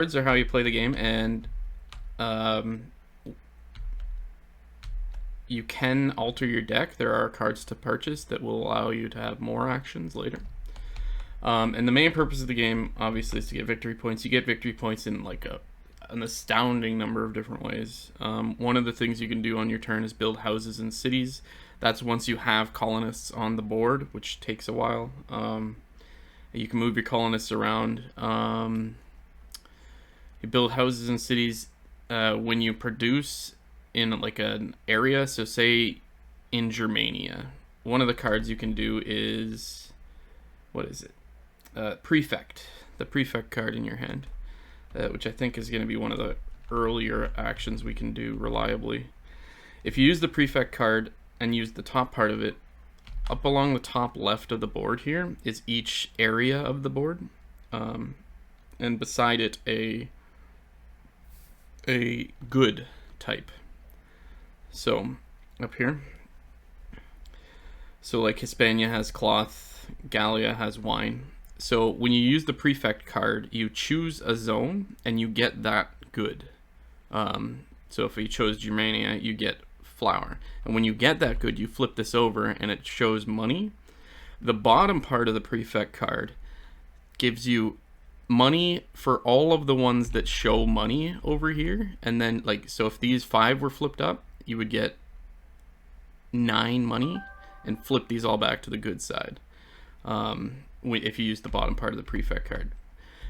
Cards are how you play the game, and you can alter your deck. There are cards to purchase that will allow you to have more actions later. And the main purpose of the game, obviously, is to get victory points. You get victory points in like an astounding number of different ways. One of the things you can do on your turn is build houses and cities. That's once you have colonists on the board, which takes a while. You can move your colonists around. You build houses and cities when you produce in like an area. So say in Germania, one of the cards you can do is, what is it? Prefect. The prefect card in your hand, which I think is going to be one of the earlier actions we can do reliably. If you use the prefect card and use the top part of it, up along the top left of the board here is each area of the board, and beside it a good type. So up here, so like Hispania has cloth, Gallia has wine. So when you use the prefect card, you choose a zone and you get that good. So if you chose Germania, you get flour. And when you get that good, you flip this over and it shows money. The bottom part of the prefect card gives you money for all of the ones that show money over here. And then, like, so if these 5 were flipped up, you would get 9 money and flip these all back to the good side. If you use the bottom part of the prefect card.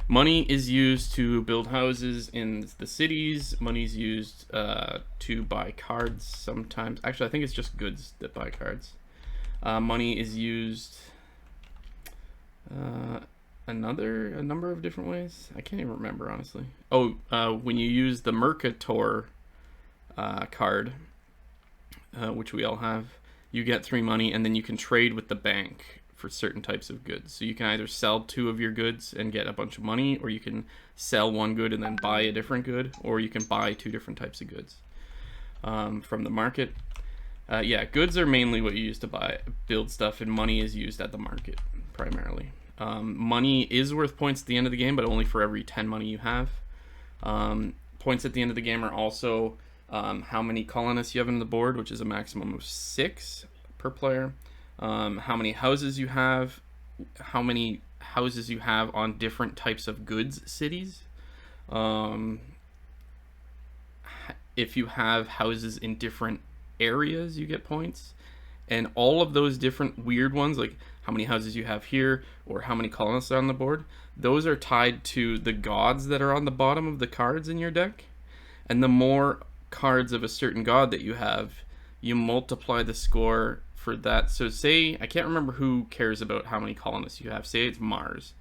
Money is used to build houses in the cities. Money's used to buy cards sometimes. Actually, I think it's just goods that buy cards. Money is used a number of different ways. I can't even remember, honestly. Oh, when you use the Mercator card, which we all have, you get 3 money, and then you can trade with the bank for certain types of goods. So you can either sell 2 of your goods and get a bunch of money, or you can sell 1 good and then buy a different good, or you can buy 2 different types of goods from the market. Yeah, goods are mainly what you use to build stuff, and money is used at the market primarily. Money is worth points at the end of the game, but only for every 10 money you have. Points at the end of the game are also how many colonists you have on the board, which is a maximum of 6 per player. How many houses you have, how many houses you have on different types of goods cities. If you have houses in different areas, you get points. And all of those different weird ones, like how many houses you have here or how many colonists are on the board, those are tied to the gods that are on the bottom of the cards in your deck. And the more cards of a certain god that you have, you multiply the score for that. So say, I can't remember who cares about how many colonists you have. Say it's Mars.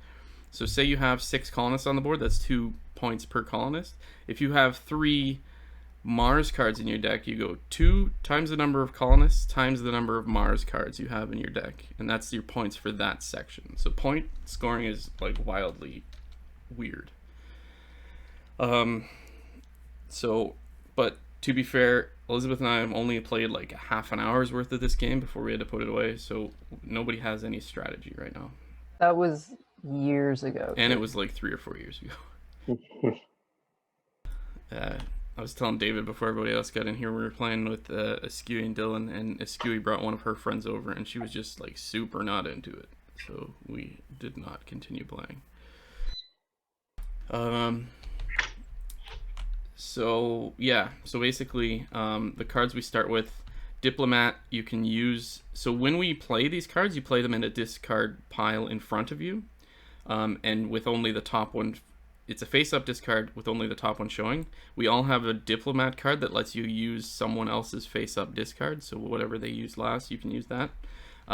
So say you have 6 colonists on the board, that's 2 points per colonist. If you have 3 Mars cards in your deck, you go 2 times the number of colonists times the number of Mars cards you have in your deck. And that's your points for that section. So point scoring is like wildly weird. But to be fair, Elizabeth and I have only played like half an hour's worth of this game before we had to put it away, so nobody has any strategy right now. That was years ago. And it was like 3 or 4 years ago. I was telling David before everybody else got in here, we were playing with Askewy and Dylan, and Askewy brought one of her friends over, and she was just like super not into it, so we did not continue playing. So yeah, so basically the cards we start with, Diplomat, you can use, so when we play these cards, you play them in a discard pile in front of you, and with only the top one, it's a face-up discard with only the top one showing. We all have a Diplomat card that lets you use someone else's face-up discard, so whatever they used last, you can use that.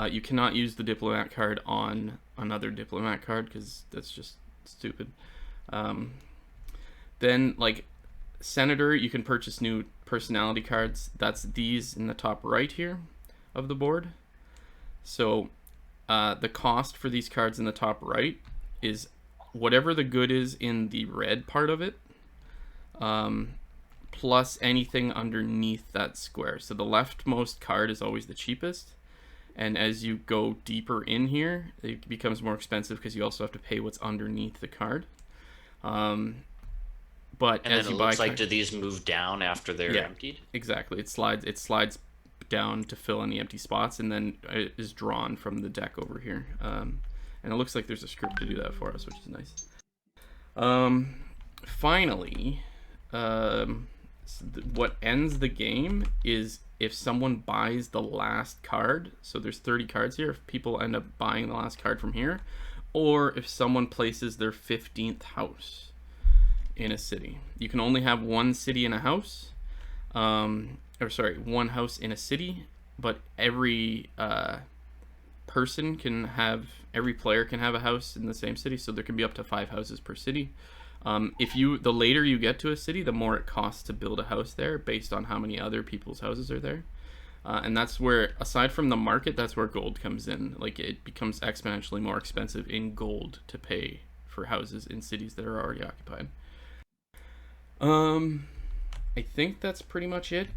You cannot use the Diplomat card on another Diplomat card, because that's just stupid. Then, like, Senator, you can purchase new personality cards. That's these in the top right here of the board. So the cost for these cards in the top right is whatever the good is in the red part of it, plus anything underneath that square. So the leftmost card is always the cheapest, and as you go deeper in here, it becomes more expensive because you also have to pay what's underneath the card. But And as then you it buy looks like, do these move down after they're yeah, emptied? exactly. It slides down to fill any empty spots, and then it is drawn from the deck over here. And it looks like there's a script to do that for us, which is nice. Finally, what ends the game is if someone buys the last card. So there's 30 cards here. If people end up buying the last card from here, or if someone places their 15th house in a city. You can only have one city in a house, one house in a city, but every player can have a house in the same city, so there can be up to 5 houses per city. The later you get to a city, the more it costs to build a house there, based on how many other people's houses are there. And that's where, aside from the market, that's where gold comes in. Like, it becomes exponentially more expensive in gold to pay for houses in cities that are already occupied. I think that's pretty much it.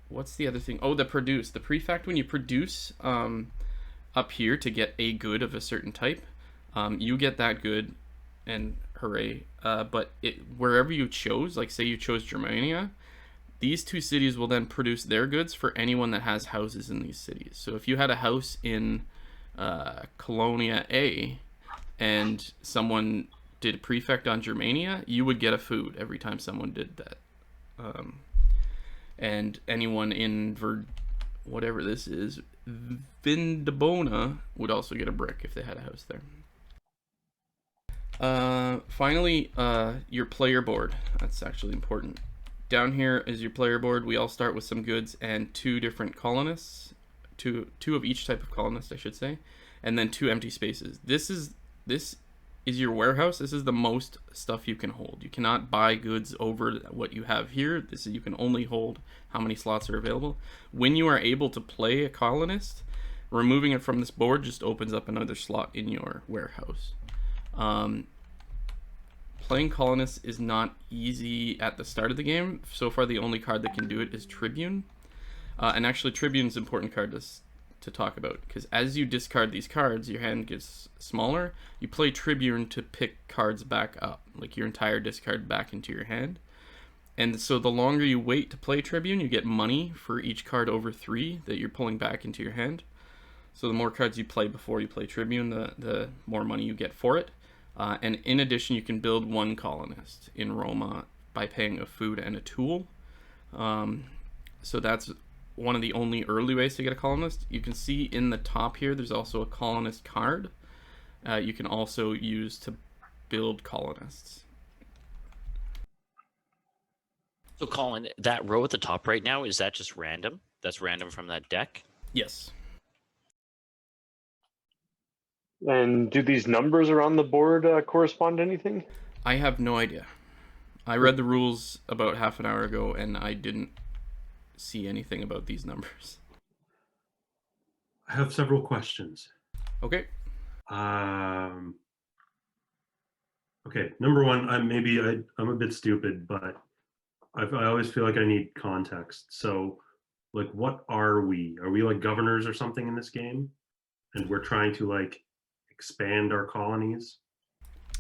What's the other thing? Oh, the produce. The prefect, when you produce up here to get a good of a certain type, you get that good, and hooray. But wherever you chose, like say you chose Germania, these 2 cities will then produce their goods for anyone that has houses in these cities. So if you had a house in Colonia A and someone did prefect on Germania, you would get a food every time someone did that. And anyone in whatever this is, Vindabona, would also get a brick if they had a house there. Finally, your player board. That's actually important. Down here is your player board. We all start with some goods and 2 different colonists, two of each type of colonist, I should say, and then 2 empty spaces. This is your warehouse. This is the most stuff you can hold. You cannot buy goods over what you have here. You can only hold how many slots are available. When you are able to play a colonist, removing it from this board just opens up another slot in your warehouse. Playing colonists is not easy at the start of the game. So far, the only card that can do it is Tribune. And actually, Tribune is an important card to talk about, because as you discard these cards, your hand gets smaller. You play Tribune to pick cards back up, like your entire discard back into your hand. And so the longer you wait to play Tribune, you get money for each card over 3 that you're pulling back into your hand. So the more cards you play before you play Tribune, the more money you get for it. And in addition, you can build 1 colonist in Roma by paying a food and a tool. So that's one of the only early ways to get a colonist. You can see in the top here, there's also a colonist card. You can also use to build colonists. So, Colin, that row at the top right now, is that just random? That's random from that deck? Yes. And do these numbers around the board correspond to anything? I have no idea. I read the rules about half an hour ago, and I didn't see anything about these numbers. I have several questions. Okay. Okay, number one, I'm a bit stupid, but I always feel like I need context. So, like, what are we? Are we like governors or something in this game? And we're trying to like expand our colonies?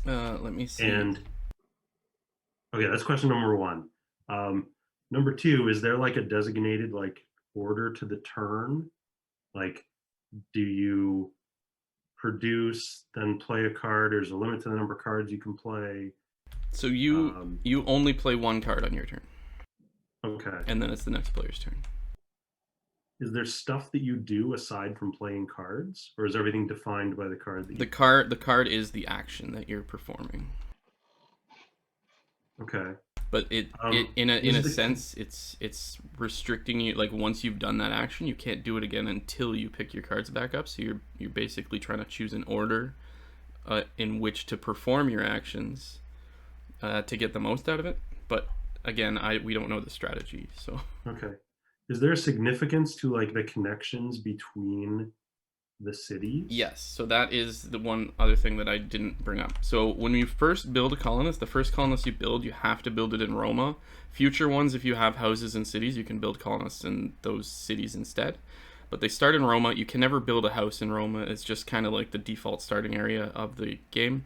Let me see. And okay, that's question number one. Number two, is there like a designated like order to the turn? Like, do you produce, then play a card? There's a limit to the number of cards you can play. So you only play 1 card on your turn. Okay. And then it's the next player's turn. Is there stuff that you do aside from playing cards, or is everything defined by the card? The card is the action that you're performing. Okay. But in a sense, it's restricting you. Like, once you've done that action, you can't do it again until you pick your cards back up. So you're basically trying to choose an order in which to perform your actions to get the most out of it. But again, we don't know the strategy. So okay. Is there a significance to like the connections between the cities? Yes, so that is the one other thing that I didn't bring up. So when you first build a colonist, the first colonist you build, you have to build it in Roma. Future ones, if you have houses in cities, you can build colonists in those cities instead. But they start in Roma. You can never build a house in Roma. It's just kind of like the default starting area of the game.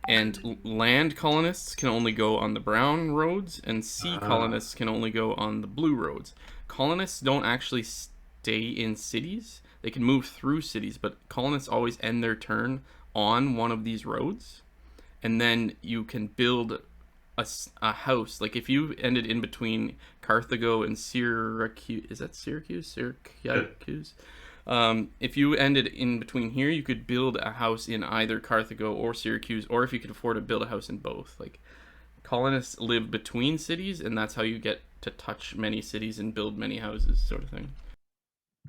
And land colonists can only go on the brown roads, and sea colonists can only go on the blue roads. Colonists don't actually stay in cities. They can move through cities, but colonists always end their turn on one of these roads. And then you can build a house. Like if you ended in between Carthago and Syracuse, is that Syracuse? Syracuse? If you ended in between here, you could build a house in either Carthago or Syracuse, or if you could afford to build a house in both. Like colonists live between cities, and that's how you get to touch many cities and build many houses, sort of thing.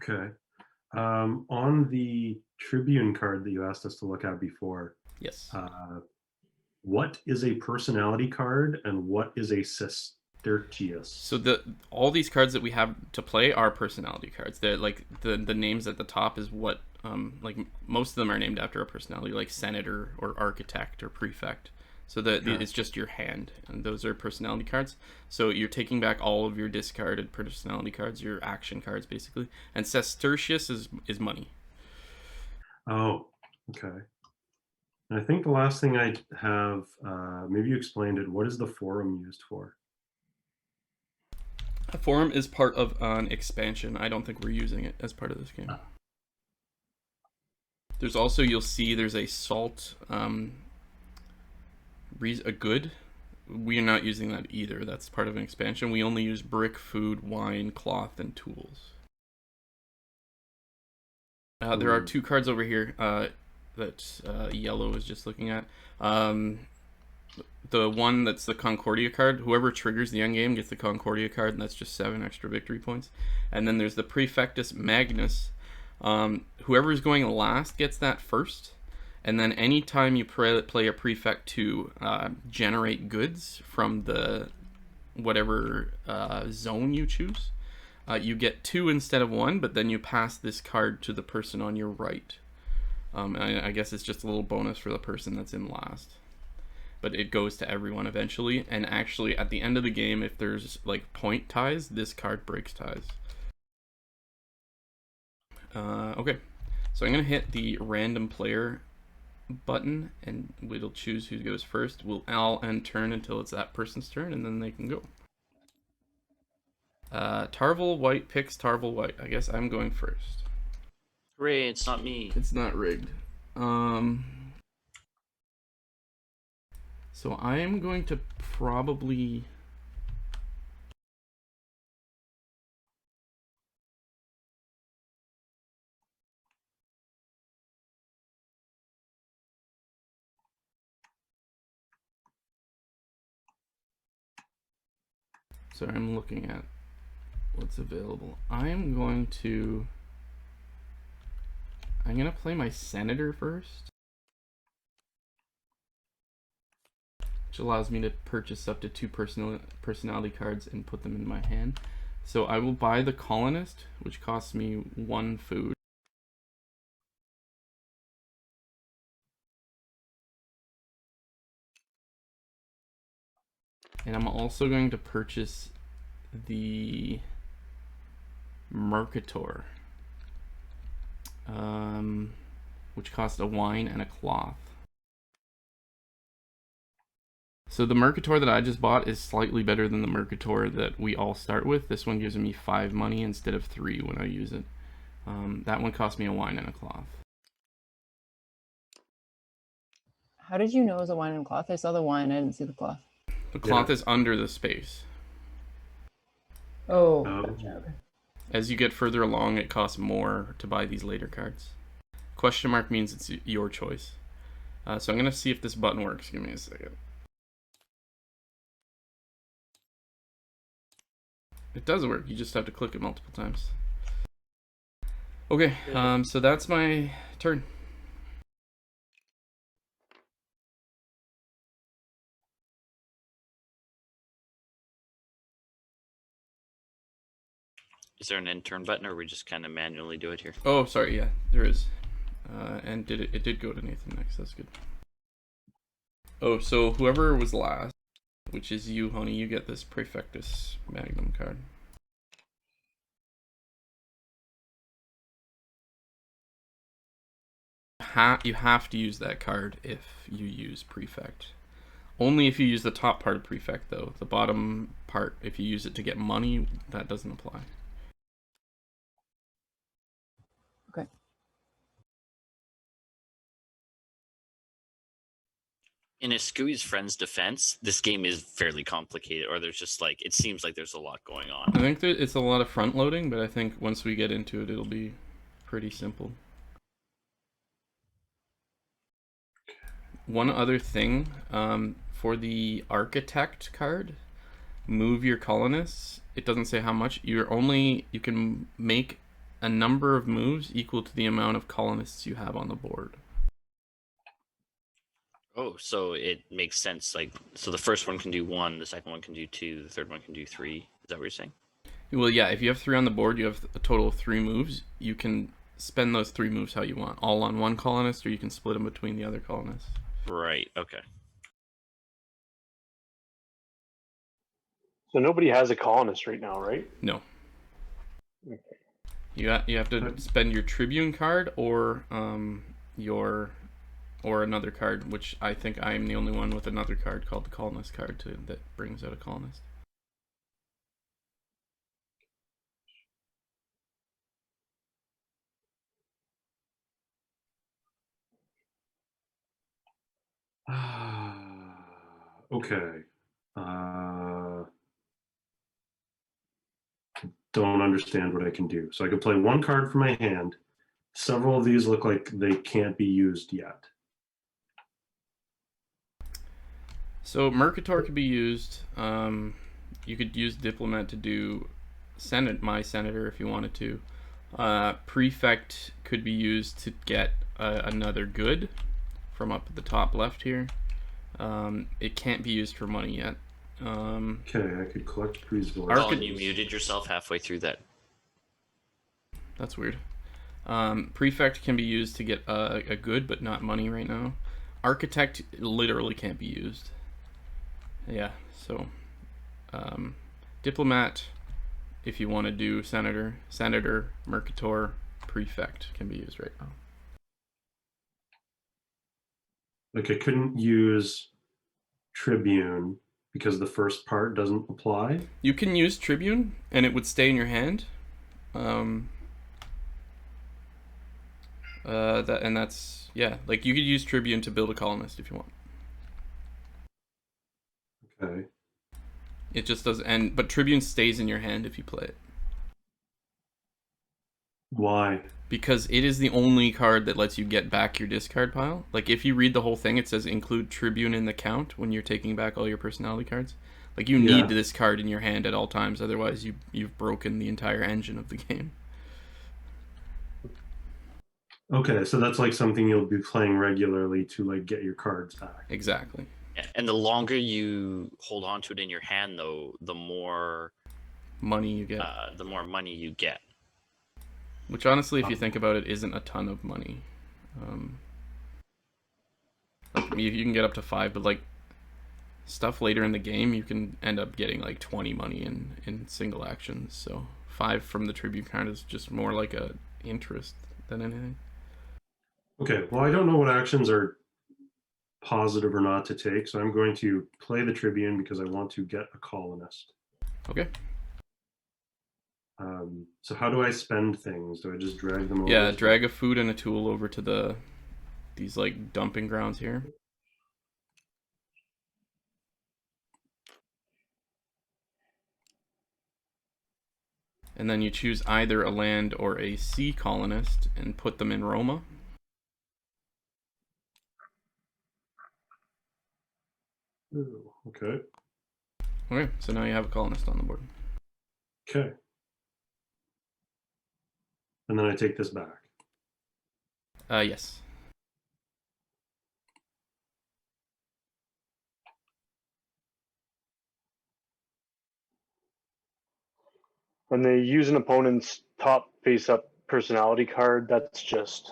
Okay. On the Tribune card that you asked us to look at before, Yes. what is a personality card and what is a Sestertius? So all these cards that we have to play are personality cards. They're like the names at the top is what like most of them are named after a personality, like senator or architect or prefect. So it's just your hand, and those are personality cards. So you're taking back all of your discarded personality cards, your action cards basically. And Sestertius is money. Oh, okay. And I think the last thing I have, maybe you explained it. What is the forum used for? A forum is part of an expansion. I don't think we're using it as part of this game. There's also, you'll see there's a salt, a good. We are not using that either. That's part of an expansion. We only use brick, food, wine, cloth, and tools. There are 2 cards over here that Yellow is just looking at. The one that's the Concordia card, whoever triggers the endgame gets the Concordia card, and that's just 7 extra victory points. And then there's the Prefectus Magnus. Whoever is going last gets that first. And then anytime you play a prefect to generate goods from the whatever zone you choose, you get 2 instead of 1, but then you pass this card to the person on your right. And I guess it's just a little bonus for the person that's in last. But it goes to everyone eventually, and actually at the end of the game, if there's like point ties, this card breaks ties. Okay, so I'm gonna hit the random player button, and it'll choose who goes first. I'll end turn until it's that person's turn, and then they can go. Tarvel White picks Tarvel White. I guess I'm going first. Hooray, it's not me. It's not rigged. So I am going to probably... Sorry, I'm looking at what's available. I'm going to play my Senator first, which allows me to purchase up to 2 personality cards and put them in my hand. So I will buy the Colonist, which costs me 1 food. And I'm also going to purchase the Mercator, which costs a wine and a cloth. So the Mercator that I just bought is slightly better than the Mercator that we all start with. This one gives me 5 money instead of 3 when I use it. That one cost me a wine and a cloth. How did you know it was a wine and cloth? I saw the wine, I didn't see the cloth. The cloth is under the space. Oh, gotcha, okay. As you get further along, it costs more to buy these later cards. Question mark means it's your choice. So I'm going to see if this button works. Give me a second. It does work. You just have to click it multiple times. Okay, so that's my turn. Is there an end turn button, or we just kind of manually do it here? Oh, sorry. Yeah, there is. And it did go to Nathan next. That's good. Oh, so whoever was last, which is you, honey, you get this Prefectus Magnum card. have to use that card if you use Prefect. Only if you use the top part of Prefect, though. The bottom part, if you use it to get money, that doesn't apply. Okay. In a Scooey's friend's defense, this game is fairly complicated, or there's just like, it seems like there's a lot going on. I think that it's a lot of front loading, but I think once we get into it, it'll be pretty simple. One other thing, for the Architect card, move your colonists. It doesn't say how much. You can make a number of moves equal to the amount of colonists you have on the board. Oh, so it makes sense. Like, so the first one can do 1, the second one can do 2, the third one can do 3. Is that what you're saying? Well, yeah, if you have 3 on the board, you have a total of 3 moves. You can spend those 3 moves how you want, all on one colonist, or you can split them between the other colonists. Right, okay. So nobody has a colonist right now, right? No. Okay. You have to spend your Tribune card or another card, which I think I'm the only one with another card called the Colonist card that brings out a colonist. Okay. Don't understand what I can do. So I can play 1 card from my hand. Several of these look like they can't be used yet. So Mercator could be used. You could use Diplomat to do my Senator if you wanted to. Prefect could be used to get another good from up at the top left here. It can't be used for money yet. Okay, I could collect resources. Colin, you muted yourself halfway through that. That's weird. Prefect can be used to get a good, but not money right now. Architect literally can't be used. Yeah, so Diplomat, if you want to do Senator, Mercator, Prefect can be used right now. Like I couldn't use Tribune because the first part doesn't apply. You can use Tribune, and it would stay in your hand. That's like you could use Tribune to build a colonist if you want. Okay. It just doesn't, but Tribune stays in your hand if you play it. Why? Because it is the only card that lets you get back your discard pile. Like, if you read the whole thing, it says include Tribune in the count when you're taking back all your personality cards. Like, you need this card in your hand at all times, otherwise you've broken the entire engine of the game. Okay, so that's like something you'll be playing regularly to like get your cards back. Exactly. And the longer you hold on to it in your hand, though, the more money you get. The more money you get. Which, honestly, if you think about it, isn't a ton of money. Like, you can get up to 5, but like stuff later in the game, you can end up getting like 20 money in single actions. So 5 from the Tribune card is just more like a interest than anything. Okay, well, I don't know what actions are positive or not to take, so I'm going to play the Tribune because I want to get a colonist. Okay. So how do I spend things? Do I just drag them over? Yeah, drag a food and a tool over to these like dumping grounds here. And then you choose either a land or a sea colonist and put them in Roma. Ooh, okay. Okay, so now you have a colonist on the board. Okay. And then I take this back. Yes. When they use an opponent's top face-up personality card, that's just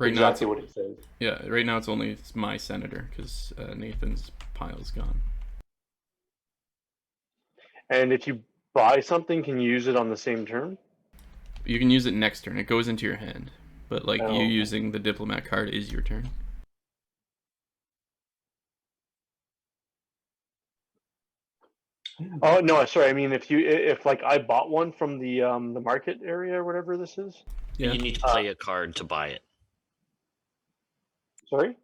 exactly what it says. Yeah, right now it's my Senator because Nathan's pile's gone. And if you buy something, can you use it on the same turn? You can use it next turn. It goes into your hand. But like Oh, you okay. using the diplomat card is your turn. Oh no, sorry. I mean, if like I bought one from the market area or whatever this is. Yeah. You need to play a card to buy it. Sorry.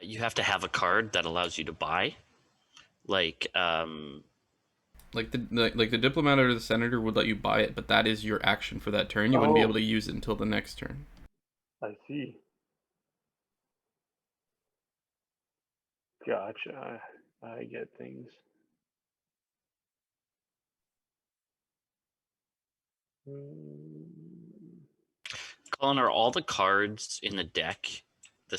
You have to have a card that allows you to buy. Like, Like the diplomat or the senator would let you buy it, but that is your action for that turn. You wouldn't be able to use it until the next turn. I see. Gotcha. I get things. Colin, are all the cards in the deck the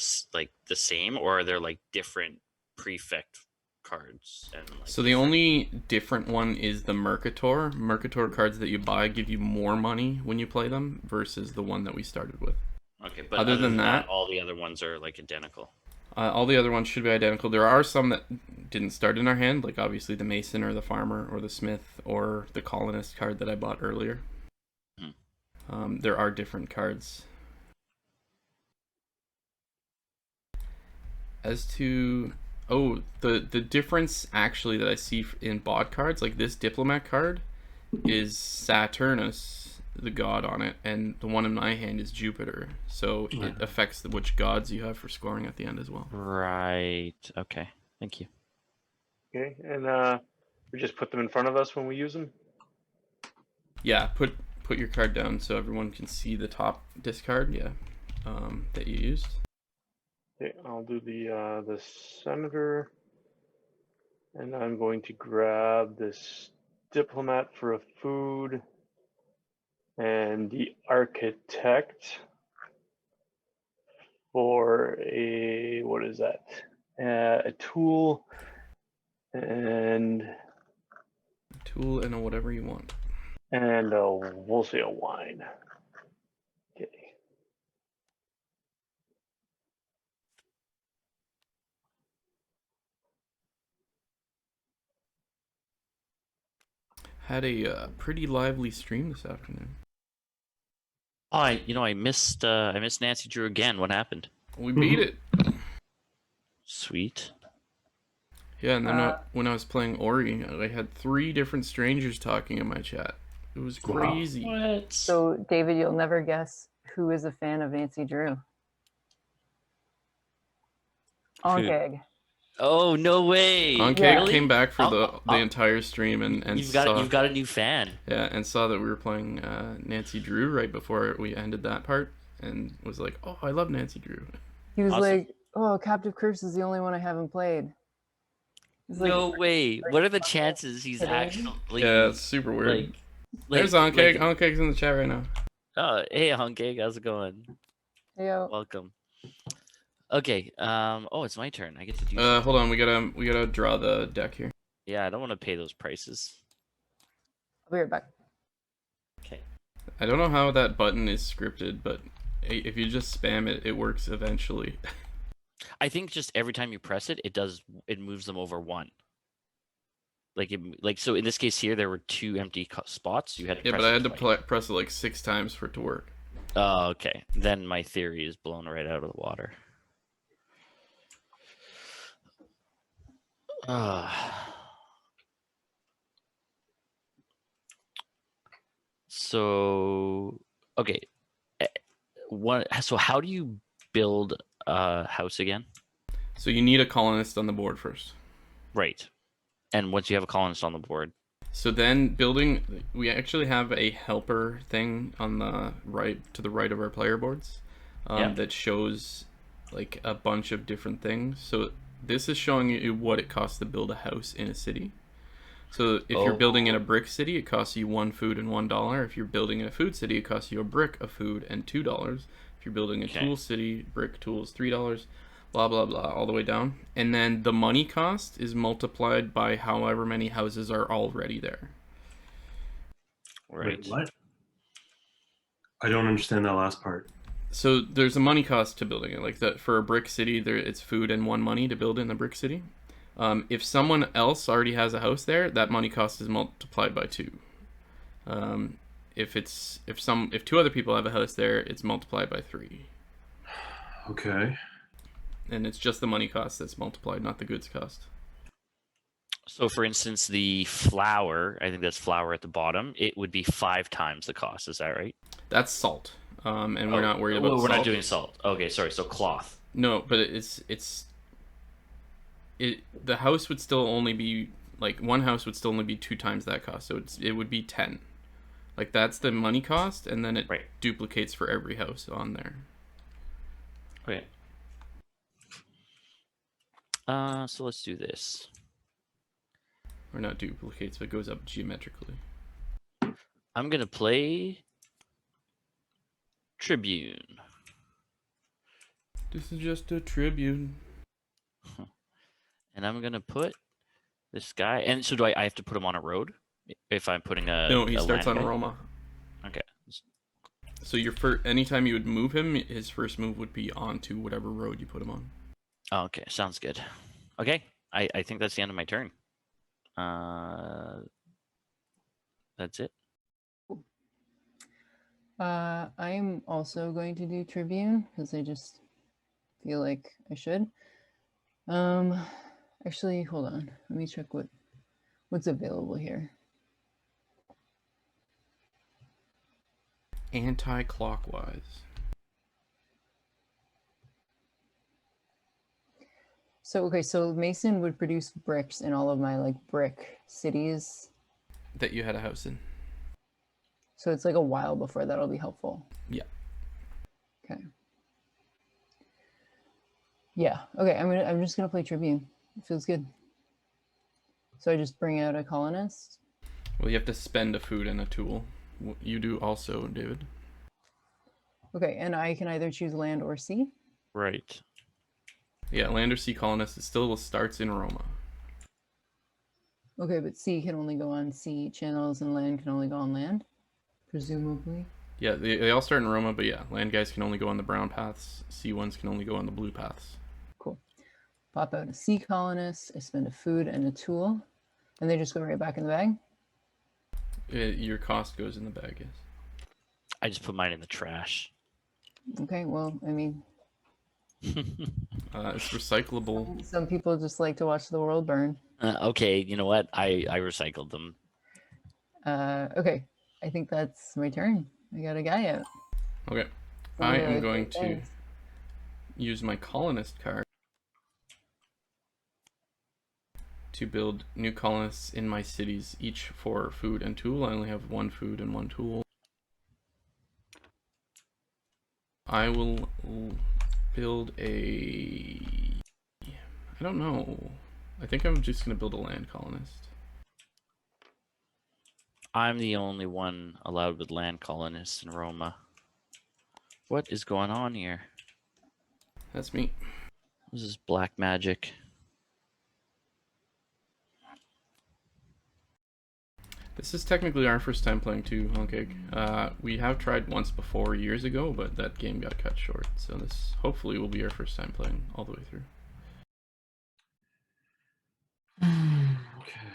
same, or are there like different prefect cards? And like So the only different one is the Mercator. Mercator cards that you buy give you more money when you play them versus the one that we started with. Okay, but other than that, all the other ones are like identical. All the other ones should be identical. There are some that didn't start in our hand, like obviously the Mason or the Farmer or the Smith or the Colonist card that I bought earlier. There are different cards. As to the difference actually that I see in bot cards, like this diplomat card is Saturnus, the god on it, and the one in my hand is Jupiter, so it affects which gods you have for scoring at the end as well. Right. Okay. Thank you. Okay, and we just put them in front of us when we use them. Yeah, put your card down so everyone can see the top discard. Yeah, that you used. Okay, I'll do the senator, and I'm going to grab this diplomat for a food, and the architect for a what is that? A tool, and A tool and a whatever you want. and we'll say a wine. Okay. Had a pretty lively stream this afternoon. Oh, I missed Nancy Drew again. What happened? We beat it. Sweet. Yeah, and then when I was playing Ori, I had 3 different strangers talking in my chat. It was crazy. What? So, David, you'll never guess who is a fan of Nancy Drew. Onkeg. Oh, no way! Onkeg Yeah. came back for the entire stream and you've got a new fan. Yeah, and saw that we were playing Nancy Drew right before we ended that part, and was like, "Oh, I love Nancy Drew." He was Awesome. like, "Oh, Captive Curse is the only one I haven't played." He's like, No way! What are the chances he's kidding? actually? Yeah, it's super weird. Like, There's Onkeg. Onkeg's in the chat right now. Oh, hey, Honkeg, how's it going? "Yo, Welcome. Okay. Oh, it's my turn. I get to do. Hold on, we gotta draw the deck here. Yeah, I don't want to pay those prices. I'll be right back." Okay. I don't know how that button is scripted, but if you just spam it, it works eventually. I think just every time you press it, it moves them over one. So in this case here, there were 2 empty spots. You had to Yeah, press but I it had to twice. press it like 6 times for it to work. Oh, okay. Then my theory is blown right out of the water. So, okay. So how do you build a house again? So you need a colonist on the board first. Right. And once you have a colonist on the board. So then we actually have a helper thing on the right, to the right of our player boards, that shows like a bunch of different things. So this is showing you what it costs to build a house in a city. So if you're building in a brick city, it costs you 1 food and $1. If you're building in a food city, it costs you a brick, a food, and $2. If you're building a tool city, brick, tools, $3. Blah blah blah, all the way down. And then the money cost is multiplied by however many houses are already there. Right. Wait, what? I don't understand that last part. So there's a money cost to building it. Like that for a brick city, it's food and 1 money to build in the brick city. If someone else already has a house there, that money cost is multiplied by 2. if two other people have a house there, it's multiplied by 3. Okay. And it's just the money cost that's multiplied, not the goods cost. So, for instance, the flour, I think that's flour at the bottom, it would be 5 times the cost. Is that right? That's salt. And we're not worried about We're salt. not doing salt. Okay, sorry. So cloth. No, but the house would still only be, like, one house would still only be 2 times that cost. So it would be 10. Like, that's the money cost, and then it duplicates for every house on there. Okay. So let's do this. Or not duplicates, but goes up geometrically. I'm gonna play Tribune. This is just a tribune. And I'm gonna put this guy. And so I have to put him on a road if I'm putting a. No, he starts on land guy? Roma. Okay. So anytime you would move him, his first move would be onto whatever road you put him on. Oh, okay, sounds good. Okay, I think that's the end of my turn. That's it. I'm also going to do Tribune because I just feel like I should. Actually, hold on. Let me check what's available here. Anti-clockwise. So, okay, so Mason would produce bricks in all of my, like, brick cities. That you had a house in. So it's like a while before that'll be helpful. Yeah. Okay. Yeah. Okay. I'm just gonna play Tribune. It feels good. So I just bring out a colonist. Well, you have to spend a food and a tool. You do also, David. Okay, and I can either choose land or sea. Right. Yeah, land or sea colonist. It still starts in Roma. Okay, but sea can only go on sea channels and land can only go on land, presumably. Yeah, they all start in Roma, but yeah, land guys can only go on the brown paths. Sea ones can only go on the blue paths. Cool. Pop out a sea colonist. I spend a food and a tool, and they just go right back in the bag. Your cost goes in the bag, yes. I just put mine in the trash. Okay, well, I mean, It's recyclable. some people just like to watch the world burn. Okay, you know what? I recycled them. Okay, I think that's my turn. I got a guy out. Okay. I am going to use my colonist card to build new colonists in my cities, each for food and tool. I only have 1 food and 1 tool. I will build I don't know. I think I'm just going to build a land colonist. I'm the only one allowed with land colonists in Roma. What is going on here? That's me. This is black magic. This is technically our first time playing too, Honkeg. We have tried once before years ago, but that game got cut short. So this hopefully will be our first time playing all the way through. Okay.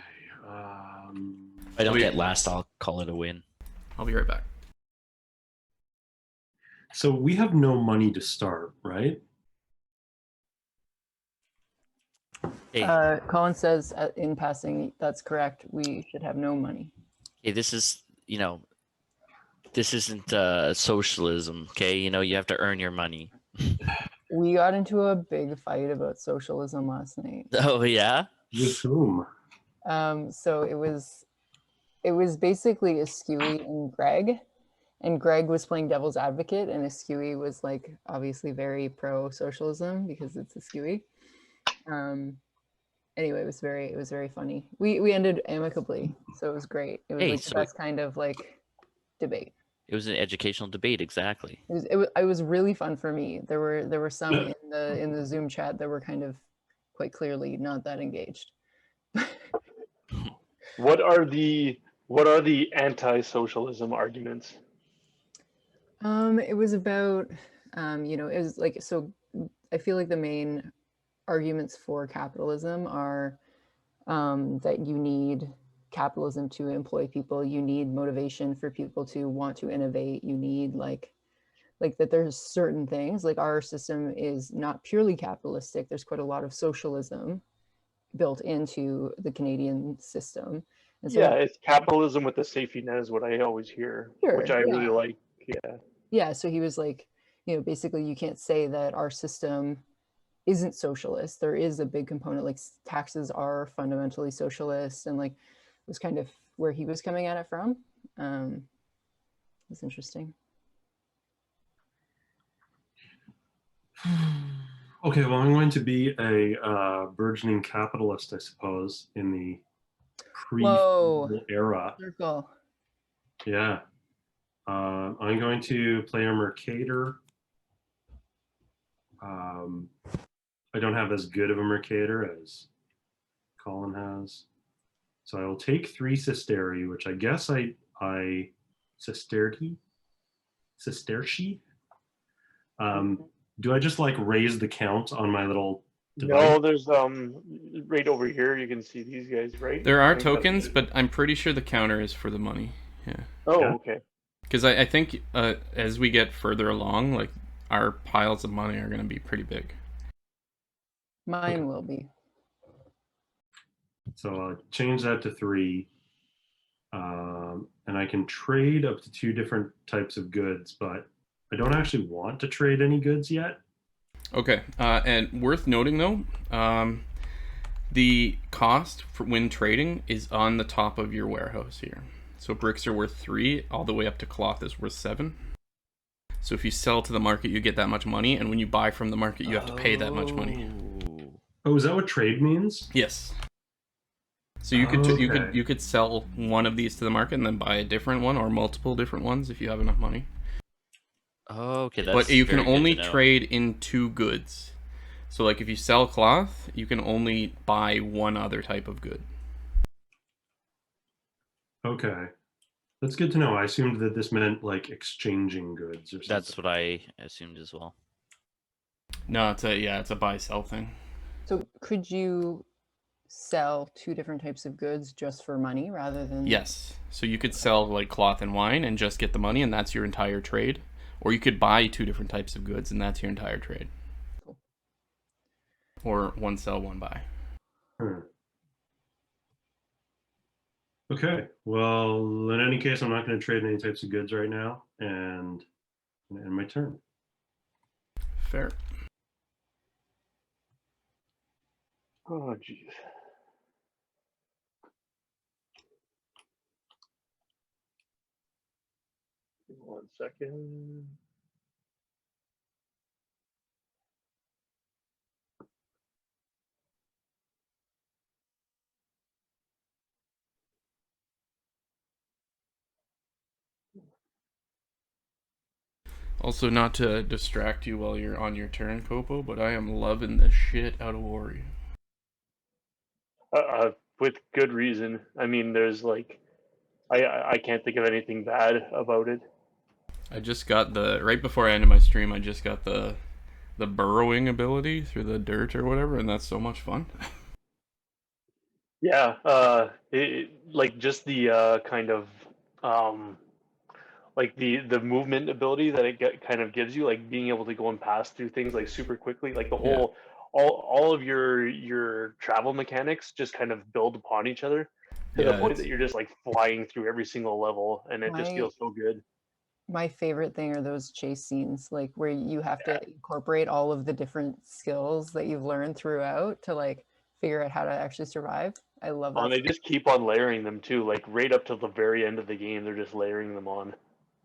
If I don't get last, I'll call it a win. I'll be right back. So we have no money to start, right? Hey, Colin says in passing, that's correct. We should have no money. hey, this is, this isn't socialism, okay? You have to earn your money. We got into a big fight about socialism last night. Oh, yeah? With whom? So it was basically Askewy and Greg, and Greg was playing devil's advocate, and Askewy was like obviously very pro socialism because it's Askewy. Anyway, it was very funny. We ended amicably, so it was great. It was the best kind of like debate. It was an educational debate, exactly. It was really fun for me. There were some in the Zoom chat that were kind of quite clearly not that engaged. What are the anti-socialism arguments? It was about it was like, so I feel like the main arguments for capitalism are that you need capitalism to employ people. You need motivation for people to want to innovate. You need like that there's certain things, like our system is not purely capitalistic. There's quite a lot of socialism built into the Canadian system. And so yeah, it's capitalism with the safety net is what I always hear, Sure, which I really yeah. like. Yeah. Yeah, so he was like, basically you can't say that our system isn't socialist. There is a big component, like taxes are fundamentally socialist, and like was kind of where he was coming at it from. It's interesting. Okay, well, I'm going to be a burgeoning capitalist, I suppose, in the Whoa. pre era. Circle. Yeah. I'm going to play a Mercator. I don't have as good of a Mercator as Colin has. So I will take 3 Sestertii, which I guess I Sestertii? Do I just like raise the count on my little device? No, there's right over here. You can see these guys, right? There I are think that's tokens, it. but I'm pretty sure the counter is for the money. Yeah. Oh, Yeah. okay. Because I think as we get further along, like our piles of money are going to be pretty big. Mine will be. So I'll change that to 3. And I can trade up to 2 different types of goods, but I don't actually want to trade any goods yet. Okay, and worth noting though, the cost for when trading is on the top of your warehouse here. So bricks are worth 3, all the way up to cloth is worth 7. So if you sell to the market, you get that much money, and when you buy from the market, you have to pay that much money. Oh, is that what trade means? Yes. So you could sell one of these to the market and then buy a different one or multiple different ones if you have enough money. Oh, okay, that's But you can very good only to know. trade in 2 goods. So like if you sell cloth, you can only buy one other type of good. Okay. That's good to know. I assumed that this meant like exchanging goods or something. That's what I assumed as well. No, it's a buy sell thing. So could you sell 2 different types of goods just for money rather than? Yes. So you could sell like cloth and wine and just get the money, and that's your entire trade. Or you could buy 2 different types of goods and that's your entire trade. Cool. Or one sell, one buy. Okay. Well, in any case, I'm not going to trade any types of goods right now, and end my turn. Fair. Oh, jeez. One second. Also, not to distract you while you're on your turn, Kopo, but I am loving the shit out of Ori. With good reason. I mean, there's like, I can't think of anything bad about it. I just got right before I ended my stream, I just got the burrowing ability through the dirt or whatever, and that's so much fun. Yeah, like just the kind of like the movement ability that kind of gives you, like being able to go and pass through things like super quickly, like the whole all of your travel mechanics just kind of build upon each other to the point that you're just like flying through every single level, and it just feels so good. My favorite thing are those chase scenes, like where you have to incorporate all of the different skills that you've learned throughout to like figure out how to actually survive. I love that. And they just keep on layering them too, like right up to the very end of the game, they're just layering them on.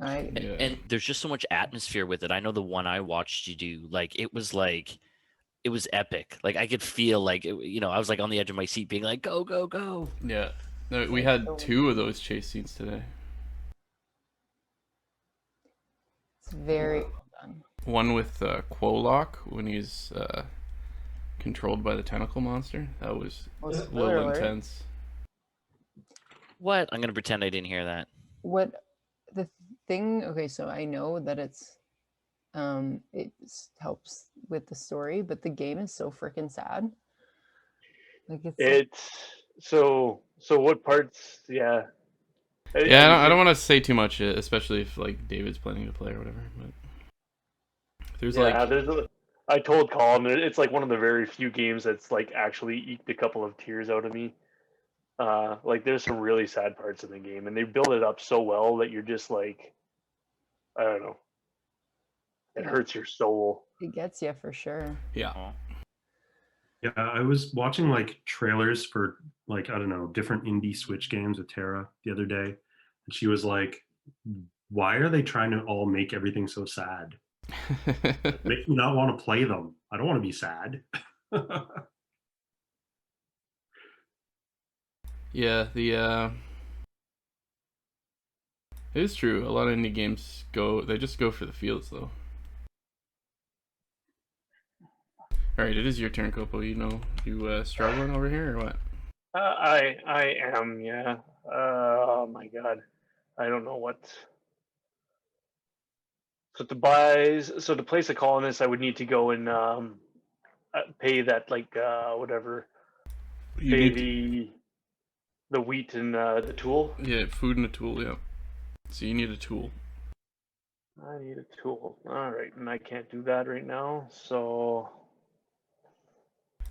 Right. And there's just so much atmosphere with it. I know the one I watched you do, it was epic. Like I could feel like I was like on the edge of my seat, being like, "Go, go, go!" Yeah, no, we had 2 of those chase scenes today. It's very well done. One with Quolok when he's controlled by the tentacle monster. That was a little intense. What? I'm gonna pretend I didn't hear that. What the thing? Okay, so I know that it helps with the story, but the game is so freaking sad. Like So what parts? Yeah. Yeah, I don't want to say too much, especially if like David's planning to play or whatever. But there's Yeah, like, there's a. I told Colin it's like one of the very few games that's like actually eked a couple of tears out of me. Like there's some really sad parts in the game, and they build it up so well that you're just like, I don't know, it Yeah. hurts your soul. It gets you for sure. yeah, Oh. Yeah, I was watching like trailers for like, I don't know, different indie Switch games with Tara the other day. And she was like, why are they trying to all make everything so sad? Make me not want to play them. I don't want to be sad. yeah. It is true. A lot of indie games they just go for the feels though. All right, it is your turn, Copo. You struggling over here or what? I am, yeah. Oh my god, I don't know what. So to place a colonist, I would need to go and pay that like whatever, You pay need the wheat and the tool. yeah, food and a tool. Yeah. So you need a tool. I need a tool. All right, and I can't do that right now. So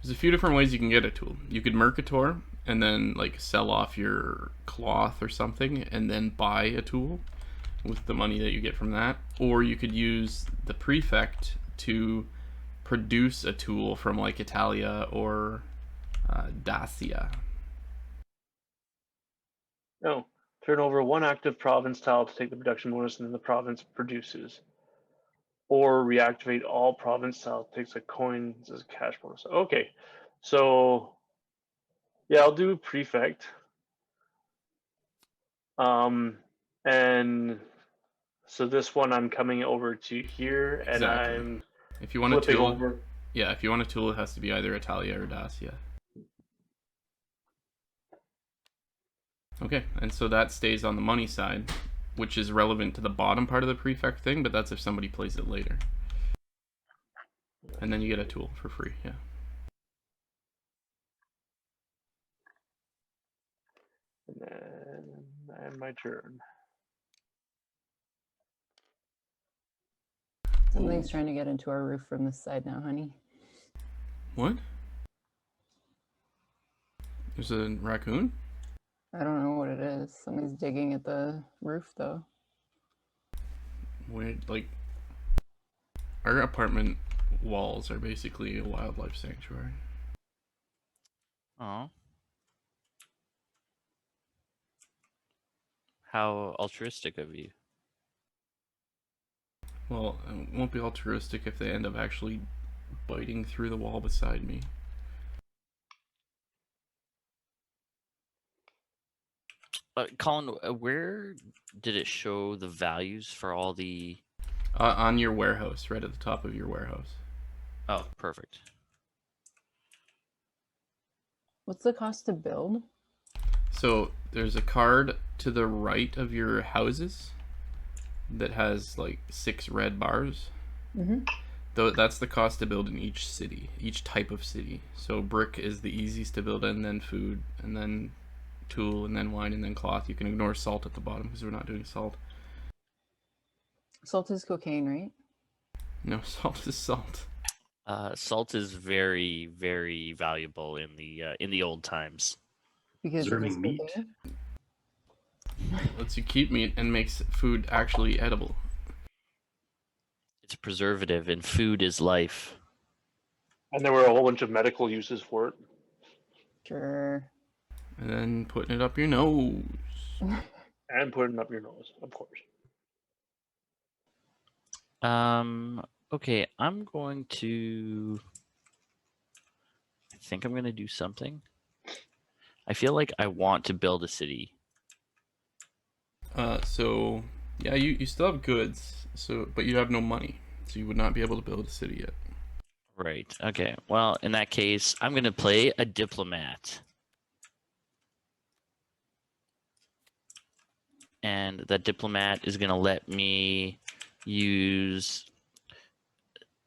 There's a few different ways you can get a tool. You could Mercator and then like sell off your cloth or something and then buy a tool with the money that you get from that. Or you could use the prefect to produce a tool from like Italia or Dacia. no, turn over one active province tile to take the production bonus, and then the province produces. Or reactivate all province tile takes a coin as a cash bonus. Okay, so yeah, I'll do prefect. And so this one I'm coming over to here, and Exactly. I'm If you want a flipping tool, over. yeah, if you want a tool, it has to be either Italia or Dacia. Okay, and so that stays on the money side, which is relevant to the bottom part of the prefect thing, but that's if somebody plays it later. And then you get a tool for free, yeah. And then and my turn. Something's trying to get into our roof from this side now, honey. What? There's a raccoon? I don't know what it is. Something's digging at the roof, though. Weird, like, our apartment walls are basically a wildlife sanctuary. Oh. How altruistic of you. Well, it won't be altruistic if they end up actually biting through the wall beside me. Colin, where did it show the values for all the... On your warehouse, right at the top of your warehouse. Oh, perfect. What's the cost to build? So there's a card to the right of your houses that has like 6 red bars. Mm-hmm. Though that's the cost to build in each city, each type of city. So brick is the easiest to build in, then food, and then tool, and then wine, and then cloth. You can ignore salt at the bottom because we're not doing salt. Salt is cocaine, right? No, salt is salt. Salt is very, very valuable in the old times. Because it is Preserving meat. cocaine? Lets you keep meat and makes food actually edible. It's a preservative, and food is life. And there were a whole bunch of medical uses for it. Sure. And then putting it up your nose. And putting up your nose, of course. Okay, I'm going to... I think I'm going to do something. I feel like I want to build a city. So yeah, you still have goods, but you have no money, so you would not be able to build a city yet. Right. Okay. Well, in that case, I'm going to play a diplomat. And that diplomat is going to let me use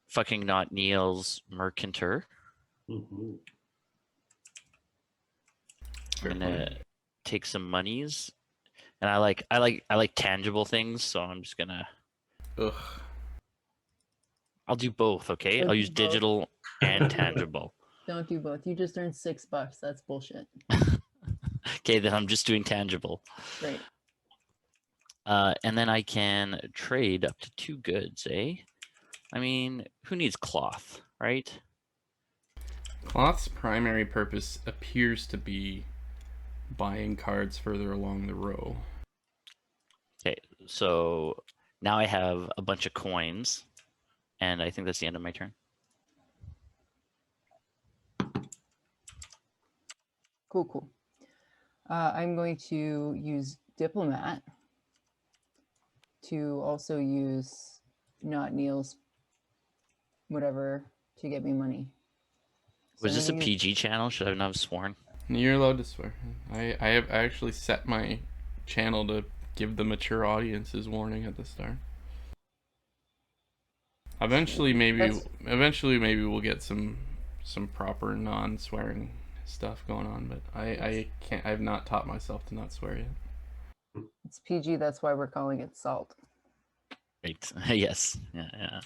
fucking not Neil's Mercantor. Mhm. Fair gonna point. take some monies, and I like tangible things, so I'm just gonna. Ugh. I'll do both. Okay, Don't I'll do use both. digital and tangible. Don't do both. You just earned $6. That's bullshit. Okay, then I'm just doing tangible. Great. And then I can trade up to 2 goods, eh? I mean, who needs cloth, right? Cloth's primary purpose appears to be buying cards further along the row. Okay, so now I have a bunch of coins, and I think that's the end of my turn. Cool. I'm going to use Diplomat to also use not Neil's whatever to get me money. So Was I'm this a gonna use- PG channel? Should I not have sworn? You're allowed to swear. I actually set my channel to give the mature audiences warning at the start. Eventually, maybe we'll get some proper non-swearing stuff going on, but I can't. I've not taught myself to not swear yet. It's PG, that's why we're calling it salt. Right. Yes. Yeah.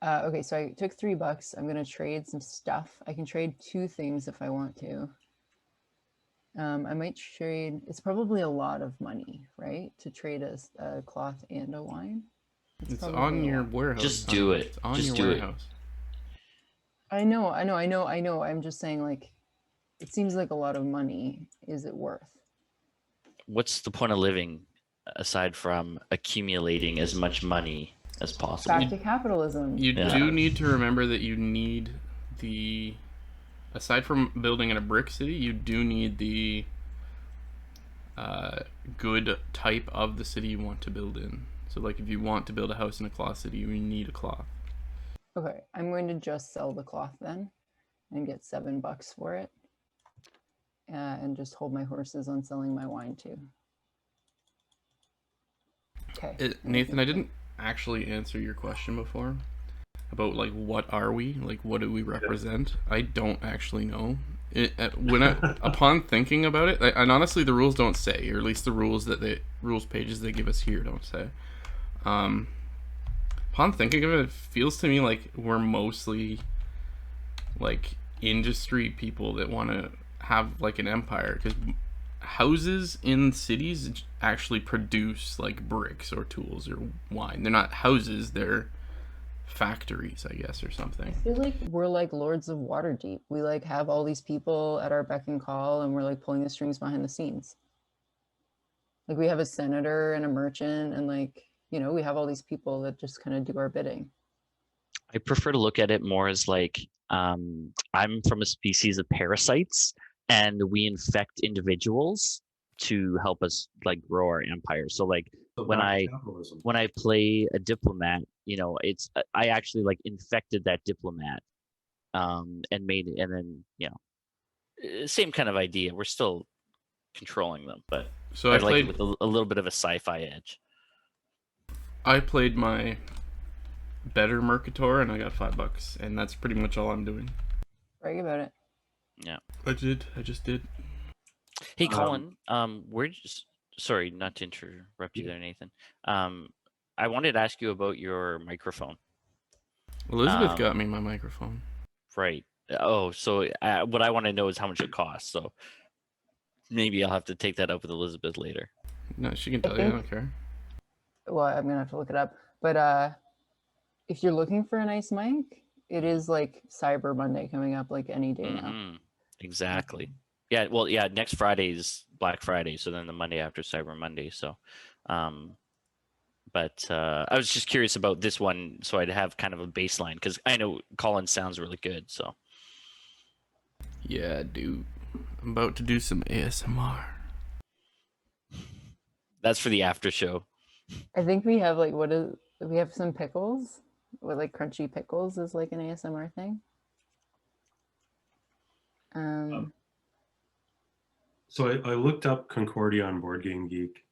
Okay, so I took $3. I'm gonna trade some stuff. I can trade 2 things if I want to. I might trade. It's probably a lot of money, right? To trade a cloth and a wine. It's probably on a your lot. warehouse. Just do it. It's on Just your do it. warehouse. I know. I'm just saying, like, it seems like a lot of money. Is it worth? What's the point of living aside from accumulating as much money as possible? Back to capitalism. You Yeah. do need to remember that you need the, aside from building in a brick city, you do need the good type of the city you want to build in. So, like, if you want to build a house in a cloth city, you need a cloth. Okay, I'm going to just sell the cloth then, and get $7 for it, and just hold my horses on selling my wine too. Okay. Nathan, I didn't actually answer your question before about, like, what are we? Like, what do we represent? I don't actually know. Upon thinking about it, and honestly, the rules don't say, or at least the rules rules pages they give us here don't say. Upon thinking of it, it feels to me like we're mostly like industry people that want to have like an empire, because houses in cities actually produce like bricks or tools or wine. They're not houses, they're factories, I guess, or something. I feel like we're like Lords of Waterdeep. We like have all these people at our beck and call, and we're like pulling the strings behind the scenes. Like we have a senator and a merchant, and like, you know, we have all these people that just kind of do our bidding. I prefer to look at it more as like I'm from a species of parasites, and we infect individuals to help us like grow our empire. So like So when back to I capitalism. when I play a diplomat, you know, it's I actually like infected that diplomat, and made it, and then same kind of idea. We're still controlling them, but So I like it with a little bit of a sci-fi edge. I played my better Mercator and I got $5, and that's pretty much all I'm doing. Brag about it. Yeah. I just did. Hey, Colin, we're just sorry not to interrupt you there, Nathan. I wanted to ask you about your microphone. Elizabeth got me my microphone. Right. Oh, so what I want to know is how much it costs. So maybe I'll have to take that up with Elizabeth later. No, she can tell you. I don't care. Well, I'm gonna have to look it up. But if you're looking for a nice mic, it is like Cyber Monday coming up like any day now. Mhm. Exactly. Yeah. Well, yeah. Next Friday is Black Friday, so then the Monday after Cyber Monday. So, but I was just curious about this one, so I'd have kind of a baseline because I know Colin sounds really good. So Yeah, dude. I'm about to do some ASMR. that's for the after show. I think we have like we have some pickles with like crunchy pickles is like an ASMR thing. So I looked up Concordia on Boardgame Geek.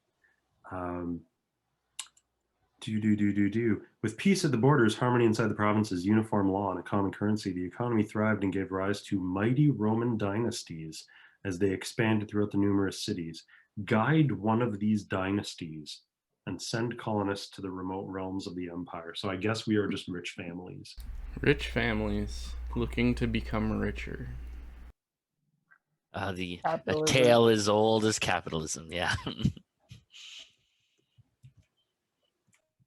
With peace at the borders, harmony inside the provinces, uniform law, and a common currency, the economy thrived and gave rise to mighty Roman dynasties. as they expanded throughout the numerous cities. Guide one of these dynasties and send colonists to the remote realms of the empire. So I guess we are just rich families. Rich families looking to become richer. A Capitalism. tale as old as capitalism. Yeah.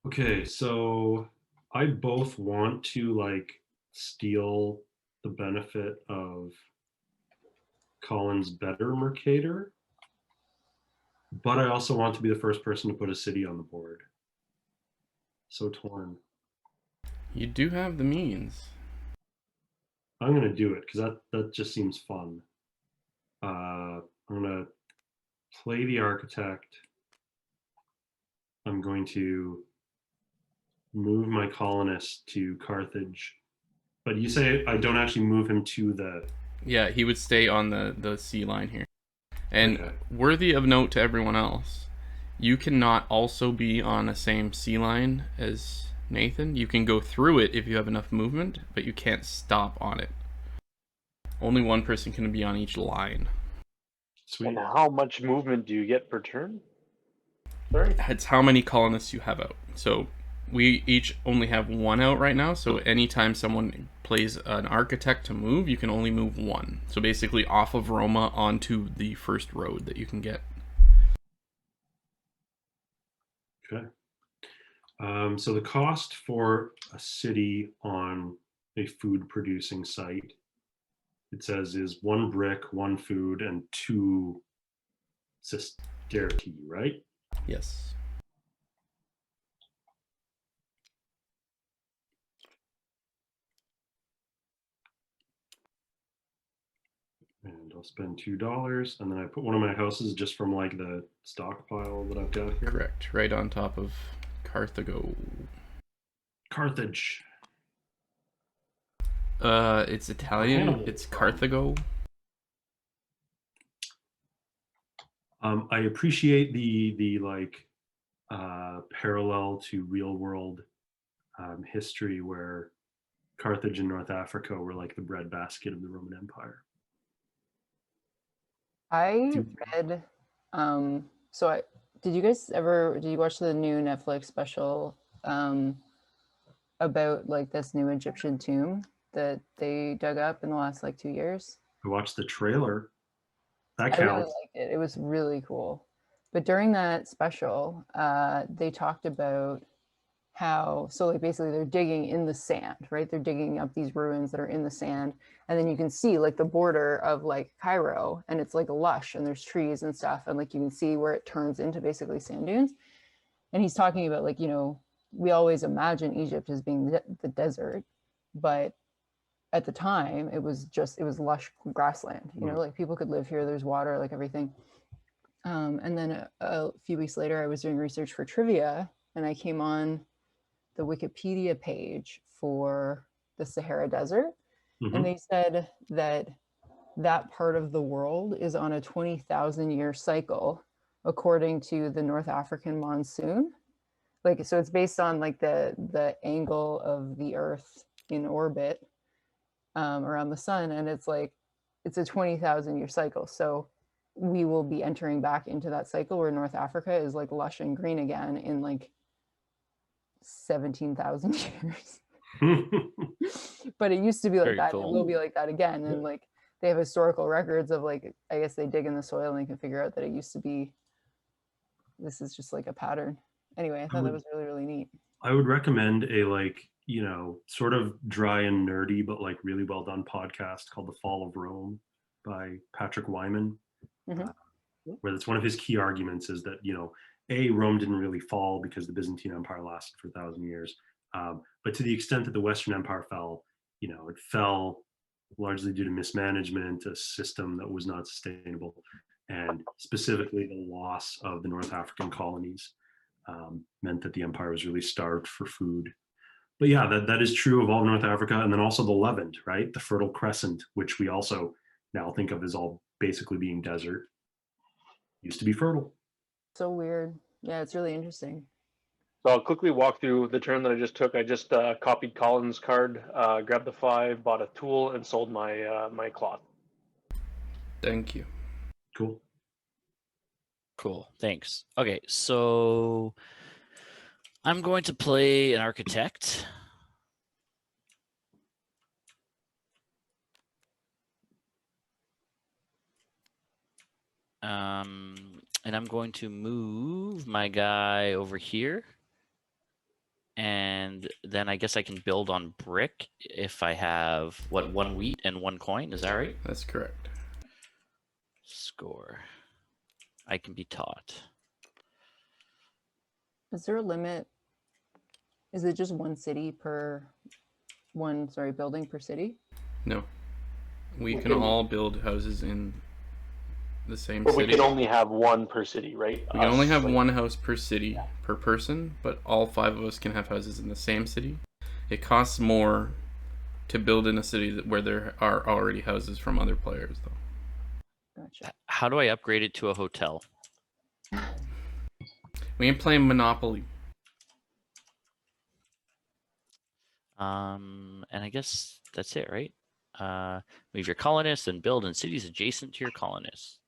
Okay, so I both want to like steal the benefit of Colin's better Mercator, but I also want to be the first person to put a city on the board. So torn. You do have the means. I'm gonna do it because that just seems fun. I'm gonna play the architect. I'm going to move my colonist to Carthage. But you say I don't actually move him to the... Yeah, he would stay on the sea line here. And Okay. worthy of note to everyone else, you cannot also be on the same sea line as Nathan. You can go through it if you have enough movement, but you can't stop on it. Only one person can be on each line. Sweet. And how much movement do you get per turn? Sorry? It's how many colonists you have out. So we each only have one out right now, so anytime someone plays an architect to move, you can only move one. So basically off of Roma onto the first road that you can get. Okay. So the cost for a city on a food producing site, it says, is 1 brick, 1 food, and 2 sestertii, right? Yes. And I'll spend $2, and then I put one of my houses just from like the stockpile that I've got here. Correct. Right on top of Carthago. Carthage. It's Italian. Hannibal. It's Carthago. I appreciate the like parallel to real world history where Carthage and North Africa were like the breadbasket of the Roman Empire. I read, did you watch the new Netflix special about like this new Egyptian tomb that they dug up in the last like 2 years? I watched the trailer. That I really counts. liked it. It was really cool. But during that special, they talked about how, so like basically they're digging in the sand, right? They're digging up these ruins that are in the sand. And then you can see like the border of like Cairo, and it's like lush and there's trees and stuff. And like you can see where it turns into basically sand dunes. And he's talking about like, we always imagine Egypt as being the desert, but at the time it was lush grassland, like people could live here, there's water, like everything. And then a few weeks later I was doing research for trivia, and I came on the Wikipedia page for the Sahara Desert. Mhm. And they said that part of the world is on a 20,000 year cycle according to the North African monsoon. Like, so it's based on like the angle of the Earth in orbit around the sun, and it's a 20,000 year cycle. So we will be entering back into that cycle where North Africa is like lush and green again in like 17,000 years. But it used to be like Very that. cool. It will be like that again. And like they have historical records of like, I guess they dig in the soil and they can figure out that it used to be, this is just like a pattern. Anyway, I thought that was really, really neat. I would recommend a like, sort of dry and nerdy, but like really well done podcast called The Fall of Rome by Patrick Wyman, where that's one of his key arguments is that, Rome didn't really fall because the Byzantine Empire lasted for 1,000 years. But to the extent that the Western Empire fell, it fell largely due to mismanagement, a system that was not sustainable, and specifically the loss of the North African colonies meant that the empire was really starved for food. But yeah, that is true of all North Africa, and then also the Levant, right? The Fertile Crescent, which we also now think of as all basically being desert, used to be fertile. So weird. Yeah, it's really interesting. So I'll quickly walk through the turn that I just took. I just copied Colin's card, grabbed the 5, bought a tool, and sold my my cloth. Thank you. Cool. Cool. Thanks. Okay, so I'm going to play an architect. And I'm going to move my guy over here. And then I guess I can build on brick if I have, what, 1 wheat and 1 coin? Is that right? That's correct. Score. I can be taught. Is there a limit? Is it just one city per building per city? No. We can all build houses in the same But city. we can only have one per city, right? We can only have like, one house per city per person, but all 5 of us can have houses in the same city. It costs more to build in a city where there are already houses from other players, though. Gotcha. How do I upgrade it to a hotel? We can play Monopoly. And I guess that's it, right? Move your colonists and build in cities adjacent to your colonists.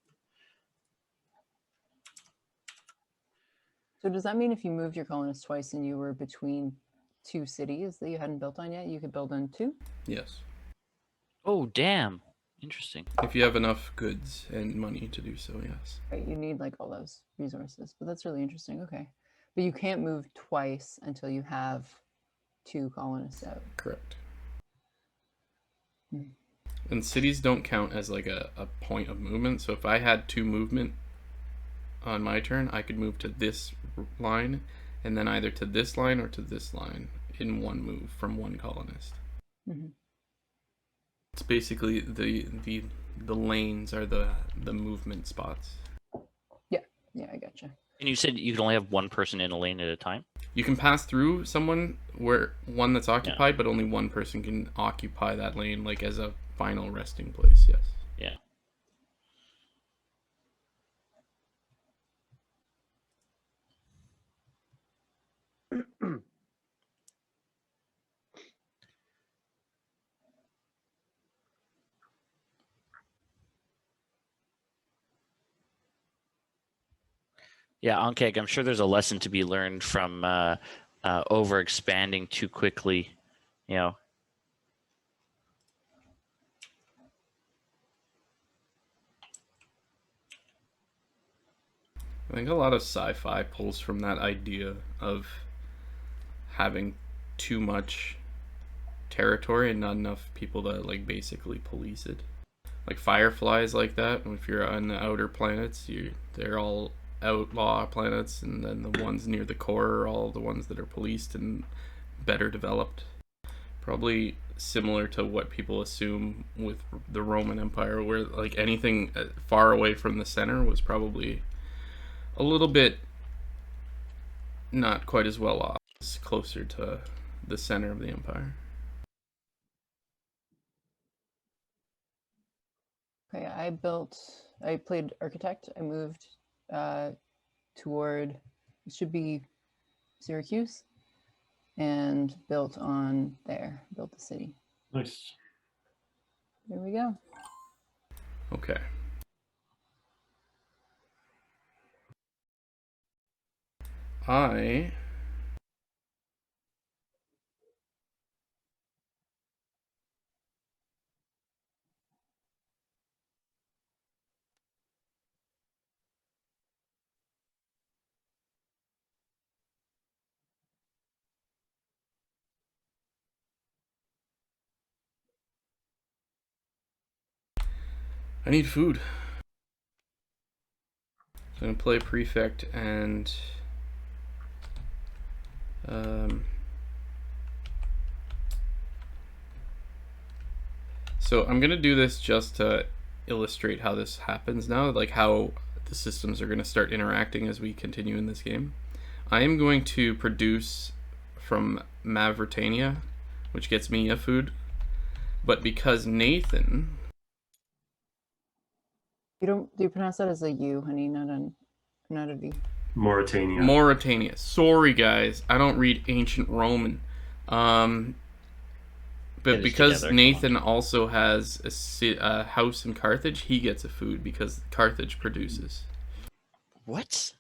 So does that mean if you moved your colonists twice and you were between 2 cities that you hadn't built on yet, you could build on 2? Yes. Oh, damn. Interesting. If you have enough goods and money to do so, yes. Right, you need like all those resources, but that's really interesting. Okay. But you can't move twice until you have 2 colonists out. Correct. Hmm. And cities don't count as like a point of movement. So if I had 2 movement on my turn, I could move to this line and then either to this line or to this line in one move from one colonist. Mm-hmm. It's basically the lanes are the movement spots. Yeah, I gotcha. And you said you can only have one person in a lane at a time? You can pass through someone one that's occupied, but only one person can occupy that lane, like as a final resting place. Yes. Yeah. Yeah, Ankeg, I'm sure there's a lesson to be learned from over expanding too quickly, you know. I think a lot of sci-fi pulls from that idea of having too much territory and not enough people to like basically police it. Like fireflies like that, and if you're on the outer planets, they're all outlaw planets, and then the ones near the core are all the ones that are policed and better developed. Probably similar to what people assume with the Roman Empire, where like anything far away from the center was probably a little bit not quite as well off. It's closer to the center of the empire. Okay, I played architect. I moved toward, it should be Syracuse, and built on there, built the city. Nice. There we go. Okay. I need food. So I'm gonna play prefect and so I'm gonna do this just to illustrate how this happens now, like how the systems are gonna start interacting as we continue in this game. I am going to produce from Mavritania, which gets me a food, but because Nathan... Do you pronounce that as a U, honey, not a V? Mauritania. Sorry, guys. I don't read ancient Roman. but this because together, come on. Nathan also has a house in Carthage, he gets a food because Carthage produces. What?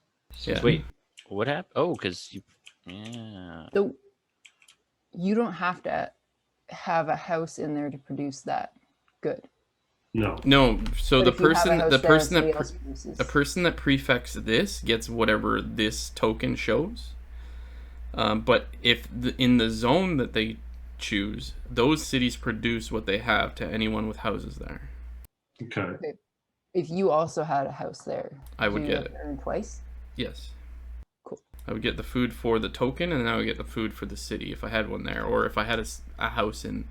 Yeah. Wait, what happened? Oh, because you. Yeah. So you don't have to have a house in there to produce that good. No. No, so But the if you have a person, house the there and person somebody that else produces. the person that prefects this gets whatever this token shows. But if in the zone that they choose, those cities produce what they have to anyone with houses there. Okay. If you also had a house there, I would do you get have it. to earn twice? Yes. Cool. I would get the food for the token, and then I would get the food for the city if I had one there, or if I had a house in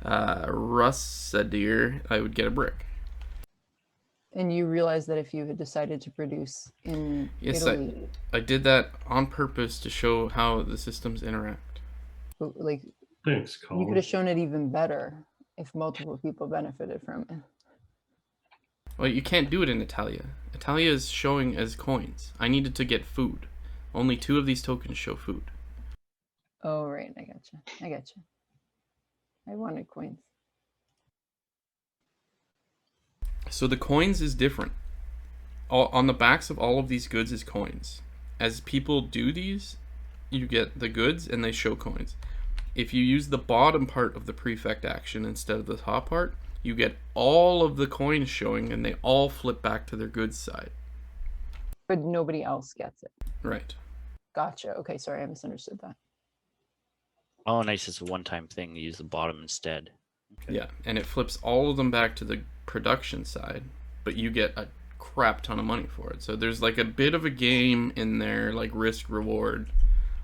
Russadir, I would get a brick. And you realize that if you had decided to produce in Yes, Italy, I did that on purpose to show how the systems interact. like Thanks, you Colin. could have shown it even better if multiple people benefited from it. Well, you can't do it in Italia. Italia is showing as coins. I needed to get food. Only 2 of these tokens show food. Oh right, I gotcha. I wanted coins. So the coins is different. On the backs of all of these goods is coins. As people do these, you get the goods and they show coins. If you use the bottom part of the prefect action instead of the top part, you get all of the coins showing and they all flip back to their goods side. But nobody else gets it. Right. Gotcha. Okay, sorry, I misunderstood that. Oh, nice. It's a one-time thing. You use the bottom instead. Okay. Yeah, and it flips all of them back to the production side, but you get a crap ton of money for it. So there's like a bit of a game in there, like risk reward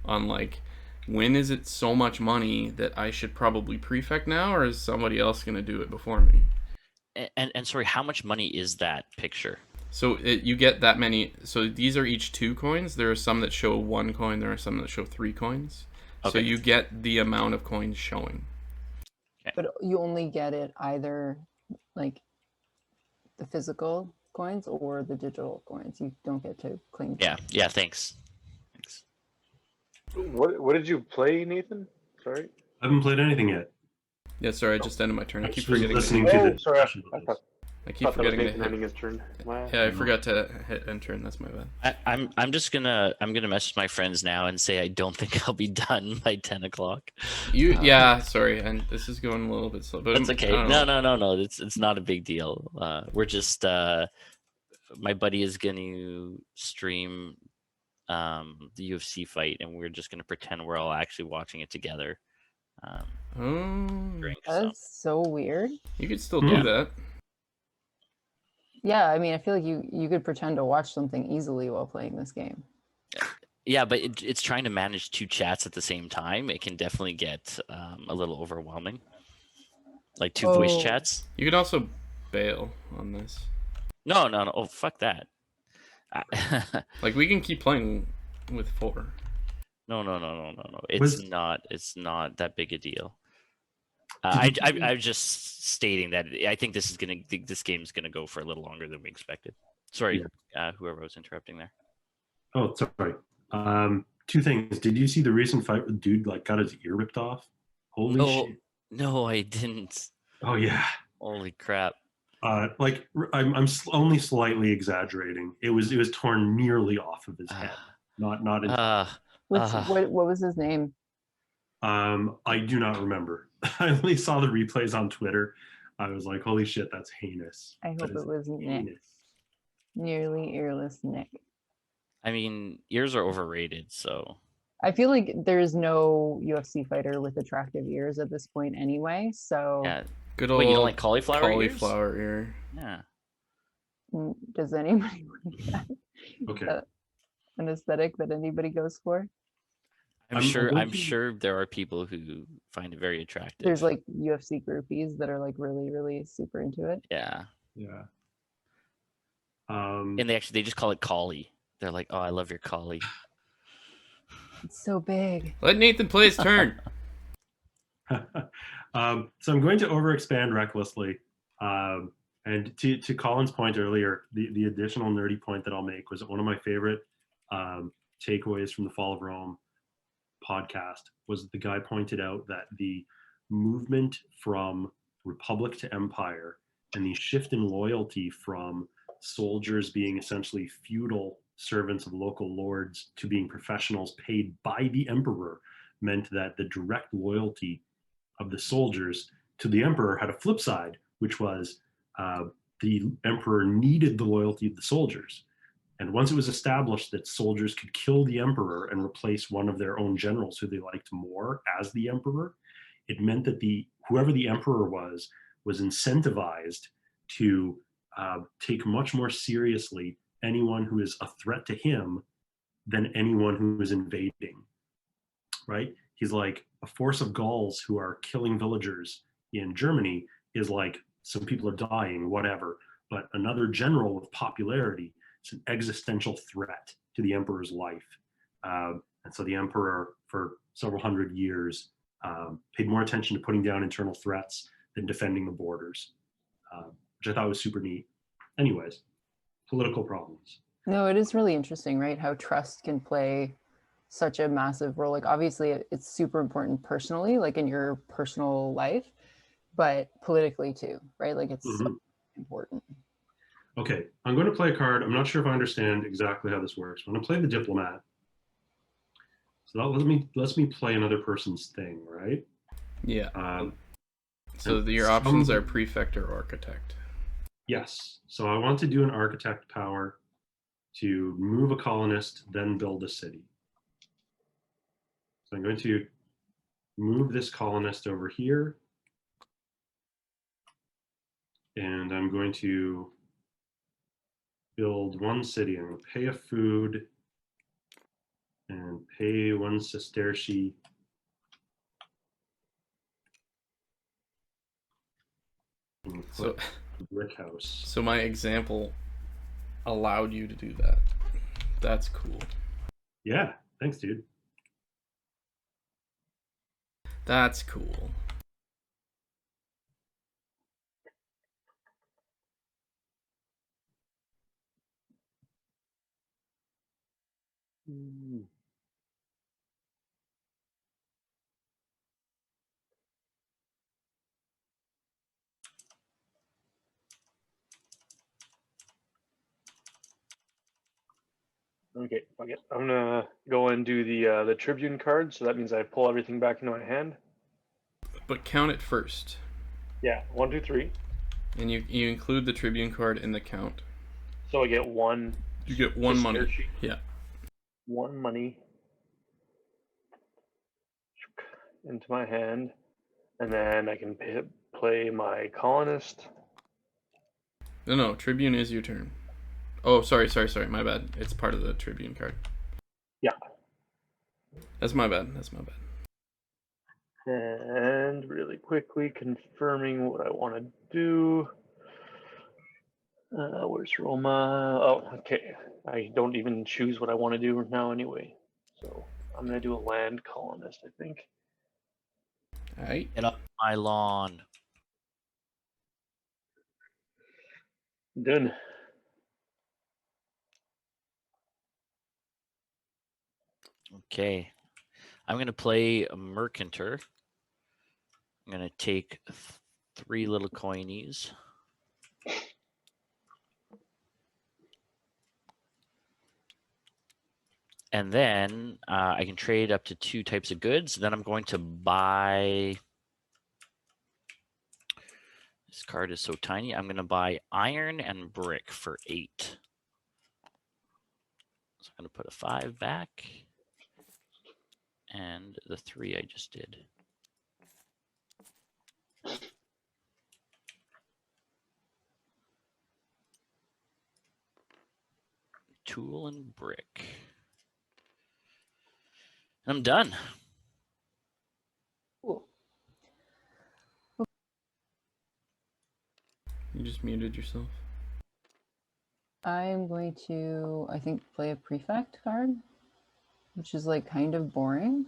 on like, when is it so much money that I should probably prefect now, or is somebody else going to do it before me? And sorry, how much money is that picture? So you get that many. So these are each 2 coins. There are some that show 1 coin. There are some that show 3 coins. So Okay. you get the amount of coins showing. But you only get it either like the physical coins or the digital coins. You don't get to claim. Yeah. Yeah. Thanks. What did you play, Nathan? Sorry. I haven't played anything yet. Yeah, sorry, I just ended my turn. I I keep just was forgetting. listening to to hit. the sorry. discussion I of thought, this. I keep that was forgetting to Nathan hit. ending his turn. Wow. Yeah, I forgot to hit enter, and that's my bad. I'm just gonna message my friends now and say I don't think I'll be done by 10 o'clock. Yeah, sorry, and this is going a little bit slow, but That's okay. I don't know. No. It's not a big deal. We're just my buddy is going to stream the UFC fight, and we're just going to pretend we're all actually watching it together. Drink, so. That's so weird. You could still do Yeah. that. Yeah, I mean, I feel like you could pretend to watch something easily while playing this game. Yeah, but it's trying to manage 2 chats at the same time. It can definitely get a little overwhelming. Like 2 voice Oh. chats. You could also bail on this. No. Oh, fuck that. Like, we can keep playing with 4. No. Was- It's not that big a deal. Did you- I'm just stating that I think this game is gonna go for a little longer than we expected. Sorry, whoever was interrupting there. Oh, sorry. 2 things. Did you see the recent fight where the dude like got his ear ripped off? Holy shit. No, I didn't. Oh yeah. Holy crap. Like I'm only slightly exaggerating. It was torn nearly off of his head. Not entirely. What was his name? I do not remember. I only saw the replays on Twitter. I was like, holy shit, that's heinous. I hope That is it was Nick. heinous. Nearly earless Nick. I mean, ears are overrated, so I feel like there's no UFC fighter with attractive ears at this point anyway. So yeah. Good old Wait, you don't like cauliflower ears? cauliflower ear. Yeah. does anybody like that? Okay. An aesthetic that anybody goes for? I'm going to- sure there are people who find it very attractive. There's like UFC groupies that are like really, really super into it. yeah. Yeah. And they just call it collie. They're like, "Oh, I love your collie." It's so big. Let Nathan play his turn. So I'm going to overexpand recklessly. And to Colin's point earlier, the additional nerdy point that I'll make was that one of my favorite takeaways from the Fall of Rome podcast was the guy pointed out that the movement from republic to empire and the shift in loyalty from soldiers being essentially feudal servants of local lords to being professionals paid by the emperor meant that the direct loyalty of the soldiers to the emperor had a flip side, which was the emperor needed the loyalty of the soldiers. And once it was established that soldiers could kill the emperor and replace one of their own generals who they liked more as the emperor, it meant that whoever the emperor was incentivized to take much more seriously anyone who is a threat to him than anyone who is invading, right? He's like, a force of Gauls who are killing villagers in Germany is like, some people are dying, whatever. But another general with popularity, it's an existential threat to the emperor's life. And so the emperor, for several hundred years, paid more attention to putting down internal threats than defending the borders, which I thought was super neat. Anyways, political problems. No, it is really interesting, right? How trust can play such a massive role. Like, obviously, it's super important personally, like in your personal life, but politically too, right? Like, it's so important. Okay, I'm going to play a card. I'm not sure if I understand exactly how this works. I'm going to play the diplomat. So that lets me play another person's thing, right? Yeah. So your options are prefect or architect. Yes. So I want to do an architect power to move a colonist, then build a city. So I'm going to move this colonist over here. And I'm going to build one city. I'm going to pay a food and pay one sesterce. So brick house. So my example allowed you to do that. That's cool. Yeah, thanks, dude. That's cool. Okay, I'm gonna go and do the Tribune card, so that means I pull everything back into my hand. But count it first. Yeah, 1, 2, 3. And you include the Tribune card in the count. So I get one. You get one money. Sesterce. Yeah. One money into my hand, and then I can play my colonist. No, Tribune is your turn. Oh, sorry, my bad. It's part of the Tribune card. Yeah. That's my bad. And really quickly confirming what I want to do. Where's Roma? Oh, okay. I don't even choose what I want to do now anyway. So I'm going to do a land colonist, I think. All right. Get up my lawn. Done. Okay. I'm going to play a Mercantor. I'm going to take 3 little coinies. And then I can trade up to 2 types of goods. Then I'm going to buy. This card is so tiny. I'm going to buy iron and brick for 8. So I'm going to put a 5 back. And the 3 I just did. Tool and brick. I'm done. Cool. You just muted yourself. I'm going to, I think, play a prefect card, which is like kind of boring.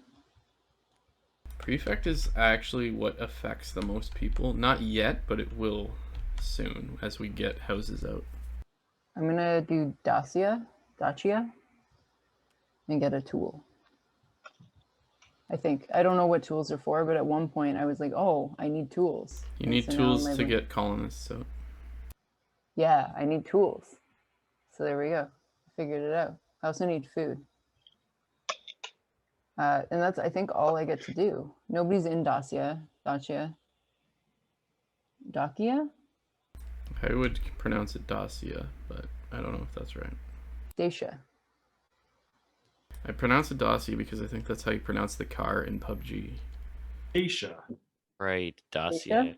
Prefect is actually what affects the most people. Not yet, but it will soon as we get houses out. I'm going to do Dacia, and get a tool. I think. I don't know what tools are for, but at one point I was like, oh, I need tools. You And need so now tools my to brain- get colonists out. Yeah, I need tools. So there we go. I figured it out. I also need food. And that's, I think, all I get to do. Nobody's in Dacia. Dacia? I would pronounce it Dacia, but I don't know if that's right. Dacia. I pronounce it Dacia because I think that's how you pronounce the car in PUBG. Asia. Right, Dacia? dossier.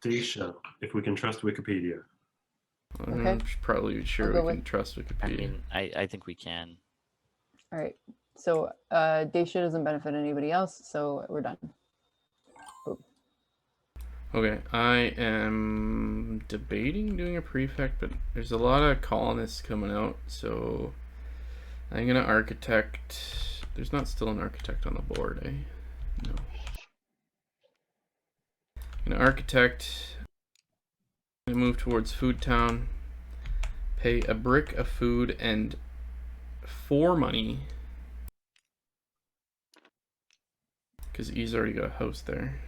Dacia, if we can trust Wikipedia. I'm Okay. probably sure I'll we go can with- trust I Wikipedia. mean, I think we can. All right. So Dacia doesn't benefit anybody else, so we're done. Okay, I am debating doing a prefect, but there's a lot of colonists coming out, so I'm gonna architect. There's not still an architect on the board, eh? No. I'm gonna architect. I'm gonna move towards Food Town. Pay a brick of food and 4 money. Because he's already got a house there.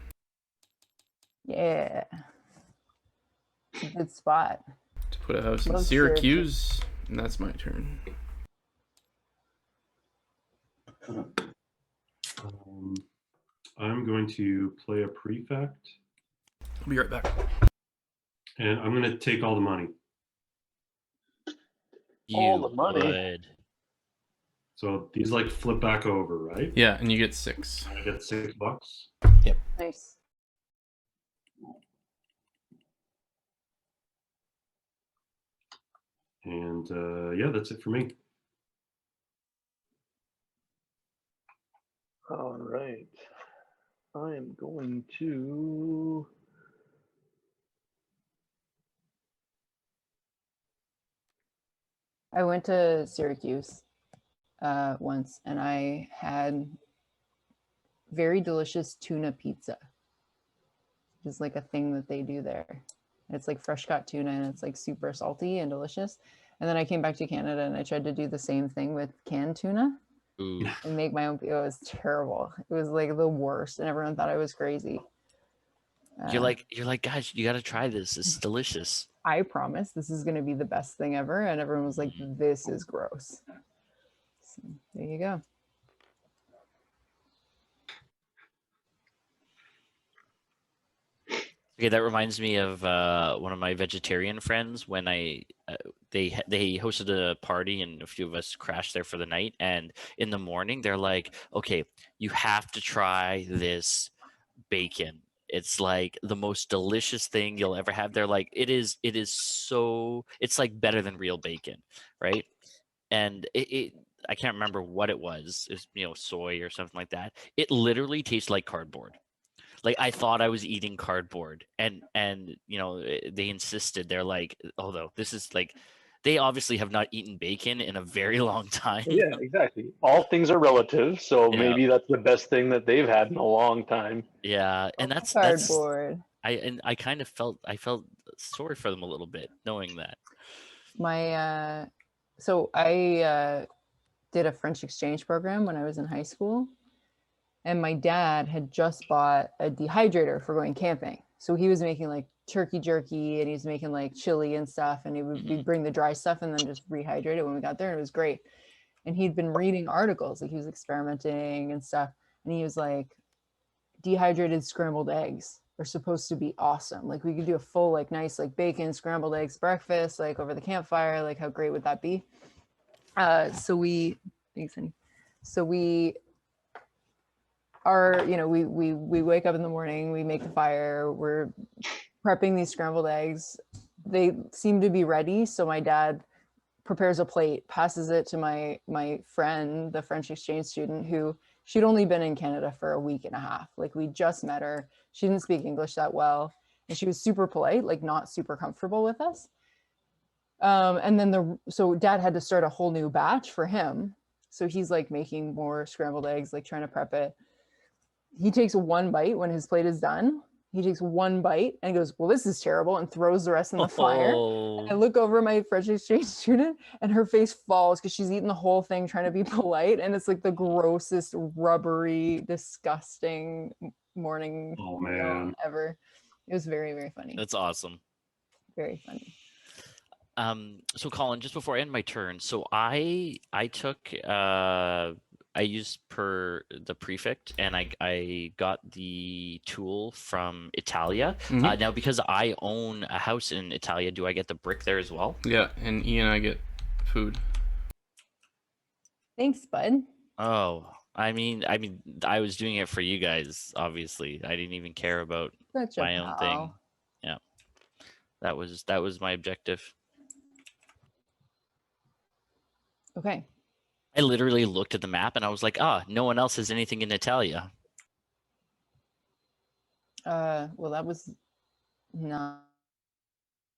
Yeah. It's a good spot. To put a house in Love Syracuse, and that's my turn. I'm going to play a prefect, I'll be right back. and I'm going to take all the money. All You the money. would. So these like flip back over, right? Yeah, and you get 6. I get $6. Nice. And yeah, that's it for me. All right. I am going to. I went to Syracuse once, and I had very delicious tuna pizza. It's like a thing that they do there. It's like fresh caught tuna, and it's like super salty and delicious. And then I came back to Canada, and I tried to do the same thing with canned tuna Ooh. and make my own. It was terrible. It was like the worst, and everyone thought I was crazy. You're like, guys, you got to try this. It's delicious. I promise this is going to be the best thing ever, and everyone was like, "This is gross." So, there you go. Okay, that reminds me of one of my vegetarian friends when they hosted a party and a few of us crashed there for the night. And in the morning, they're like, "Okay, you have to try this bacon. It's like the most delicious thing you'll ever have." They're like, "It is so. It's like better than real bacon, right?" And I can't remember what it was. It's soy or something like that. It literally tastes like cardboard. Like I thought I was eating cardboard, and they insisted. They're like, although this is like, they obviously have not eaten bacon in a very long time. Yeah, exactly. All things are relative, so Yeah. maybe that's the best thing that they've had in a long time. Yeah, and that's Cardboard. I kind of felt sorry for them a little bit knowing that. My so I did a French exchange program when I was in high school, and my dad had just bought a dehydrator for going camping. So he was making like turkey jerky, and he was making like chili and stuff, and we'd bring the dry stuff and then just rehydrate it when we got there, and it was great. And he'd been reading articles, like he was experimenting and stuff, and he was like, dehydrated scrambled eggs are supposed to be awesome. Like we could do a full like nice like bacon scrambled eggs breakfast like over the campfire. Like how great would that be? So we are, we wake up in the morning, we make the fire, we're prepping these scrambled eggs. They seem to be ready, so my dad prepares a plate, passes it to my friend, the French exchange student, who she'd only been in Canada for a week and a half. Like we just met her. She didn't speak English that well, and she was super polite, like not super comfortable with us. And then so dad had to start a whole new batch for him. So he's like making more scrambled eggs, like trying to prep it. He takes one bite when his plate is done, He takes one bite and goes, "Well, this is terrible," and throws the rest in the fire. Oh, I look over at my French exchange student and her face falls because she's eaten the whole thing trying to be polite. And it's like the grossest, rubbery, disgusting morning Oh meal man. ever. It was very, very funny. that's awesome. Very funny. So Colin, just before I end my turn, so I took I used per the prefect, and I got the tool from Italia. Mhm. Now, because I own a house in Italia, do I get the brick there as well? Yeah, and Ian and I get food. Thanks, bud. Oh, I mean, I was doing it for you guys. Obviously, I didn't even care about Such a my own thing. pal. Yeah, that was my objective. Okay. I literally looked at the map and I was like, no one else has anything in Italia. Well, that was not.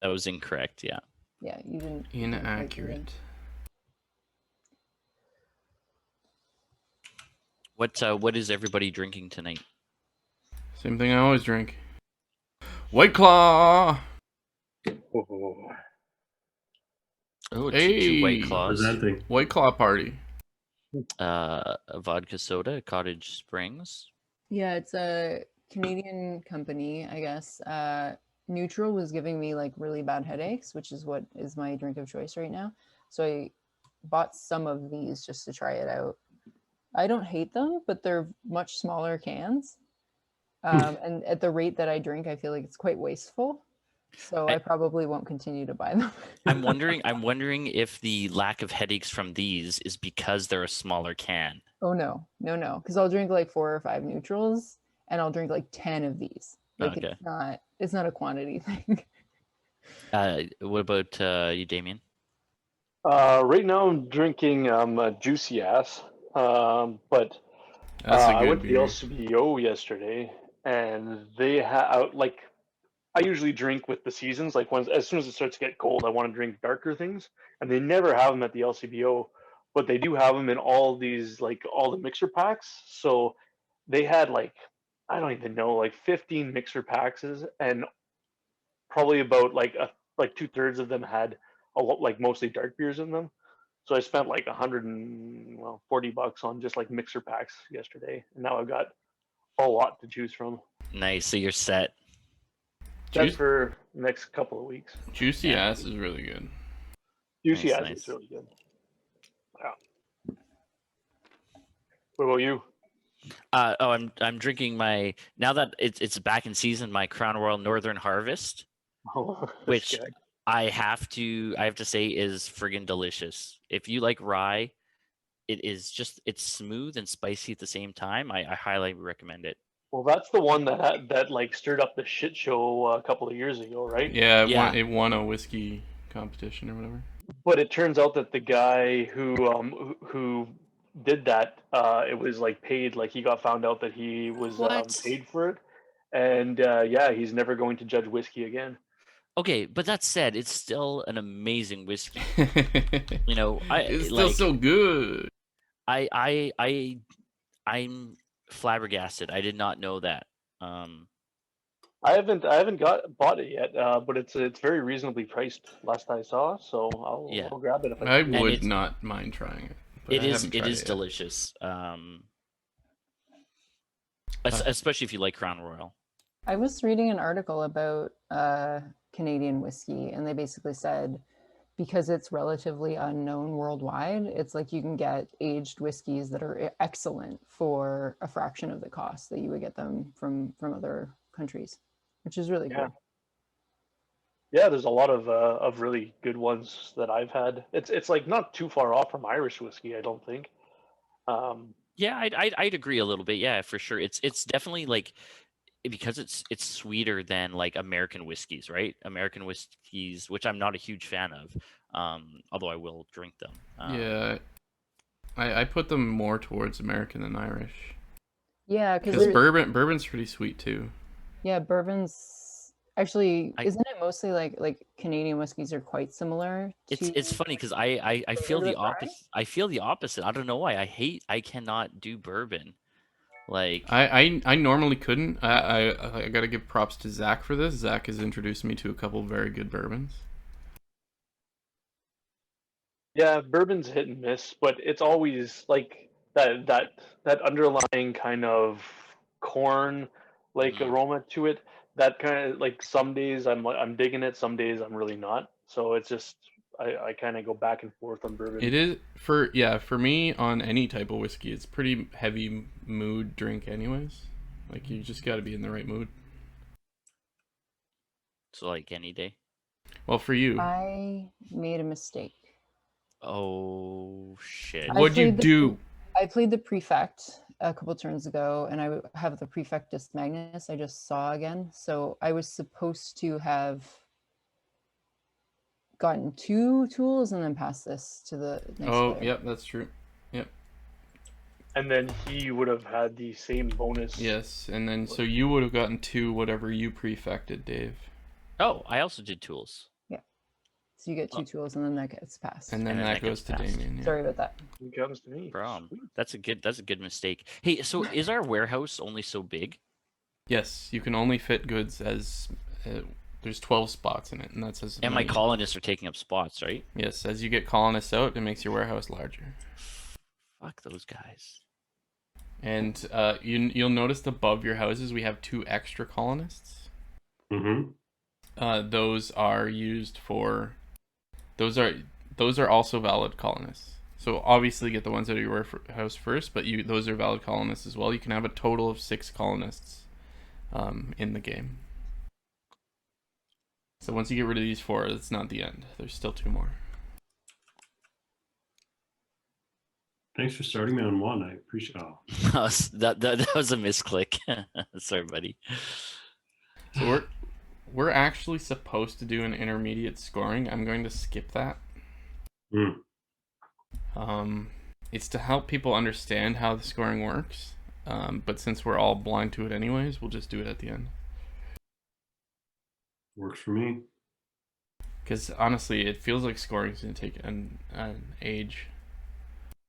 That was incorrect. Yeah. Yeah, you didn't. quite get it. Inaccurate. What is everybody drinking tonight? Same thing I always drink. White Claw. Oh. Oh, Hey. two White Claws. Presenting. White Claw party. A vodka soda, Cottage Springs. Yeah, it's a Canadian company, I guess. Neutral was giving me like really bad headaches, which is what is my drink of choice right now. So I bought some of these just to try it out. I don't hate them, but they're much smaller cans. And at the rate that I drink, I feel like it's quite wasteful. So I probably won't continue to buy them. I'm wondering if the lack of headaches from these is because they're a smaller can. Oh no, because I'll drink like 4 or 5 neutrals, and I'll drink like 10 of these. Like Okay. it's not a quantity thing. What about you, Damien? Right now I'm drinking a Juicy Ass, but That's a I good went to the beer. LCBO yesterday, and they have like I usually drink with the seasons. Like as soon as it starts to get cold, I want to drink darker things, and they never have them at the LCBO, but they do have them in all these like all the mixer packs. So they had like I don't even know like 15 mixer packs, and probably about like 2/3 of them had a lot like mostly dark beers in them. So I spent like $140 on just like mixer packs yesterday, and now I've got a lot to choose from. Nice. So you're set. That's Juice, for the next couple of weeks. Juicy Yeah. Ass is really good. Juicy Nice, Ass nice. is really good. Yeah. What about you? I'm drinking my, now that it's back in season, my Crown Royal Northern Harvest, which Skag. I have to say is friggin' delicious. If you like rye, it's smooth and spicy at the same time. I highly recommend it. Well, that's the one that like stirred up the shit show a couple of years ago, right? Yeah, Yeah. it won a whiskey competition or whatever. But it turns out that the guy who did that, it was like paid. Like he got found out that he was What? paid for it, and yeah, he's never going to judge whiskey again. Okay, but that said, it's still an amazing whiskey. You know, it's still so good. I'm flabbergasted. I did not know that. I haven't bought it yet, but it's very reasonably priced last I saw, so I'll grab it if I I can. would not mind trying it. But It I is haven't tried it yet. delicious. Especially if you like Crown Royal. I was reading an article about Canadian whiskey, and they basically said because it's relatively unknown worldwide, it's like you can get aged whiskeys that are excellent for a fraction of the cost that you would get them from other countries, which is really cool. Yeah, there's a lot of really good ones that I've had. It's like not too far off from Irish whiskey, I don't think. Yeah, I'd agree a little bit. Yeah, for sure. It's definitely like, because it's sweeter than like American whiskeys, right? American whiskeys, which I'm not a huge fan of, although I will drink them. Yeah, I put them more towards American than Irish. Yeah, because bourbon's pretty sweet too. Yeah, bourbon's actually isn't it mostly like Canadian whiskeys are quite similar? It's funny because I feel the opposite. I feel the opposite. I don't know why. I cannot do bourbon. Like, I normally couldn't. I gotta give props to Zach for this. Zach has introduced me to a couple very good bourbons. Yeah, bourbon's hit and miss, but it's always like that underlying kind of corn like mm, aroma to it. That kind of like some days I'm digging it, some days I'm really not. So it's just I kind of go back and forth on bourbon. It is for me on any type of whiskey. It's pretty heavy mood drink, anyways. Like you just got to be in the right mood. so like any day. Well, for you, I made a mistake. Oh shit! I what'd you played the do? I played the prefect a couple turns ago, and I have the prefectus magnus I just saw again. So I was supposed to have gotten 2 tools and then pass this to the next Oh, player. yep, that's true. Yep. And then he would have had the same bonus. Yes, and then so you would have gotten 2 whatever you prefected, Dave, Oh, I also did tools. So you get 2 Oh. tools and then that gets passed. and then And then that that goes gets to passed. Damien. Yeah. Sorry about that. It comes to me. Bro, Sweet. that's a good mistake. Hey, so is our warehouse only so big? Yes, you can only fit goods as there's 12 spots in it, and that's as And my many. colonists are taking up spots, right? Yes, as you get colonists out, it makes your warehouse larger. Fuck those guys. And you'll notice above your houses we have 2 extra colonists. Mm-hmm. Those are used for. Those are also valid colonists. So obviously get the ones out of your warehouse first, but those are valid colonists as well. You can have a total of 6 colonists in the game. So once you get rid of these 4, it's not the end. There's still 2 more. Thanks for starting me on 1. I appreciate. Oh, that was a misclick. Sorry, buddy. So we're actually supposed to do an intermediate scoring. I'm going to skip that. mm. It's to help people understand how the scoring works. But since we're all blind to it anyways, we'll just do it at the end. Works for me. Because honestly, it feels like scoring is going to take an age.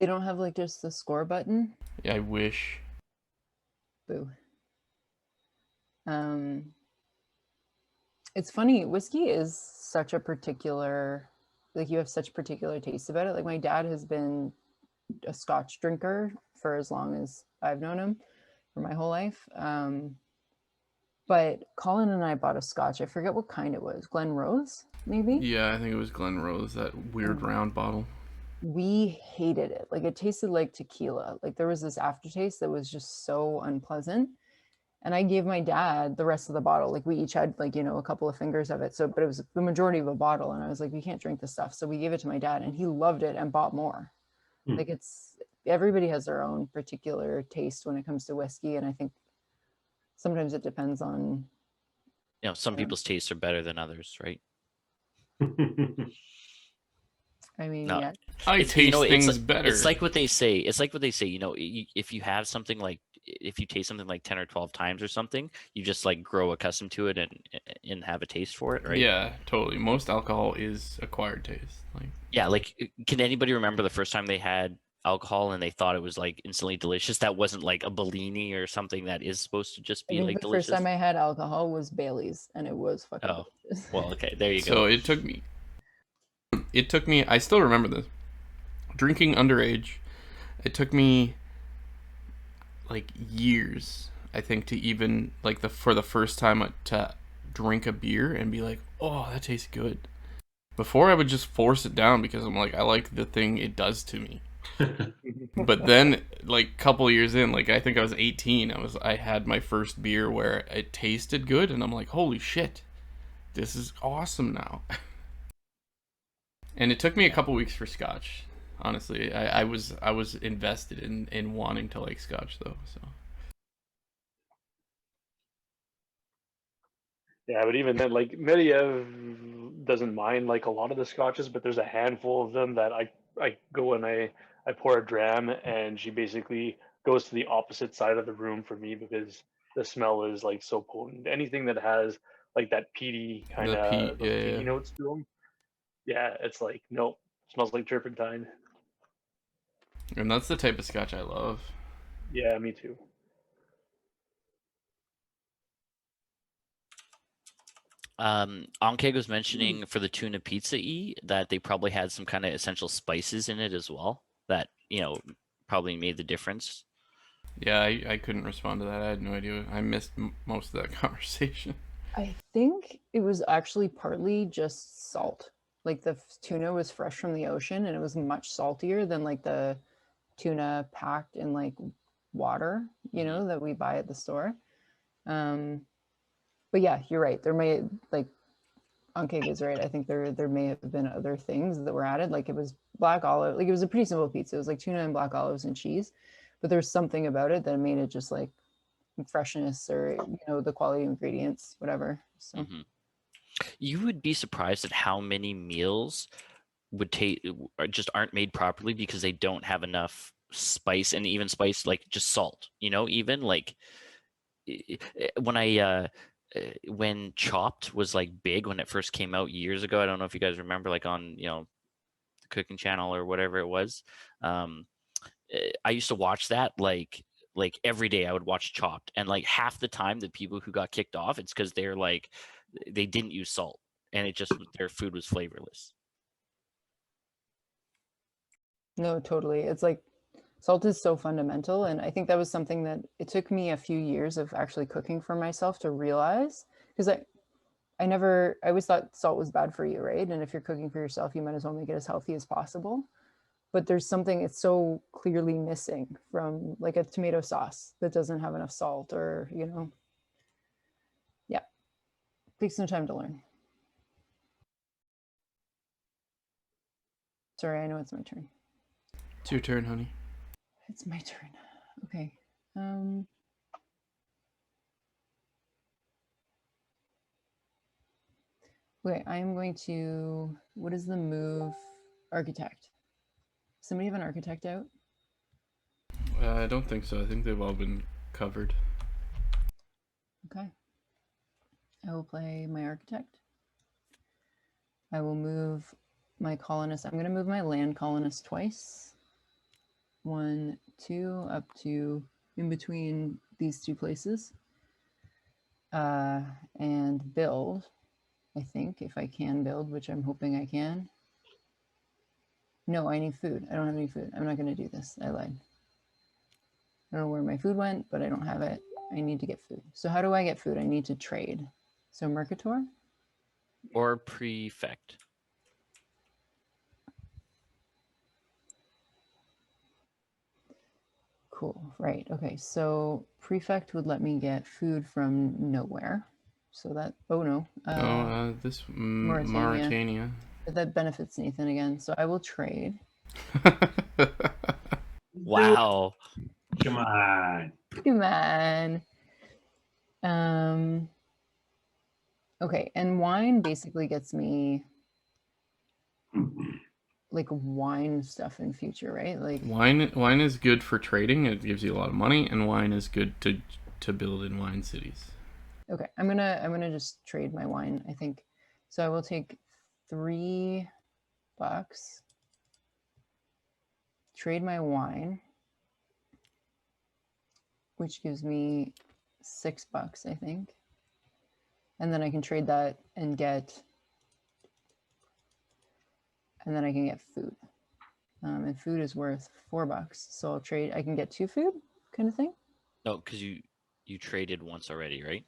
They don't have like just the score button. I wish. Boo. It's funny, whiskey is such a particular, like you have such particular taste about it. Like my dad has been a Scotch drinker for as long as I've known him, for my whole life. But Colin and I bought a Scotch. I forget what kind it was. Glen Rose, maybe? Yeah, I think it was Glen Rose, that weird round bottle. We hated it. Like it tasted like tequila. Like there was this aftertaste that was just so unpleasant. And I gave my dad the rest of the bottle. Like we each had like, a couple of fingers of it. So, but it was the majority of a bottle. And I was like, we can't drink this stuff. So we gave it to my dad and he loved it and bought more. Like everybody has their own particular taste when it comes to whiskey. And I think sometimes it depends on. Some people's tastes are better than others, right? I mean, No. yeah. I taste things better. It's like what they say. It's like what they say. If you have something like, if you taste something like 10 or 12 times or something, you just like grow accustomed to it and have a taste for it, right? Yeah, totally. Most alcohol is acquired taste. Like Yeah, like can anybody remember the first time they had alcohol and they thought it was like instantly delicious? That wasn't like a Bellini or something that is supposed to just I be think like the delicious. first time I had alcohol was Bailey's and it was fucking delicious. Well, okay, there you go. So it took me, I still remember this, drinking underage, it took me like years, I think, to even like for the first time to drink a beer and be like, oh, that tastes good. Before I would just force it down because I'm like, I like the thing it does to me. But then like a couple years in, like I think I was 18, I had my first beer where it tasted good and I'm like, holy shit, this is awesome now. And it took me a couple weeks for Scotch. Honestly, I was invested in wanting to like Scotch though. So Yeah, but even then, like Mediev doesn't mind like a lot of the scotches, but there's a handful of them that I go and I pour a dram, and she basically goes to the opposite side of the room for me because the smell is like so potent. Anything that has like that peaty kind the peat, of those peaty notes to them, yeah, it's like nope, smells like turpentine. and that's the type of Scotch I love. Yeah, me too. Ankeg was mentioning for the tuna pizza that they probably had some kind of essential spices in it as well that, probably made the difference. Yeah, I couldn't respond to that. I had no idea. I missed most of that conversation. I think it was actually partly just salt. Like the tuna was fresh from the ocean and it was much saltier than like the tuna packed in like water, that we buy at the store. But yeah, you're right. There may like Ankeg is right. I think there may have been other things that were added. Like it was black olive. Like it was a pretty simple pizza. It was like tuna and black olives and cheese, but there's something about it that made it just like freshness or the quality of ingredients, whatever. So You would be surprised at how many meals would take just aren't made properly because they don't have enough spice, and even spice like just salt. Even like when Chopped was like big when it first came out years ago. I don't know if you guys remember, like on the Cooking Channel or whatever it was. I used to watch that like every day. I would watch Chopped, and like half the time the people who got kicked off, it's because they're like they didn't use salt, and it just their food was flavorless. No, totally. It's like salt is so fundamental, and I think that was something that it took me a few years of actually cooking for myself to realize, because I always thought salt was bad for you, right? And if you're cooking for yourself, you might as well make it as healthy as possible. But there's something it's so clearly missing from like a tomato sauce that doesn't have enough salt, or yeah, takes some time to learn. Sorry, I know it's my turn. It's your turn, honey. It's my turn. Okay. Okay, I am going to, what is the move? Architect. Somebody have an architect out? I don't think so. I think they've all been covered. Okay. I will play my architect. I will move my colonist. I'm going to move my land colonist twice. 1, 2, up to in between these two places. And build, I think, if I can build, which I'm hoping I can. No, I need food. I don't have any food. I'm not going to do this. I lied. I don't know where my food went, but I don't have it. I need to get food. So how do I get food? I need to trade. So Mercator? Or Prefect. Cool. Right. Okay. So Prefect would let me get food from nowhere. So that, oh no. This Mauritania. Mauritania. That benefits Nathan again. So I will trade. Wow. Come on. Come on. Okay, and wine basically gets me like wine stuff in future, right? Like wine is good for trading. It gives you a lot of money, and wine is good to build in wine cities. Okay, I'm gonna just trade my wine, I think. So I will take $3, trade my wine, which gives me $6, I think. And then I can trade that and then I can get food. And food is worth $4. So I'll trade, I can get 2 food kind of thing. No, because you traded once already, right?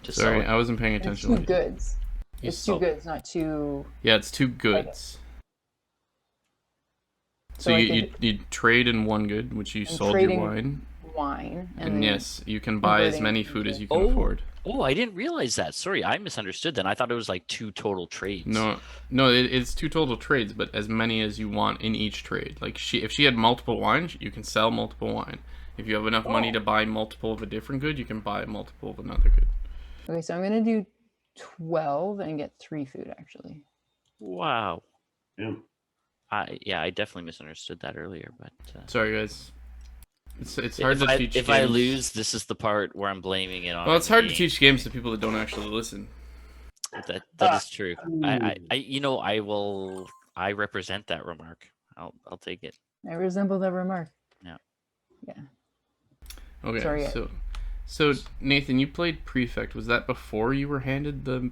Sorry, I wasn't paying attention. It's 2 goods. It's 2 goods, not 2. Yeah, it's 2 goods. So you trade in 1 good, which you sold your wine. And yes, you can buy as many food as you can afford. Oh, I didn't realize that. Sorry, I misunderstood then. I thought it was like 2 total trades. No, it's 2 total trades, but as many as you want in each trade. Like if she had multiple wines, you can sell multiple wine. If you have enough money to buy multiple of a different good, you can buy multiple of another good. Okay, so I'm gonna do 12 and get 3 food actually. Wow. Yeah. I definitely misunderstood that earlier, but sorry guys. It's hard to teach games. If I lose, this is the part where I'm blaming it on. Well, it's hard to teach games to people that don't actually listen. That is true. I represent that remark. I'll take it. I resemble that remark. Yeah. Yeah. Okay. Sorry. So So Nathan, you played Prefect. Was that before you were handed the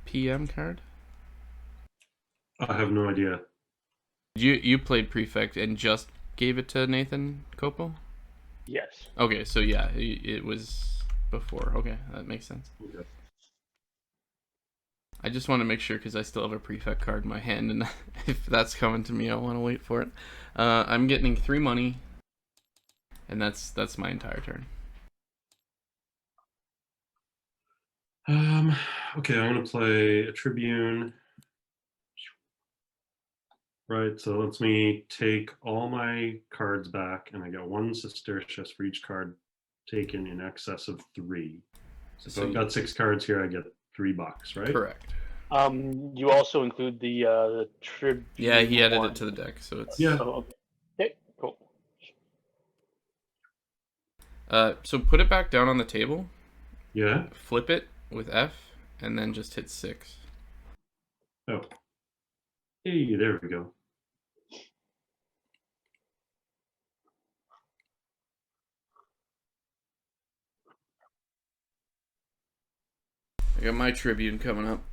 PM card? I have no idea. You played Prefect and just gave it to Nathan Copo? Yes. Okay, so yeah, it was before. Okay, that makes sense. Okay. I just want to make sure because I still have a Prefect card in my hand, and if that's coming to me, I want to wait for it. I'm getting 3 money, and that's my entire turn. Okay, I'm gonna play a Tribune. Right, so lets me take all my cards back, and I get 1 Sestertius for each card taken in excess of 3. So if I've got 6 cards here, I get $3, right? Correct. You also include the Tribune. Yeah, he added one. it to the deck, so it's Yeah. Oh, okay. Cool. So put it back down on the table, Yeah. flip it with F, and then just hit 6. Oh. Hey, there we go. I got my Tribune coming up.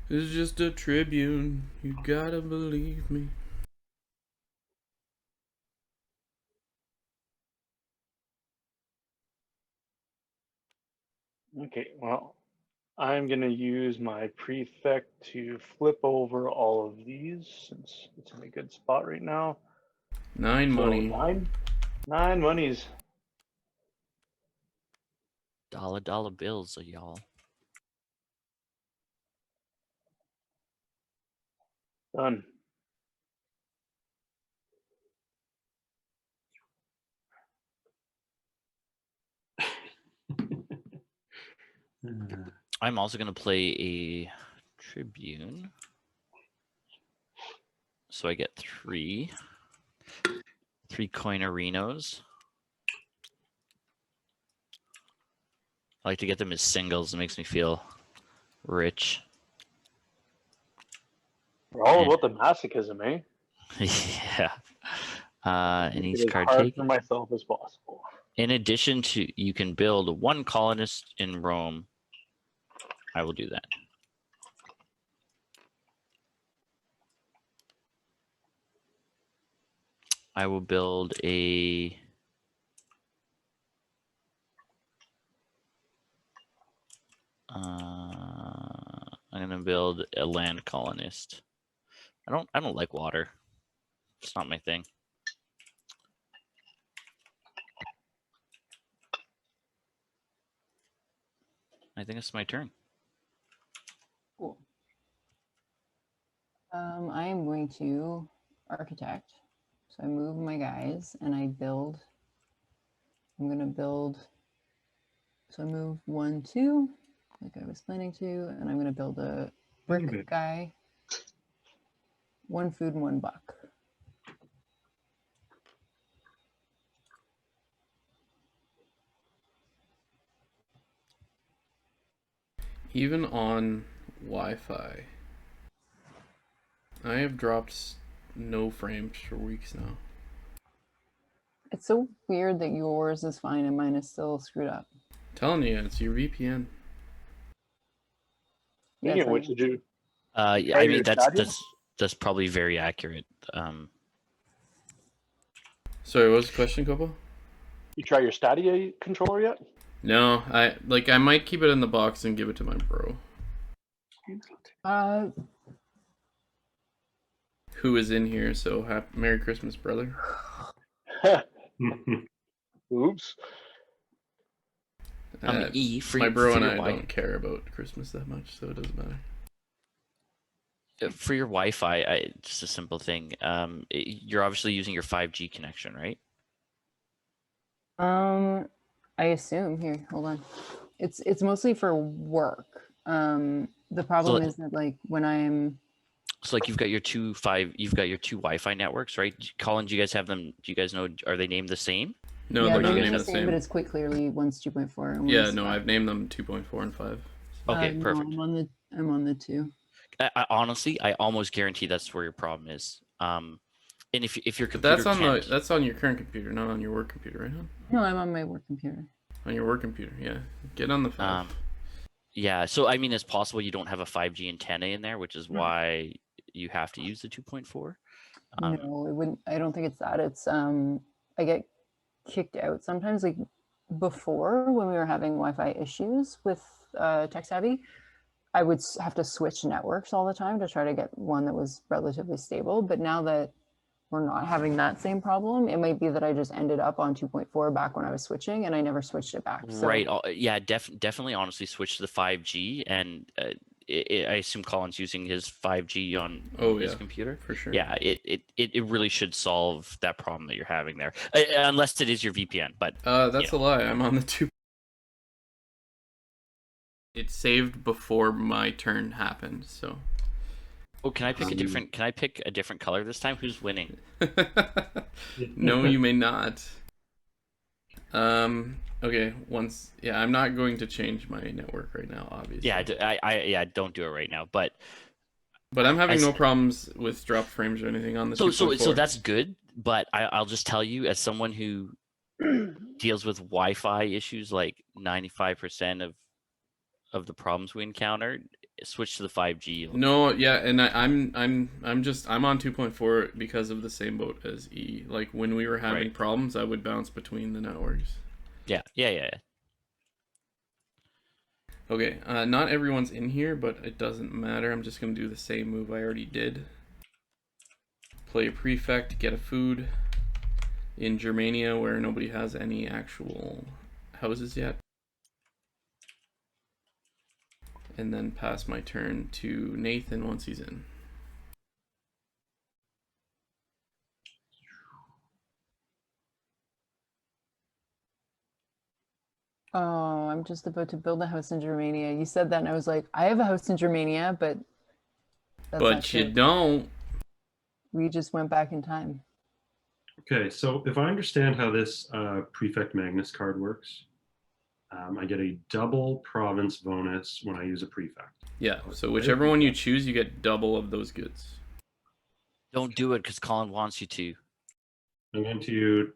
It's just a Tribune. You gotta believe me. Okay, well, I'm going to use my Prefect to flip over all of these since it's in a good spot right now. 9 money. So nine monies. Dollar bills, y'all. Done. I'm also going to play a Tribune. So I get 3 Coinarinos. I like to get them as singles. It makes me feel rich. We're all about the masochism, eh? Yeah. And Make each it as card hard taken. for myself as possible. In addition to, you can build 1 colonist in Rome. I will do that. I will build a I'm gonna build a land colonist. I don't like water. It's not my thing. I think it's my turn. Cool. I am going to architect. So I move my guys and I build. I'm going to build. So I move 1, 2, like I was planning to, and I'm going to build a brick guy. 1 food and 1 buck. Even on Wi-Fi, I have dropped no frames for weeks now. It's so weird that yours is fine and mine is still screwed up. Telling you, it's your VPN. Speaking of which, did you? Yeah, I mean that's probably very accurate. Sorry, what was the question, Copo? You try your Stadia controller yet? No, I might keep it in the box and give it to my bro. Who is in here, so Merry Christmas, brother. Oops. My bro and I don't care about Christmas that much, so it doesn't matter. For your Wi-Fi, just a simple thing. You're obviously using your 5G connection, right? I assume here. Hold on. It's mostly for work. The problem is that like when I'm. So like you've got your two Wi-Fi networks, right? Colin, do you guys have them? Do you guys know? Are they named the same? No, Yeah, they're not named the same. But it's quite clearly one's 2.4. And Yeah, no, I've named them 2.4 and 5. Okay, no, perfect. I'm on the 2. Honestly, I almost guarantee that's where your problem is. And if your But computer that's on your current computer, not on your work computer, right? Huh? No, I'm on my work computer. On your work computer, yeah. Get on the 5. Yeah, so I mean, it's possible you don't have a 5G antenna in there, which is why you have to use the 2.4. No, it wouldn't. I don't think it's that. It's I get kicked out sometimes. Like before, when we were having Wi-Fi issues with Tech Savvy, I would have to switch networks all the time to try to get one that was relatively stable. But now that we're not having that same problem, it might be that I just ended up on 2.4 back when I was switching, and I never switched it back. So. Right. Yeah, definitely honestly switch to the 5G, and I assume Colin's using his 5G on his computer. For sure. Yeah, it really should solve that problem that you're having there. Unless it is your VPN, but that's a lie. I'm on the 2. It saved before my turn happened, so. Oh, can I pick a different color this time? Who's winning? No, you may not. Okay, I'm not going to change my network right now, obviously. Yeah, don't do it right now, but I'm having no problems with drop frames or anything on the 2.4. So that's good, but I'll just tell you, as someone who deals with Wi-Fi issues, like 95% of the problems we encounter, switch to the 5G. No, yeah, and I'm on 2.4 because of the same boat as E. Like when we were having problems, I would bounce between the networks. Yeah. Okay, not everyone's in here, but it doesn't matter. I'm just gonna do the same move I already did. Play a prefect, get a food in Germania where nobody has any actual houses yet. And then pass my turn to Nathan once he's in. Oh, I'm just about to build a house in Germania. You said that, and I was like, I have a house in Germania, but that's but you don't. We just went back in time. Okay, so if I understand how this Prefect Magnus card works, I get a double province bonus when I use a prefect. Yeah, so whichever one you choose, you get double of those goods. Don't do it because Colin wants you to. I'm going to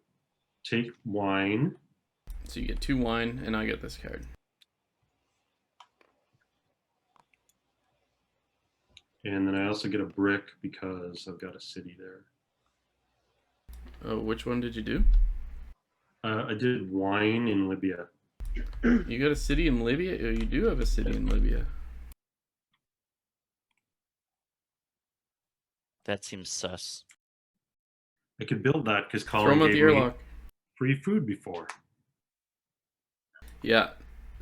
take wine. So you get 2 wine, and I get this card. And then I also get a brick because I've got a city there. Oh, which one did you do? I did wine in Libya. You got a city in Libya? Oh, you do have a city in Libya. That seems sus. I could build that because Throw Colin him out gave the me airlock. free food before. Yeah,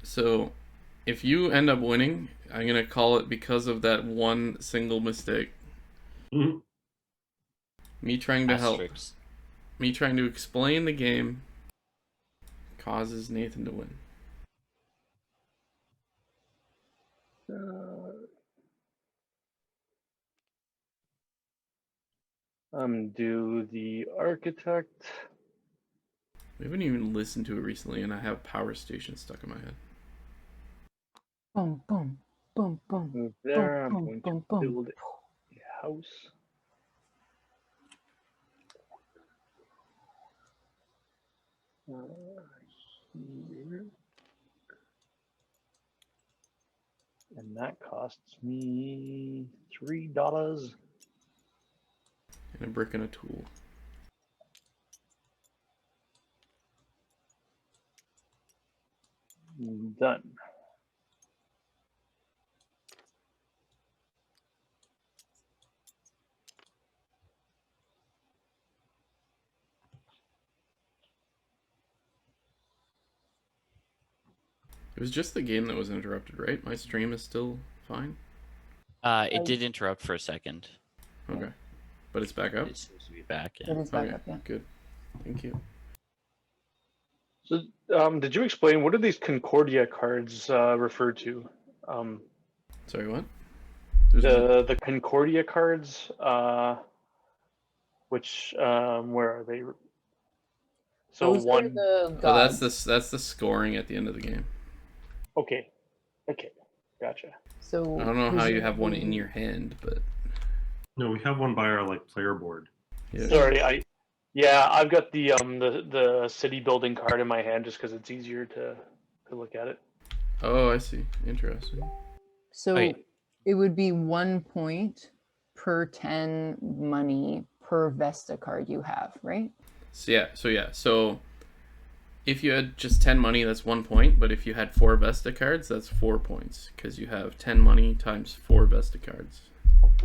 so if you end up winning, I'm going to call it because of that one single mistake. Mm-hmm. Me trying to help. Me trying to explain the game causes Nathan to win. Do the architect. We haven't even listened to it recently, and I have Power Station stuck in my head. Boom, boom, boom, boom. Move there. I'm boom, going boom, to boom. build a house. Here. And that costs me $3. And a brick and a tool. Done. It was just the game that was interrupted, right? My stream is still fine? It did interrupt for a second. Okay. But it's back up? It seems to be back. Yeah. It is back Okay, up, yeah. good. Thank you. So, did you explain what do these Concordia cards refer to? Sorry, what? The Concordia cards, which where are they? So Those are one. the Oh, gods. that's the scoring at the end of the game. Okay, gotcha. So I don't know how you have one in presumably- your hand, but No, we have one by our player board. Yeah. Sorry, I've got the city building card in my hand just because it's easier to look at it. Oh, I see. Interesting. So Okay. it would be 1 point per 10 money per Vesta card you have, right? So if you had just 10 money, that's 1 point. But if you had 4 Vesta cards, that's 4 points because you have 10 money times 4 Vesta cards.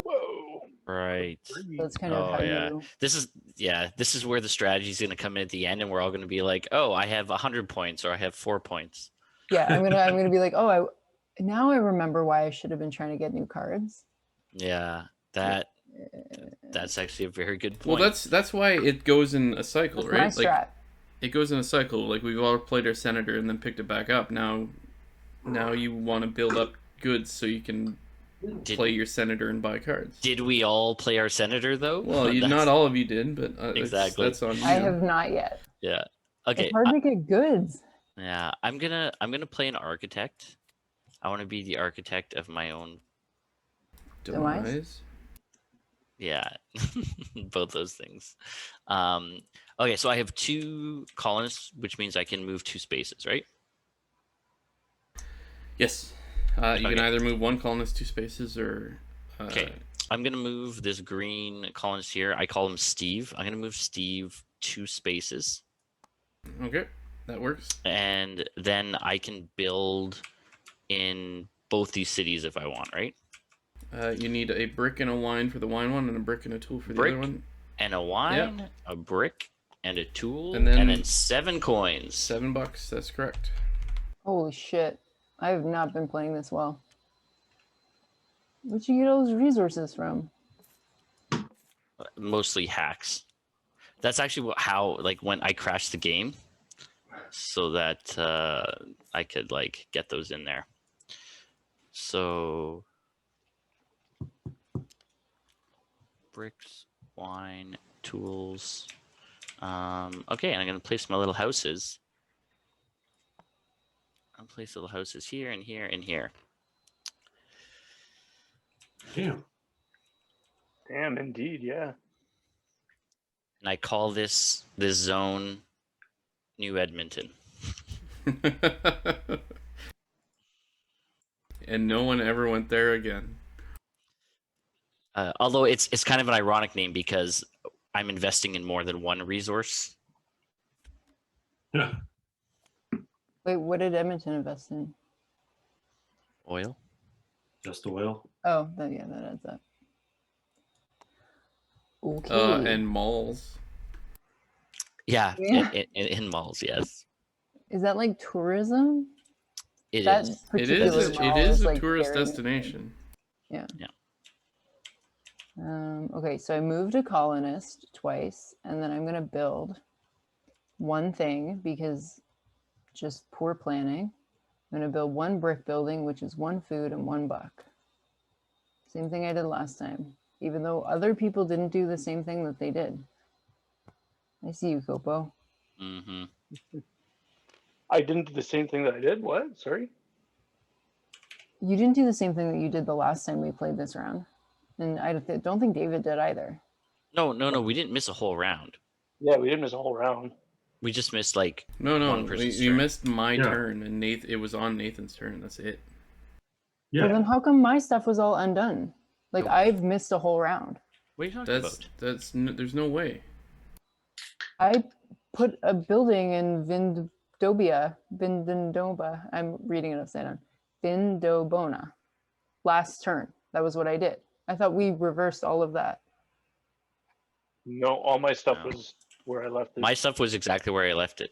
Whoa! Right. So that's kind of Oh how yeah. you. This is where the strategy is going to come in at the end, and we're all going to be like, oh, I have 100 points, or I have 4 points. Yeah, I'm gonna be like, oh, now I remember why I should have been trying to get new cards. Yeah, that's actually a very good Well, point. that's why it goes in a cycle, That's right? my strat. It goes in a cycle. Like we've all played our senator and then picked it back up. Now you want to build up goods so you can play your senator and buy cards. Did we all play our senator though? Well, not all of you did, but Exactly. that's on you. I have not yet. Yeah. Okay. It's hard to get goods. Yeah, I'm gonna play an architect. I want to be the architect of my own. Demise. Yeah, both those things. Okay, so I have 2 colonists, which means I can move 2 spaces, right? Yes. You can Okay. either move 1 colonist 2 spaces or. Okay, I'm gonna move this green colonist here. I call him Steve. I'm gonna move Steve 2 spaces, Okay, that works. and then I can build in both these cities if I want, right? You need a brick and a wine for the wine one, and a brick and a tool for the Brick. other one. And a wine, a brick, and a tool, And and then- then 7 coins. $7. That's correct. Holy shit! I have not been playing this well. Where'd you get all those resources from? Mostly hacks. That's actually how when I crashed the game, so that I could get those in there. So bricks, wine, tools. Okay, and I'm gonna place my little houses. I'll place little houses here and here and here. Damn. Damn, indeed, yeah. And I call this zone New Edmonton. And no one ever went there again. Although it's kind of an ironic name because I'm investing in more than one resource. Yeah. Wait, what did Edmonton invest in? Oil. Just oil. Oh, that adds up. Okay. And malls. Yeah, Yeah. in malls, yes. Is that like tourism? It That is. It particular is. It mall is a like, tourist very- destination. Yeah. Yeah. Okay, so I moved a colonist twice, and then I'm gonna build one thing because just poor planning. I'm gonna build 1 brick building, which is 1 food and 1 buck. Same thing I did last time, even though other people didn't do the same thing that they did. I see you, Kopo. Mm-hmm. I didn't do the same thing that I did. What? Sorry. You didn't do the same thing that you did the last time we played this round, and I don't think David did either. No, we didn't miss a whole round. Yeah, we didn't miss a whole round. We just missed No, one person's you turn. missed my Yeah. turn, and it was on Nathan's turn. That's it. Yeah. Well, then how come my stuff was all undone? Like, Nope. I've missed a whole round. What are you talking That's about? there's no way. I put a building in Vindobia. I'm reading it upside down. Vindobona. Last turn. That was what I did. I thought we reversed all of that. No, all my stuff No. was where I left it. My stuff was exactly where I left it.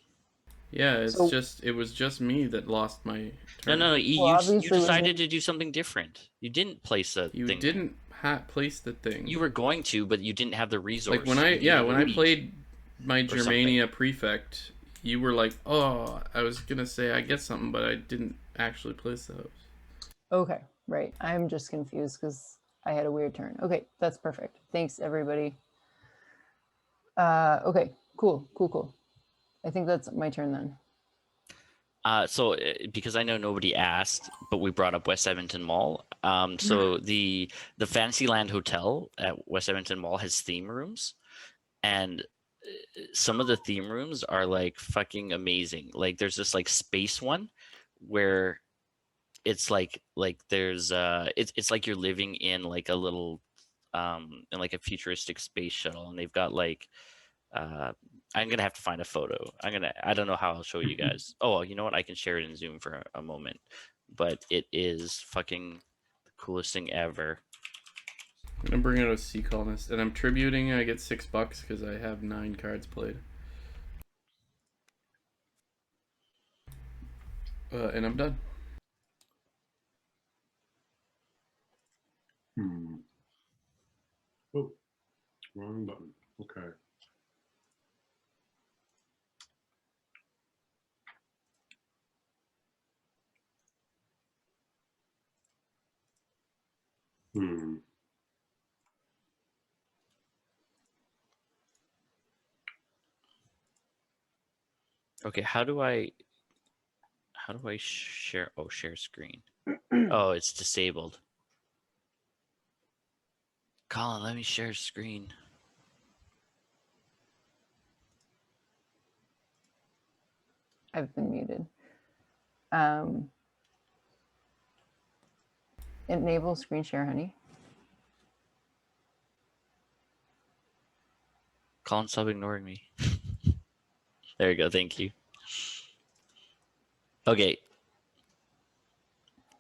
Yeah, it was just me that lost my turn. No, you Well, obviously, when decided to do something different. You didn't place a You thing. didn't place the thing. You were going to, but you didn't have the resource. like when I You moved. played my something. Germania prefect, you were like, "Oh, I was gonna say I get something, but I didn't actually place those." Okay, right. I'm just confused because I had a weird turn. Okay, that's perfect. Thanks, everybody. Okay, cool. I think that's my turn then. So because I know nobody asked, but we brought up West Edmonton Mall. So the Fantasyland Hotel at West Edmonton Mall has theme rooms, and some of the theme rooms are like fucking amazing. Like there's this like space one where it's like there's it's like you're living in like a little in like a futuristic space shuttle, and they've got like I'm gonna have to find a photo. I don't know how I'll show you guys. Oh, you know what? I can share it in Zoom for a moment. But it is fucking the coolest thing ever. I'm gonna bring out a sea colonist, and I'm tributing. I get $6 because I have 9 cards played. And I'm done. Oh, wrong button. Okay. Okay, how do I share? Oh, share screen. Oh, it's disabled. Colin, let me share screen. I've been muted. Enable screen share, honey. Colin, stop ignoring me. There you go. Thank you. Okay.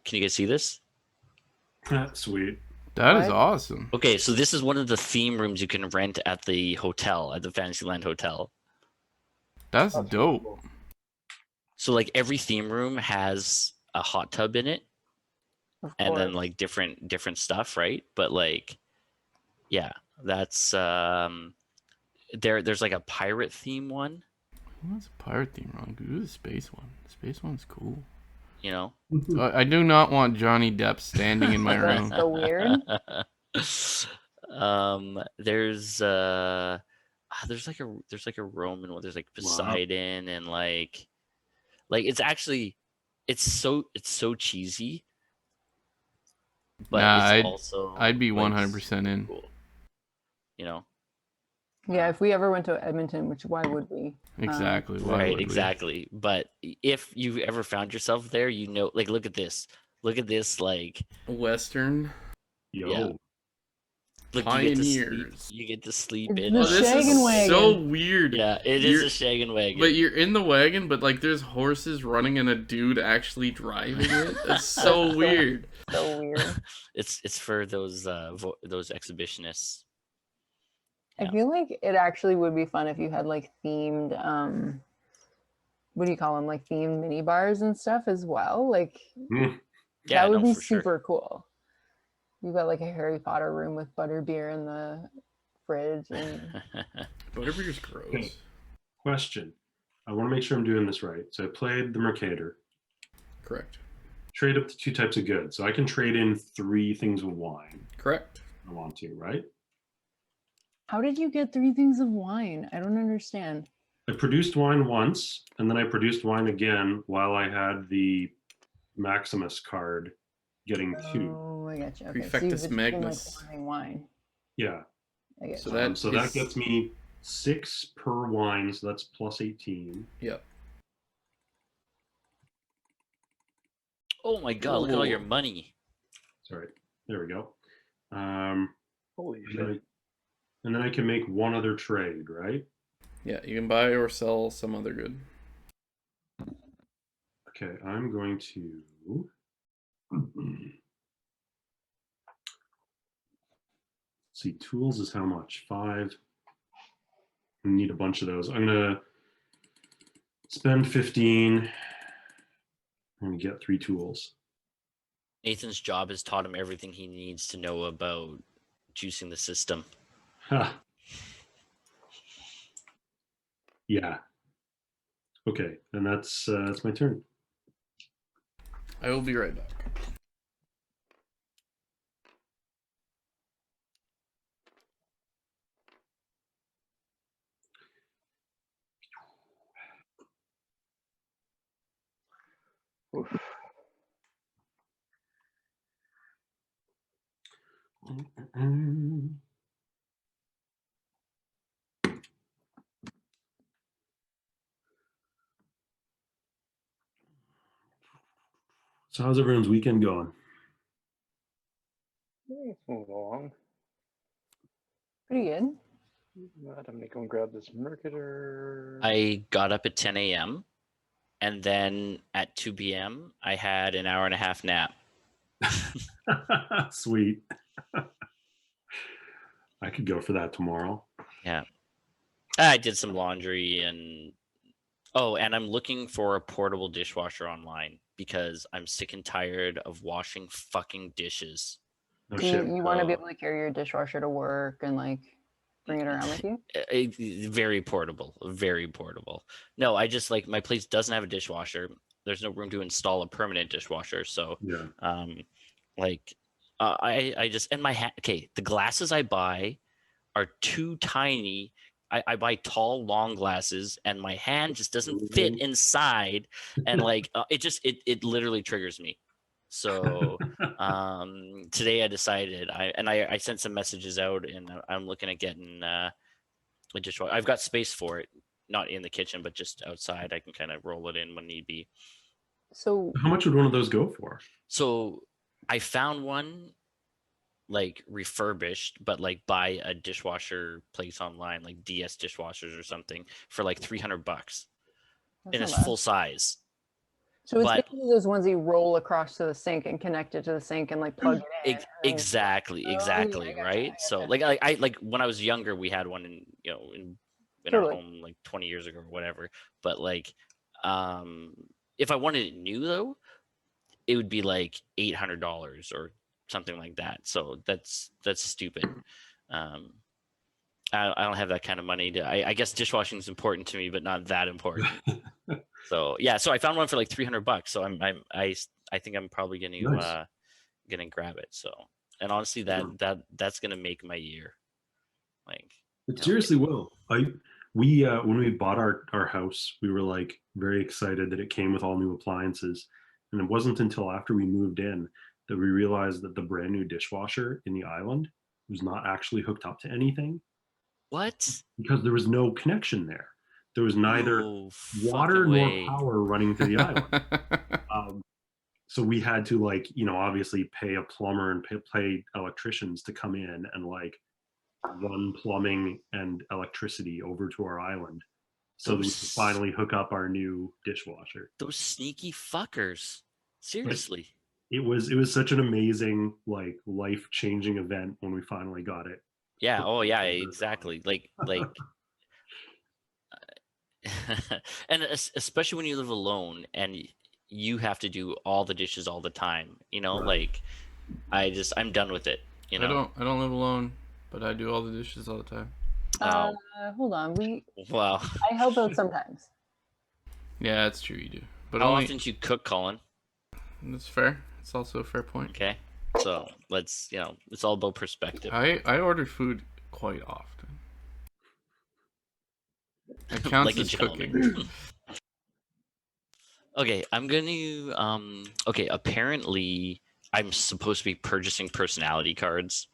Can you guys see this? Sweet. That is What? awesome. Okay, so this is one of the theme rooms you can rent at the hotel, at the Fantasyland Hotel. That's That's dope. cool. So like every theme room has a hot tub in it, Of and then course. like different stuff, right? But like, yeah, that's there's like a pirate theme one, What's a pirate theme wrong? Do the space one. The space one's cool. you know. I do not want Johnny Depp standing in my That's room. so weird. There's like a Roman one. There's like Wow. Poseidon and like it's actually it's so cheesy, but Nah, it's also I'd be like 100% in. cool, you know. Yeah, if we ever went to Edmonton, which why would we? Exactly. Why Right, would we? exactly. But if you ever found yourself there, you know, like look at this, like Western yeah. Yo. Look, Pioneers. you get to sleep It's in. the Oh, this Shaggin' is wagon. so weird. Yeah, it is a shaggin' wagon. But you're in the wagon, but like there's horses running and a dude actually driving it. That's so weird. So weird. It's for those exhibitionists. I feel like it actually would be fun if you had like themed what do you call them, like themed mini bars and stuff as well. Like Yeah, that would no, be for sure. super cool. You've got like a Harry Potter room with butterbeer in the fridge and Butterbeer's gross. Okay. Question. I want to make sure I'm doing this right. So I played the Mercator. Correct. Trade up to 2 types of goods. So I can trade in 3 things of wine Correct. if I want to, right? how did you get 3 things of wine? I don't understand. I produced wine once, and then I produced wine again while I had the Maximus card getting 2. Oh, I got you. Okay, Prefectus so you've just been like Magnus. farming wine. Yeah. I get So you. that So that gets me 6 per wine, so that's plus 18. Yep. Oh my god, look at all your money. Sorry. There we go. Holy And shit. then I can make one other trade, right? Yeah, you can buy or sell some other good. Okay, I'm going to see, tools is how much? 5. I need a bunch of those. I'm gonna spend 15. I'm gonna get 3 tools. Nathan's job has taught him everything he needs to know about juicing the system. Ha. Yeah. Okay, and that's my turn. I will be right back. Oof. So how's everyone's weekend going? Let's move along. Pretty good. I'm gonna go and grab this marketer. I got up at 10 a.m. and then at 2 p.m. I had an hour and a half nap. Sweet. I could go for that tomorrow. Yeah. I did some laundry and I'm looking for a portable dishwasher online because I'm sick and tired of washing fucking dishes. No Do shit. you want to be able to carry your dishwasher to work and like bring it around with you? Very portable, very portable. No, I just like my place doesn't have a dishwasher. There's no room to install a permanent dishwasher. So, Yeah. I just, and the glasses I buy are too tiny. I buy tall, long glasses, and my hand just doesn't fit inside, and like it literally triggers me. So today I decided I sent some messages out, and I'm looking at getting a dishwasher. I've got space for it, not in the kitchen, but just outside. I can kind of roll it in when need be. So How much would one of those go for? So I found one like refurbished, but like buy a dishwasher place online, like DS dishwashers or something, for like $300, that's and not it's bad. full size. So it's but- basically those ones that you roll across to the sink and connect it to the sink and like plug it in. and then- Exactly, Oh, yeah, exactly, I gotcha, right? I So gotcha. I like when I was younger, we had one in in our Totally. home like 20 years ago or whatever. But like, if I wanted it new though, it would be like $800 or something like that. So that's stupid. I don't have that kind of money. I guess dishwashing is important to me, but not that important. So yeah, so I found one for like $300. So I think I'm probably gonna grab it. So, and honestly, that's gonna make my year. Like, It seriously will. We when we bought our house, we were like very excited that it came with all new appliances, and it wasn't until after we moved in that we realized that the brand new dishwasher in the island was not actually hooked up to anything what? because there was no connection there. There was neither No water fucking nor way. power running to the island. So we had to obviously pay a plumber and pay electricians to come in and like run plumbing and electricity over to our island so that we could finally hook up our new dishwasher. Those sneaky fuckers. Seriously. It was such an amazing, like, life-changing event when we finally got it. Yeah. Oh yeah. Exactly. Like. And especially when you live alone and you have to do all the dishes all the time. Right. Like, I'm done with it. I don't live alone, but I do all the dishes all the time. Hold on. Wow. I help out sometimes. Yeah, that's true. You do, but How only. often do you cook, Colin? That's fair. It's also a fair point. Okay. So let's, it's all about perspective. I order food quite often. It counts Like a as gentleman. cooking. Okay, I'm gonna okay, apparently I'm supposed to be purchasing personality cards.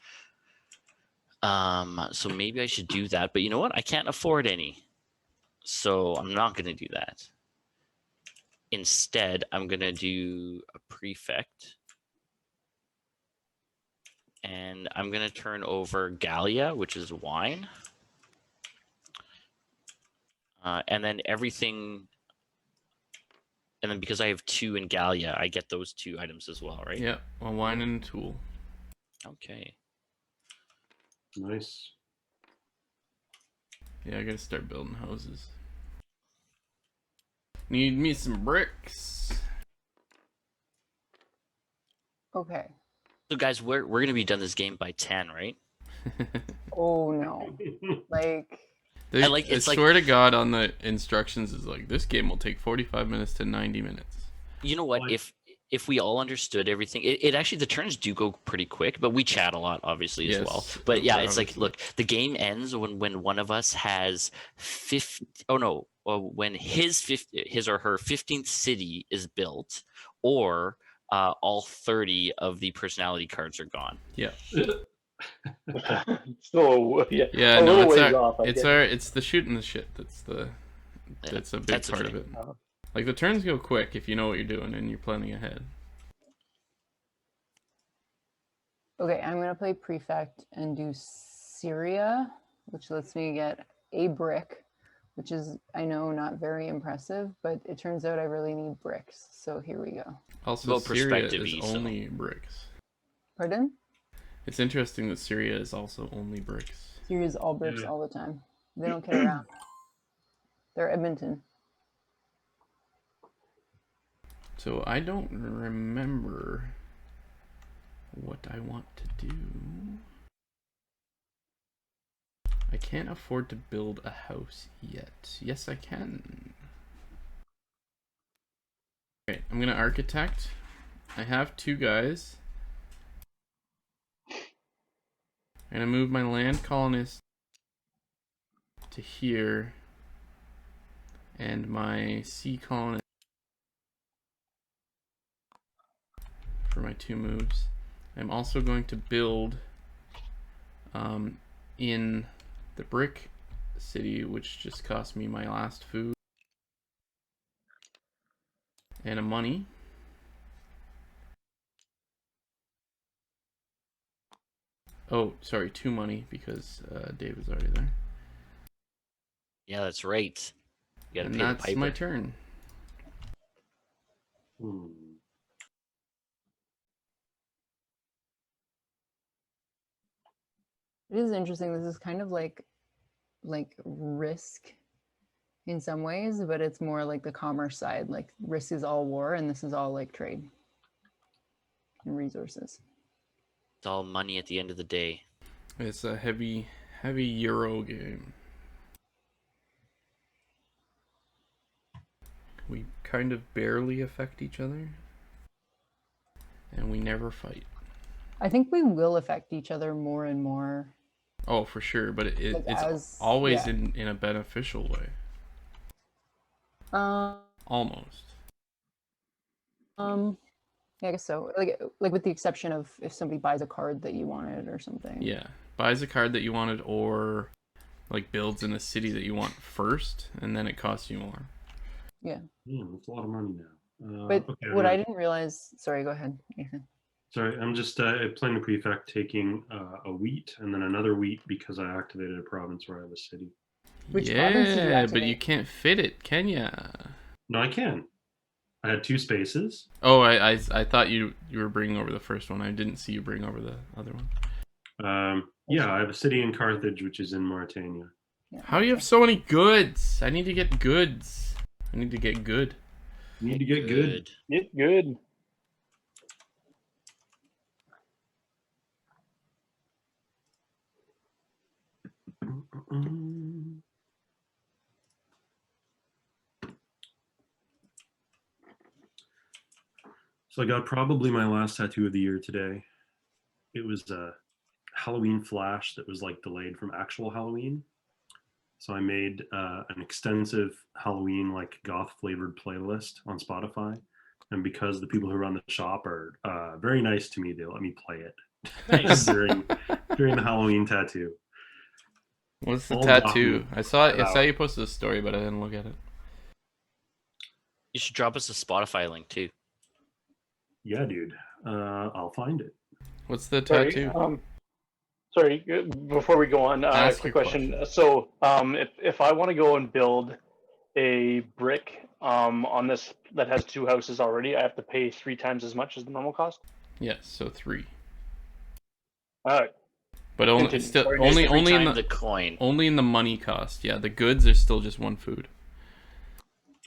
So maybe I should do that, but you know what? I can't afford any. So I'm not gonna do that. Instead, I'm gonna do a prefect. And I'm gonna turn over Gallia, which is wine. And then everything. And then because I have 2 in Gallia, I get those 2 items as well, right? Yeah, a wine and a tool. Okay. Nice. Yeah, I gotta start building houses. Need me some bricks. Okay. So guys, we're gonna be done this game by 10, right? Oh no. Like. I swear to God, on the instructions is like, this game will take 45 minutes to 90 minutes. You know what? If we all understood everything, it actually, the turns do go pretty quick, but we chat a lot, obviously, as well. But yeah, it's like, look, the game ends when one of us has 50. Oh no, when his or her 15th city is built, or all 30 of the personality cards are gone. Yeah. So yeah, Yeah, a no, little ways off. it's the shooting the shit that's a big part of it. Like the turns go quick if you know what you're doing and you're planning ahead. Okay, I'm gonna play Prefect and do Syria, which lets me get a brick, which is, I know, not very impressive, but it turns out I really need bricks. So here we go. Also, Well, Syria perspective is so. only bricks. Pardon? It's interesting that Syria is also only bricks. Syria's all bricks Yeah. all the time. They don't kid around. They're Edmonton. So I don't remember what I want to do. I can't afford to build a house yet. Yes, I can. Okay, I'm gonna architect. I have 2 guys. I'm gonna move my land colonist to here, and my sea colonist for my 2 moves. I'm also going to build in the brick city, which just cost me my last food and a money. Oh, sorry, 2 money because Dave was already there. Yeah, that's right. You gotta And pay the that's piper. my turn. Hmm. It is interesting. This is kind of like Risk in some ways, but it's more like the commerce side. Like Risk is all war, and this is all like trade and resources. It's all money at the end of the day. It's a heavy Euro game. We kind of barely affect each other, and we never fight. I think we will affect each other more and more. Oh, for sure, but Like it's always yeah. in a beneficial way. Almost. Yeah, I guess so. Like with the exception of if somebody buys a card that you wanted or something. Yeah, buys a card that you wanted, or like builds in a city that you want first, and then it costs you more. Yeah. That's a lot of money now. But Okay, what I didn't realize, sorry, go ahead, Nathan. sorry, I'm just playing the prefect, taking a wheat and then another wheat because I activated a province where I have a city. Which province did you Yeah, but activate? you can't fit it, can ya? No, I can. I had 2 spaces. Oh, I thought you were bringing over the first one. I didn't see you bring over the other one. Yeah, I have a city in Carthage, which is in Mauritania. Yeah, How do you have so many goods? I need to get goods. I need to get good. You need to get good. Get good. So I got probably my last tattoo of the year today. It was a Halloween flash that was like delayed from actual Halloween. So I made an extensive Halloween like goth flavored playlist on Spotify, and because the people who run the shop are very nice to me, they let me play it Nice. during the Halloween tattoo. What's the All tattoo? goth I saw out. you posted a story, but I didn't look at it. You should drop us a Spotify link too. Yeah, dude. I'll find it. What's the Sorry. tattoo? Sorry. Before we go on, Ask quick your question. question. So, if I want to go and build a brick on this that has 2 houses already, I have to pay 3 times as much as the normal cost. Yes, so 3. All right. But only Continue. still Sorry, only Every only in time the coin. only in the money cost. Yeah, the goods are still just 1 food.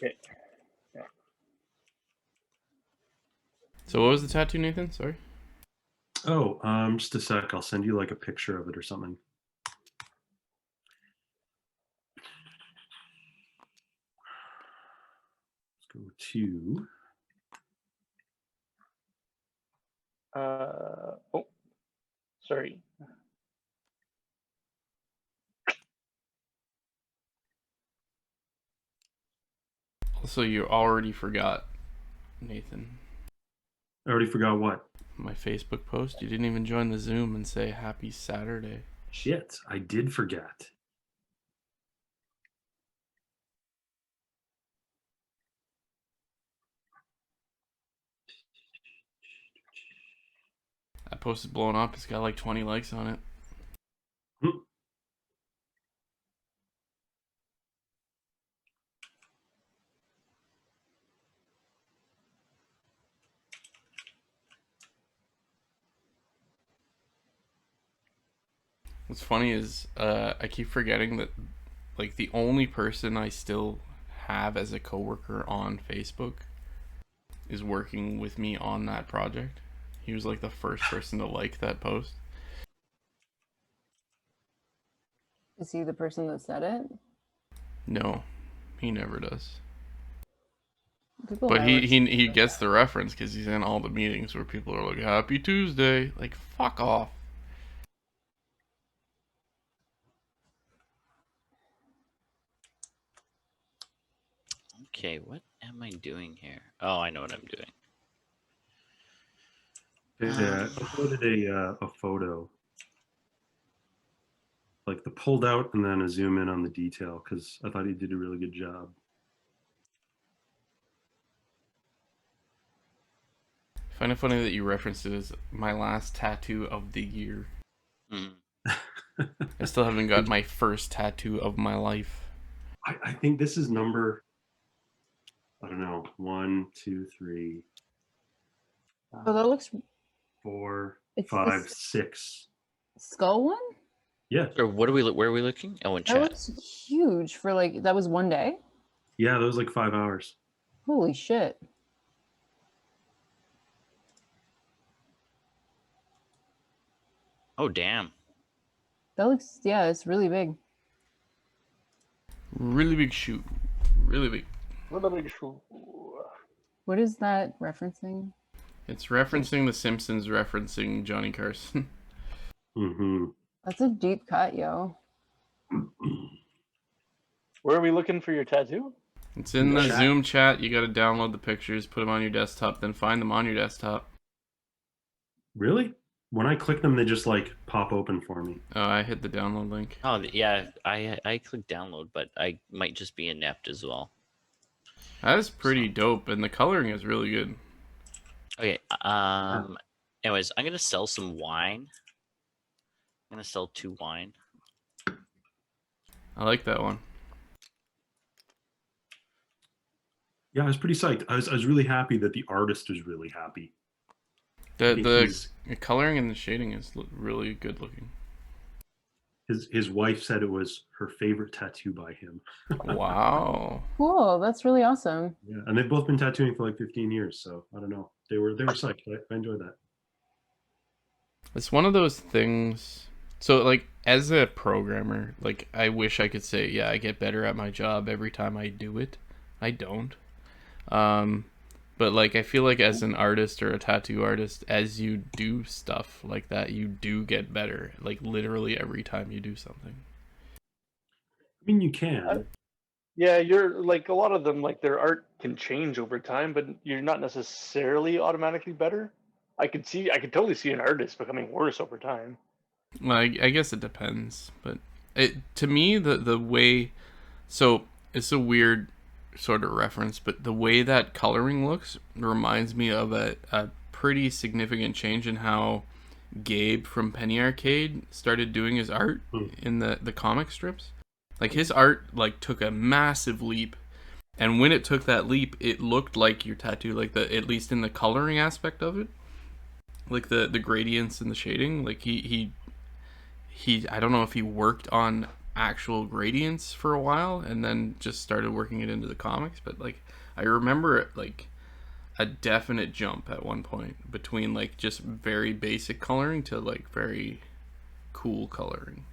Okay. So what was the tattoo, Nathan? Sorry. Oh, just a sec. I'll send you like a picture of it or something. Let's go to. Oh, sorry. Also, you already forgot, Nathan, I already forgot what. my Facebook post. You didn't even join the Zoom and say happy Saturday. Shit, I did forget. That post is blowing up. It's got like 20 likes on it. What's funny is I keep forgetting that like the only person I still have as a coworker on Facebook is working with me on that project. He was like the first person to like that post. Is he the person that said it? No, he never does. People But never he gets the reference because he's in all the meetings where people are like, "Happy Tuesday!" Like, fuck off. Okay, what am I doing here? Oh, I know what I'm doing. Yeah, I uploaded a photo, like the pulled out and then a zoom in on the detail, because I thought he did a really good job. I find it funny that you referenced it as my last tattoo of the year. Mm. I still haven't got my first tattoo of my life. I think this is number, I don't know, 1, 2, 3, Oh, that looks 4, It's 5, the 6. skull one. Yeah, Or where are we looking? Oh, in That chat. looks huge for like that was one day. yeah, that was like 5 hours. Holy shit! Oh, damn. That looks it's really big. Really big shoot. Really big. What is that referencing? It's referencing The Simpsons, referencing Johnny Carson. Mm-hmm. That's a deep cut, yo. Where are we looking for your tattoo? It's in the Chat. Zoom chat. You got to download the pictures, put them on your desktop, then find them on your desktop. Really? When I click them, they just like pop open for me. Oh, I hit the download link. Oh, yeah. I clicked download, but I might just be inept as well. That is pretty dope, and the coloring is really good. Okay. Anyways, I'm gonna sell some wine. I'm gonna sell 2 wine. I like that one. Yeah, I was pretty psyched. I was really happy that the artist was really happy. I think The coloring and the shading is really good looking. his wife said it was her favorite tattoo by him. Wow. Cool. That's really awesome. Yeah, and they've both been tattooing for like 15 years, so I don't know. They were psyched. I enjoyed that. It's one of those things. So, like, as a programmer, like, I wish I could say, yeah, I get better at my job every time I do it. I don't. But, like, I feel like as an artist or a tattoo artist, as you do stuff like that, you do get better. Like, literally every time you do something. I mean, you can. Yeah, you're like a lot of them, like their art can change over time, but you're not necessarily automatically better. I could totally see an artist becoming worse over time. Well, I guess it depends, but to me the way, so it's a weird sort of reference, but the way that coloring looks reminds me of a pretty significant change in how Gabe from Penny Arcade started doing his art in the comic strips. Like his art like took a massive leap, and when it took that leap, it looked like your tattoo, like at least in the coloring aspect of it, like the gradients and the shading. Like he I don't know if he worked on actual gradients for a while and then just started working it into the comics, but like I remember it like a definite jump at one point between like just very basic coloring to like very cool coloring.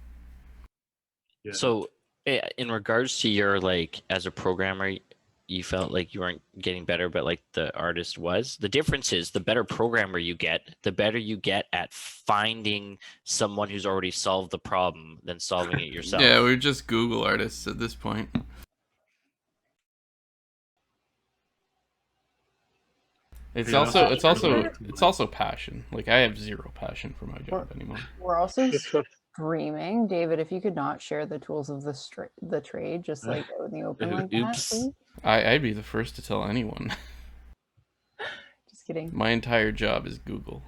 Yeah. So, in regards to your like as a programmer, you felt like you weren't getting better, but like the artist was. The difference is the better programmer you get, the better you get at finding someone who's already solved the problem than solving it yourself. Yeah, we're just Google artists at this point. It's Yeah, it's also passion. Like I have zero passion for my job anymore. We're also streaming. David, if you could not share the tools of the trade, just like out in the open like that, Oops. please. I'd be the first to tell anyone. Just kidding. My entire job is Google.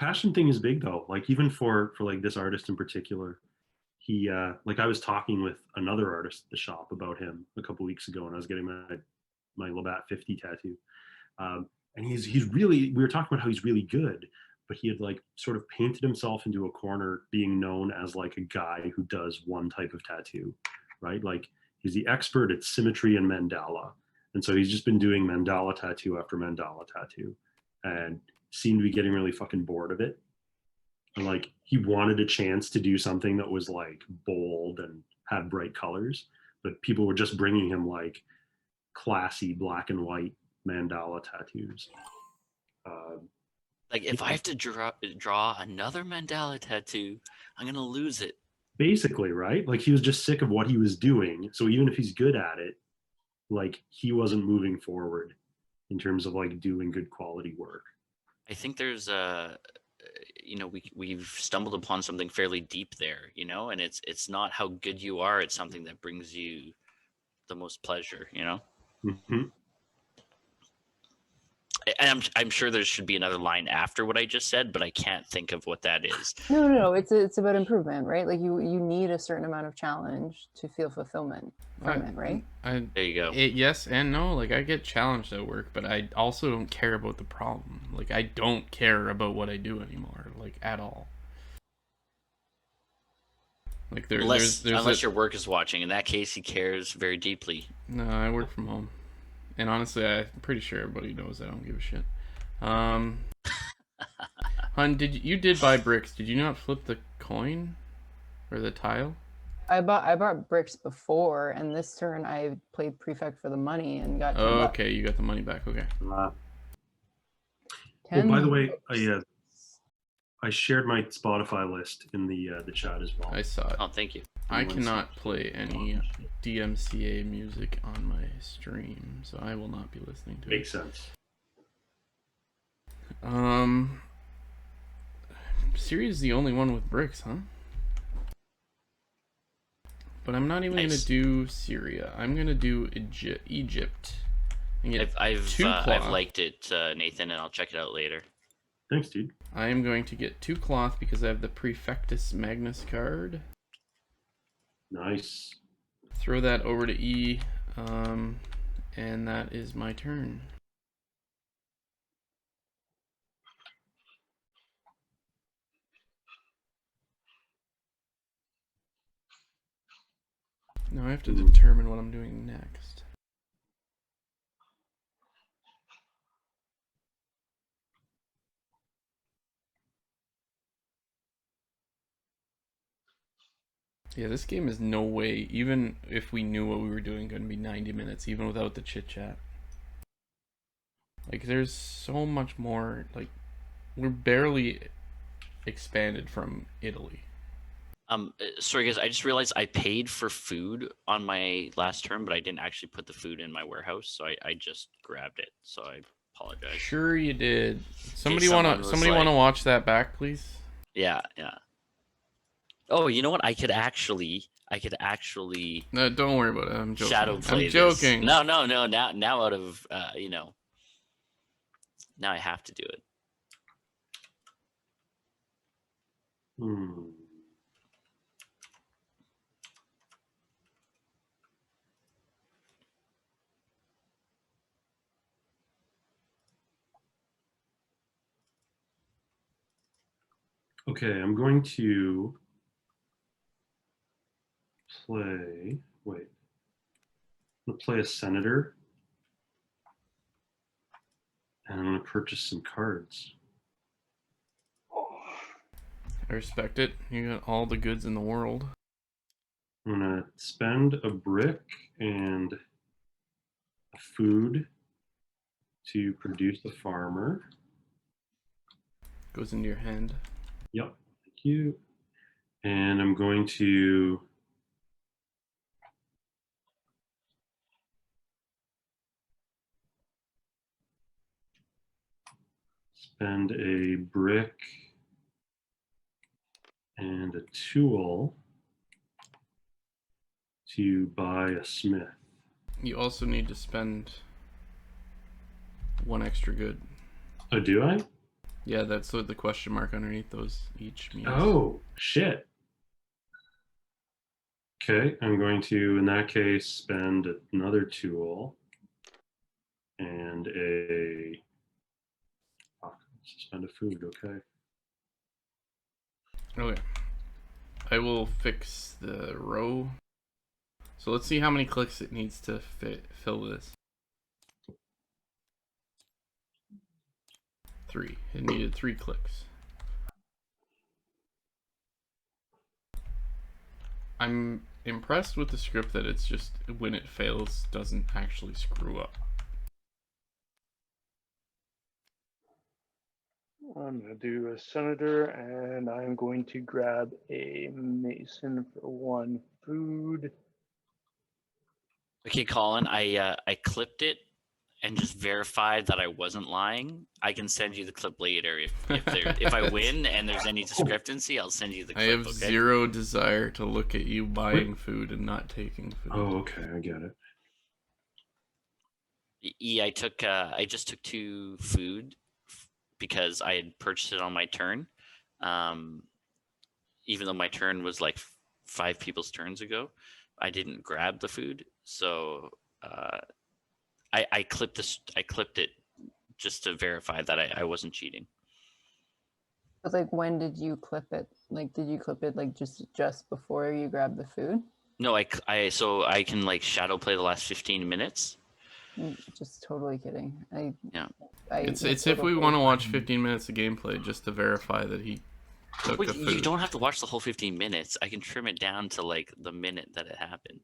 passion thing is big though. Like even for like this artist in particular, he like I was talking with another artist at the shop about him a couple weeks ago, and I was getting my Labatt 50 tattoo. And he's really, we were talking about how he's really good, but he had like sort of painted himself into a corner being known as like a guy who does one type of tattoo, right? Like he's the expert at symmetry and mandala. And so he's just been doing mandala tattoo after mandala tattoo and seemed to be getting really fucking bored of it. And like he wanted a chance to do something that was like bold and had bright colors, but people were just bringing him like classy black and white mandala tattoos. Like if I have to draw another mandala tattoo, I'm gonna lose it. Basically, right? Like he was just sick of what he was doing. So even if he's good at it, like he wasn't moving forward in terms of like doing good quality work. I think there's you know, we've stumbled upon something fairly deep there, you know, and it's not how good you are, it's something that brings you the most pleasure, you know. Mm-hmm. And I'm sure there should be another line after what I just said, but I can't think of what that is. No. It's about improvement, right? Like you need a certain amount of challenge to feel fulfillment from it, right? There you go. Yes and no. Like I get challenged at work, but I also don't care about the problem. Like I don't care about what I do anymore, like at all. Like there's unless your work is watching. In that case, he cares very deeply. No, I work from home. And honestly, I'm pretty sure everybody knows I don't give a shit. Hun, you did buy bricks? Did you not flip the coin or the tile? I bought bricks before, and this turn I played prefect for the money and got. Oh, okay, you got the money back. Okay. Well, by the way, I shared my Spotify list in the chat as well. I saw it. Oh, thank you. I cannot play any DMCA music on my stream, so I will not be listening to it. Makes sense. Syria's the only one with bricks, huh? But I'm not even gonna do Syria. I'm gonna do Egypt. I've liked it, Nathan, and I'll check it out later. Thanks, dude. I am going to get 2 cloth because I have the Prefectus Magnus card. Nice. Throw that over to E, and that is my turn. Now I have to determine what I'm doing next. Yeah, this game is no way, even if we knew what we were doing, going to be 90 minutes, even without the chit-chat. Like, there's so much more, like, we're barely expanded from Italy. Sorry guys, I just realized I paid for food on my last turn, but I didn't actually put the food in my warehouse, so I just grabbed it, so I apologize. Sure you did. Somebody wanna watch that back, please? Yeah. Oh, you know what? I could actually. No, don't worry about it. I'm joking. Shadow play. I'm joking. This. No. Now out of you know. Now I have to do it. Okay, I'm going to play. Wait. I'm going to play a senator. And I'm going to purchase some cards. I respect it. You got all the goods in the world. I'm going to spend a brick and a food to produce a farmer. Goes into your hand. Yep, thank you. And I'm going to spend a brick and a tool to buy a smith. You also need to spend 1 extra good. Oh, do I? Yeah, that's what the question mark underneath those each means. Oh, shit. Okay, I'm going to, in that case, spend another tool and spend a food, okay. Okay. I will fix the row. So let's see how many clicks it needs to fill this. 3. It needed 3 clicks. I'm impressed with the script that it's just, when it fails, doesn't actually screw up. I'm going to do a senator, and I'm going to grab a mason for 1 food. Okay, Colin, I clipped it and just verified that I wasn't lying. I can send you the clip later if I win and there's any discrepancy. I'll send you the clip. I have okay? zero desire to look at you buying food and not taking food. Oh, okay, I get it. I just took 2 food because I had purchased it on my turn. Even though my turn was like 5 people's turns ago, I didn't grab the food, so I clipped this. I clipped it just to verify that I wasn't cheating. But like, when did you clip it? Like, did you clip it like just before you grabbed the food? No, so I can like shadow play the last 15 minutes. Just totally kidding. Yeah. It's if we want to watch 15 minutes of gameplay just to verify that he took the food. You don't have to watch the whole 15 minutes. I can trim it down to like the minute that it happened.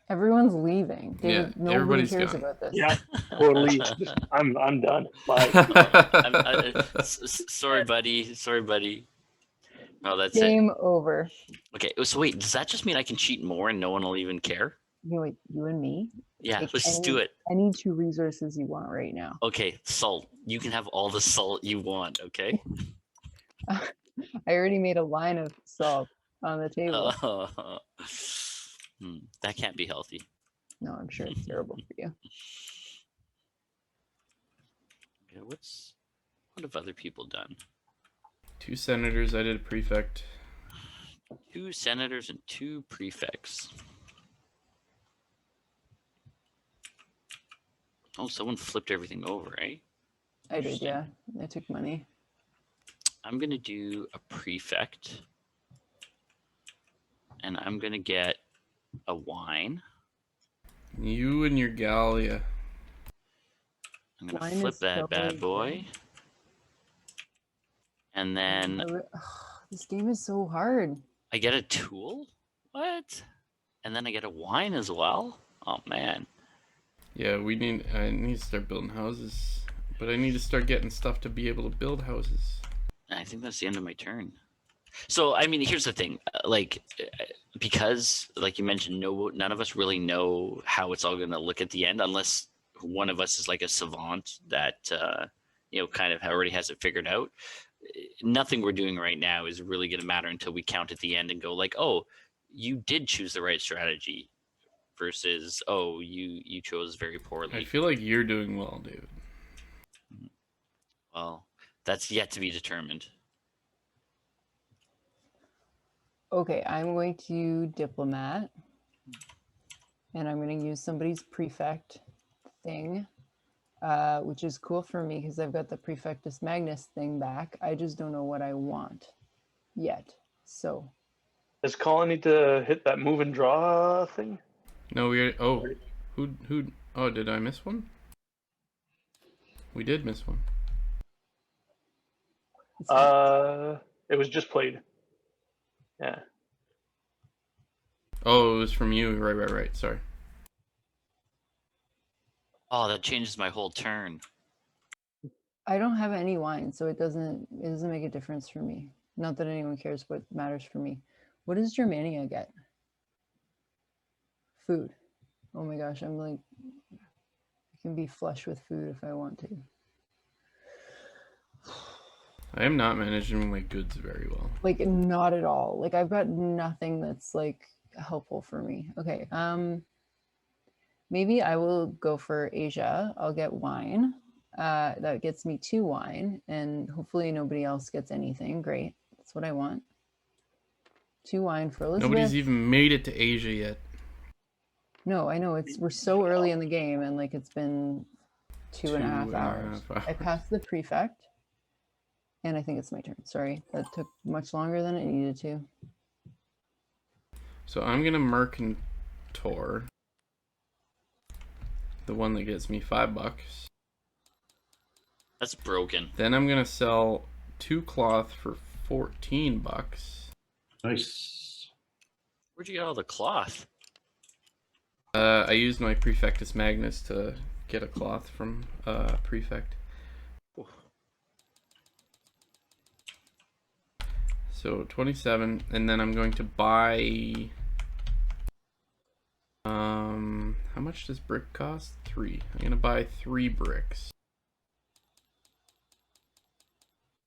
Everyone's leaving. David, Yeah, nobody everybody's cares gone. about this. Yeah, totally. I'm done. Bye. Sorry, buddy. Sorry, buddy. Oh, that's Game it. over. Okay, so wait, does that just mean I can cheat more and no one will even care? Wait, you and me? Yeah, Take let's just do it. Any 2 resources you want right now. Okay, salt. You can have all the salt you want, okay? I already made a line of salt on the table. That can't be healthy. No, I'm sure it's terrible for you. Okay, what have other people done? 2 senators, I did a prefect. 2 senators and 2 prefects. Oh, someone flipped everything over, eh? I did, yeah. I took money. I'm going to do a prefect. And I'm going to get a wine. You and your Gallia. I'm going to flip that bad boy. And then this game is so hard. I get a tool? What? And then I get a wine as well? Oh, man. Yeah, I need to start building houses. But I need to start getting stuff to be able to build houses. I think that's the end of my turn. So, I mean, here's the thing. Like, because, like you mentioned, none of us really know how it's all going to look at the end unless one of us is like a savant that, kind of already has it figured out. Nothing we're doing right now is really going to matter until we count at the end and go like, oh, you did choose the right strategy versus, oh, you chose very poorly. I feel like you're doing well, David. Well, that's yet to be determined. Okay, I'm going to diplomat. And I'm going to use somebody's prefect thing. Which is cool for me because I've got the Prefectus Magnus thing back. I just don't know what I want yet. So, Does Colin need to hit that move and draw thing? No, who? Oh, did I miss one? We did miss one. It was just played. Yeah. Oh, it was from you. Right. Sorry. Oh, that changes my whole turn. I don't have any wine, so it doesn't make a difference for me. Not that anyone cares, what matters for me. What does Germania get? Food. Oh my gosh, I'm like, I can be flush with food if I want to. I am not managing my goods very well. Like, not at all. Like, I've got nothing that's like helpful for me. Okay, maybe I will go for Asia. I'll get wine. That gets me 2 wine, and hopefully nobody else gets anything. Great. That's what I want. 2 wine for Elizabeth. Nobody's even made it to Asia yet. No, I know. We're so early in the game, and like it's been 2.5 2.5 hours. I hours. passed the prefect, and I think it's my turn. Sorry, that took much longer than it needed to. So I'm gonna Mercantor, the one that gets me $5. That's broken. Then I'm gonna sell 2 cloth for $14. Nice. Where'd you get all the cloth? I used my Prefectus Magnus to get a cloth from Prefect. Ooh. So 27, and then I'm going to buy. How much does brick cost? 3. I'm gonna buy 3 bricks.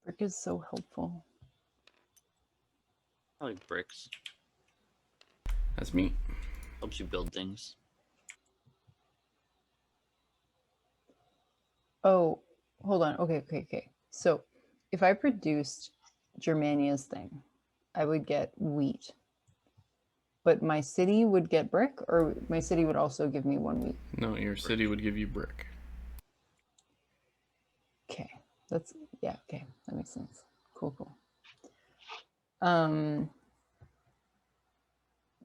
Brick is so helpful. I like bricks. That's me. Helps you build things. Oh, hold on. Okay. So if I produced Germania's thing, I would get wheat. But my city would get brick, or my city would also give me 1 wheat? No, your city would give you brick. Okay. Okay. That makes sense. Cool.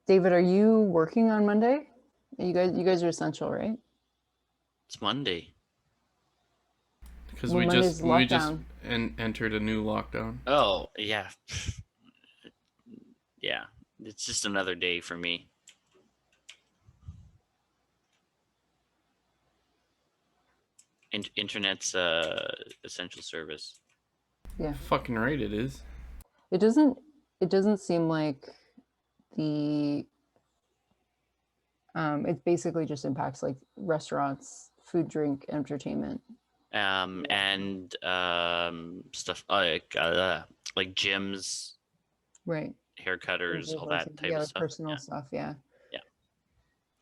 David, are you working on Monday? You guys are essential, right? It's Monday. Because Well, we Monday's just lockdown. entered a new lockdown. Oh, yeah. Yeah. It's just another day for me. Internet's essential service. Yeah. Fucking right it is. It doesn't seem like the it basically just impacts like restaurants, food, drink, entertainment. And stuff like gyms, Right. hair cutters, all that type yeah, of like stuff. personal stuff, yeah.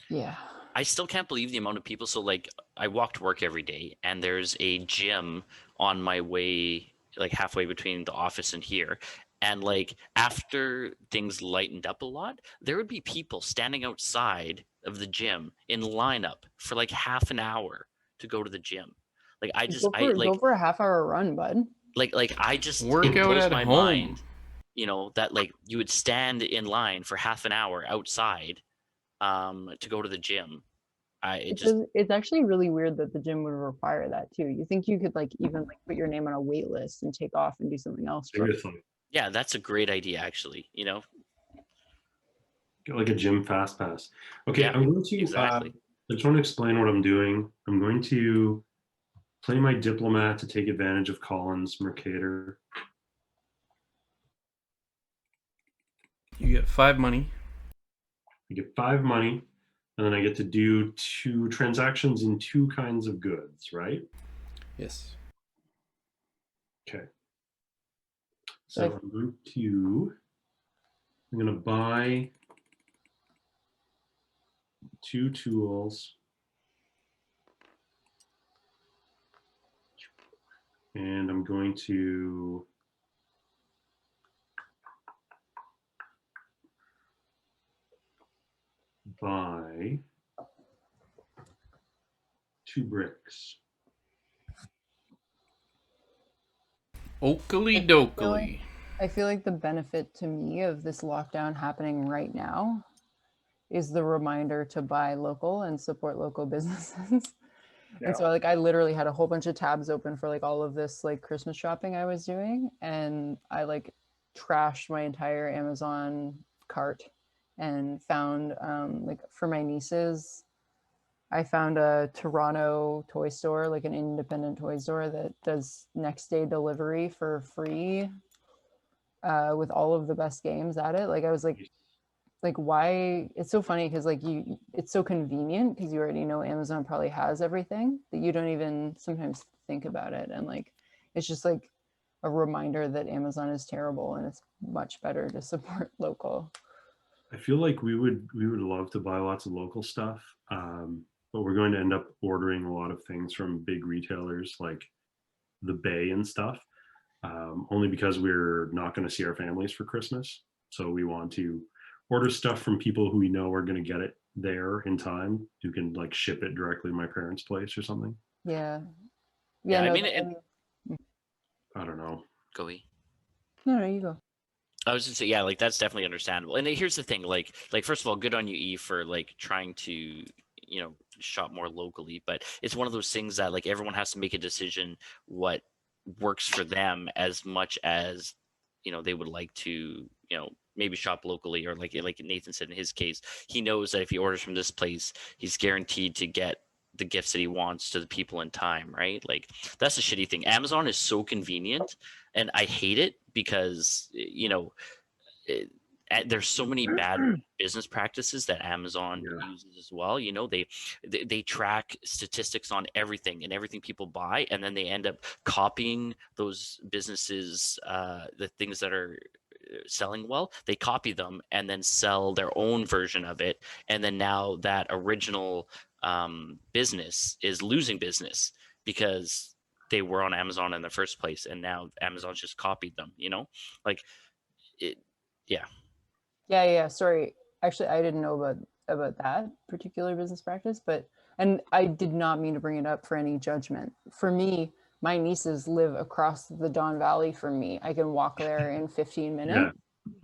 Yeah. I still can't believe the amount of people. So like I walk to work every day and there's a gym on my way, like halfway between the office and here. And like after things lightened up a lot, there would be people standing outside of the gym in lineup for like half an hour to go to the gym. Like Go for a half-hour run, bud. like I just Work it out blows at my home. mind, that like you would stand in line for half an hour outside to go to the gym. It's actually really weird that the gym would require that too. You think you could like even like put your name on a wait list and take off and do something else for Yeah, that's a great idea actually, Get like a gym fast pass. Okay, Yeah, I'm going to exactly. I just want to explain what I'm doing. I'm going to play my diplomat to take advantage of Colin's Mercator. You get 5 money. I get 5 money, and then I get to do 2 transactions in 2 kinds of goods, right? Yes. Okay. So I'm going to buy 2 tools. And I'm going to buy 2 bricks. Oakley dokley. I feel like the benefit to me of this lockdown happening right now is the reminder to buy local and support local businesses. And so like I literally had a whole bunch of tabs open for like all of this like Christmas shopping I was doing, and I like trashed my entire Amazon cart and found like for my nieces, I found a Toronto toy store, like an independent toy store that does next day delivery for free with all of the best games at it. Like I was like why? It's so funny because like it's so convenient because you already know Amazon probably has everything that you don't even sometimes think about it. And like it's just like a reminder that Amazon is terrible and it's much better to support local. I feel like we would love to buy lots of local stuff. but we're going to end up ordering a lot of things from big retailers like the Bay and stuff, only because we're not going to see our families for Christmas. So we want to order stuff from people who we know are going to get it there in time, who can like ship it directly to my parents' place or something. Yeah. Yeah, I no, mean, I don't know. Go eat. no, you go. I was gonna say, yeah, like that's definitely understandable. And here's the thing, like first of all, good on you, E, for like trying to, you know, shop more locally. But it's one of those things that like everyone has to make a decision what works for them as much as, you know, they would like to, you know, maybe shop locally, or like Nathan said in his case, he knows that if he orders from this place, he's guaranteed to get the gifts that he wants to the people in time, right? Like that's the shitty thing. Amazon is so convenient, and I hate it because, you know, there's so many bad business practices that Amazon uses as well. You know, they track statistics on everything and everything people buy, and then they end up copying those businesses, the things that are selling well. They copy them and then sell their own version of it, and then now that original business is losing business because they were on Amazon in the first place, and now Amazon's just copied them. You know, like it. Yeah. Yeah. Sorry. Actually, I didn't know about that particular business practice, and I did not mean to bring it up for any judgment. For me, my nieces live across the Don Valley from me. I can walk there in 15 minutes.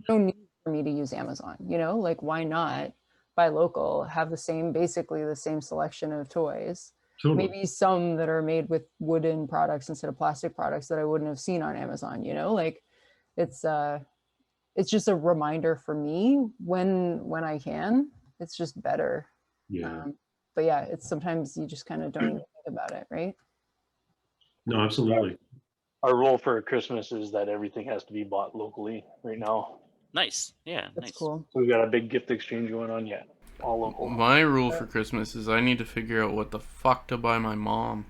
No need for me to use Amazon, you know, like why not buy local, have basically the same selection of toys. Totally. Maybe some that are made with wooden products instead of plastic products that I wouldn't have seen on Amazon, you know, like it's just a reminder for me when I can. It's just better. Yeah. But yeah, it's sometimes you just kind of don't even think about it, right? No, absolutely. Our rule for Christmas is that everything has to be bought locally right now. Nice. Yeah. That's nice. cool. So we've got a big gift exchange going on yet. All local. My rule for Christmas is I need to figure out what the fuck to buy my mom.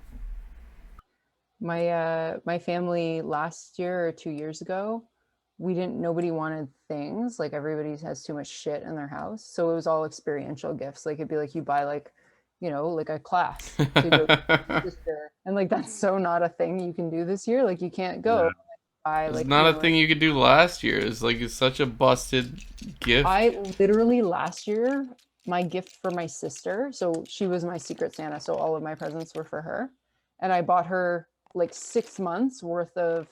My family last year or 2 years ago, nobody wanted things. Like everybody has too much shit in their house. So it was all experiential gifts. Like it'd be like you buy like, you know, like a class to go to your sister. And like that's so not a thing you can do this year. Like you can't go Yeah. buy It's like not a thing you could do last year. It's such a busted gift. I literally last year, my gift for my sister, so she was my secret Santa, so all of my presents were for her. And I bought her like 6 months worth of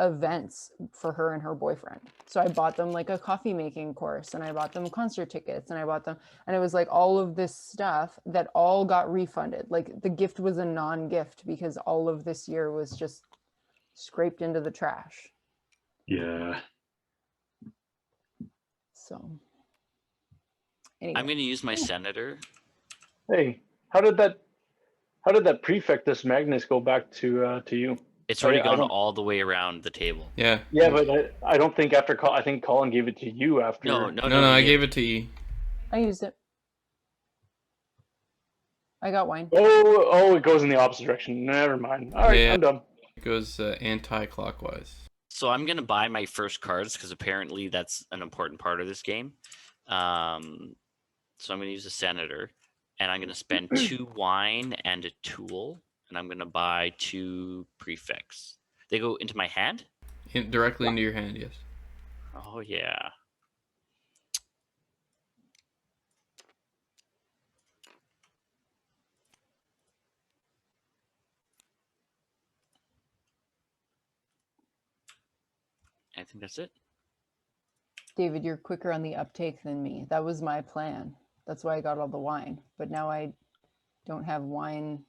events for her and her boyfriend. So I bought them like a coffee making course, and I bought them concert tickets, and and it was like all of this stuff that all got refunded. Like the gift was a non-gift because all of this year was just scraped into the trash. Yeah. So anyway. I'm going to use my senator. Hey, how did that prefectus Magnus go back to you? It's already gone all the way around the table. Yeah. Yeah, but I don't think after I think Colin gave it to you after. No, I gave it to E. I used it. I got wine. Oh, it goes in the opposite direction. Never mind. All right, Yeah. I'm done. It goes anti-clockwise. So I'm going to buy my first cards because apparently that's an important part of this game. So I'm going to use a senator, and I'm going to spend 2 wine and a tool, and I'm going to buy 2 prefix. They go into my hand? Directly into your hand, yes. Oh, yeah. I think that's it. David, you're quicker on the uptake than me. That was my plan. That's why I got all the wine. But now I don't have wine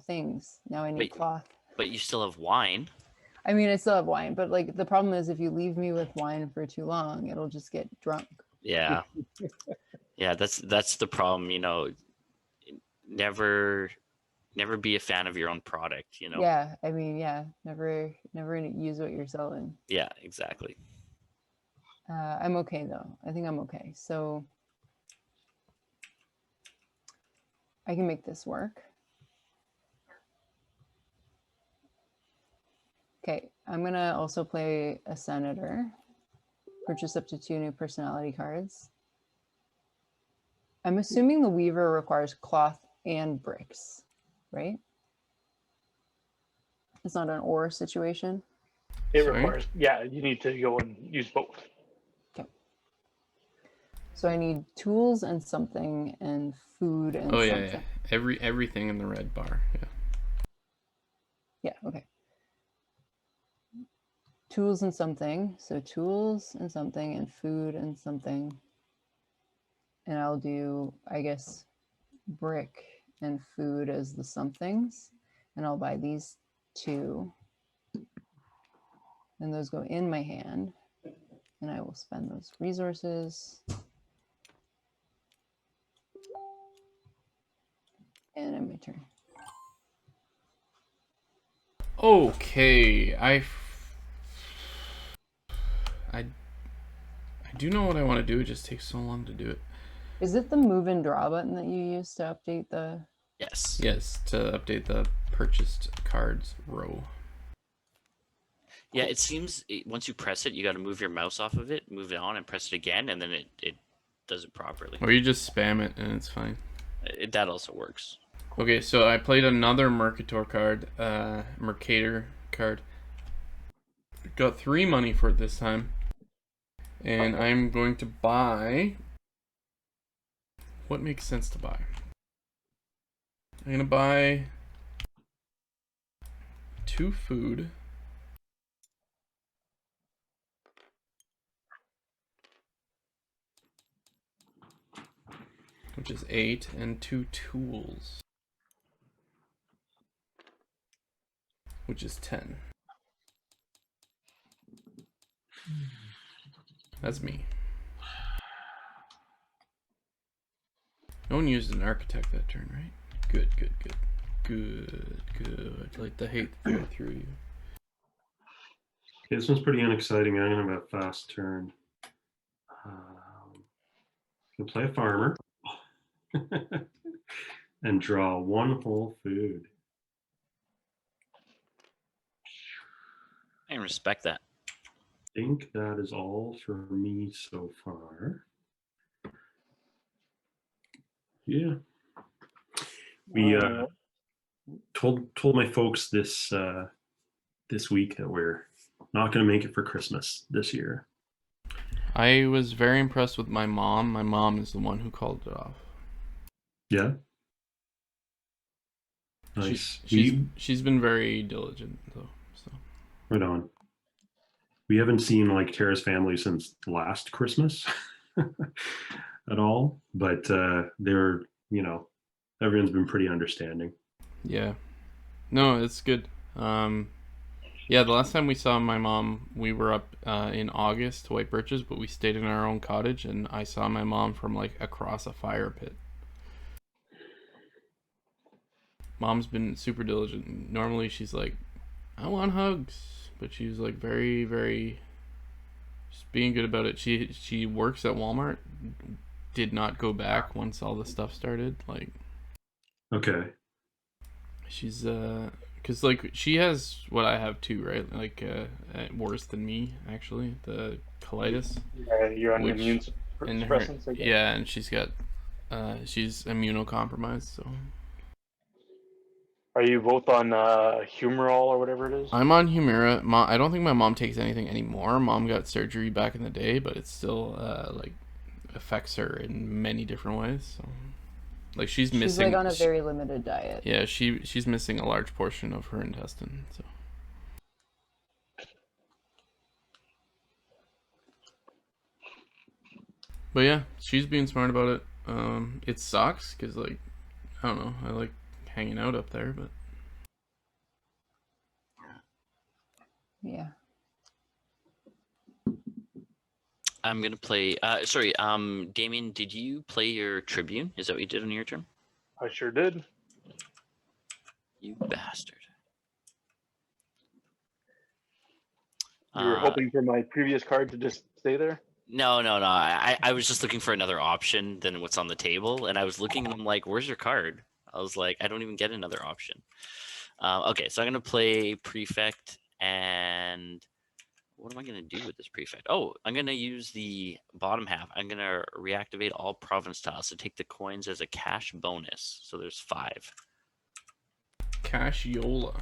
things. Now I need cloth. But you still have wine. I mean, I still have wine, but like the problem is if you leave me with wine for too long, it'll just get drunk. Yeah. Yeah, that's the problem, you know. Never be a fan of your own product, you know. Yeah, I mean, yeah, never use what you're selling. Yeah, exactly. I'm okay though. I think I'm okay. So I can make this work. Okay, I'm gonna also play a senator. Purchase up to 2 new personality cards. I'm assuming the weaver requires cloth and bricks, right? It's not an or situation. It Sorry? requires, yeah, you need to go and use both. So I need tools and something and food and Oh something. yeah. Everything in the red bar. Yeah. Yeah, okay. Tools and something. So tools and something and food and something. And I'll do, I guess, brick and food as the somethings. And I'll buy these 2. And those go in my hand. And I will spend those resources. And end my turn. Okay, I do know what I want to do. It just takes so long to do it. Is it the move and draw button that you use to update the... Yes. Yes, to update the purchased cards row. Yeah, it seems once you press it, you got to move your mouse off of it, move it on, and press it again, and then it does it properly. Or you just spam it and it's fine. That also works. Okay, so I played another Mercator card, Mercator card. Got 3 money for it this time. And I'm going to buy... What makes sense to buy? I'm going to buy 2 food. Which is 8, and 2 tools. Which is 10. That's me. No one used an architect that turn, right? Good. Like the hate that go through you. Okay, this one's pretty unexciting. I'm gonna have a fast turn. Gonna play a farmer and draw 1 whole food. I respect that. I think that is all for me so far. Yeah. We told my folks this week that we're not going to make it for Christmas this year. I was very impressed with my mom. My mom is the one who called it off. Yeah. Nice. She's been very diligent though. So. Right on. We haven't seen like Tara's family since last Christmas at all, but they're, everyone's been pretty understanding. Yeah. No, it's good. Yeah, the last time we saw my mom, we were up in August to White Birches, but we stayed in our own cottage, and I saw my mom from like across a fire pit. Mom's been super diligent. Normally she's like, I want hugs, but she's like very, very just being good about it. She works at Walmart, did not go back once all the stuff started. Like, okay. She's because like she has what I have too, right? Like worse than me actually, the colitis. Yeah, you're on immune suppressants. Yeah, and she's got she's immunocompromised. So are you both on Humerol or whatever it is? I'm on Humira. I don't think my mom takes anything anymore. Mom got surgery back in the day, but it still like affects her in many different ways. So. Like she's missing. She's like on a very limited diet. Yeah, she's missing a large portion of her intestine. So. But yeah, she's being smart about it. It sucks because like I don't know, I like hanging out up there, but yeah. I'm gonna play. Damien, did you play your Tribune? Is that what you did on your turn? I sure did. You bastard. You were hoping for my previous card to just stay there? No. I was just looking for another option than what's on the table, and I was looking, and I'm like, "Where's your card?" I was like, "I don't even get another option." Okay, so I'm gonna play Prefect, and What am I going to do with this prefect? Oh, I'm going to use the bottom half. I'm going to reactivate all province tiles to take the coins as a cash bonus. So there's 5. Cassiola.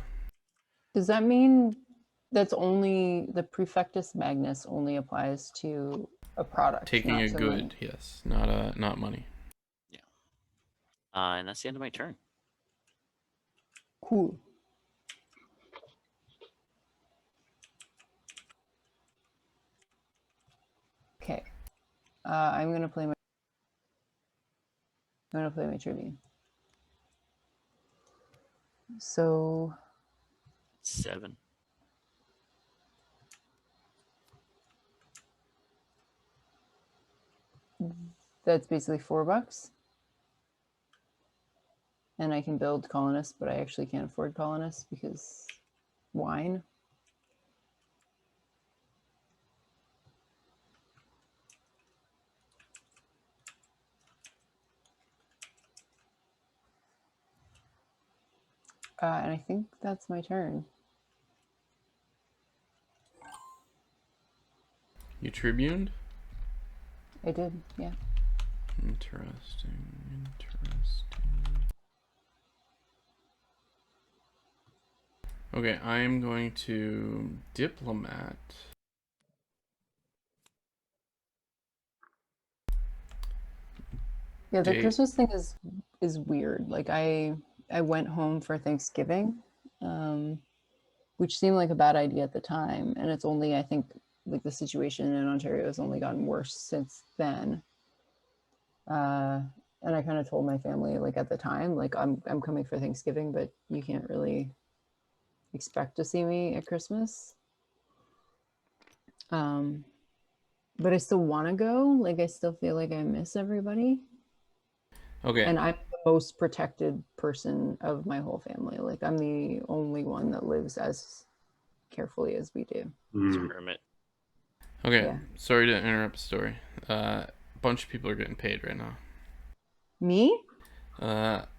Does that mean that's only the Prefectus Magnus only applies to a product? Taking not a to good, money? yes, not money. And that's the end of my turn. Cool. Okay. I'm gonna play my Tribune. So 7. that's basically $4. And I can build colonists, but I actually can't afford colonists because wine. And I think that's my turn. You tribuned? I did, yeah. Interesting. Okay, I am going to diplomat. Yeah, the Date. Christmas thing is weird. Like I went home for Thanksgiving, which seemed like a bad idea at the time, and it's only, I think, like the situation in Ontario has only gotten worse since then. And I kind of told my family, like at the time, like I'm coming for Thanksgiving, but you can't really expect to see me at Christmas. But I still want to go. Like I still feel like I miss everybody. Okay. And I'm the most protected person of my whole family. Like I'm the only one that lives as carefully as we do. It's a hermit. Okay, Yeah. sorry to interrupt the story. A bunch of people are getting paid right now. Me?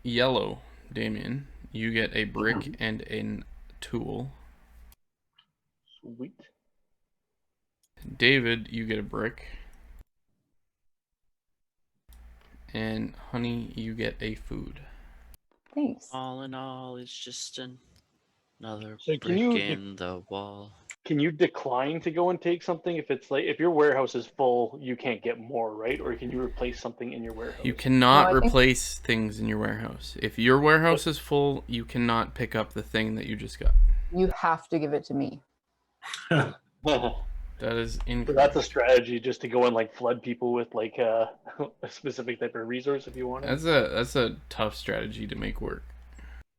Yellow, Damien, you get a brick and a tool. Sweet. David, you get a brick. And Honey, you get a food. Thanks. All in all, it's just another So brick in the wall. Can you decline to go and take something if it's like if your warehouse is full, you can't get more, right? Or can you replace something in your warehouse? You cannot No, I think- replace things in your warehouse. If your warehouse is full, you cannot pick up the thing that you just got. You have to give it to me. That is So incorrect. that's a strategy, just to go and like flood people with like a specific type of resource if you want it. That's a tough strategy to make work.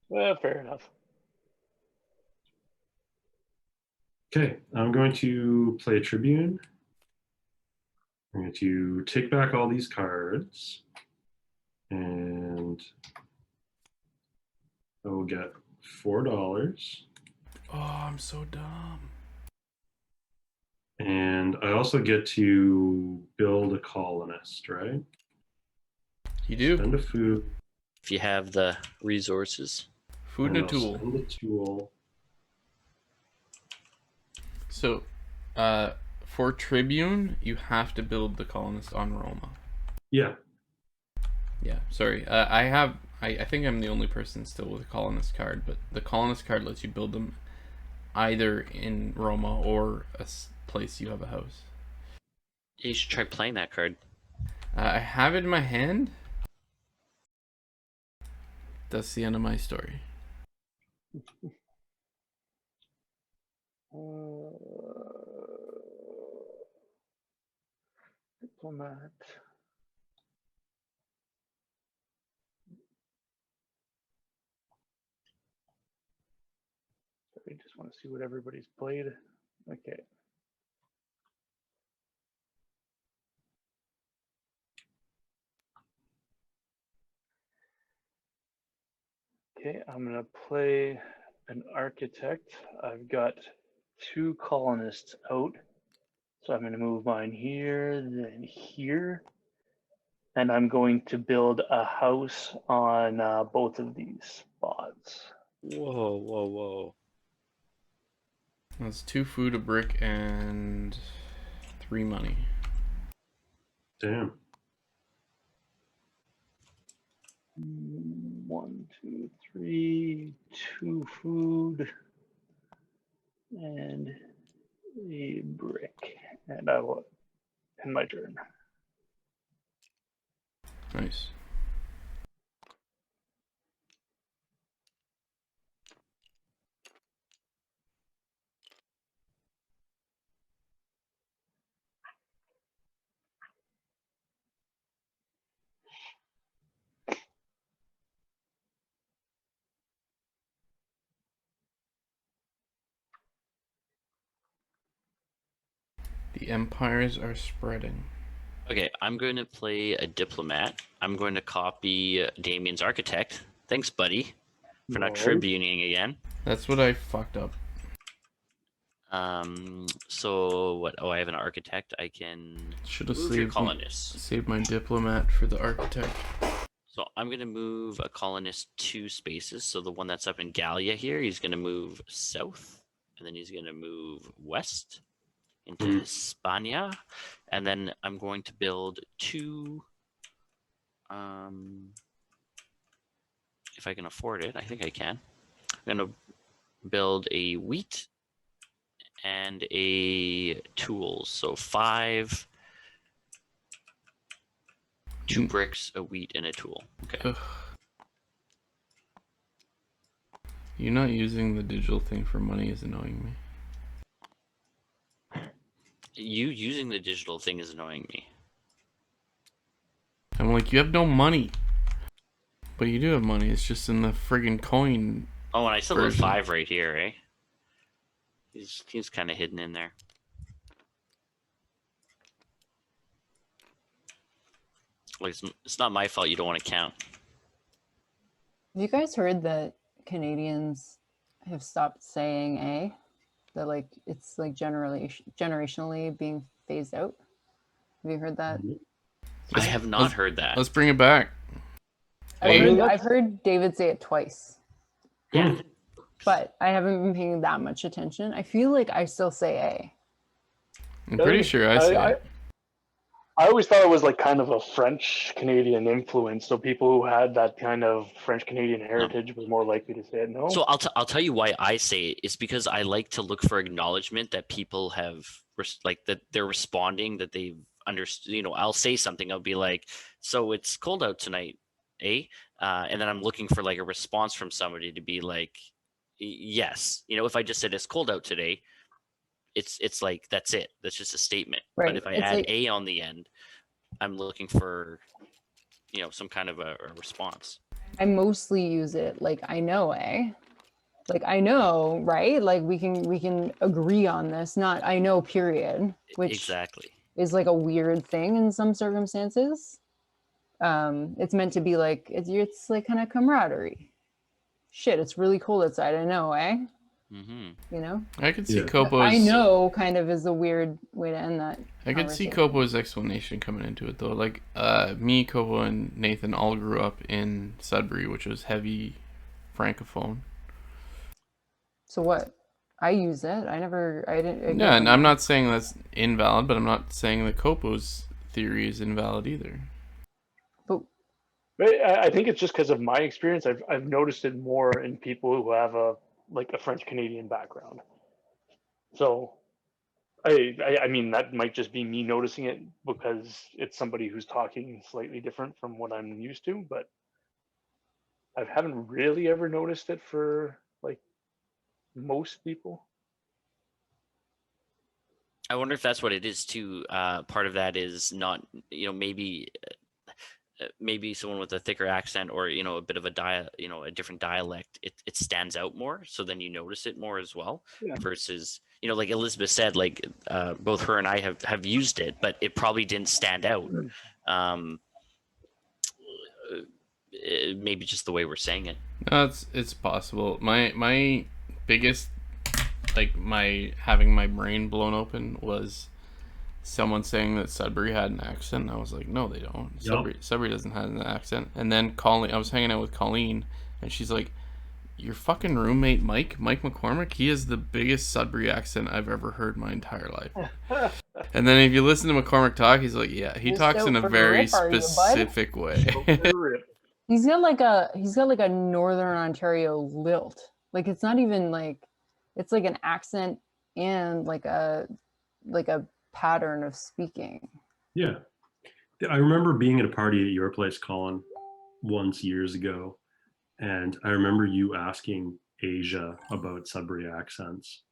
Well, fair enough. Okay, I'm going to play a Tribune. I'm going to take back all these cards, and I will get $4. Oh, I'm so dumb. And I also get to build a colonist, right? You do? Spend a food. If you have the resources. Food and a I'll tool. Spend a tool. So, for Tribune, you have to build the colonist on Roma. Yeah. Yeah, sorry. I think I'm the only person still with a colonist card, but the colonist card lets you build them either in Roma or a place you have a house. You should try playing that card. I have it in my hand. That's the end of my story. Diplomat. I just want to see what everybody's played. Okay. Okay, I'm gonna play an architect. I've got 2 colonists out. So I'm gonna move mine here, then here. And I'm going to build a house on both of these spots. Whoa, whoa, whoa. That's 2 food, a brick, and 3 money. Damn. 1, 2, 3, 2 food, and a brick. And I will end my turn. Nice. The empires are spreading. Okay, I'm going to play a diplomat. I'm going to copy Damien's architect. Thanks, buddy, for not Nice. tribuning again. That's what I fucked up. So what? Oh, I have an architect. I can Should have move your colonists. saved my diplomat for the architect. So I'm going to move a colonist 2 spaces. So the one that's up in Gallia here, he's going to move south, and then he's going to move west into Hispania, and then I'm going to build 2. If I can afford it, I think I can. I'm going to build a wheat and a tools. So 5, 2 bricks, a wheat, and a tool. Okay. Ugh. You not using the digital thing for money is annoying me. You using the digital thing is annoying me. I'm like, you have no money. But you do have money, it's just in the friggin' coin. Oh, and I still have version. 5 right here, eh? He's kind of hidden in there. Like, it's not my fault you don't want to count. Have you guys heard that Canadians have stopped saying A? That like it's like generationally being phased out. Have you heard that? I have not heard that. Let's bring it back. I've heard David say it twice, Yeah. but I haven't been paying that much attention. I feel like I still say A. I'm pretty sure I say it. I always thought it was like kind of a French Canadian influence. So people who had that kind of French Canadian heritage were more likely to say it. No. So I'll tell you why I say it. It's because I like to look for acknowledgement that people have like that they're responding, that they've understood. You know, I'll say something. I'll be like, "So it's cold out tonight, eh?" And then I'm looking for like a response from somebody to be like, "Yes." You know, if I just said it's cold out today, it's like that's it. That's just a statement. Right. But if I It's add like- a on the end, I'm looking for, you know, some kind of a response. I mostly use it like I know, eh? Like I know, right? Like we can agree on this, not I know, period. Which Exactly. is like a weird thing in some circumstances. It's meant to be like it's like kind of camaraderie. Shit, it's really cold outside. I know, eh? Mm-hmm. You know. I could see Yeah. Copo's. I know, kind of is a weird way to end that. I could see conversation. Copo's explanation coming into it though. Like, me, Copo, and Nathan all grew up in Sudbury, which was heavy francophone. So what? I use it. I didn't. Yeah, and I'm not saying that's invalid, but I'm not saying that Copo's theory is invalid either. But I think it's just because of my experience. I've noticed it more in people who have a French Canadian background. So, I mean that might just be me noticing it because it's somebody who's talking slightly different from what I'm used to. But I haven't really ever noticed it for like most people. I wonder if that's what it is too. Part of that is not, you know, maybe someone with a thicker accent or, you know, a bit of a different dialect, it stands out more. So then you notice it more as well. Yeah. Versus, you know, like Elizabeth said, like both her and I have used it, but it probably didn't stand out. Maybe just the way we're saying it. No, it's possible. My biggest, like, my having my brain blown open was someone saying that Sudbury had an accent. I was like, no, they don't. Yep. Sudbury doesn't have an accent. And then I was hanging out with Colleen, and she's like, Your fucking roommate, Mike McCormick, he has the biggest Sudbury accent I've ever heard my entire life. And then if you listen to McCormick talk, he's like, yeah, he You're talks so in a for very rip, are you, bud? specific way. He's got like a Northern Ontario lilt. Like it's not even like, it's like an accent and like a pattern of speaking. Yeah. I remember being at a party at your place, Colin, once years ago. And I remember you asking Asia about Sudbury accents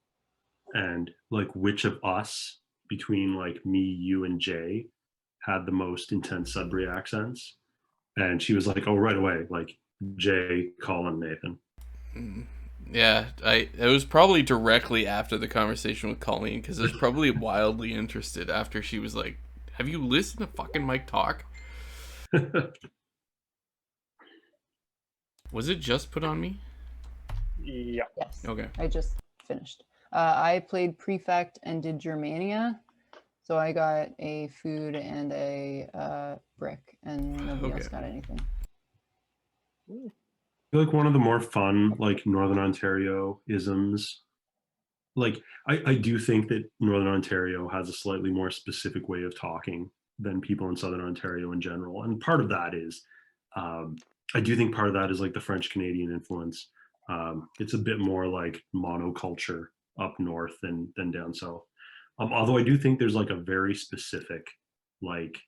and like which of us between like me, you, and Jay had the most intense Sudbury accents. And she was like, oh, right away, like Jay, Colin, Nathan. Yeah, it was probably directly after the conversation with Colleen, because I was probably wildly interested after she was like, have you listened to fucking Mike talk? Was it just Put On Me? Yeah. Yes. Okay. I just finished. I played Prefect and did Germania. So I got a food and a brick, and nobody else got anything. I feel like one of the more fun, like Northern Ontario isms. Like I do think that Northern Ontario has a slightly more specific way of talking than people in Southern Ontario in general, and part of that is, I do think part of that is like the French Canadian influence. It's a bit more like monoculture up north than down south. Although I do think there's like a very specific, like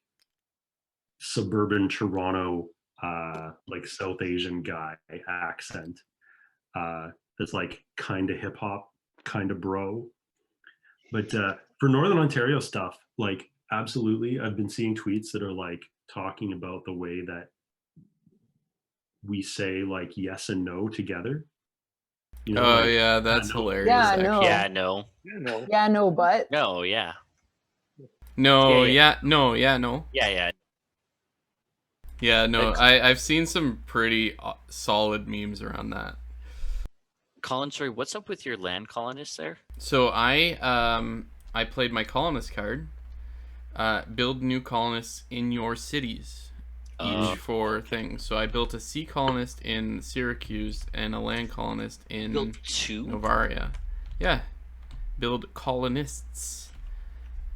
suburban Toronto, like South Asian guy accent that's like kind of hip hop, kind of bro. But for Northern Ontario stuff, like absolutely, I've been seeing tweets that are like talking about the way that we say like yes and no together. You know, Oh, like, yeah, that's no. hilarious. Yeah, actually. no. Yeah, no. Yeah, no. Yeah, no, but No, yeah. No, Yeah, no. Yeah. Yeah, no, Like- I've seen some pretty solid memes around that. Colin, sorry, what's up with your land colonists there? So I played my colonist card. Build new colonists in your cities, each for things. So I built a sea colonist in Syracuse and a land colonist in Build two? Novaria. Yeah, build colonists,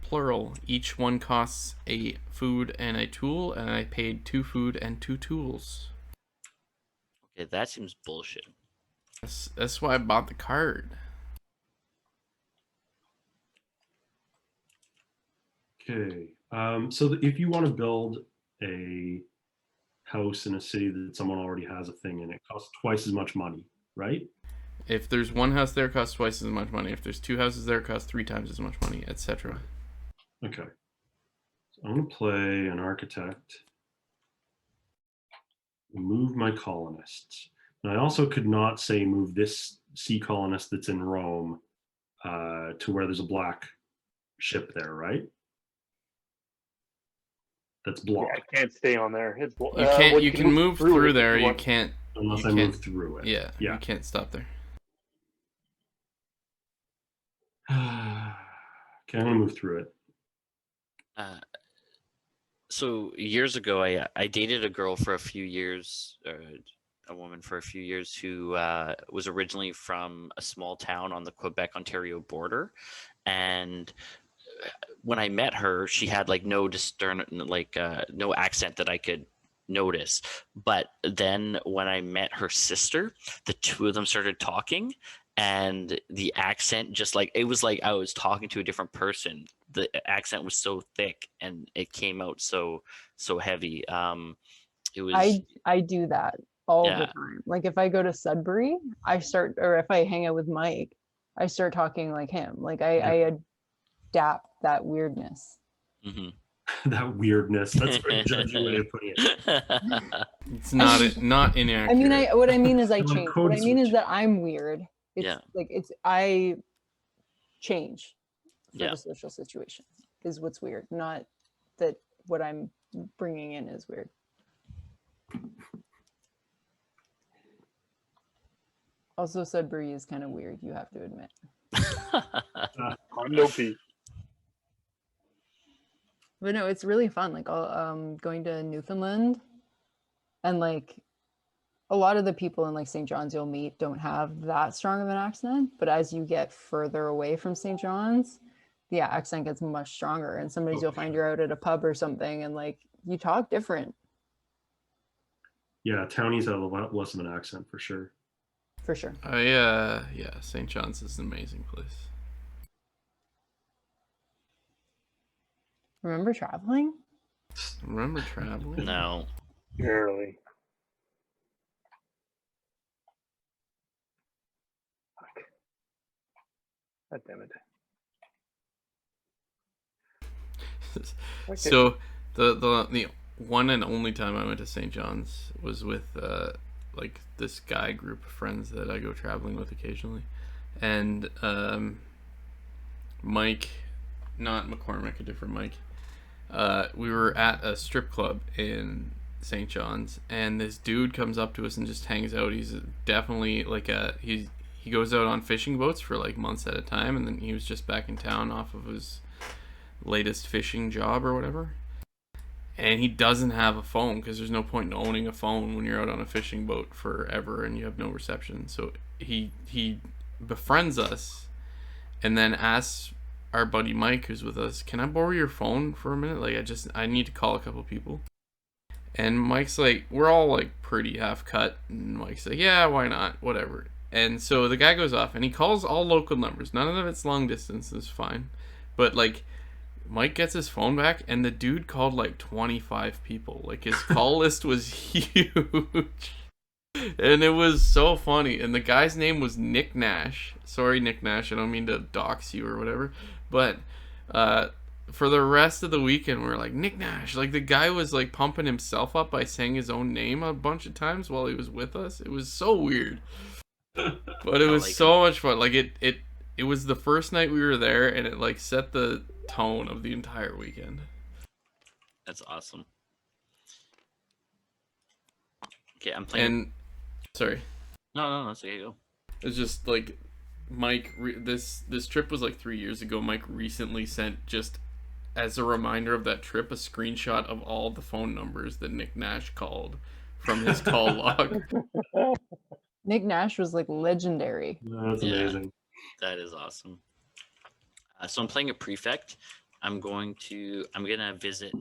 plural. Each one costs a food and a tool, and I paid 2 food and 2 tools. Okay, that seems bullshit. That's why I bought the card. Okay. So if you want to build a house in a city that someone already has a thing in, it costs twice as much money, right? If there's one house there, it costs twice as much money. If there's 2 houses there, it costs 3 times as much money, etc. Okay. So I'm going to play an architect. Move my colonists. And I also could not say move this sea colonist that's in Rome to where there's a black ship there, right? That's Yeah, blocked. I can't stay on there. It's You can't. well, You can move through it there. if You want. can't. Unless you I can't- move through it. Yeah. Yeah. You can't stop there. Okay, I'm going to move through it. So years ago, I dated a girl for a few years, a woman for a few years who was originally from a small town on the Quebec-Ontario border, and when I met her, she had like no no accent that I could notice. But then when I met her sister, the two of them started talking, and the accent just like it was like I was talking to a different person. The accent was so thick and it came out so heavy. It was I do that all the Yeah. time. Like if I go to Sudbury, or if I hang out with Mike, I start talking like him. Like I adapt that weirdness. Mhm. That weirdness. That's a very judgy way of putting it. It's not inaccurate. I mean, what I mean is I Like change. code What I mean is switch. that I'm weird. It's Yeah. like I change for Yeah. the social situation is what's weird, not that what I'm bringing in is weird. Also, Sudbury is kind of weird, you have to admit. I'm no P. But no, it's really fun. Like going to Newfoundland and like a lot of the people in like St. John's you'll meet don't have that strong of an accent, but as you get further away from St. John's, the accent gets much stronger. And sometimes you'll find you're out at a pub or something and like you talk different. Yeah, townies have a lot less of an accent for sure. For sure. Yeah, St. John's is an amazing place. Remember traveling? Remember traveling? No. Barely. Fuck. God damn it. Okay. So the one and only time I went to St. John's was with like this guy group of friends that I go traveling with occasionally, and Mike, not McCormick, a different Mike. We were at a strip club in St. John's, and this dude comes up to us and just hangs out. He's definitely like he goes out on fishing boats for like months at a time, and then he was just back in town off of his latest fishing job or whatever. And he doesn't have a phone because there's no point in owning a phone when you're out on a fishing boat forever and you have no reception. So he befriends us and then asks our buddy Mike, who's with us, "Can I borrow your phone for a minute? Like I need to call a couple people." And Mike's like, we're all like pretty half cut, and Mike's like, "Yeah, why not? Whatever." And so the guy goes off and he calls all local numbers. None of it's long distance, is fine. But like Mike gets his phone back, and the dude called like 25 people. Like his call list was huge, and it was so funny. And the guy's name was Nick Nash. Sorry, Nick Nash. I don't mean to dox you or whatever, but for the rest of the weekend, we were like, Nick Nash. Like the guy was like pumping himself up by saying his own name a bunch of times while he was with us. It was so weird, but it was like so much fun. Like it was the first night we were there, and it like set the tone of the entire weekend. That's awesome. Okay, I'm playing. And sorry, No, that's okay. Go. it's just like Mike. This trip was like 3 years ago. Mike recently sent, just as a reminder of that trip, a screenshot of all the phone numbers that Nick Nash called from his call log. Nick Nash was like legendary. That's Yeah. amazing. That is awesome. So I'm playing a prefect. I'm gonna visit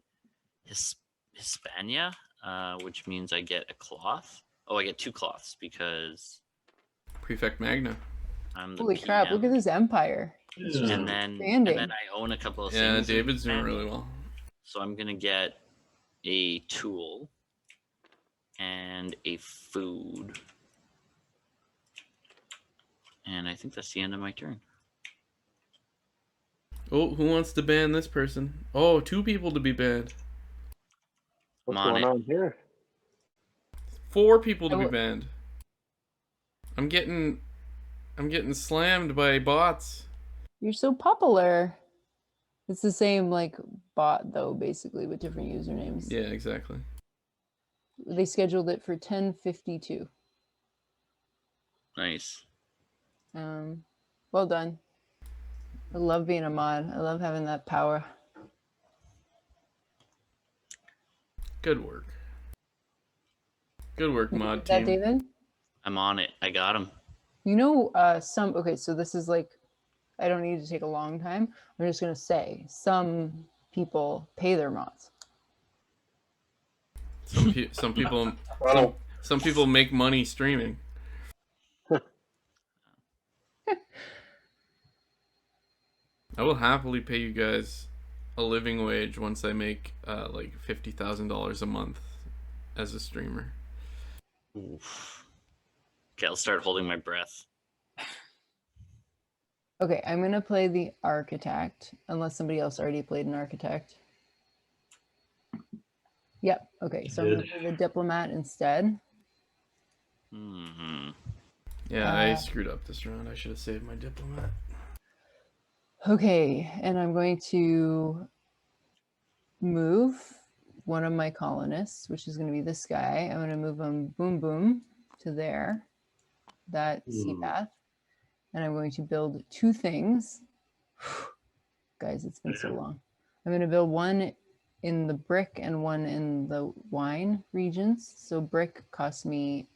Hispania, which means I get a cloth. Oh, I get 2 cloths because Prefect Magna. I'm the Holy crap, look PM. at this empire. Yeah. And then Expanding. I own a couple of Yeah, things. in David's doing Hispania. really well. So I'm gonna get a tool and a food. And I think that's the end of my turn. Oh, who wants to ban this person? Oh, 2 people to be banned. What's I'm on going it. on here? 4 people to be Oh. banned. I'm getting slammed by bots. You're so popular. It's the same like bot though, basically, with different usernames. Yeah, exactly. They scheduled it for 10:52. Nice. Well done. I love being a mod. I love having that power. Good work. Good work, You mod did that, team. David? I'm on it. I got him. You know, okay, so this is like, I don't need to take a long time. I'm just gonna say some people pay their mods. Some people Oh, some people make money streaming. I will happily pay you guys a living wage once I make like $50,000 a month as a streamer. Oof. Okay, I'll start holding my breath. Okay, I'm gonna play the architect, unless somebody else already played an architect. Yep, okay, so I'm gonna did. play the diplomat instead. Hmm. Yeah, I screwed up this round. I should have saved my diplomat. Okay, and I'm going to move one of my colonists, which is going to be this guy. I'm going to move him boom boom to there, that sea path. And I'm going to build 2 things. Guys, it's been so long. I'm going to build one in the brick and one in the wine regions. So brick costs me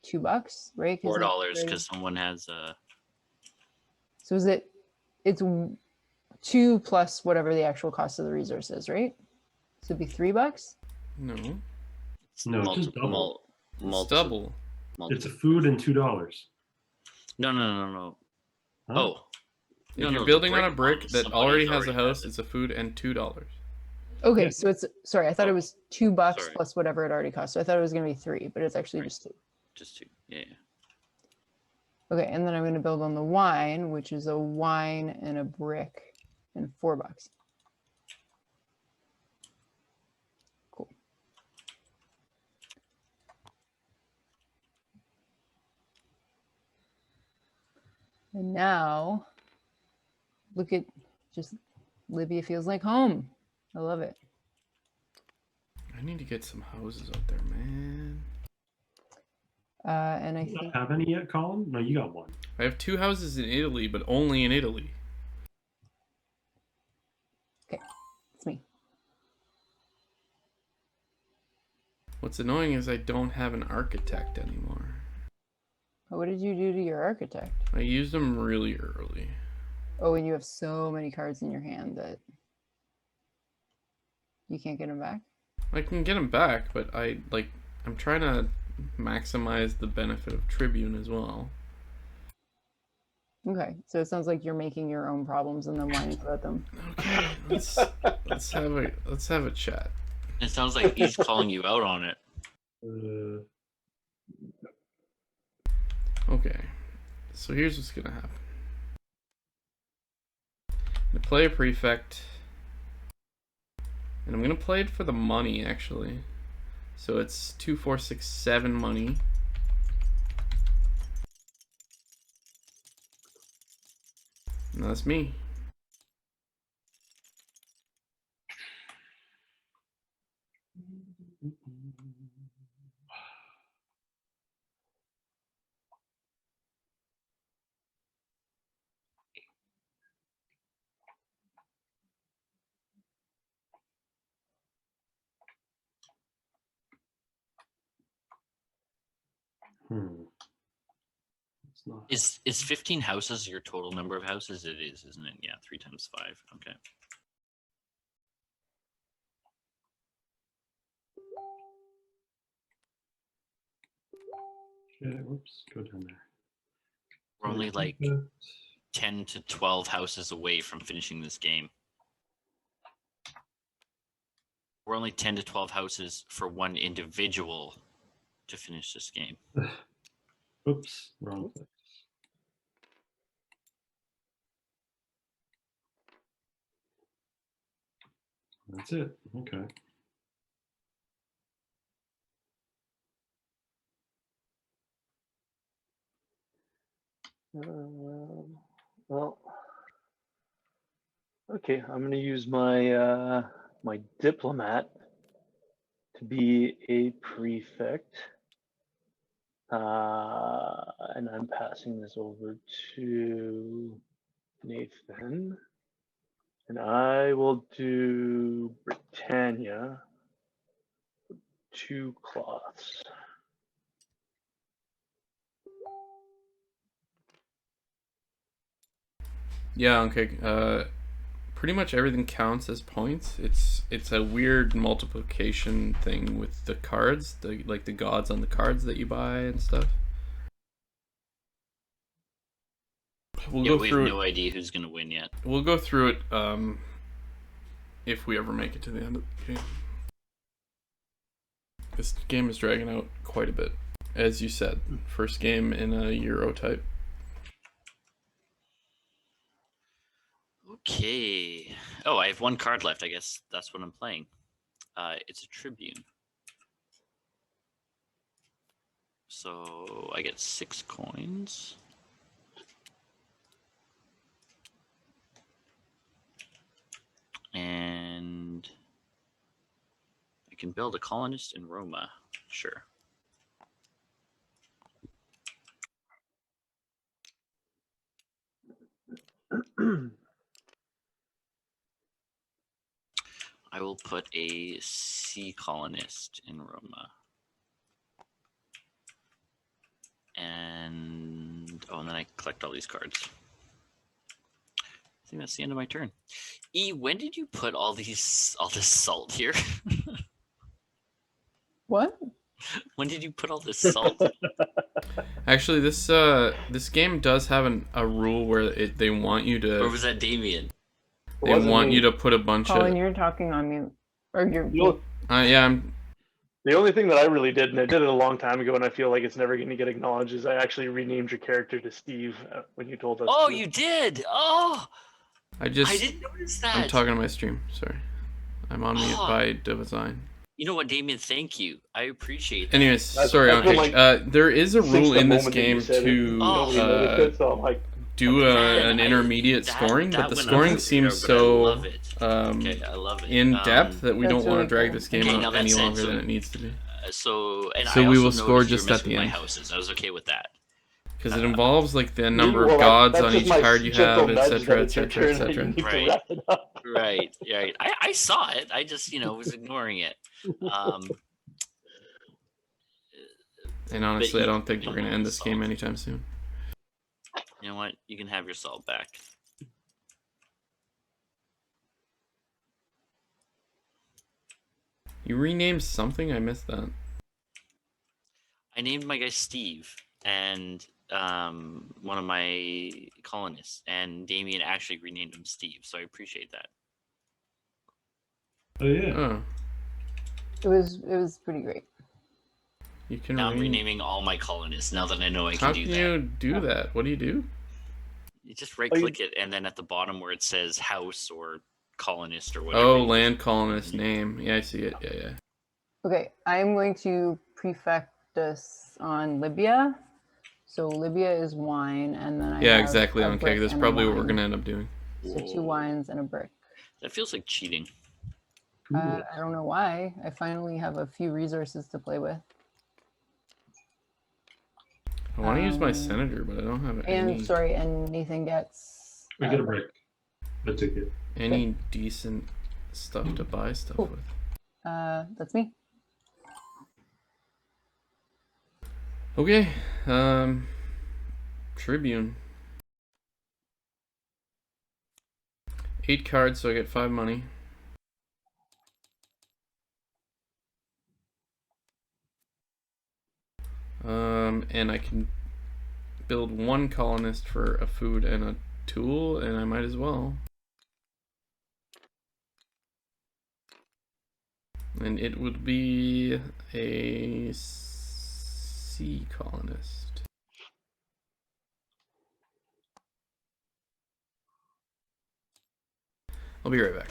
$2, right? $4 because someone has a. So is it? It's 2 plus whatever the actual cost of the resource is, right? So it'd be $3. No, No, just double. it's double. It's a food and $2. No. Huh? Oh. If you're building on a brick that already has a house, it's a food and $2. Okay, Yeah. so it's sorry. I thought it was $2 Sorry. plus whatever it already cost. So I thought it was going to be 3, but it's actually Right. just 2. Just 2. Yeah. Okay, and then I'm going to build on the wine, which is a wine and a brick, and $4. Cool. And now, look at just Libya feels like home. I love it. I need to get some houses out there, man. And I You think don't have any yet, Colin? No, you got one. I have 2 houses in Italy, but only in Italy. it's me. What's annoying is I don't have an architect anymore. What did you do to your architect? I used them really early. Oh, and you have so many cards in your hand that you can't get them back? I can get them back, but I'm trying to maximize the benefit of Tribune as well. Okay, so it sounds like you're making your own problems and then whining about them. Okay, let's have a chat. It sounds like he's calling you out on it. Okay, so here's what's gonna happen. I'm gonna play a prefect, and I'm gonna play it for the money actually. So it's 2, 4, 6, 7 money. And that's me. It's not. Is 15 houses your total number of houses? It is, isn't it? Yeah, 3 times 5. Okay. Okay, whoops, go down there. We're only like 10 to 12 houses away from finishing this game. We're only 10 to 12 houses for one individual to finish this game. Oops, wrong place. That's it. Okay. Well, okay, I'm going to use my my diplomat to be a prefect, and I'm passing this over to Nathan, and I will do Britannia, 2 cloths. Yeah, okay. Pretty much everything counts as points. It's a weird multiplication thing with the cards, like the gods on the cards that you buy and stuff. We'll Yeah, go we through have it. no idea who's going to win yet. We'll go through it if we ever make it to the end of the game. This game is dragging out quite a bit, as you said. First game in a Euro type. Okay. Oh, I have 1 card left. I guess that's what I'm playing. It's a Tribune. So I get 6 coins. And I can build a colonist in Roma. Sure. I will put a sea colonist in Roma. And and then I collect all these cards. I think that's the end of my turn. E, when did you put all this salt here? What? When did you put all this salt? Actually, this game does have a rule where they want you to. Or was that Damien? They want you to put a bunch Colin, of. you're talking on mute. Or you're. Yeah, I'm. The only thing that I really did, and I did it a long time ago, and I feel like it's never going to get acknowledged, is I actually renamed your character to Steve when you told us. Oh, to. you did! Oh! I didn't notice that. I'm talking to my stream. Sorry. I'm on mute by design. You know what, Damien? Thank you. I appreciate that. Anyways, sorry, Unkicked. There is a rule in this game to do an intermediate scoring, but the scoring seems so I love it. in depth that we don't want to drag cool. this game out any longer than it needs to be. So we will score just at the end. Houses. I was okay with that. Because it involves like the number of gods on each card you have, etc., etc., etc. Right. I saw it. I just, was ignoring it. And honestly, I don't think we're going to end this game anytime soon. You know what? You can have your salt back. You renamed something? I missed that. I named my guy Steve, and one of my colonists, and Damien actually renamed him Steve, so I appreciate that. Oh yeah. Oh. It was pretty great. You can now I'm renaming all my colonists now that I know I can do that. How can you do that? What do you do? You just right-click it, and then at the bottom where it says house or colonist or whatever. Oh, land colonist name. Yeah, I see it. Yeah. Okay, I'm going to prefect us on Libya. So Libya is wine, and then I have exactly. a Okay, brick that's and a probably what we're wine. gonna end up doing. So 2 wines and a brick. That feels like cheating. I don't know why. I finally have a few resources to play with. I want to use my senator, but I don't have and Nathan gets. I get a brick. I took it. Any decent stuff to buy stuff with. That's me. Okay. Tribune. 8 cards, so I get 5 money. And I can build 1 colonist for a food and a tool, and I might as well. And it would be a sea colonist. I'll be right back.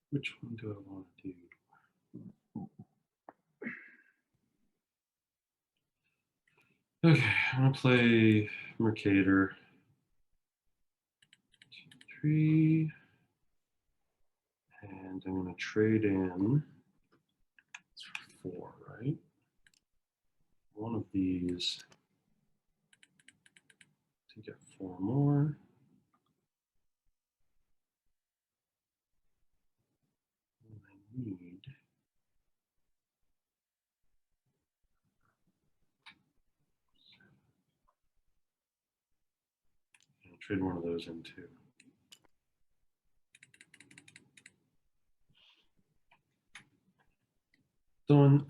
Which one do I want to do? Okay, I'm gonna play Mercator. 2, 3. And I'm gonna trade in. It's 4, right? One of these to get 4 more. And I need I'll trade one of those in too. Done.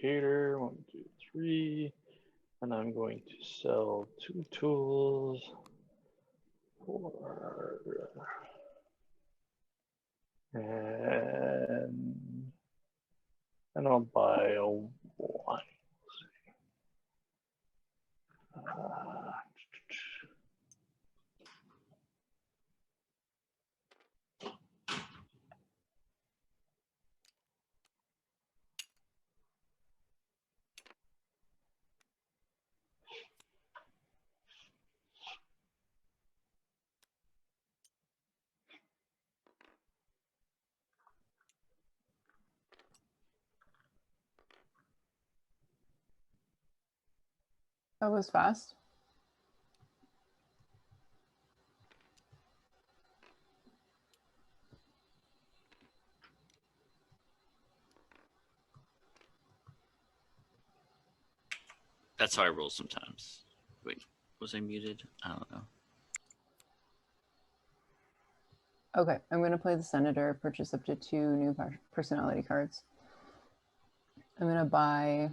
Cater 1, 2, 3, and I'm going to sell 2 tools for and I'll buy a wine. That was fast. That's how I roll sometimes. Wait, was I muted? I don't know. Okay, I'm going to play the Senator, purchase up to 2 new personality cards. I'm going to buy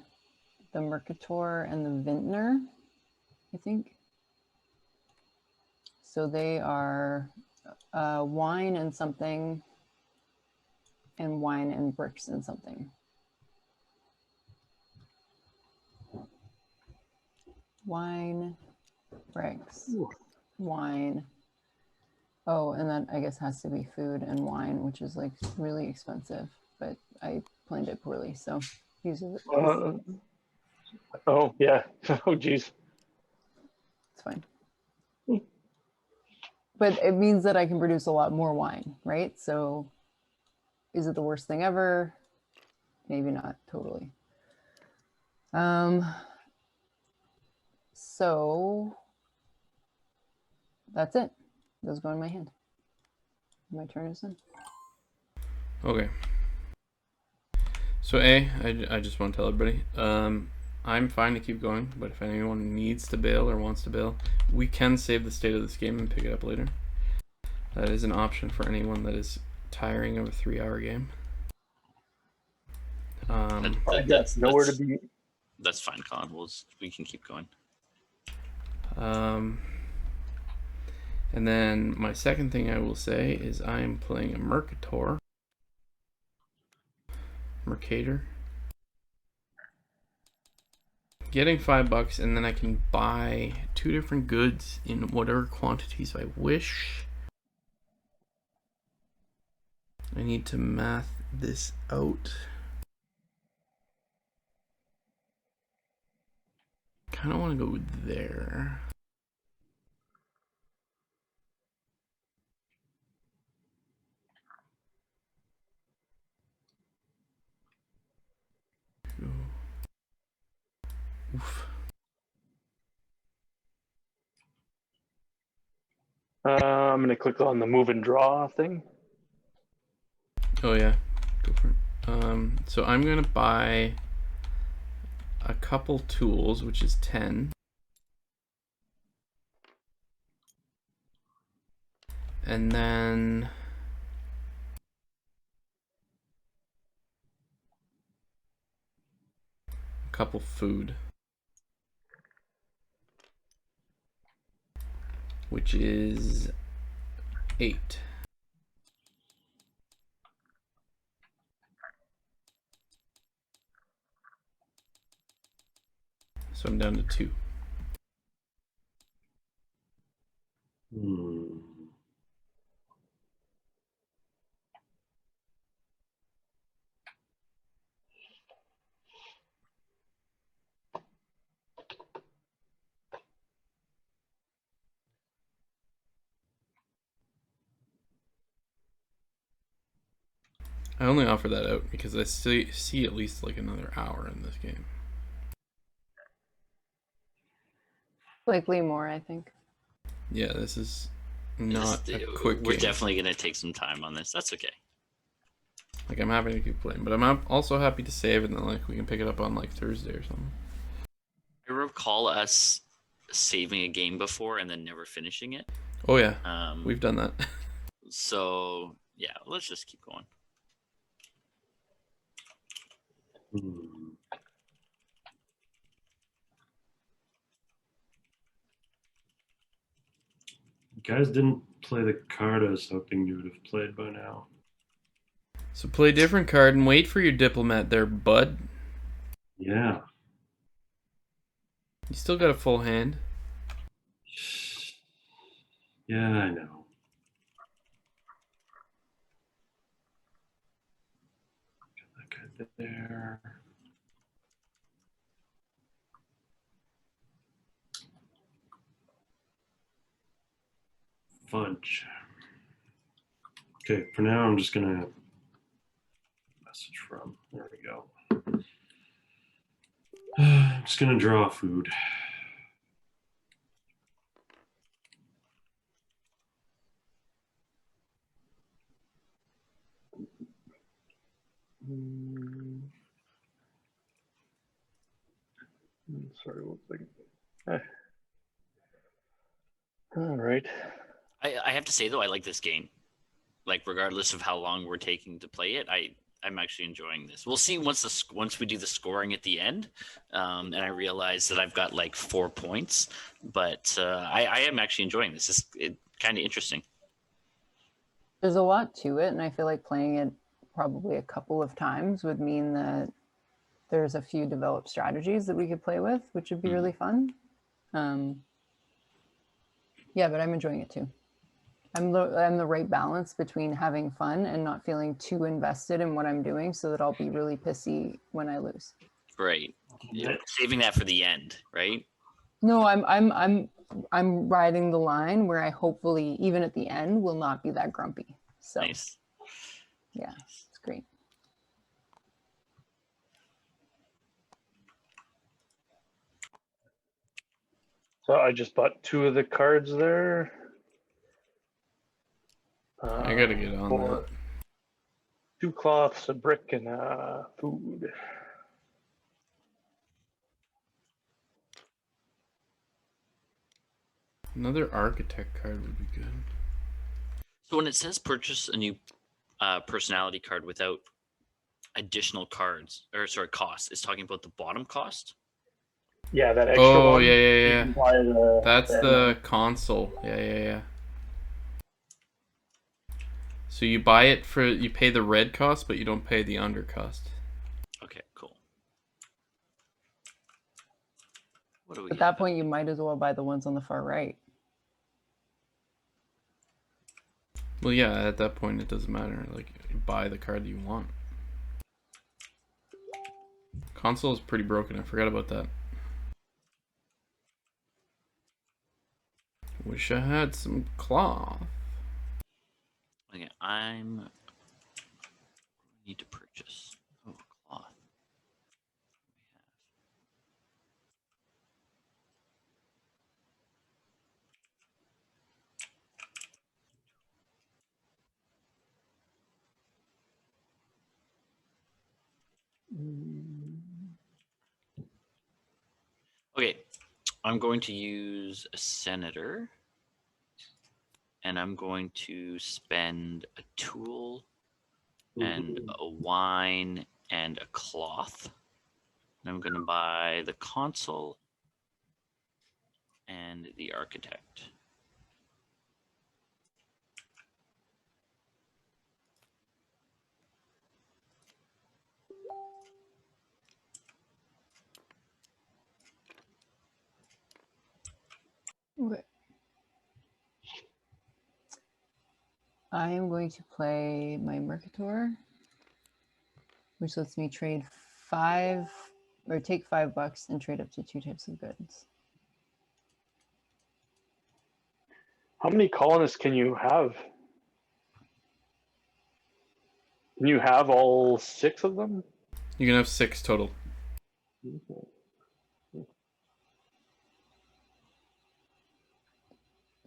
the Mercator and the Vintner, I think. So they are wine and something, and wine and bricks and something. Wine, bricks, wine. Oh, and that I guess has to be food and wine, which is like really expensive, but I planned it poorly, so use it. Oh yeah. Oh geez. It's fine. But it means that I can produce a lot more wine, right? So is it the worst thing ever? Maybe not totally. So that's it. Those go in my hand. My turn is done. Okay. So I just want to tell everybody, I'm fine to keep going, but if anyone needs to bail or wants to bail, we can save the state of this game and pick it up later. That is an option for anyone that is tiring of a 3-hour game. That's nowhere to be. That's fine, Colin. We can keep going. And then my second thing I will say is I am playing a Mercator. Getting $5, and then I can buy 2 different goods in whatever quantities I wish. I need to math this out. Kind of want to go there. Oof. I'm gonna click on the move and draw thing. Oh yeah, go for it. So I'm gonna buy a couple tools, which is 10. And then a couple food, which is 8. So I'm down to 2. I only offer that out because I see at least like another hour in this game. Likely more, I think. Yeah, this is not a quick We're game. definitely going to take some time on this. That's okay. Like, I'm happy to keep playing, but I'm also happy to save, and then like we can pick it up on like Thursday or something. I recall us saving a game before and then never finishing it. Oh yeah, we've done that. So yeah, let's just keep going. You guys didn't play the card I was hoping you would have played by now. So play a different card and wait for your diplomat there, bud. Yeah. You still got a full hand. Yeah, I know. Got that card there. Fudge. Okay, for now I'm just gonna message from. There we go. I'm just gonna draw food. Sorry, one second. All right. I have to say though, I like this game. Like regardless of how long we're taking to play it, I'm actually enjoying this. We'll see once we do the scoring at the end, and I realize that I've got like 4 points, but I am actually enjoying this. It's kind of interesting. There's a lot to it, and I feel like playing it probably a couple of times would mean that there's a few developed strategies that we could play with, which would be really fun. Yeah, but I'm enjoying it too. I'm the right balance between having fun and not feeling too invested in what I'm doing, so that I'll be really pissy when I lose. Right. Saving that for the end, right? No, I'm riding the line where I hopefully, even at the end, will not be that grumpy. So Nice. Yeah, it's great. So I just bought 2 of the cards there. I gotta get on for that. 2 cloths, a brick, and food. Another architect card would be good. So when it says purchase a new personality card without additional cards, or sorry, cost, it's talking about the bottom cost? Yeah, that extra Oh, one. yeah, you yeah, can yeah. buy the- That's the- the console. Yeah, yeah, yeah. So you buy it for, you pay the red cost, but you don't pay the under cost. Okay, cool. What do we At have? that point, you might as well buy the ones on the far right. Well, yeah, at that point it doesn't matter. Like, you buy the card that you want. Console is pretty broken. I forgot about that. Wish I had some cloth. Okay, I'm need to purchase cloth. Okay, I'm going to use a senator, and I'm going to spend a tool and a wine and a cloth. And I'm going to buy the console and the architect. Okay. I am going to play my Mercator, which lets me trade take $5 and trade up to 2 types of goods. How many colonists can you have? Can you have all 6 of them? You can have 6 total.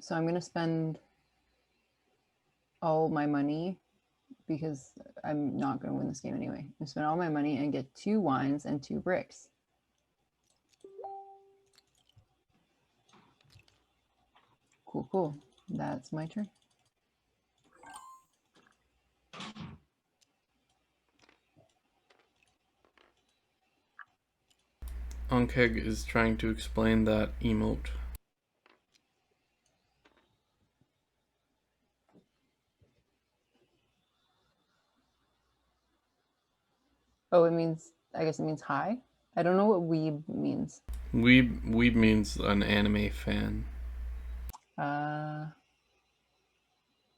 So I'm going to spend all my money because I'm not going to win this game anyway. I'm spend all my money and get 2 wines and 2 bricks. Cool, cool. That's my turn. Onkeg is trying to explain that emote. Oh, I guess it means hi. I don't know what weeb means. Weeb means an anime fan.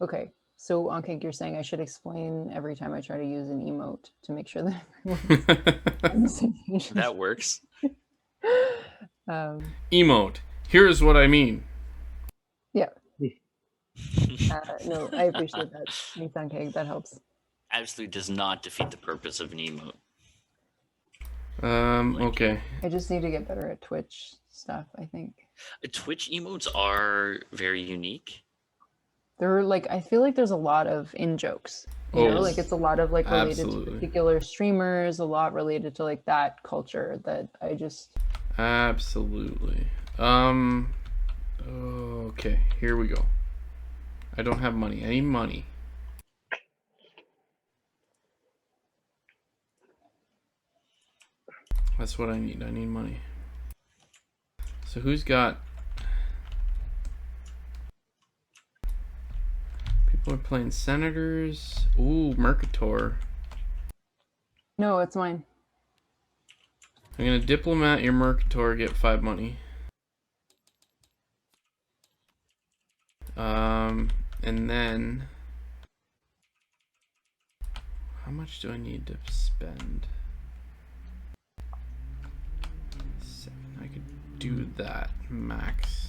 Okay. So, Onkeg, you're saying I should explain every time I try to use an emote to make sure that everyone's on the same page. That works. Emote. Here's what I mean. Yeah. No, I appreciate that. Thanks, Onkeg. That helps. Absolutely does not defeat the purpose of an emote. Okay. I just need to get better at Twitch stuff, I think. Twitch emotes are very unique. There are like, I feel like there's a lot of in jokes. You know, like it's a lot of like related to particular streamers, a lot related to like that culture that I just. Absolutely. Okay, here we go. I don't have money. I need money. That's what I need. I need money. So who's got... People are playing Senators. Ooh, Mercator. No, it's mine. I'm going to diplomat your Mercator, get 5 money. And then... How much do I need to spend? 7. I could do that max.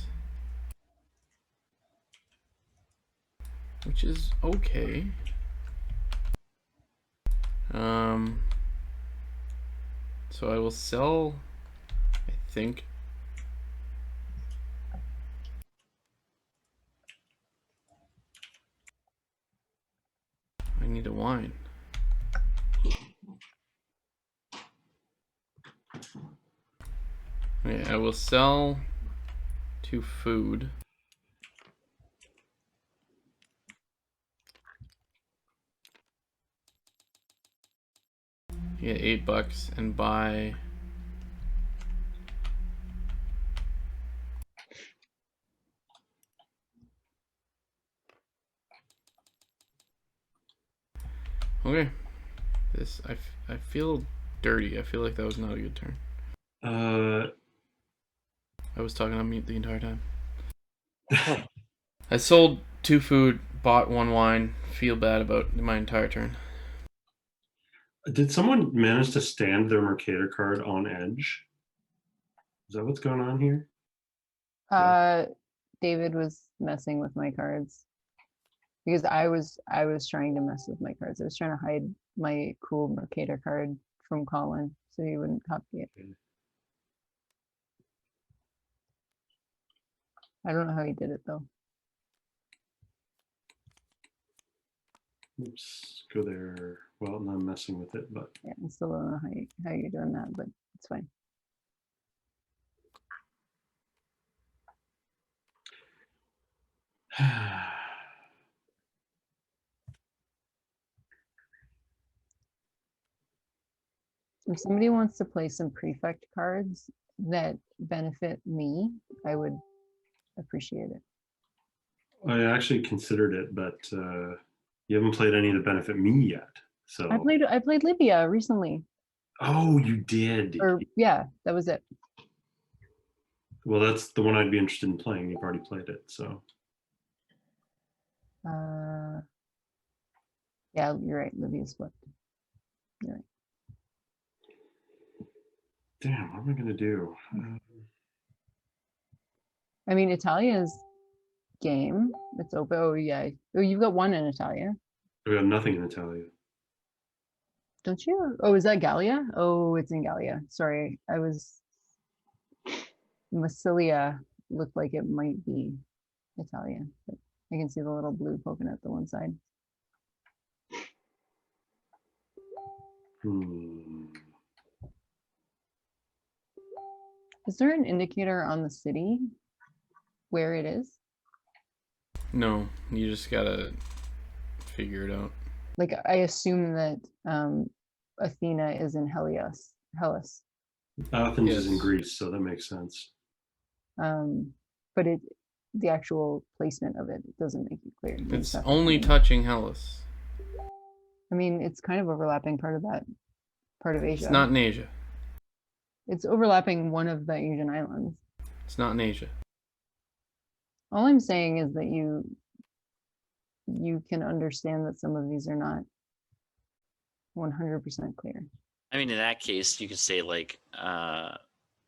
Which is okay. So I will sell, I think, I need a wine. Okay, I will sell to food. Yeah, $8 and buy okay. This I feel dirty. I feel like that was not a good turn. I was talking on mute the entire time. I sold 2 food, bought 1 wine. Feel bad about my entire turn. Did someone manage to stand their Mercator card on edge? Is that what's going on here? David was messing with my cards because I was trying to mess with my cards. I was trying to hide my cool Mercator card from Colin so he wouldn't copy it. Okay. I don't know how he did it though. Oops, go there. Well, no, I'm messing with it, but Yeah, I still don't know how you're doing that, but it's fine. If somebody wants to play some prefect cards that benefit me, I would appreciate it. I actually considered it, but you haven't played any that benefit me yet. So I played Libya recently. Oh, you did. Or yeah, that was it. Well, that's the one I'd be interested in playing. You've already played it, so. Yeah, you're right. Libya's flipped. You're right. Damn, what am I gonna do? I mean, Italia's game. It's open. Oh yeah. Oh, you've got 1 in Italia. I got nothing in Italia. Don't you? Oh, is that Gallia? Oh, it's in Gallia. Sorry, Massilia looked like it might be Italia, but I can see the little blue poking out the one side. Is there an indicator on the city where it is? No, you just gotta figure it out. Like, I assume that Athena is in Hellas. Athens Yes. is in Greece, so that makes sense. But the actual placement of it doesn't make it clear. It's only touching Hellas. I mean, it's kind of overlapping part of Asia. It's not in Asia. It's overlapping one of the Asian islands. It's not in Asia. All I'm saying is that you can understand that some of these are not 100% clear. I mean, in that case, you could say like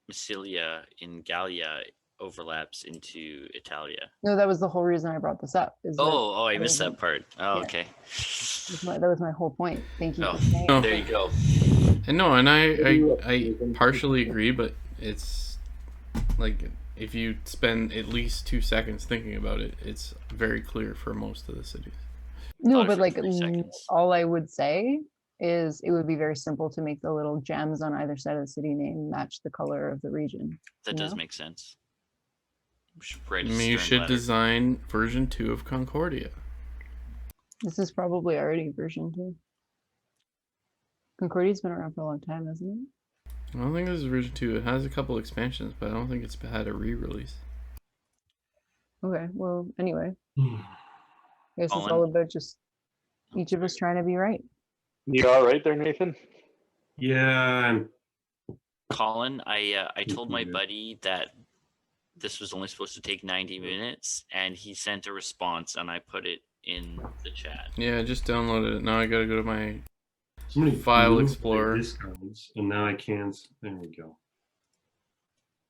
Massilia in Gallia overlaps into Italia. No, that was the whole reason I brought this up. I missed that part. Oh, yeah. okay. That was my whole point. Thank you. Oh, for saying no. There you go. And no, and I partially agree, but it's like if you spend at least 2 seconds thinking about it, it's very clear for most of the cities. No, Thought it but for like 3 seconds. all I would say is it would be very simple to make the little gems on either side of the city name match the color of the region. That you does know? make sense. We should write I a mean, you stern should letter. design version 2 of Concordia. This is probably already version 2. Concordia's been around for a long time, hasn't it? I don't think this is version 2. It has a couple expansions, but I don't think it's had a re-release. Okay, well, anyway. I guess it's Colin? all about just each of us trying to be right. You all right there, Nathan? Yeah, Colin, I told my Yeah. buddy that this was only supposed to take 90 minutes, and he sent a response, and I put it in the chat. Yeah, I just downloaded it. Now I gotta go to my somebody File moved my Explorer. discards, and now I can't. There we go.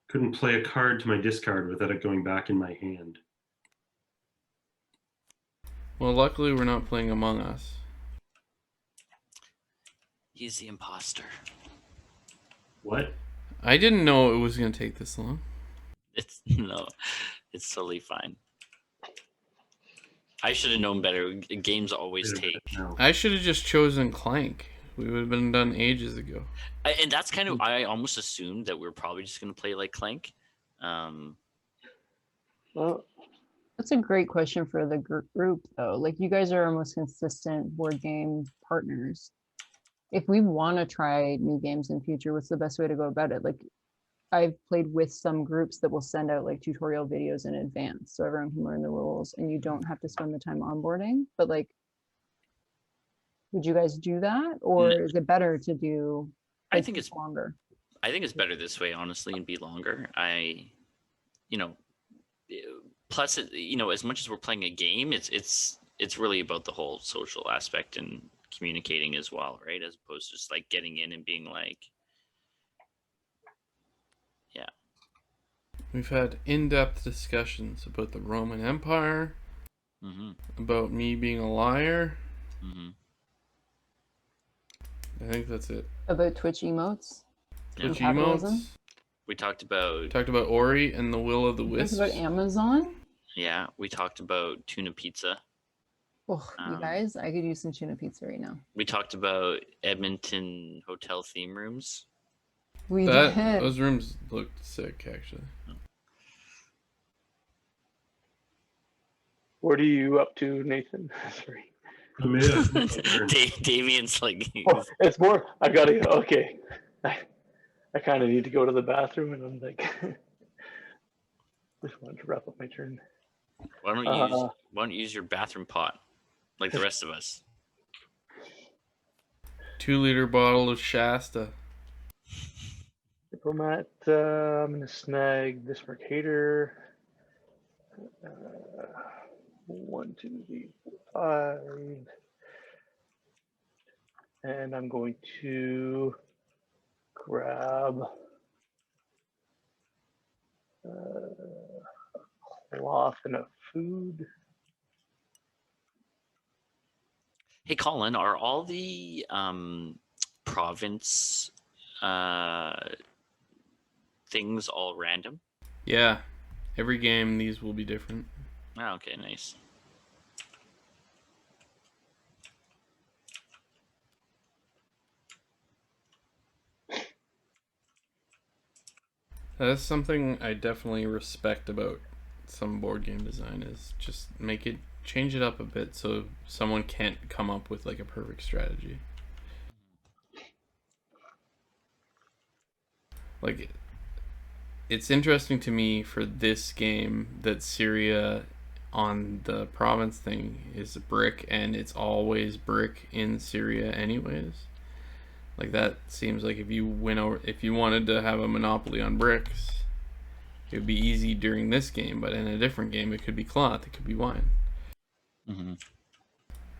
Couldn't play a card to my discard without it going back in my hand. Well, luckily we're not playing Among Us. He's the imposter. What? I didn't know it was gonna take this long. It's totally fine. I should have known better. Games always Wait a minute take. now. I should have just chosen Clank. We would have been done ages ago. And that's kind of, I almost assumed that we are probably just going to play like Clank. Well, That's a great question for the group, though. Like, you guys are our most consistent board game partners. If we want to try new games in future, what's the best way to go about it? Like, I've played with some groups that will send out like tutorial videos in advance so everyone can learn the rules and you don't have to spend the time onboarding. But like, would you guys do that? Or is it better to do I like, think it's longer? I think it's better this way, honestly, and be longer. Plus, as much as we're playing a game, it's really about the whole social aspect and communicating as well, right? As opposed to just like getting in and being like, yeah. We've had in-depth discussions about the Roman Empire, about me being a liar. I think that's it. About Twitch emotes? Twitch Capitalism? emotes. We talked about Talked about Ori and the Will of the Talked Wisps. about Amazon? yeah, we talked about tuna pizza. Oh, you guys, I could use some tuna pizza right now. We talked about Edmonton hotel theme rooms. We did. Those rooms looked sick, actually. what are you up to, Nathan? Sorry. I made a Damien's like, Oh, it's more. I gotta. Okay. I kind of need to go to the bathroom, and I'm like, just wanted to wrap up my turn. why don't you use your bathroom pot like the rest of us? 2-liter bottle of Shasta. Diplomat. I'm gonna snag this Mercator. 1, 2, 3, 4, 5. And I'm going to grab a cloth and a food. Hey, Colin, are all the province things all random? Yeah. Every game, these will be different. Oh, okay, nice. That's something I definitely respect about some board game design is just change it up a bit so someone can't come up with like a perfect strategy. Like, it's interesting to me for this game that Syria on the province thing is brick and it's always brick in Syria anyways. Like, that seems like if you wanted to have a monopoly on bricks, it would be easy during this game, but in a different game, it could be cloth, it could be wine.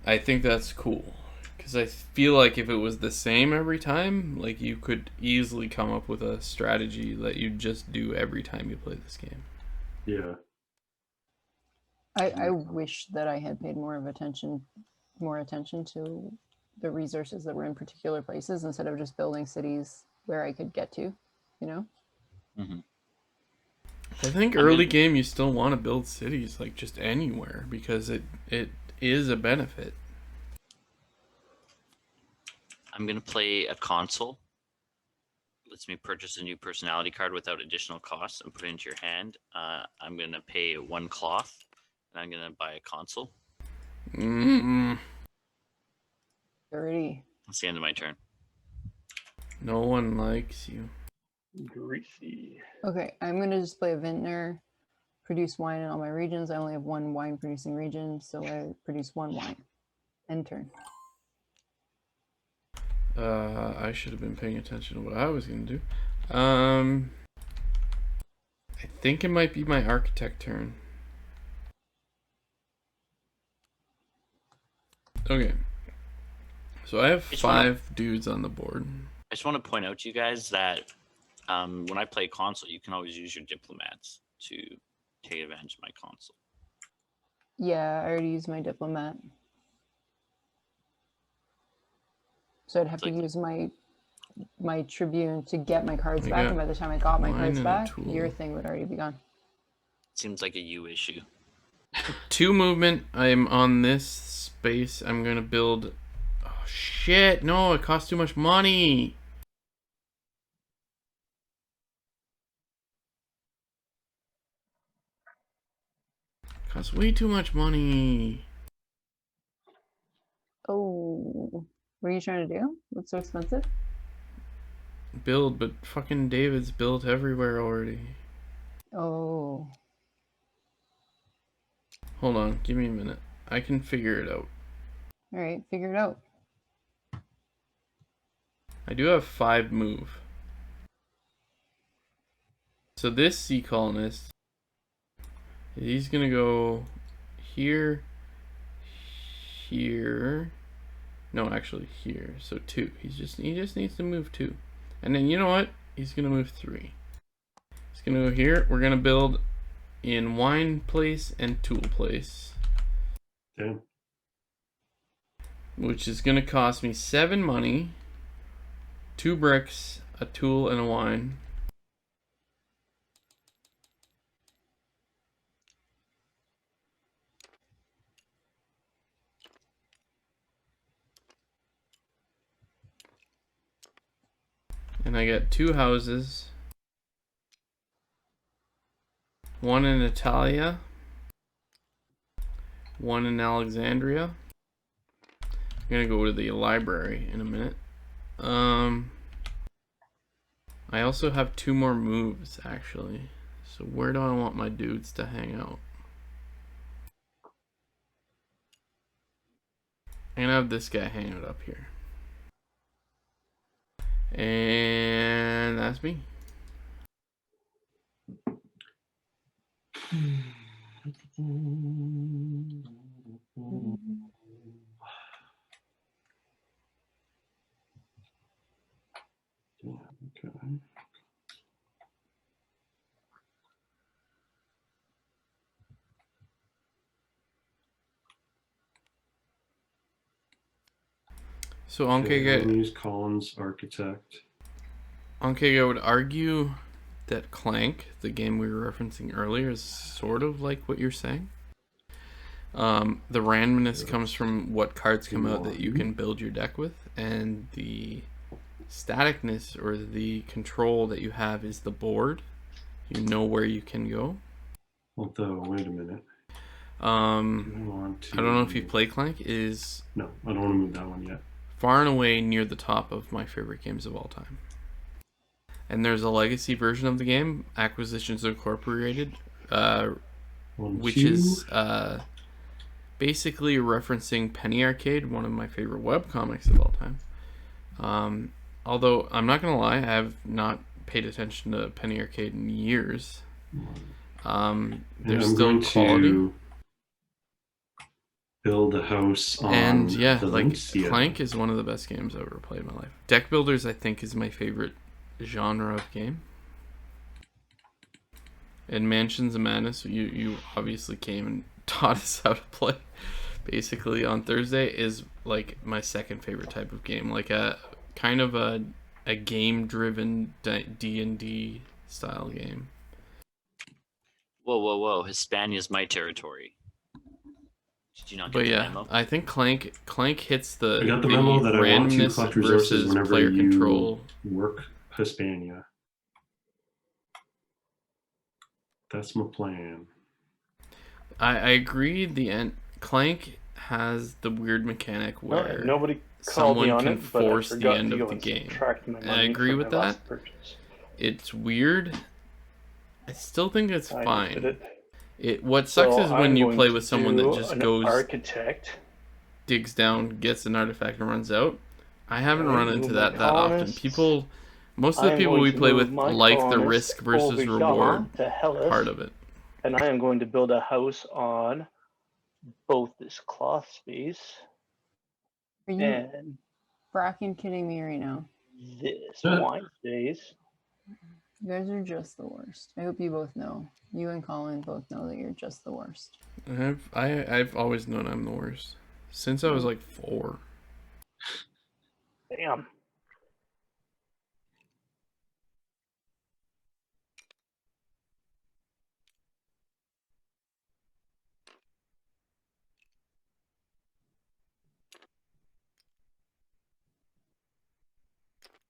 I think that's cool, because I feel like if it was the same every time, like, you could easily come up with a strategy that you just do every time you play this game. Yeah. I wish that I had paid more attention to the resources that were in particular places instead of just building cities where I could get to, you know? I think early game you still want to build cities like just anywhere because it is a benefit. I'm gonna play a console. Lets me purchase a new personality card without additional costs and put it into your hand. I'm gonna pay 1 cloth, and I'm gonna buy a console. Dirty. That's the end of my turn. No one likes you. Greasy. Okay, I'm gonna just play a vintner, produce wine in all my regions. I only have 1 wine producing region, so I produce 1 wine. End turn. I should have been paying attention to what I was gonna do. I think it might be my architect turn. Okay. So I have 5 dudes on the board. I just want to point out to you guys that when I play console, you can always use your diplomats to take advantage of my console. Yeah, I already used my diplomat. So I'd have to use my tribune to get my cards back, and by the time I got my cards back, your thing would already be gone. Seems like a you issue. 2 movement. I'm on this space. I'm gonna build. Oh shit! No, it costs too much money. Costs way too much money. Oh, what are you trying to do? What's so expensive? Build, but fucking David's built everywhere already. Oh. Hold on, give me a minute. I can figure it out. All right, figure it out. I do have 5 move. So this sea colonist, he's gonna go here, here. No, actually here. So 2. He just needs to move 2. And then you know what? He's gonna move 3. He's gonna go here. We're gonna build in wine place and tool place. Okay. Which is gonna cost me 7 money, 2 bricks, a tool, and a wine. And I got 2 houses. 1 in Italia. 1 in Alexandria. I'm gonna go to the library in a minute. I also have 2 more moves actually. So where do I want my dudes to hang out? I'm gonna have this guy hang out up here. And that's me. Okay. So use Collins Architect. Ankega would argue that Clank, the game we were referencing earlier, is sort of like what you're saying. The randomness comes from what cards come out that you can build your deck with, and the staticness or the control that you have is the board. You know where you can go. Although, wait a minute. I don't know if you play Clank. No, I don't want to move that one yet. Far and away near the top of my favorite games of all time. And there's a legacy version of the game, Acquisitions Incorporated, which is basically referencing Penny Arcade, one of my favorite webcomics of all time. Although, I'm not going to lie, I have not paid attention to Penny Arcade in years. There's still quality. Build a house on and yeah, Valencia. Like Clank is one of the best games I've ever played in my life. Deck Builders, I think, is my favorite genre of game. And Mansions of Madness, you obviously came and taught us how to play basically on Thursday, is like my second favorite type of game, like a kind of a game driven D&D style game. Whoa! Hispania's my territory. Did you not get But the yeah, memo? I think Clank hits the I got the memo that I want to randomness collect resources versus whenever player you control. work Hispania. That's my plan. I agree. Clank has the weird mechanic where Nobody called me someone on can it, but I force the forgot end to of go the and game. subtract my And I money agree from with my that. last purchase. It's weird. I still think it's I fine. did it. What sucks is when I'm you going play to with someone that do just an goes, architect. digs down, gets an artifact, and runs out. I haven't Okay, run move into my that often. colonists. Most of the I am people going we to play move with my like the colonists risk versus over here reward to Hellas, part of it. and I am going to build a house on both this cloth space Are you and fracking kidding me right now? this wine space. You guys are just the worst. I hope you both know. You and Colin both know that you're just the worst. I've always known I'm the worst since I was like 4. Damn.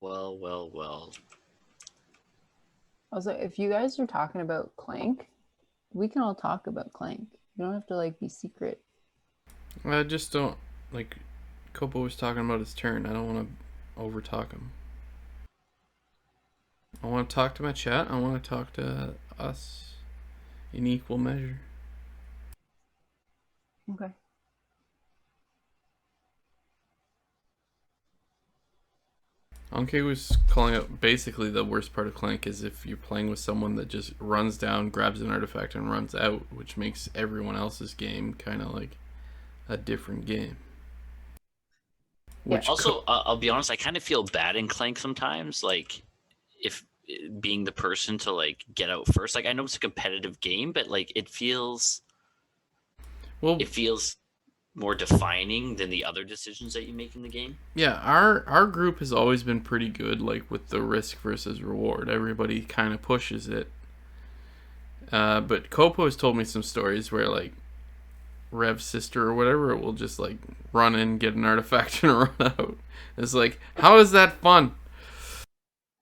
Well. Also, if you guys are talking about Clank, we can all talk about Clank. You don't have to like be secret. I just don't like. Kopo was talking about his turn. I don't want to overtalk him. I want to talk to my chat. I want to talk to us in equal measure. Okay. Anke was calling out basically the worst part of Clank is if you're playing with someone that just runs down, grabs an artifact, and runs out, which makes everyone else's game kind of like a different game. Which Also, I'll be honest, I kind of feel bad in Clank sometimes, like if being the person to like get out first. Like I know it's a competitive game, but like it feels more defining than the other decisions that you make in the game. Yeah, our group has always been pretty good, like with the risk versus reward. Everybody kind of pushes it. But Kopo has told me some stories where like Rev's sister or whatever will just like run in, get an artifact, and run out. It's like, how is that fun?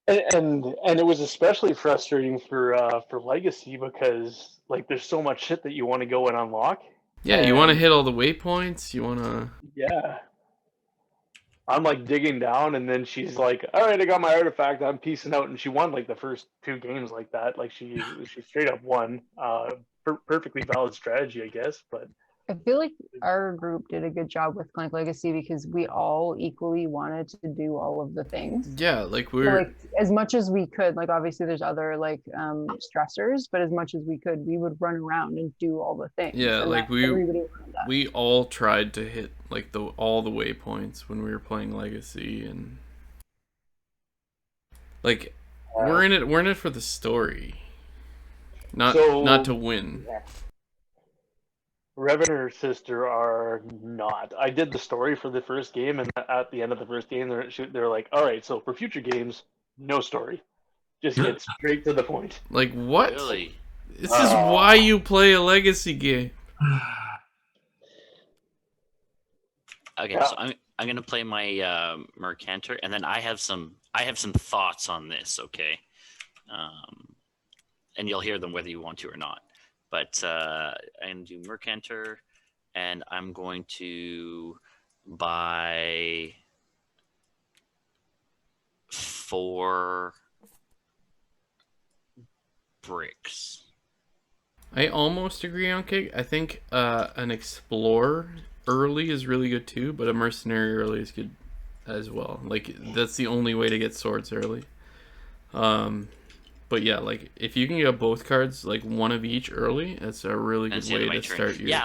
And it was especially frustrating for Legacy because like there's so much shit that you want to go and unlock. Yeah, you want to hit all the waypoints. You want to. Yeah. I'm like digging down, and then she's like, "All right, I got my artifact. I'm peacing out." And she won like the first 2 games like that. Like she straight up won. Perfectly valid strategy, I guess. But I feel like our group did a good job with Clank Legacy because we all equally wanted to do all of the things. Yeah, like So, we're like as much as we could. Like obviously there's other like stressors, but as much as we could, we would run around and do all the things. yeah, and like everybody wanted that. we all tried to hit like all the waypoints when we were playing Legacy, and like we're in it for the story, not to win. Rev and her sister are not. I did the story for the first game, and at the end of the first game, they're like, "All right, so for future games, no story, just get straight to the point." Like what? Really? This is why you play a Legacy game. Okay, Yeah. so I'm gonna play my Mercantor, and then I have some thoughts on this. Okay, and you'll hear them whether you want to or not. But I'm gonna do Mercantor, and I'm going to buy 4 bricks. I almost agree on Cake. I think an Explorer early is really good too, but a Mercenary early is good as well. Like that's the only way to get swords early. But yeah, like if you can get both cards, like one of each early, it's a really good way to start your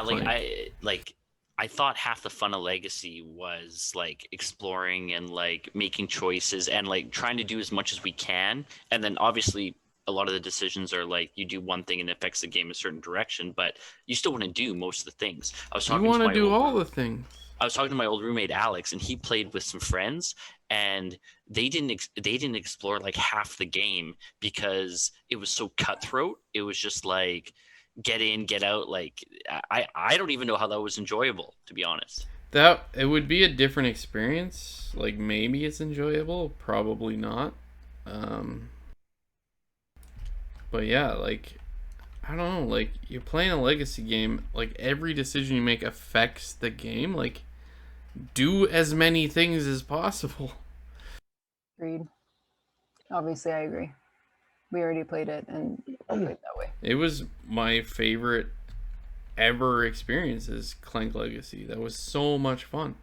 I thought half the fun of Legacy was like exploring and like making choices and like trying to do as much as we can, and then obviously a lot of the decisions are like you do one thing and it affects the game a certain direction, but you still want to do most of the things. You want to do all the things. I was talking to my old roommate Alex, and he played with some friends, and they didn't explore like half the game because it was so cutthroat. It was just like get in, get out. Like I don't even know how that was enjoyable, to be honest. That it would be a different experience. Like maybe it's enjoyable, probably not. But yeah, like I don't know, like you're playing a legacy game, like every decision you make affects the game. Like do as many things as possible. Agreed. Obviously, I agree. We already played it and played that way. It was my favorite ever experience is Clank Legacy. That was so much fun.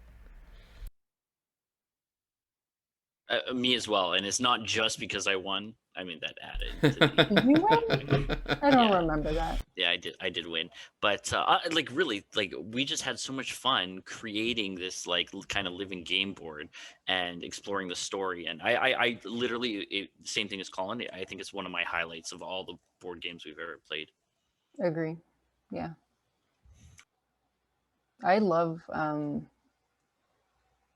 Me as well, and it's not just because I won. I mean, that added. To the, Did you win? I don't Yeah. remember that. yeah, I did win, but like really, like we just had so much fun creating this like kind of living game board and exploring the story. And I literally same thing as Colin. I think it's one of my highlights of all the board games we've ever played. Agree. Yeah. I love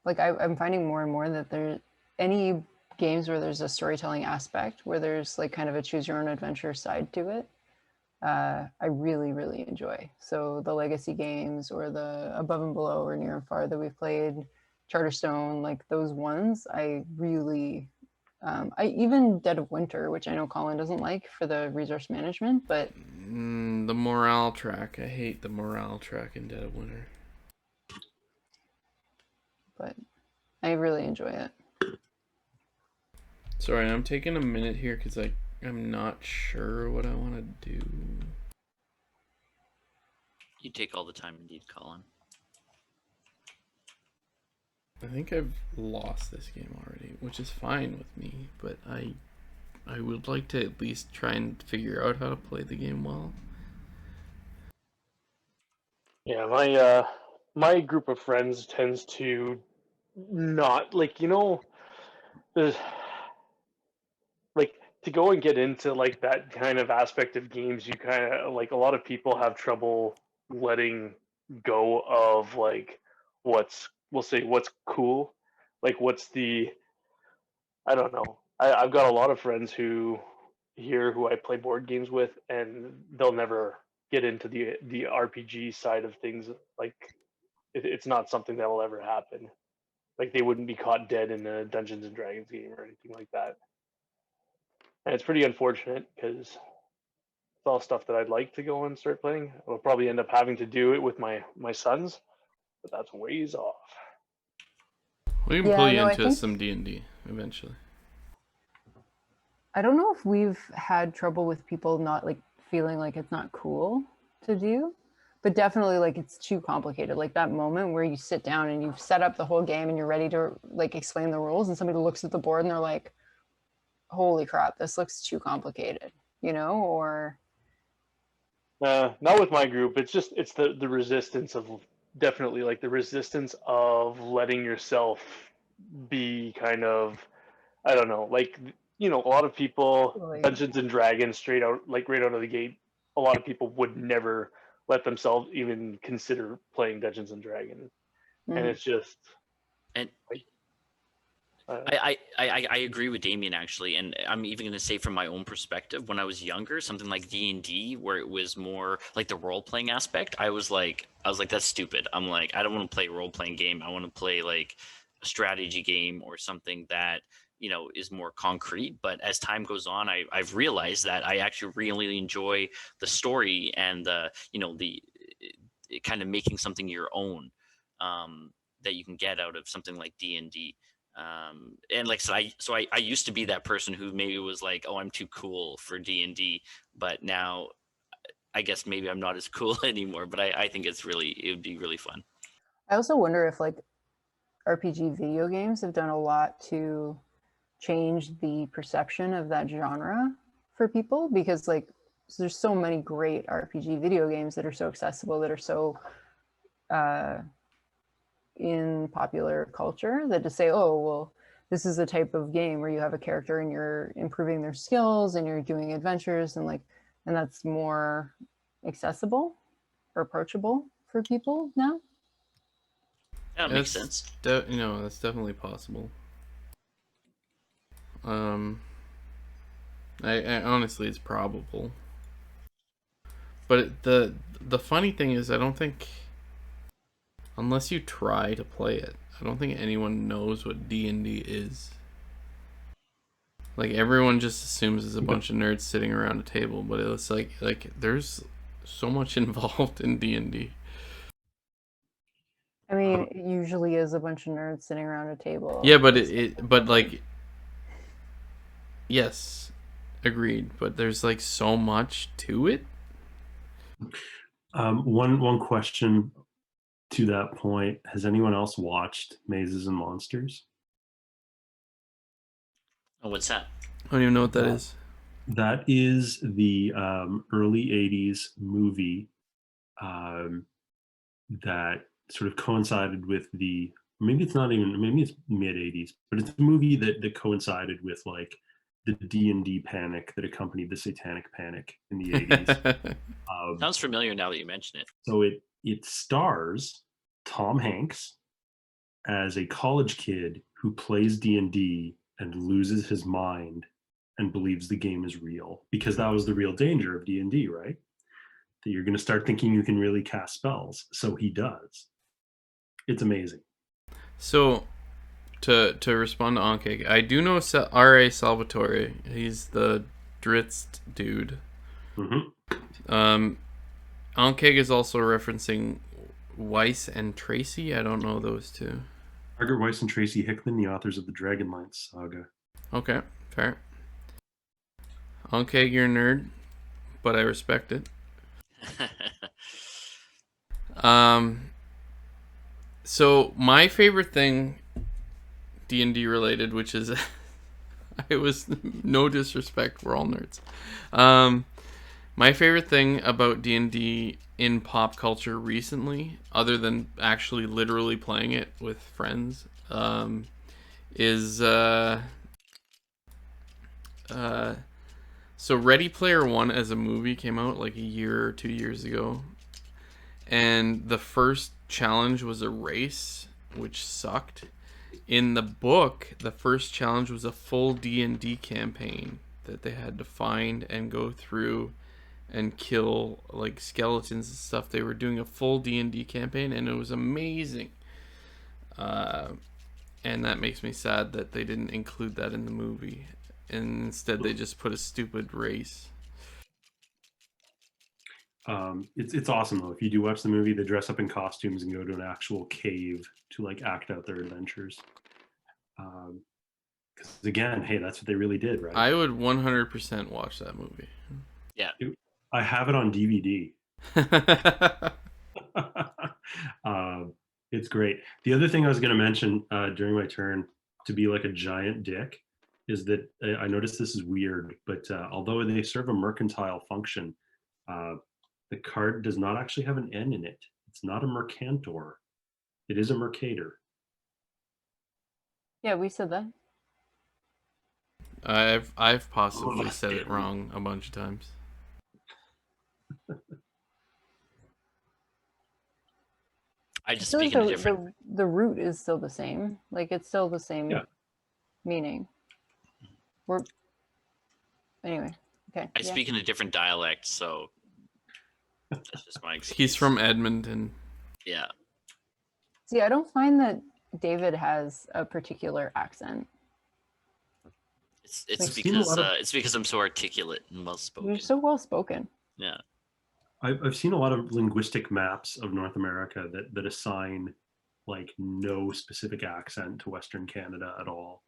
like I'm finding more and more that there any games where there's a storytelling aspect, where there's like kind of a choose your own adventure side to it, I really, really enjoy. So the legacy games or the Above and Below or Near and Far that we've played, Charterstone, like those ones, I really, I even Dead of Winter, which I know Colin doesn't like for the resource management, but The morale track. I hate the morale track in Dead of Winter. I really enjoy it. Sorry, I'm taking a minute here because I'm not sure what I want to do. You take all the time indeed, Colin. I think I've lost this game already, which is fine with me, but I would like to at least try and figure out how to play the game well. Yeah, my group of friends tends to not like, there's like to go and get into like that kind of aspect of games. You kind of like a lot of people have trouble letting go of like we'll say what's cool, like what's the I don't know. I've got a lot of friends who I play board games with, and they'll never get into the RPG side of things. Like it's not something that will ever happen. Like they wouldn't be caught dead in a Dungeons and Dragons game or anything like that. And it's pretty unfortunate because it's all stuff that I'd like to go and start playing. I'll probably end up having to do it with my sons, but that's ways off. We can Yeah, pull you no, I into think- some D&D eventually. I don't know if we've had trouble with people not like feeling like it's not cool to do, but definitely like it's too complicated. Like that moment where you sit down and you've set up the whole game and you're ready to like explain the rules, and somebody looks at the board and they're like, "Holy crap, this looks too complicated," or Not with my group. It's the resistance of definitely like the resistance of letting yourself be kind of I don't know like a lot of people Totally. Dungeons and Dragons straight out like right out of the gate. A lot of people would never let themselves even consider playing Dungeons and Dragons, and it's just And like, I agree with Damien actually, and I'm even going to say from my own perspective, when I was younger, something like D&D, where it was more like the role playing aspect, I was like that's stupid. I'm like, I don't want to play a role playing game. I want to play like a strategy game or something that is more concrete. But as time goes on, I've realized that I actually really enjoy the story and the kind of making something your own, that you can get out of something like D&D. And like so I used to be that person who maybe was like, oh, I'm too cool for D&D, but now I guess maybe I'm not as cool anymore. But I think it would be really fun. I also wonder if like RPG video games have done a lot to change the perception of that genre for people, because like there's so many great RPG video games that are so accessible, that are so in popular culture, that to say, oh, well, this is a type of game where you have a character and you're improving their skills and you're doing adventures, and that's more accessible or approachable for people now. Yeah, that makes sense. That's definitely possible. I honestly, it's probable. But the funny thing is, I don't think, unless you try to play it, I don't think anyone knows what D&D is. Like, everyone just assumes it's a bunch of nerds sitting around a table, but it's like there's so much involved in D&D. I mean, it usually is a bunch of nerds sitting around a table. Yeah, but but like, yes, agreed. But there's like so much to it. One question to that point: has anyone else watched Mazes and Monsters? Oh, what's that? I don't even know what that is. That is the early '80s movie that sort of coincided with the, maybe it's mid '80s, but it's a movie that coincided with like the D&D panic that accompanied the Satanic Panic in the '80s. Sounds familiar now that you mention it. So it stars Tom Hanks as a college kid who plays D&D and loses his mind and believes the game is real, because that was the real danger of D&D, right? That you're going to start thinking you can really cast spells. So he does. It's amazing. So, to respond to Ankeg, I do know R.A. Salvatore. He's the Dritz dude. Mm-hmm. Ankeg is also referencing Weiss and Tracy. I don't know those two. Margaret Weiss and Tracy Hickman, the authors of the Dragonlance saga. Okay, fair. Ankeg, you're a nerd, but I respect it. So my favorite thing, D&D related, which is, it was no disrespect, we're all nerds. My favorite thing about D&D in pop culture recently, other than actually literally playing it with friends, is so Ready Player One as a movie came out like a year or 2 years ago, and the first challenge was a race, which sucked. In the book, the first challenge was a full D&D campaign that they had to find and go through and kill like skeletons and stuff. They were doing a full D&D campaign, and it was amazing. And that makes me sad that they didn't include that in the movie, and instead they just put a stupid race. It's awesome though. If you do watch the movie, they dress up in costumes and go to an actual cave to like act out their adventures. Because again, hey, that's what they really did, right? I would 100% watch that movie. Yeah. I have it on DVD. It's great. The other thing I was going to mention during my turn, to be like a giant dick, is that I noticed this is weird, but although they serve a mercantile function, the card does not actually have an N in it. It's not a mercantor. It is a mercator. Yeah, we said that. I've possibly said it wrong a bunch of times. I just feel speak like in a different. the root is still the same. Like it's still the same meaning. Anyway. Okay. I speak in a different dialect, so that's just my excuse. He's from Edmonton. Yeah. See, I don't find that David has a particular accent. It's because I'm so articulate and well spoken. You're so well spoken. Yeah. I've seen a lot of linguistic maps of North America that assign like no specific accent to Western Canada at all.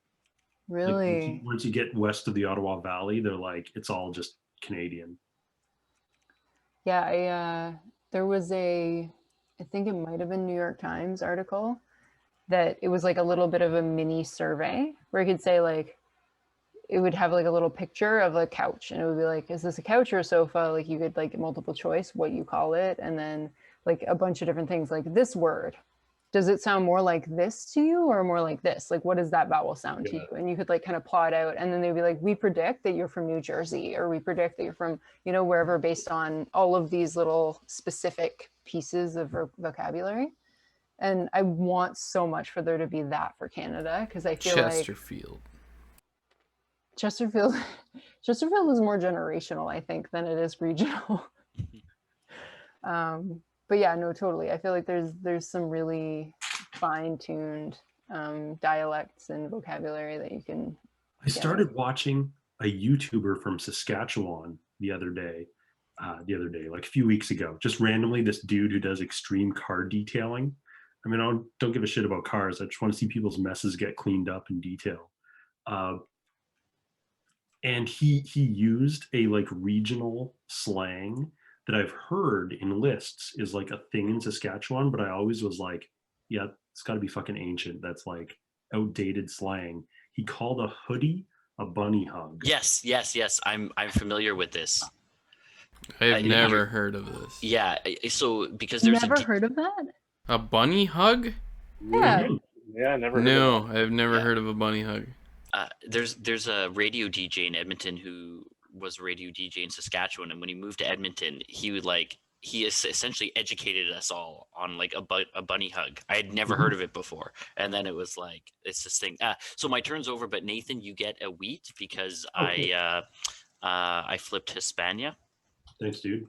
Really? Like, once you get west of the Ottawa Valley, they're like, it's all just Canadian. Yeah, there was I think it might have been New York Times article that it was like a little bit of a mini survey where you could say like, it would have like a little picture of a couch and it would be like, is this a couch or a sofa? Like you could like multiple choice what you call it. And then like a bunch of different things like this word. Does it sound more like this to you or more like this? Like, what does that vowel sound to you? And you could like kind of plot out and then they'd be like, we predict that you're from New Jersey or we predict that you're from, you know, wherever based on all of these little specific pieces of vocabulary. And I want so much for there to be that for Canada because I feel Chesterfield. Chesterfield is more generational, I think, than it is regional. But yeah, no, totally. I feel like there's some really fine-tuned dialects and vocabulary that you can I started watching a YouTuber from Saskatchewan the other day, like a few weeks ago, just randomly, this dude who does extreme car detailing. I mean, I don't give a shit about cars. I just want to see people's messes get cleaned up in detail. And he used a like regional slang that I've heard in lists is like a thing in Saskatchewan, but I always was like, yeah, it's got to be fucking ancient. That's like outdated slang. He called a hoodie a bunny hug. Yes. I'm familiar with this. I've never heard of this. Yeah. So because You there's never heard of that? A bunny hug? Yeah. Yeah, I never heard of No, that. I've never heard of a bunny hug. There's a radio DJ in Edmonton who was a radio DJ in Saskatchewan, and when he moved to Edmonton, he essentially educated us all on like a bunny hug. I had never heard of it before, and then it was like it's this thing. So my turn's over, but Nathan, you get a wheat because I flipped Hispania. Thanks, dude.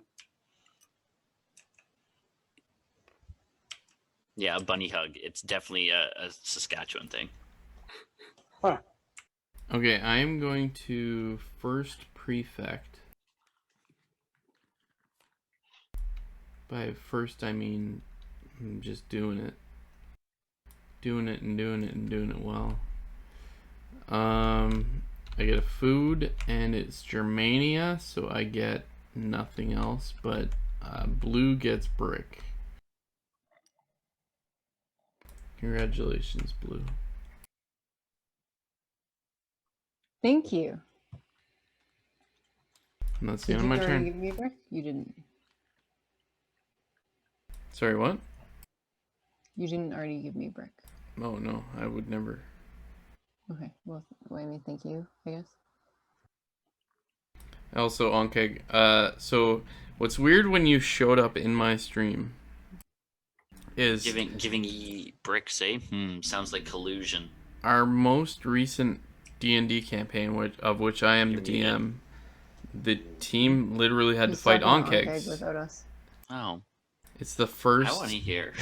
Yeah, a bunny hug. It's definitely a Saskatchewan thing. Huh. Okay, I am going to first prefect. By first, I mean I'm just doing it. Doing it and doing it and doing it well. I get a food, and it's Germania, so I get nothing else, but blue gets brick. Congratulations, blue. Thank you. And that's the Did end of you my already turn. give me a brick? You didn't. Sorry, what? You didn't already give me a brick. Oh, no, I would never. Okay, well, I mean, thank you, I guess. Also, Onkeg, so what's weird when you showed up in my stream is Giving ye bricks, eh? Sounds like collusion. our most recent D&D campaign, of which I am the You're muted. DM. The team literally had He's to fight talking about Onkegs. without us. Oh, It's the I first. want to hear.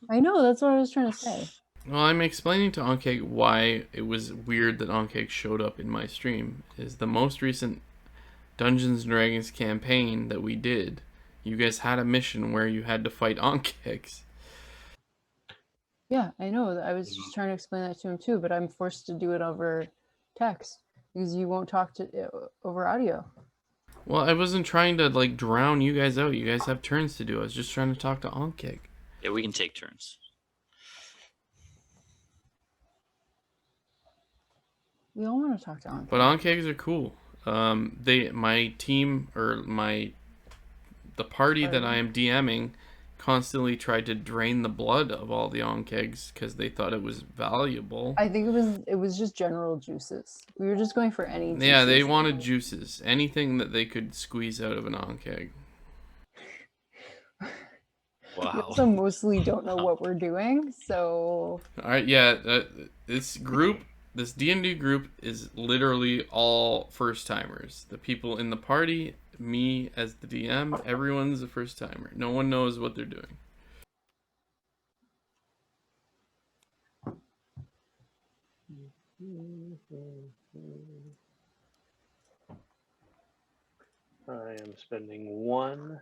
I know, that's what I was trying to say. Well, I'm explaining to Onkeg why it was weird that Onkeg showed up in my stream. Is the most recent Dungeons and Dragons campaign that we did. You guys had a mission where you had to fight Onkegs. Yeah, I know. I was just trying to explain that to him too, but I'm forced to do it over text because you won't talk to over audio. Well, I wasn't trying to like drown you guys out. You guys have turns to do. I was just trying to talk to Onkeg. Yeah, we can take turns. We all want to talk to Ankeg. But Onkegs are cool. My team or the party that I am DMing constantly tried to drain the blood of all the Onkegs because they thought it was valuable. I think it was just general juices. We were just going for any juices. Yeah, they wanted juices. Anything that they could squeeze out of an Onkeg. We Wow. also mostly don't know what we're doing, so... Alright, yeah, this D&D group is literally all first-timers. The people in the party, me as the DM, everyone's a first-timer. No one knows what they're doing. I am spending 1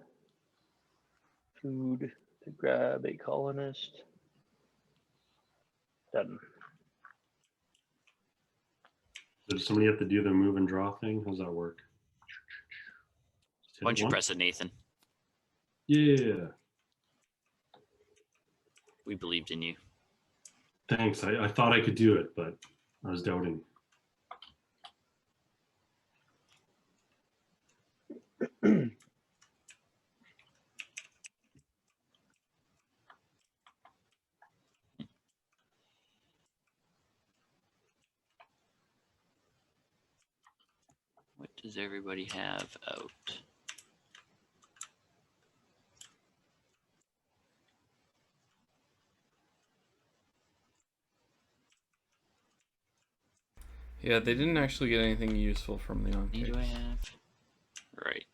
food to grab a colonist. Done. Does somebody have to do the move and draw thing? How's that work? Why don't you press it, Nathan? Yeah. We believed in you. Thanks. I thought I could do it, but I was doubting. What does everybody have out? Yeah, they didn't actually get anything useful from the What do I Onkegs. have? Right.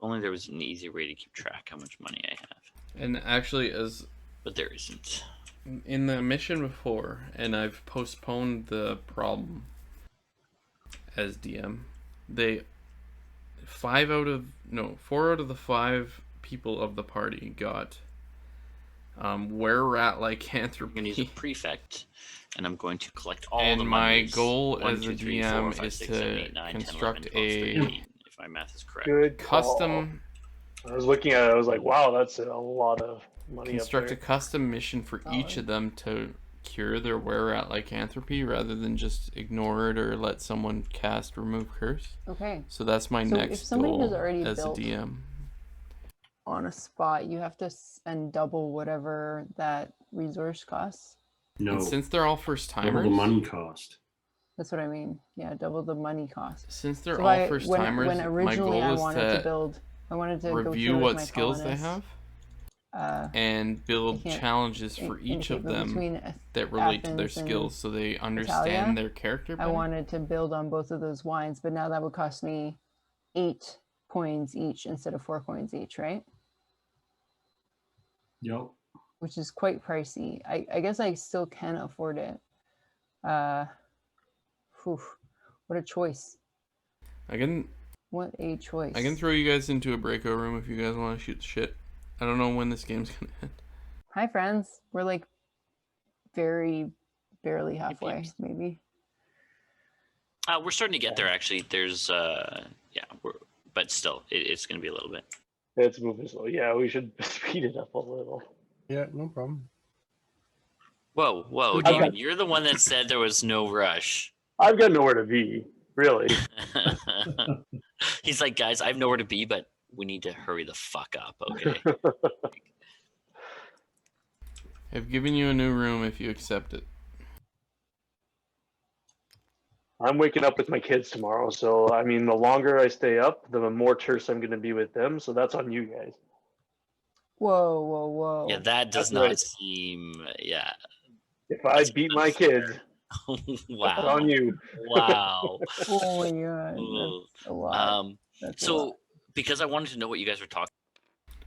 only there was an easy way to keep track how much money I have. And actually, But there isn't. in the mission before, and I've postponed the problem as DM, 4 out of the 5 people of the party got were-rat I'm lycanthropy. going to use a prefect, and I'm going to collect all And the my monies. goal 1, as a 2, 3, DM 4, 5, is 6, to 7, 8, 9, 10, 11, construct 12, a 13, if my math is correct. Good custom call. I was looking at it. I was like, wow, that's a lot of money construct a up there. custom mission for each of them to cure their were-rat lycanthropy rather than just ignore it or let someone cast remove curse. Okay. So that's my So if next somebody has goal already as a built- DM. On a spot, you have to spend double whatever that resource costs. No, And since they're all first double timers, the money cost. That's what I mean. Yeah, double the money cost. since they're So all first timers, when my originally goal I is wanted to to build, I wanted to go review through with what my skills they colonists, have and build can't challenges for each indicate, of but them between that relate to their Athens and skills so they understand Italia, their character I better. wanted to build on both of those wines, but now that would cost me 8 coins each instead of 4 coins each, right? Yep. Which is quite pricey. I guess I still can afford it. Whew, what a choice. What a choice. I can throw you guys into a breakout room if you guys want to shoot the shit. I don't know when this game's gonna end. Hi, friends. We're like very barely halfway, peeps. maybe. We're starting to get there, actually. There's, but still, it's going to be a little bit. It's moving slow. Yeah, we should speed it up a little. Yeah, no problem. Whoa, Okay. David, you're the one that said there was no rush. I've got nowhere to be, really. He's like, guys, I have nowhere to be, but we need to hurry the fuck up, okay? I've given you a new room if you accept it. I'm waking up with my kids tomorrow, so I mean, the longer I stay up, the more terse I'm going to be with them. So that's on you guys. Whoa, whoa, whoa. Yeah, that does That's not right. seem, yeah. If I beat my kids, it's Wow. on you. Wow. Oh my god. Ooh. That's a lot. That's a lot. So, because I wanted to know what you guys were talking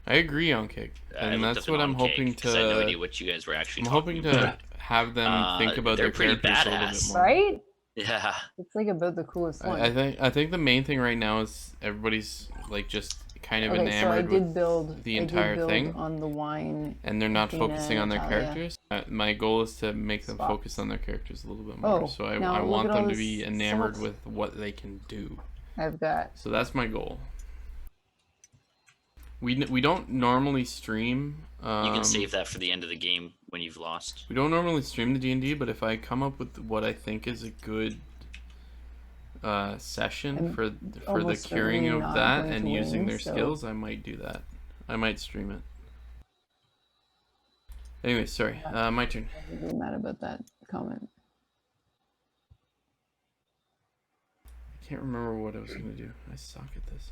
I agree on Cake, I and looked that's up what an I'm on-cake hoping 'cause I had no idea to. what you guys were actually I'm talking hoping to about. have them think about they're their pretty characters a little bit badass. more. Right? Yeah. It's like about the coolest one. I think the main thing right now is everybody's like just kind of okay, so I enamored did with build the I did entire build thing, on the wine. and they're not Athena focusing on their Natalia characters. My goal is to make them spots. focus on their characters a little bit more. Oh, So I now look want at all them to this be enamored sauce. with what they can do. I've got So that's my goal. We don't normally stream. You can save that for the end of the game when you've lost. We don't normally stream the D&D, but if I come up with what I think is a good session I'm for the almost curing certainly of not that going and to using win, their so- skills, I might do that. I might stream it. Anyway, sorry. My turn. I'm really mad about that comment. I can't remember what I was going to do. I suck at this.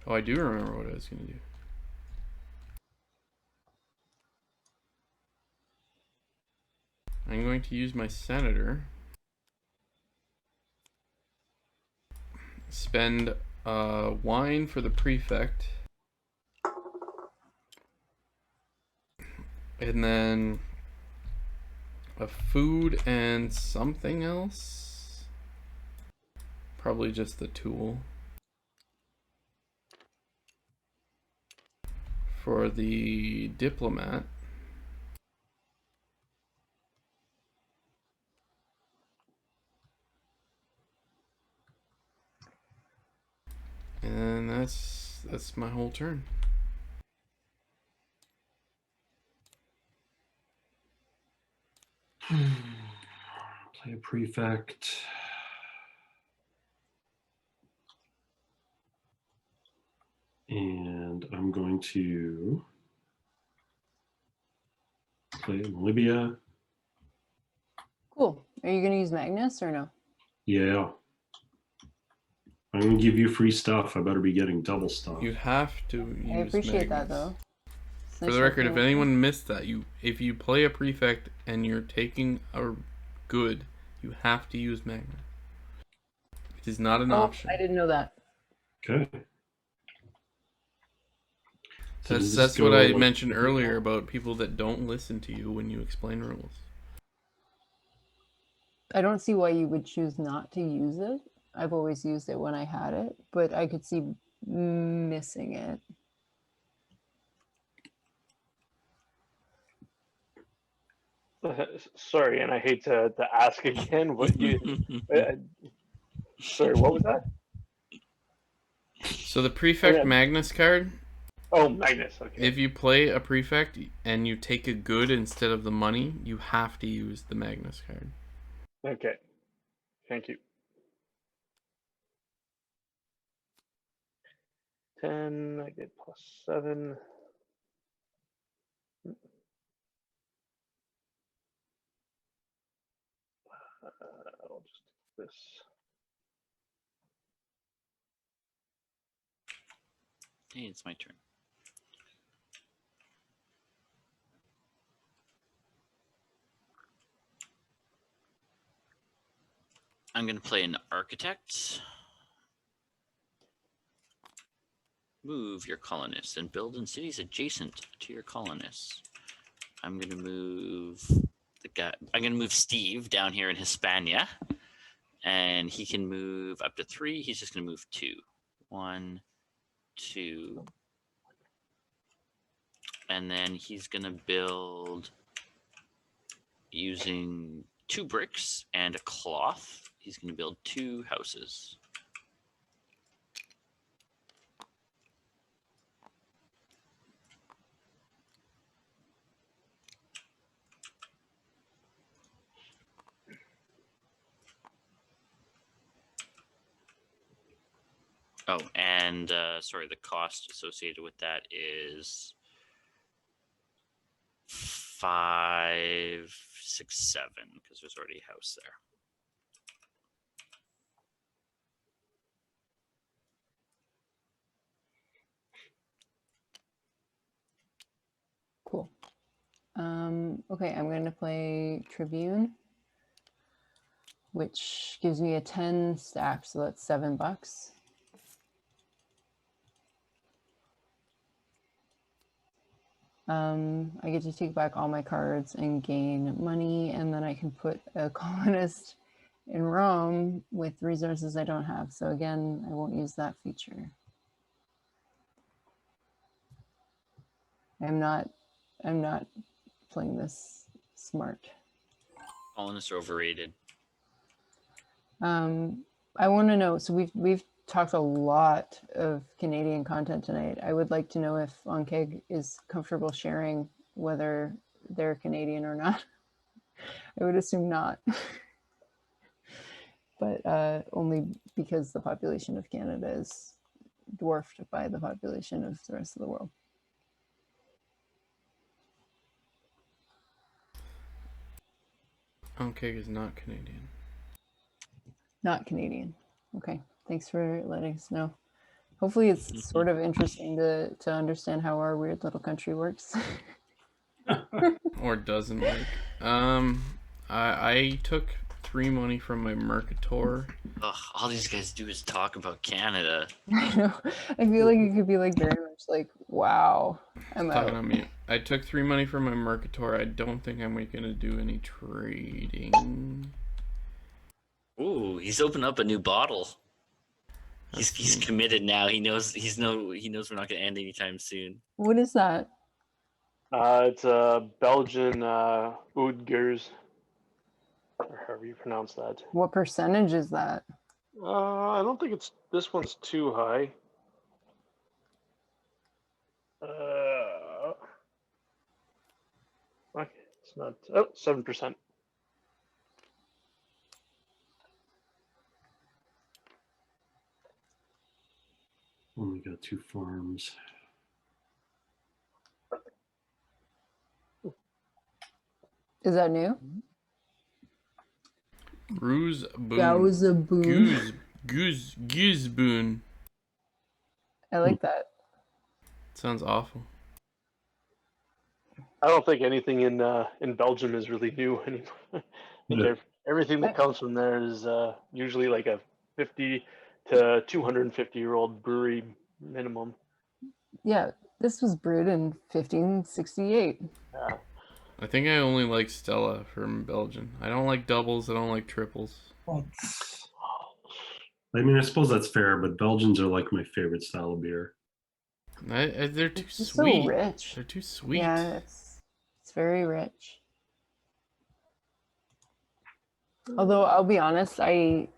Oh, I do remember what I was going to do. I'm going to use my senator. Spend wine for the prefect. And then a food and something else. Probably just the tool. For the diplomat. And that's my whole turn. Play a prefect. And I'm going to play Libya. Cool. Are you going to use Magnus or no? Yeah. I'm going to give you free stuff. I better be getting double stuff. You have to use I appreciate that Magnus. though. It's For nice the record, if working with you. anyone missed that, if you play a prefect and you're taking a good, you have to use Magnus. It is not an option. I didn't know that. Okay. So does this That's go, what I like, mentioned earlier about people that don't listen to you when you explain rules. I don't see why you would choose not to use it. I've always used it when I had it, but I could see missing it. Sorry, and I hate to ask again. What you? Sorry, what was that? So the Prefect yeah. Magnus card, Oh, Magnus. Okay. if you play a Prefect and you take a good instead of the money, you have to use the Magnus card. Okay. Thank you. 10. I get +7. I'll just do this. Hey, it's my turn. I'm going to play an architect. Move your colonists and build in cities adjacent to your colonists. I'm going to move the guy. I'm going to move Steve down here in Hispania, and he can move up to 3. He's just going to move 2. 1, 2, and then he's going to build using 2 bricks and a cloth. He's going to build 2 houses. Oh, and sorry, the cost associated with that is 5, 6, 7, because there's already a house there. Cool. Okay, I'm going to play Tribune, which gives me a 10 stack, so that's $7. I get to take back all my cards and gain money, and then I can put a colonist in Rome with resources I don't have. So again, I won't use that feature. I'm not playing this smart. Colonists are overrated. I want to know, so we've talked a lot of Canadian content tonight. I would like to know if OnKeg is comfortable sharing whether they're Canadian or not. I would assume not. But only because the population of Canada is dwarfed by the population of the rest of the world. OnKeg is not Canadian. Not Canadian. Okay, thanks for letting us know. Hopefully it's sort of interesting to understand how our weird little country works. Or doesn't work. I took 3 money from my Mercator. Ugh, all these guys do is talk about Canada. I know. I feel like it could be like very much like, wow, I'm Talking out. on mute. I took 3 money from my Mercator. I don't think I'm going to do any trading. Ooh, he's opened up a new bottle. He's committed now. He knows we're not going to end anytime soon. What is that? It's a Belgian Oudgers, or however you pronounce that. What percentage is that? I don't think this one's too high. Okay, it's not. Oh, 7%. Only got 2 farms. Is that new? Ruse Boon. Gauzaboon. Gooseboon. I like that. Sounds awful. I don't think anything in Belgium is really new anymore. I think everything that comes from there is usually like a 50 to 250-year-old brewery minimum. Yeah, This was brewed in 1568. Yeah. I think I only like Stella from Belgium. I don't like doubles. I don't like triples. Well, I mean, I suppose that's fair, but Belgians are like my favorite style of beer. They're too It's just sweet. so rich. They're too sweet. Yeah, it's very rich. Although I'll be honest, I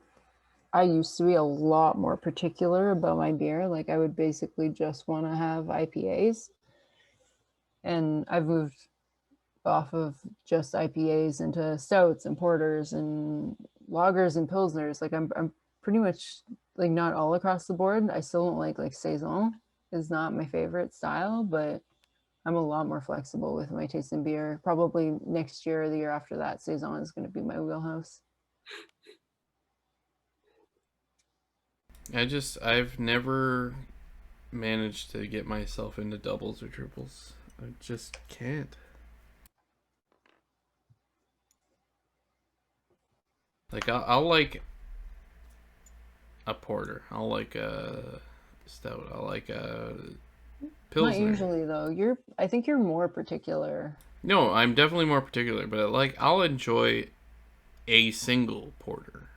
used to be a lot more particular about my beer. Like I would basically just want to have IPAs. And I've moved off of just IPAs into stouts and porters and lagers and pilsners. Like I'm pretty much like not all across the board. I still don't like saison is not my favorite style, but I'm a lot more flexible with my taste in beer. Probably next year or the year after that, saison is going to be my wheelhouse. I've never managed to get myself into doubles or triples. I just can't. Like I'll like a porter. I'll like a stout. I'll like a pilsner. Not usually though. I think you're more particular. No, I'm definitely more particular, but like I'll enjoy a single porter,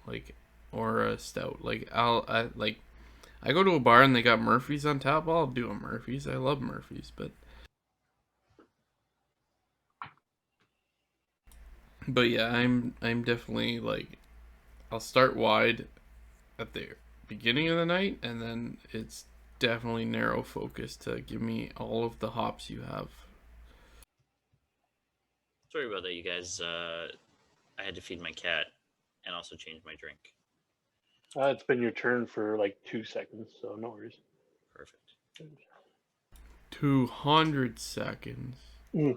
like or a stout. Like I go to a bar and they got Murphy's on tap. I'll do a Murphy's. I love Murphy's, but yeah, I'm definitely like I'll start wide at the beginning of the night, and then it's definitely narrow focus to give me all of the hops you have. Sorry about that, you guys. I had to feed my cat and also change my drink. It's been your turn for like 2 seconds, so no worries. Perfect. 200 seconds. No.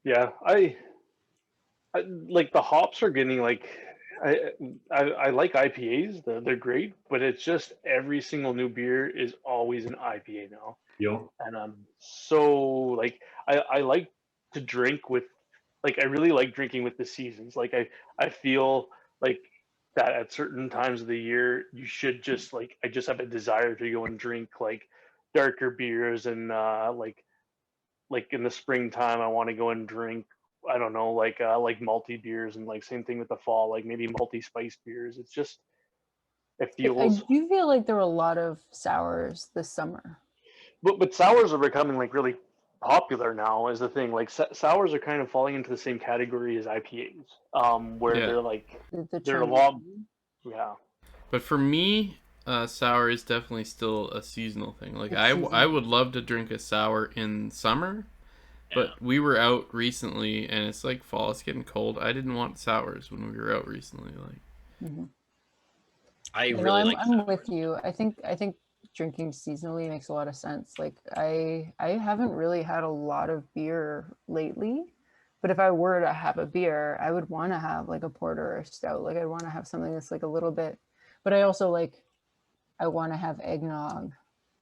Yeah, I like the hops are getting like I like IPAs. They're great, but it's just every single new beer is always an IPA now. Yep. And I'm so like I like to drink with like I really like drinking with the seasons. Like I feel like that at certain times of the year you should just like I just have a desire to go and drink like darker beers and like in the springtime I want to go and drink I don't know like malty beers and like same thing with the fall like maybe malty spiced beers. It's just it I feels do feel like there were a lot of sours this summer. but sours are becoming like really popular now is the thing like sours are kind of falling into the same category as IPAs where Yeah. they're like The they're a trendy lot one. yeah But for me, sour is definitely still a seasonal thing. Like It's I seasonal. would love to drink a sour in summer, but Yeah. we were out recently and it's like fall, it's getting cold. I didn't want sours when we were out recently. Like Mhm. I You know, really like I'm sours. with you. I think drinking seasonally makes a lot of sense. Like I haven't really had a lot of beer lately, but if I were to have a beer, I would want to have like a porter or a stout. Like I'd want to have something that's like a little bit, but I also like I want to have eggnog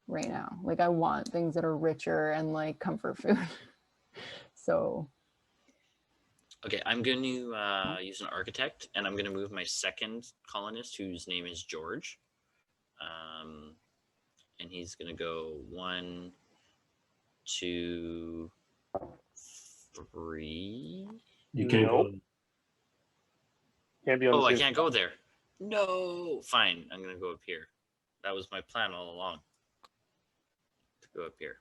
right now. Like I want things that are richer and like comfort food. So Okay, I'm going to use an architect, and I'm going to move my second colonist, whose name is George. And he's going to go 1, 2, 3. You can't Nope. go. can't be on Oh, the I same can't go there. No. Fine, I'm going to go up here. That was my plan all along. To go up here.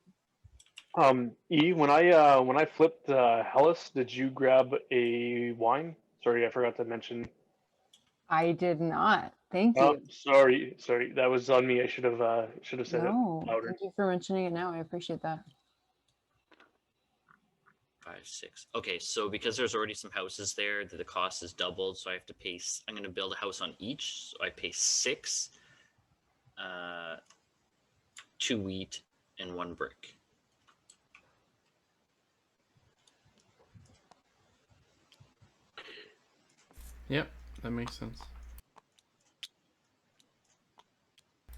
E when I flipped Hellas did you grab a wine? Sorry I forgot to mention. I did not. Thank Oh, you. sorry that was on me. I should have said No, it louder. thank you for mentioning it now. I appreciate that. 5, 6. Okay, so because there's already some houses there, the cost is doubled, so I have to pay. I'm going to build a house on each, so I pay 6, 2 wheat, and 1 brick. yep, that makes sense.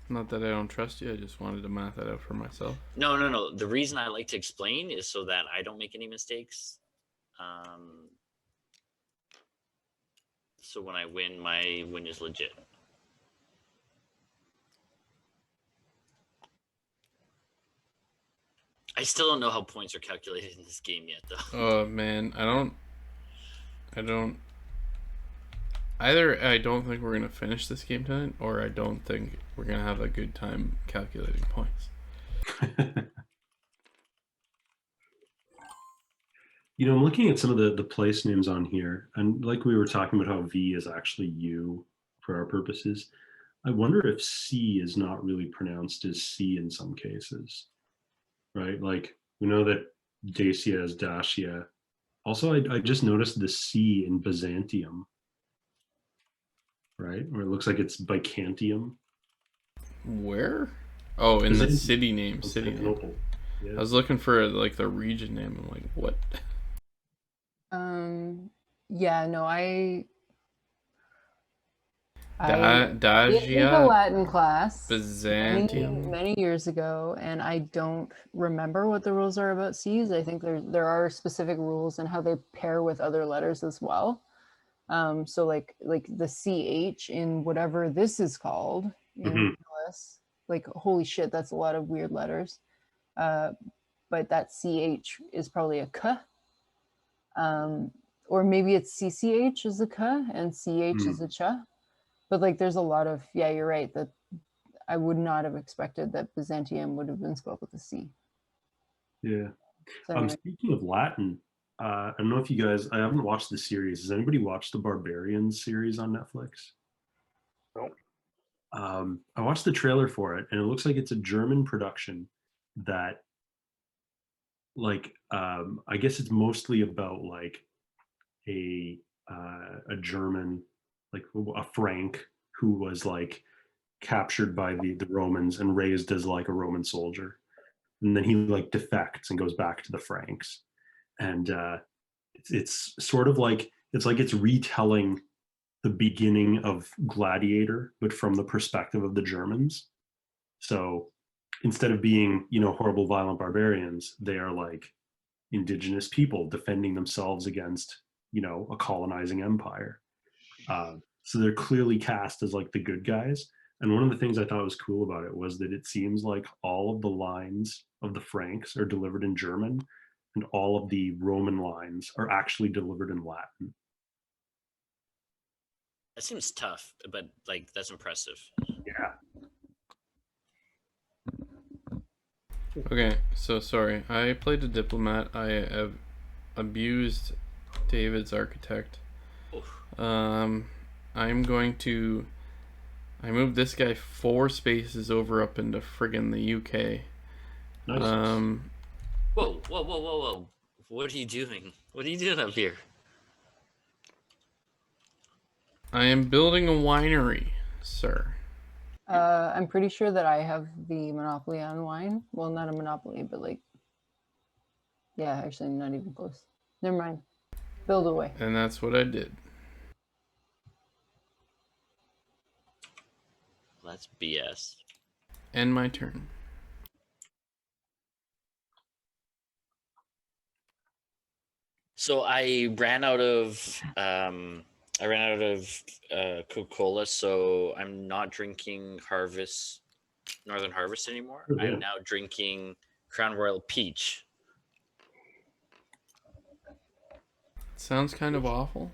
Not that I don't trust you, I just wanted to math that out for myself. No. The reason I like to explain is so that I don't make any mistakes. So when I win, my win is legit. I still don't know how points are calculated in this game yet, though. Oh man, I don't. Either I don't think we're gonna finish this game tonight, or I don't think we're gonna have a good time calculating points. You know, I'm looking at some of the place names on here, and like we were talking about how V is actually U for our purposes. I wonder if C is not really pronounced as C in some cases, right? Like we know that Dacia is Dacia. Also, I just noticed the C in Byzantium, right? Or it looks like it's Bycantium. Where? Oh, in the Byzantium. city name. City name. Constantinople. I Yeah. was looking for like the region name. I'm like, what? Yeah, no, I did take a Dagia, Latin class Byzantium. many years ago, and I don't remember what the rules are about C's. I think there are specific rules and how they pair with other letters as well. So like the CH in whatever this is called in LS, like holy shit, that's a lot of weird letters. But that CH is probably a K. Or maybe it's CCH is a K and CH is a Ch. But like there's a lot of, yeah, you're right, that I would not have expected that Byzantium would have been spelled with a C. Yeah. So anyway. Speaking of Latin, I don't know if you guys, I haven't watched the series. Has anybody watched the Barbarians series on Netflix? No. I watched the trailer for it, and it looks like it's a German production that, like, I guess it's mostly about like a German, like a Frank who was like captured by the Romans and raised as like a Roman soldier, and then he like defects and goes back to the Franks, and it's sort of like it's retelling the beginning of Gladiator, but from the perspective of the Germans. So instead of being, you know, horrible, violent barbarians, they are like indigenous people defending themselves against, you know, a colonizing empire. So they're clearly cast as like the good guys. And one of the things I thought was cool about it was that it seems like all of the lines of the Franks are delivered in German, and all of the Roman lines are actually delivered in Latin. That seems tough, but like that's impressive. Yeah. Okay, so sorry. I played a diplomat. I have abused David's architect. I'm going to. I moved this guy 4 spaces over up into friggin' the UK. Nice. Whoa. What are you doing? What are you doing up here? I am building a winery, sir. I'm pretty sure that I have the monopoly on wine. Well, not a monopoly, but like, yeah, actually not even close. Never mind. Build away. And that's what I did. That's BS. End my turn. So I ran out of Coca-Cola, so I'm not drinking Northern Harvest anymore. Oh, yeah. I'm now drinking Crown Royal Peach. Sounds kind of awful.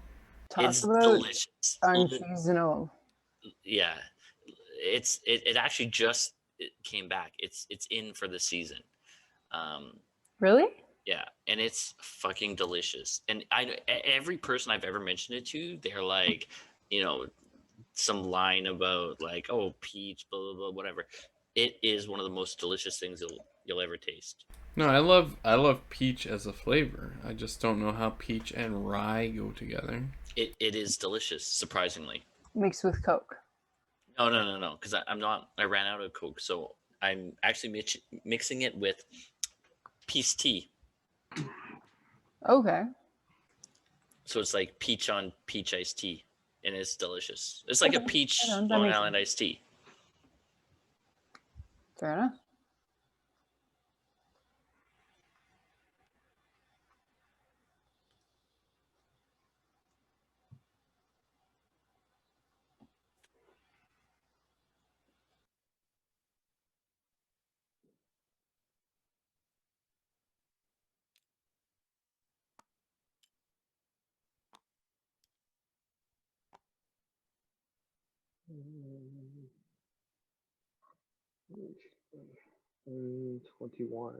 Talk It's about delicious. unseasonal. Yeah, it actually just came back. It's in for the season. Really? Yeah, and it's fucking delicious. And every person I've ever mentioned it to, they're like, you know, some line about like, oh, peach, blah blah blah, whatever. It is one of the most delicious things you'll ever taste. No, I love peach as a flavor. I just don't know how peach and rye go together. It is delicious, surprisingly. Mixed with Coke. No, because I ran out of Coke, so I'm actually mixing it with peace tea. Okay. So it's like peach on peach iced tea, and it's delicious. It's like a Okay, peach right on, that Long makes Island iced tea. Fair enough. Mm, 21.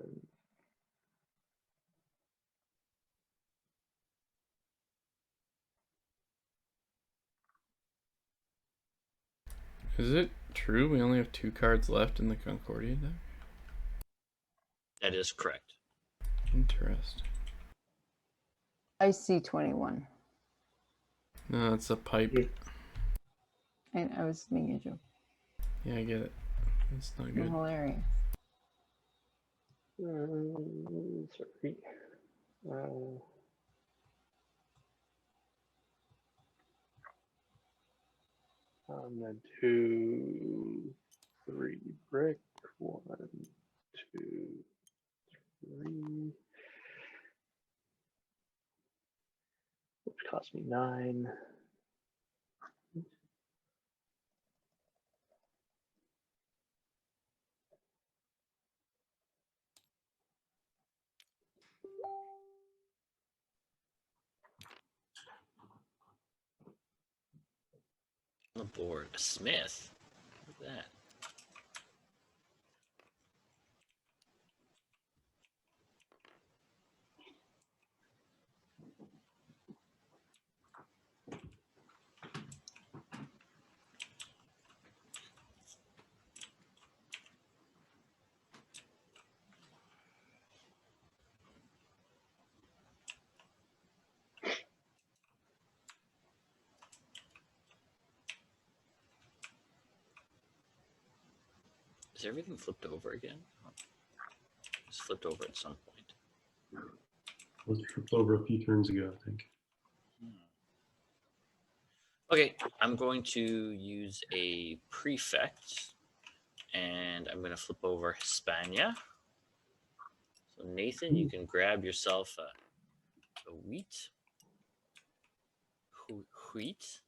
Is it true we only have 2 cards left in the Concordia deck? That is correct. Interesting. I see 21. No, it's a pipe. Yeah. And I was making a joke. Yeah, I get it. It's not good. Hilarious. Sorry. I'm gonna do 3 brick. 1, 2, 3. Which cost me 9. On the board, a Smith. Look at that. Is everything flipped over again? Oh, it's flipped over at some point. It was tripped over a few turns ago, I think. Okay, I'm going to use a prefect, and I'm going to flip over Hispania. So Nathan, you can grab yourself a wheat. Wheat.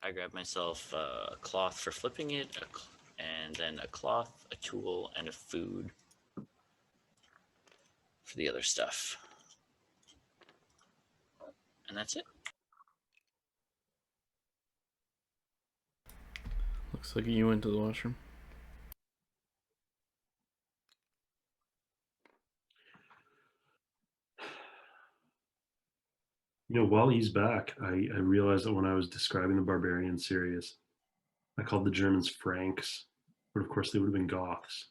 I grab myself a cloth for flipping it, and then a cloth, a tool, and a food for the other stuff. And that's it. Looks like you went to the washroom. You know, while he's back, I realized that when I was describing the Barbarian series, I called the Germans Franks, but of course they would have been Goths.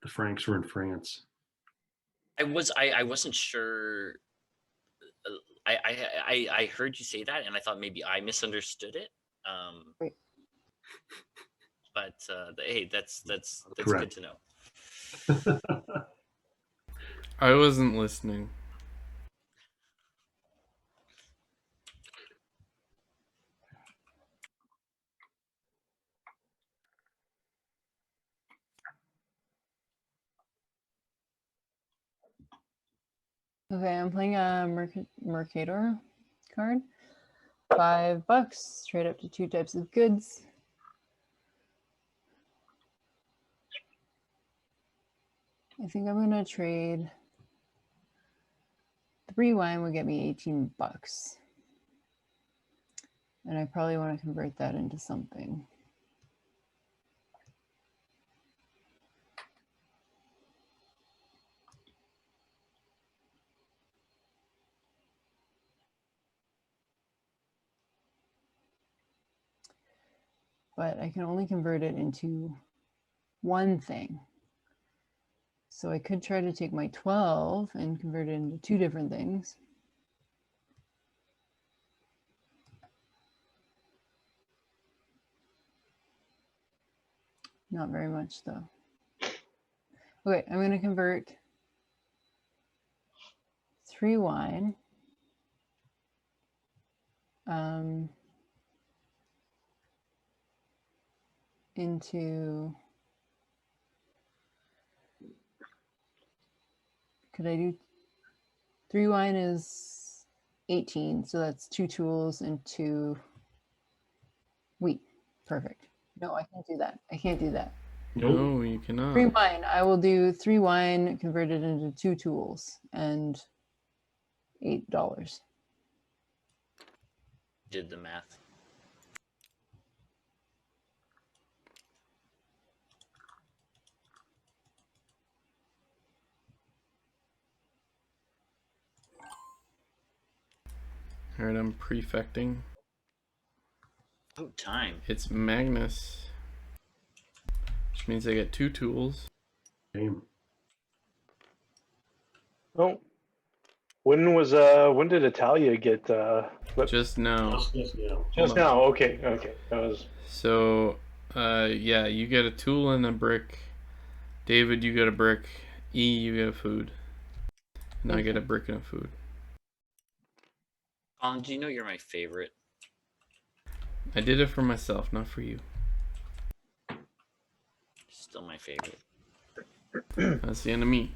The Franks were in France. I wasn't sure. I heard you say that, and I thought maybe I misunderstood it. Wait. But hey, that's Correct. good to know. I wasn't listening. Okay, I'm playing a Mercator card. $5, trade up to 2 types of goods. I think I'm gonna trade 3 wine would get me $18. And I probably want to convert that into something. But I can only convert it into one thing. So I could try to take my 12 and convert it into 2 different things. Not very much though. Okay, I'm going to convert 3 wine into, could I do 3 wine is 18, so that's 2 tools and 2 wheat. Perfect. No, I can't do that. I can't do that. Nope. No, you cannot. 3 wine. I will do 3 wine converted into 2 tools and $8. Did the math. All right, I'm prefecting. Oh, time. It's Magnus, which means I get 2 tools. Game. Oh, when did Italia get flipped? Just now. Just now. Just hold on. now. Okay. That was So, yeah, you get a tool and a brick. David, you get a brick. E, you get a food. And I get a brick and a food. Colin, do you know you're my favorite? I did it for myself, not for you. Still my favorite. That's the end of me.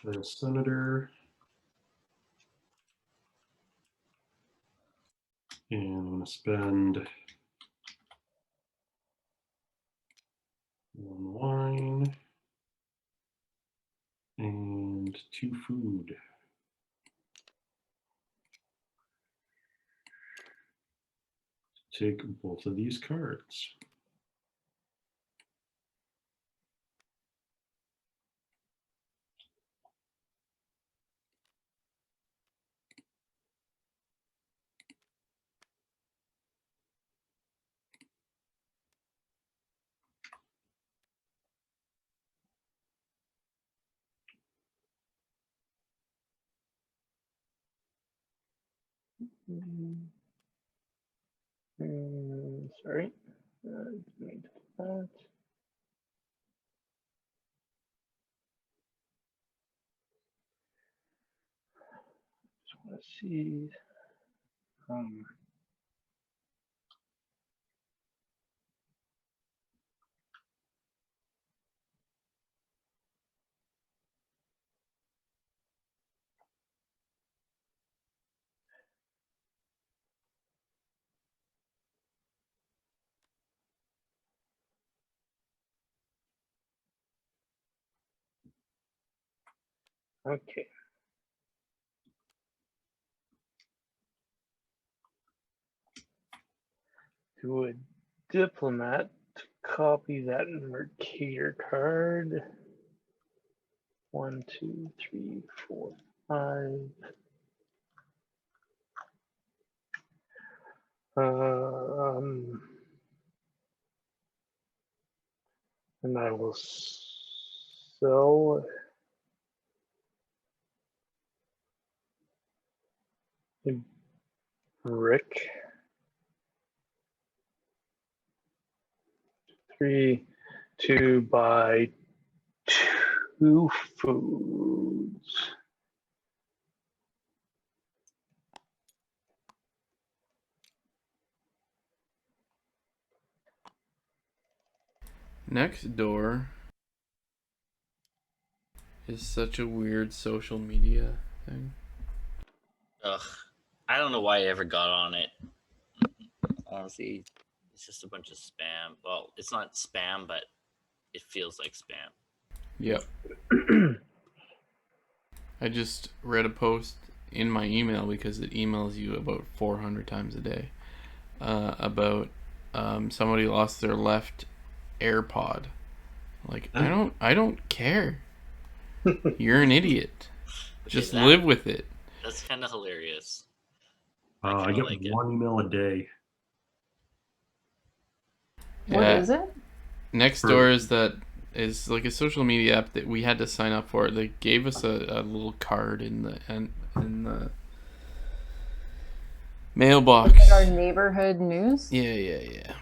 Then a senator. And I'm going to spend 1 wine and 2 food. Take both of these cards. sorry. Need that. Just want to see. Okay. Do a diplomat to copy that Mercator card. 1, 2, 3, 4, 5. And I will sell a brick. 3 to buy 2 foods. Next door is such a weird social media thing. Ugh. I don't know why I ever got on it. Honestly, it's just a bunch of spam. Well, it's not spam, but it feels like spam. Yep. I just read a post in my email because it emails you about 400 times a day about somebody lost their left AirPod. Like, I don't care. You're an idiot. Just live with it. That's kind of hilarious. I get like 1 email a day. What is it? Nextdoor is like a social media app that we had to sign up for. They gave us a little card in the mailbox. Like our neighborhood news? Yeah.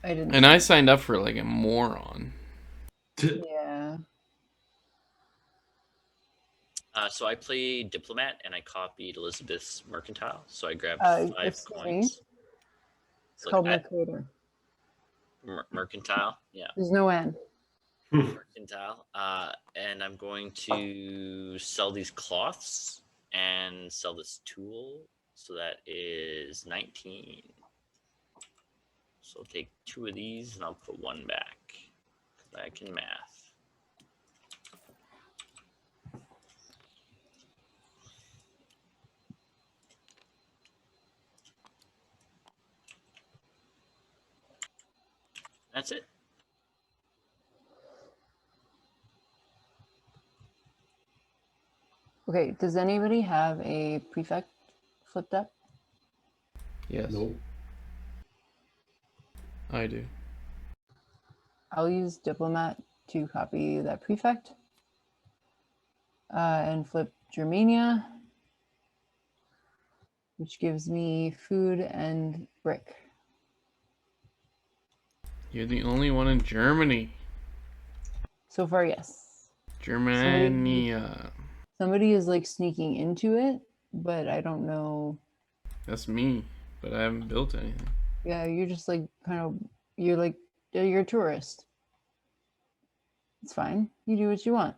I didn't. And I signed up for like a moron. Yeah. So I played Diplomat and I copied Elizabeth's Mercantile. So I grabbed 5 coins. It's called Mercator. Mercantile, yeah. There's no N. Mercantile. And I'm going to sell these cloths and sell this tool. So that is 19. So I'll take 2 of these and I'll put 1 back. Because I can math. That's it. Okay, does anybody have a prefect flipped up? Yes, Nope. I do. I'll use diplomat to copy that prefect and flip Germania, which gives me food and brick. You're the only one in Germany. So far, yes. Germania. Somebody is like sneaking into it, but I don't know. That's me, but I haven't built anything. Yeah, you're just like you're a tourist. It's fine. You do what you want.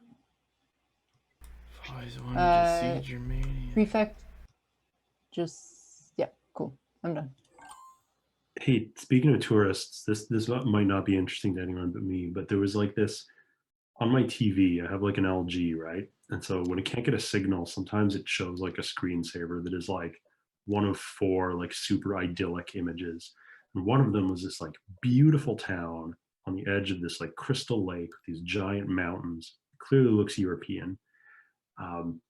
I've always wanted to see Germania. Prefect, yeah, cool. I'm done. Hey, speaking of tourists, this might not be interesting to anyone but me, but there was like this on my TV. I have like an LG, right? And so when it can't get a signal, sometimes it shows like a screensaver that is like one of 4 like super idyllic images. And one of them was this like beautiful town on the edge of this like crystal lake with these giant mountains. Clearly looks European. And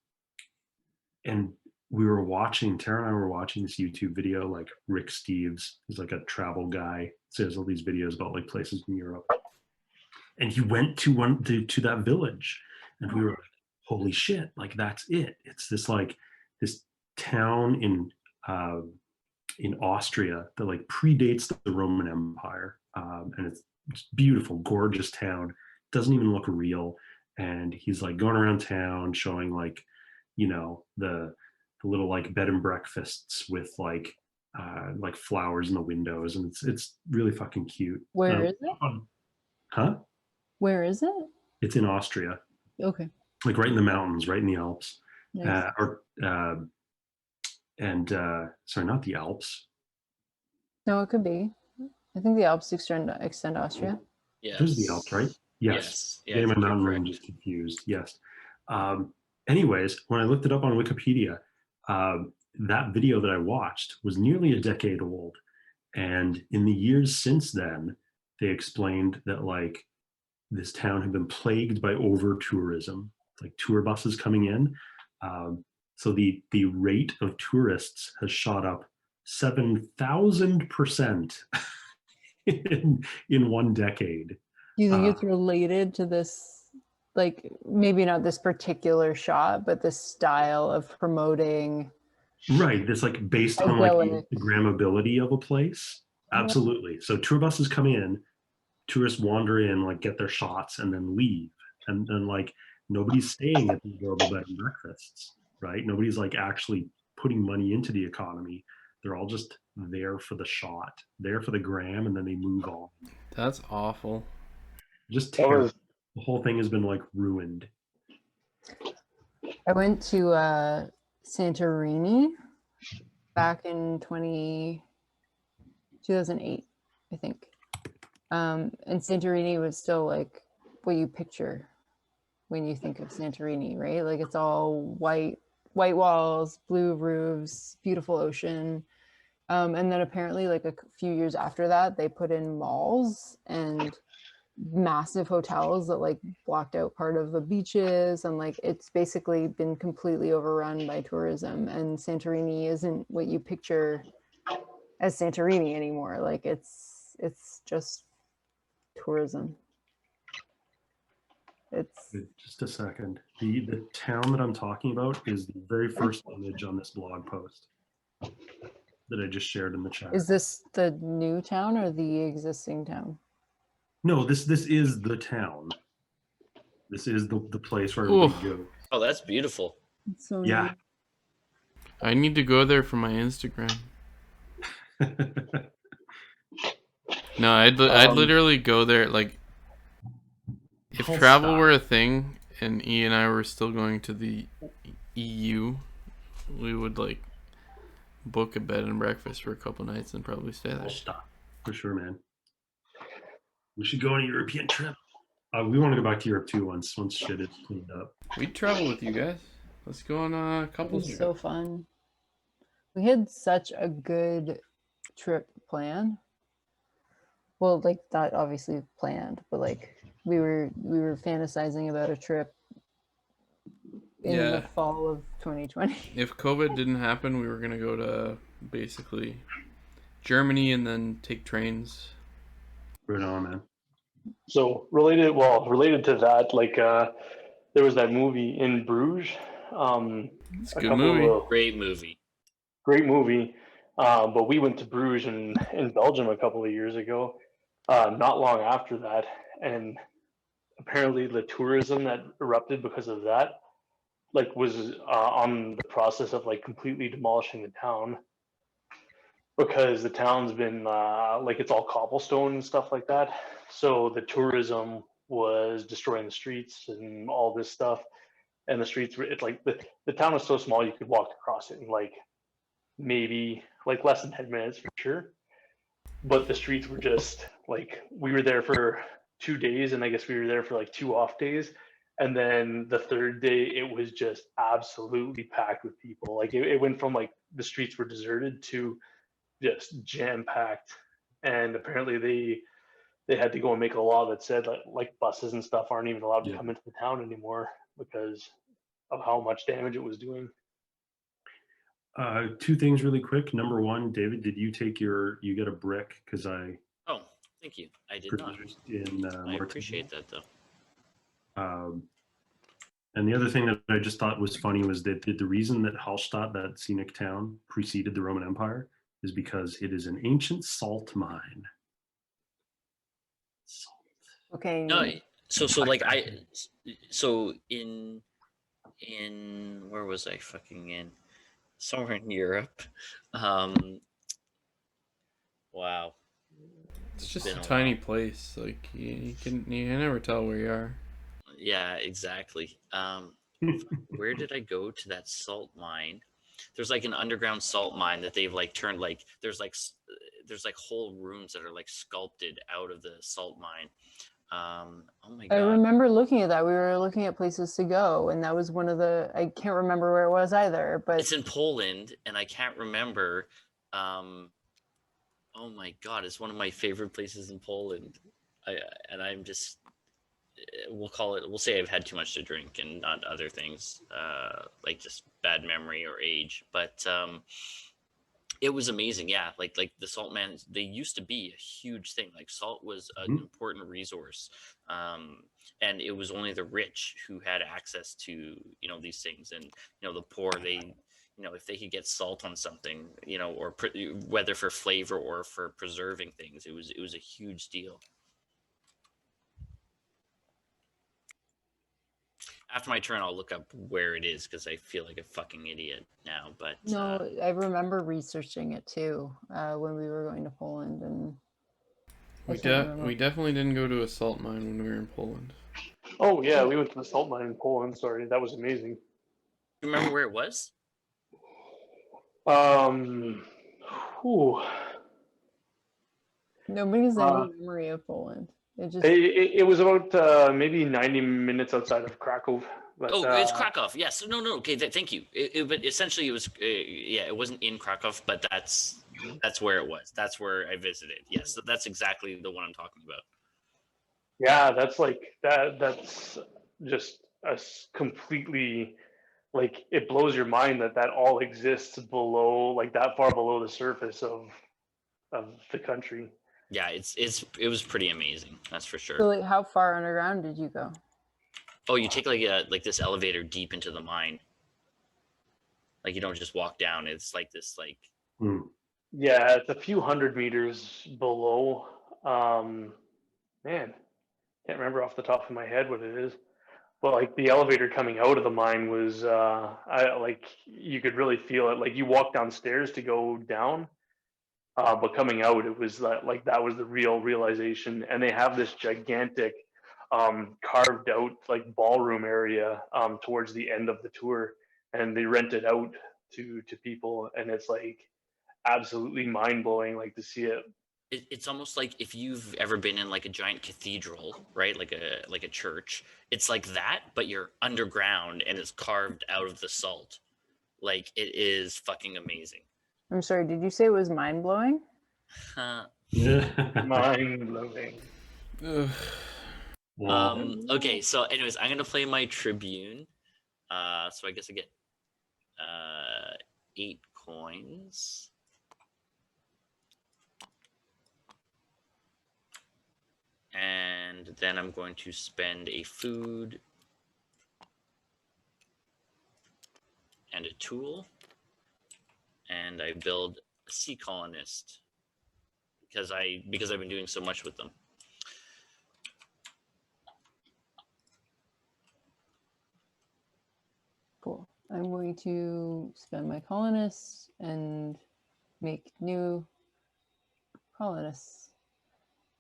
Tara and I were watching this YouTube video, like Rick Steves, who's like a travel guy, says all these videos about like places in Europe. And he went to that village, and we were like, holy shit, like that's it. It's this town in Austria that like predates the Roman Empire. And it's beautiful, gorgeous town. Doesn't even look real. And he's like going around town showing like, the little like bed and breakfasts with like flowers in the windows, and it's really fucking cute. Where is it? Huh? Where is it? It's in Austria, Okay. like right in the mountains, right in the Alps. Nice. Sorry, not the Alps. No, it could be. I think the Alps extend Austria. Yes. There's the Alps, right? Yes. Yeah, I Getting my think you're mountain correct. range is confused. Yes. Anyways, when I looked it up on Wikipedia, that video that I watched was nearly a decade old. And in the years since then, they explained that like this town had been plagued by over tourism, like tour buses coming in. So the rate of tourists has shot up 7,000% in one decade. Do you think it's related to this, like maybe not this particular shot, but this style of promoting? Right, this like based on like the Instagrammability of a place. Absolutely. So tour buses come in, tourists wander in, like get their shots, and then leave. And then like nobody's staying at the adorable bed and breakfasts, right? Nobody's like actually putting money into the economy. They're all just there for the shot, there for the gram, and then they move on. That's awful. Just terrible. The whole thing has been like ruined. I went to Santorini back in 2008, I think. And Santorini was still like what you picture when you think of Santorini, right? Like it's all white walls, blue roofs, beautiful ocean. And then apparently like a few years after that, they put in malls and massive hotels that like blocked out part of the beaches, and like it's basically been completely overrun by tourism, and Santorini isn't what you picture as Santorini anymore. Like it's just tourism. It's just a second. The town that I'm talking about is the very first image on this blog post that I just shared in the chat. Is this the new town or the existing town? No, this is the town. This is the place where everybody goes. Oh, that's beautiful. It's so Yeah. nice. I need to go there for my Instagram. No, I'd literally go there. Like, if travel were a thing and E and I were still going to the EU, we would like book a bed and breakfast for a couple nights and probably stay there. Stop. For sure, man. We should go on a European trip. We want to go back to Europe too once shit is cleaned up. We'd travel with you guys. Let's go on a couple. It was so fun. We had such a good trip plan. Well, like not obviously planned, but like we were fantasizing about a trip in the Yeah. fall of 2020. If COVID didn't happen, we were gonna go to basically Germany and then take trains. Right on, man. So related to that, like there was that movie in Bruges. It's a A good couple movie. of Great movie. great movie. But we went to Bruges in Belgium a couple of years ago, not long after that, and apparently the tourism that erupted because of that, like, was on the process of like completely demolishing the town because the town's been like it's all cobblestone and stuff like that. So the tourism was destroying the streets and all this stuff. And the streets were it's like the town was so small you could walk across it in like maybe like less than 10 minutes for sure. But the streets were just like we were there for 2 days and I guess we were there for like 2 off days. And then the third day it was just absolutely packed with people. Like it went from like the streets were deserted to just jam packed. And apparently they had to go and make a law that said like buses and stuff aren't even allowed to Yeah. come into the town anymore because of how much damage it was doing. Two things really quick. Number one, David, did you take you get a brick? Because I Oh, thank you. I did not. produced in I Martinique. appreciate that though. And the other thing that I just thought was funny was that the reason that Hallstatt, that scenic town, preceded the Roman Empire is because it is an ancient salt mine. Salt. Okay. No, so like so in where was I fucking in? Somewhere in Europe. Wow. It's just been a a tiny while. place. Like you can never tell where you are. Yeah, exactly. Where did I go to that salt mine? There's like an underground salt mine that they've like turned like there's like whole rooms that are like sculpted out of the salt mine. Oh my I god. remember looking at that. We were looking at places to go, and that was one of the. I can't remember where it was either, but It's in Poland, and I can't remember. Oh my god, it's one of my favorite places in Poland. I'm just we'll say I've had too much to drink and not other things, like just bad memory or age. But it was amazing. Yeah, like the salt man, they used to be a huge thing. Like salt was an important resource, and it was only the rich who had access to these things, and the poor, they if they could get salt on something, or whether for flavor or for preserving things, it was a huge deal. After my turn, I'll look up where it is because I feel like a fucking idiot now. But no, I remember researching it too when we were going to Poland, and I can't remember. We definitely didn't go to a salt mine when we were in Poland. Oh yeah, we went to the salt mine in Poland. Sorry, that was amazing. you remember where it was? Whew. Nobody has any memory of Poland. It just It was about maybe 90 minutes outside of Krakow. But, it's Krakow. Yes. No. Okay. Thank you. But essentially, it was. Yeah, it wasn't in Krakow, but that's where it was. That's where I visited. Yes, that's exactly the one I'm talking about. Yeah, that's like that. That's just completely like it blows your mind that all exists below, like that far below the surface of the country. Yeah, it was pretty amazing. That's for sure. so like, how far underground did you go? Oh, you take like this elevator deep into the mine. Like you don't just walk down. It's like this like. Yeah, it's a few hundred meters below. Man, can't remember off the top of my head what it is. But like the elevator coming out of the mine was, I like you could really feel it. Like you walk downstairs to go down, but coming out, it was like that was the real realization. And they have this gigantic, carved out like ballroom area towards the end of the tour, and they rent it out to people, and it's like absolutely mind blowing, like to see it. It's almost like if you've ever been in like a giant cathedral, right? Like a church. It's like that, but you're underground and it's carved out of the salt. Like it is fucking amazing. I'm sorry, did you say it was mind blowing? Mind blowing. Ugh. Okay, so anyways, I'm gonna play my Tribune. So I guess I get 8 coins. And then I'm going to spend a food and a tool. And I build a sea colonist because I've been doing so much with them. Cool. I'm going to spend my colonists and make new colonists.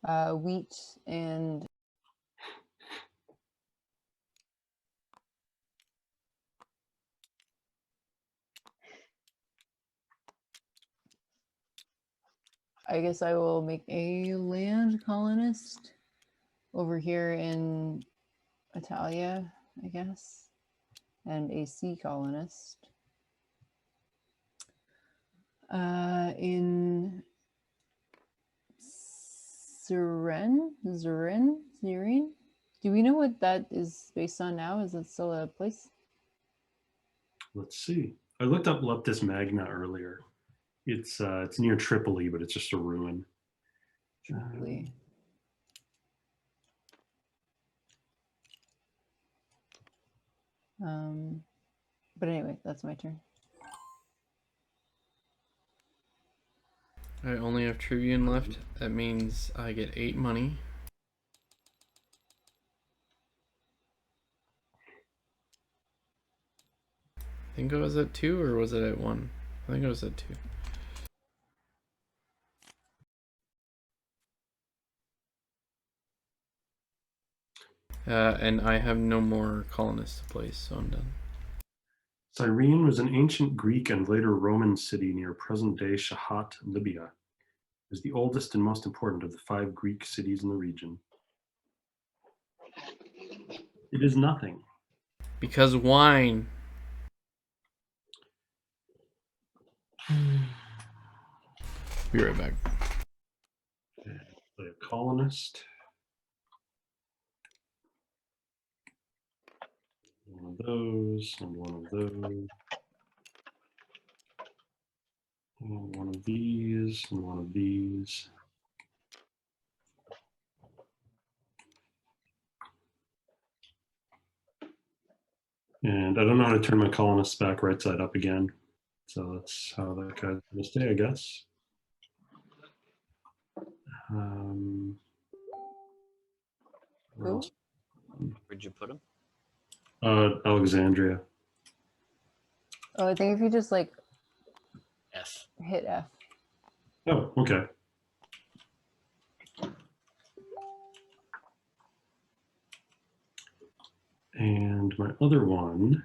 Wheat and I guess I will make a land colonist over here in Italia, I guess, and a sea colonist in Zeren. Do we know what that is based on now? Is it still a place? Let's see. I looked up Leptis Magna earlier. It's near Tripoli, but it's just a ruin. Tripoli. But anyway, that's my turn. I only have Tribune left. That means I get 8 money. I think it was at 2 or was it at 1? I think it was at 2. And I have no more colonists to place, so I'm done. Cyrene was an ancient Greek and later Roman city near present-day Shahat, Libya. It was the oldest and most important of the 5 Greek cities in the region. It is nothing. Because wine. Be right back. Play a colonist. One of those, and one of those. And one of these, and one of these. And I don't know how to turn my colonists back right side up again. So that's how that guy's going to stay, I guess. Where else? Where'd you put them? Alexandria. Oh, I think if you just like F. hit F. Oh, okay. And my other one.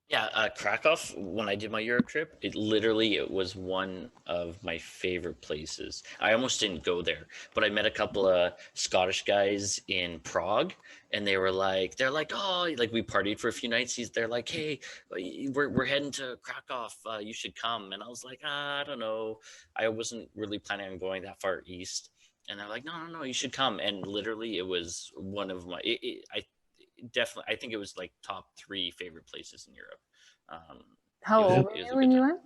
Yeah, Krakow, when I did my Europe trip, it was one of my favorite places. I almost didn't go there, but I met a couple of Scottish guys in Prague, and they're like, oh, like we partied for a few nights. They're like, hey, we're heading to Krakow. You should come. And I was like, I don't know. I wasn't really planning on going that far east. And they're like, no, you should come. And literally, it was one of my, I think it was like top 3 favorite places in Europe. How old were you when you went?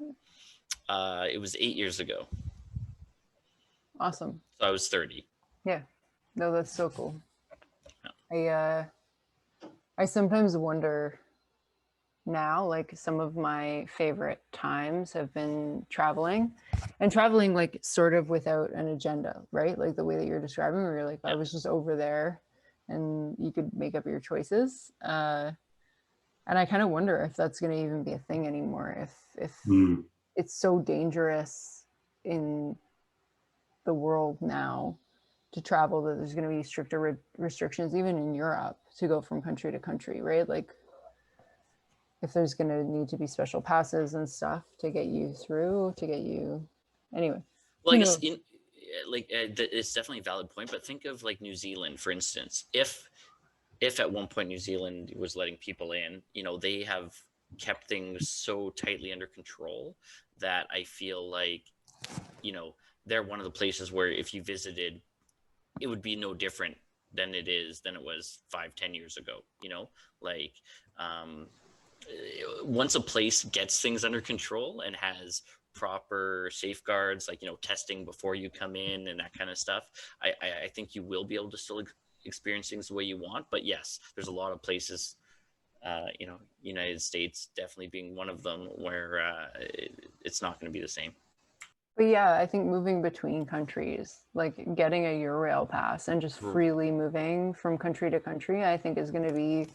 It was 8 years ago. Awesome. So I was 30. Yeah. No, that's so cool. Yeah. I sometimes wonder now, like some of my favorite times have been traveling like sort of without an agenda, right? Like the way that you're describing, where you're like, I was just over there and you could make up your choices. And I kind of wonder if that's going to even be a thing anymore. If it's so dangerous in the world now to travel that there's going to be stricter restrictions, even in Europe, to go from country to country, right? Like if there's going to need to be special passes and stuff to get you through, anyway. Well, I guess it's definitely a valid point, but think of like New Zealand, for instance. If at one point New Zealand was letting people in, they have kept things so tightly under control that I feel like you know, they're one of the places where if you visited, it would be no different than it was 5-10 years ago, you know, like once a place gets things under control and has proper safeguards, like, you know, testing before you come in and that kind of stuff, I think you will be able to still experience things the way you want. But yes, there's a lot of places, you know, United States definitely being one of them, where it's not going to be the same. But yeah, I think moving between countries, like getting a Eurail pass and just freely moving from country to country, I think is going to be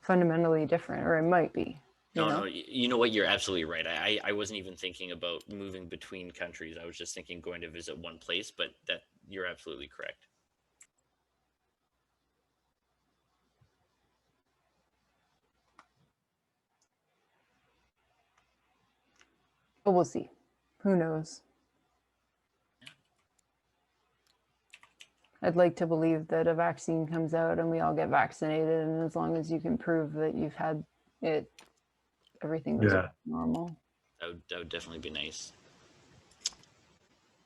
fundamentally different, or it might be. No, you know what? You're absolutely right. I wasn't even thinking about moving between countries. I was just thinking going to visit one place, but that you're absolutely correct. But we'll see. Who knows? I'd like to believe that a vaccine comes out and we all get vaccinated, and as long as you can prove that you've had it, everything goes normal. That would definitely be nice.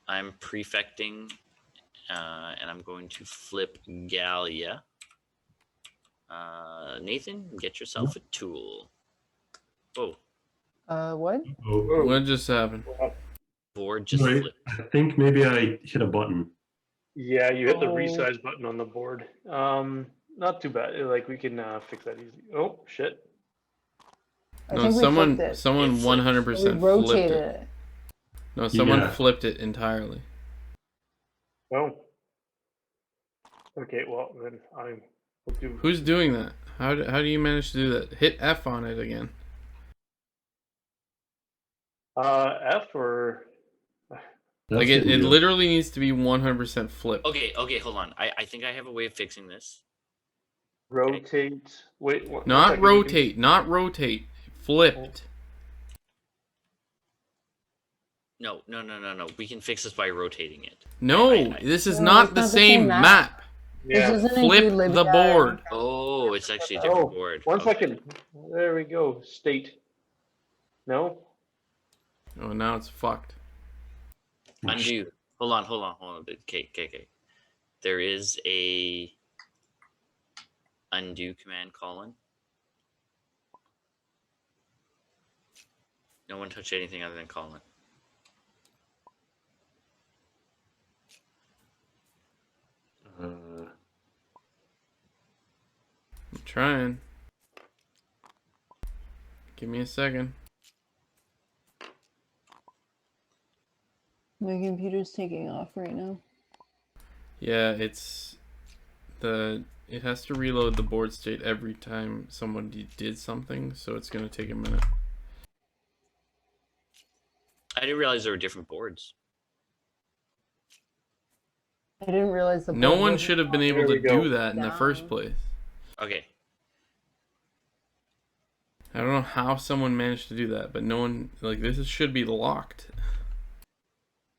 I'm prefecting, and I'm going to flip Gallia. Nathan, get yourself a tool. Oh. What? What just happened? Board just flipped. I think maybe I hit a button. Yeah, you hit the resize button on the board. Not too bad. Like, we can fix that easy. Oh shit! No, someone 100% flipped it. it. No, someone flipped it entirely. Oh. Okay, well then I will do. Who's doing that? How do you manage to do that? Hit F on it again. F or. Like it literally needs to be 100% flipped. Okay, hold on. I think I have a way of fixing this. Rotate. Wait. Not rotate. Not rotate. Flipped. No. We can fix this by rotating it. No, this is not the same map. Yeah. Flip the board. Oh, it's actually a different board. One second. There we go. State. No? Oh, now it's fucked. Undo. Hold on. Okay. There is a undo command, Colin. No one touched anything other than Colin. I'm trying. Give me a second. My computer's taking off right now. Yeah, it has to reload the board state every time someone did something, so it's going to take a minute. I didn't realize there were different boards. I didn't realize no one should have been able to do that in the first place. Okay. I don't know how someone managed to do that, but no one, like, this should be locked.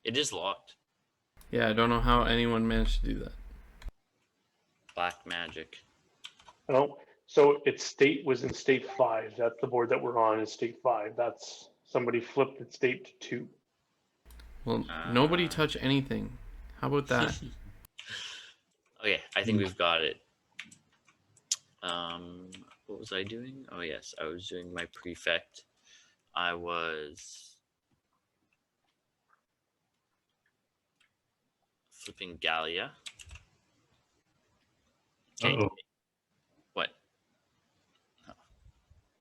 It is locked. Yeah, I don't know how anyone managed to do that. Black magic. Oh, so its state was in state 5. That's the board that we're on is state 5. That's somebody flipped its state to 2. Well, nobody touch anything. How about that? Okay, I think we've got it. What was I doing? Oh yes, I was doing my prefect. I was flipping Gallia. Okay. Uh-oh. What?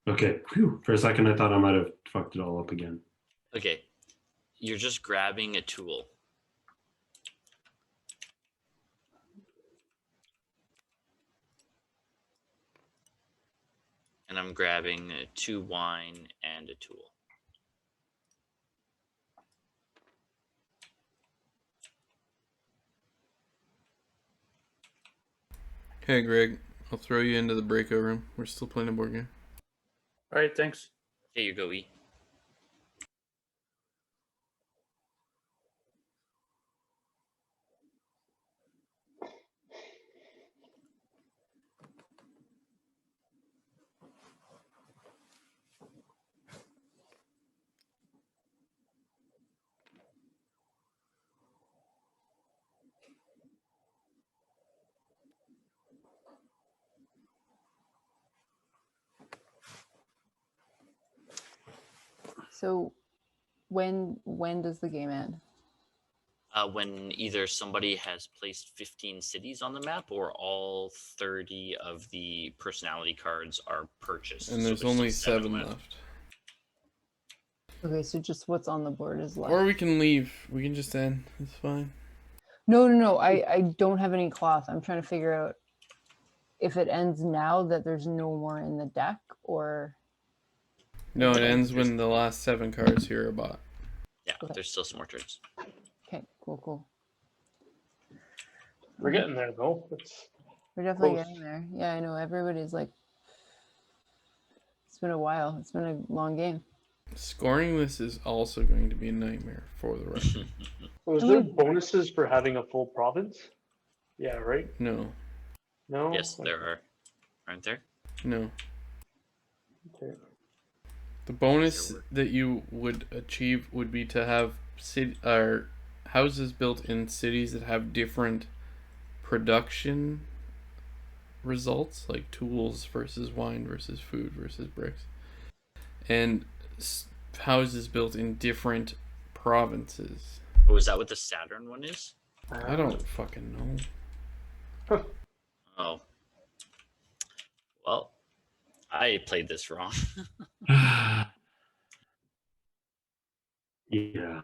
Okay. Whew. For a second, I thought I might have fucked it all up again. Okay. You're just grabbing a tool. And I'm grabbing 2 wine and a tool. Hey, Greg, I'll throw you into the breakout room. We're still playing a board game. All right, thanks. Here you go, E. So when does the game end? When either somebody has placed 15 cities on the map or all 30 of the personality cards are purchased. And So there's still only 7 left. Okay, so just what's on the board is left. Or we can leave. We can just end. It's fine. No. I don't have any cloth. I'm trying to figure out if it ends now that there's no more in the deck, or No, it ends when the last 7 cards here are bought. Yeah, Okay. there's still some more turns. okay, cool. We're getting there though. We're definitely close. getting there. Yeah, I know. Everybody's like, it's been a while. It's been a long game. Scoring this is also going to be a nightmare for the record. Was there bonuses for having a full province? Yeah, right? No. No? Yes, there are. Aren't there? No. Okay. The bonus that you would achieve would be to have houses built in cities that have different production results, like tools versus wine versus food versus bricks, and houses built in different provinces. Oh, is that what the Saturn one is? I don't fucking know. Oh. Well, I played this wrong. Yeah.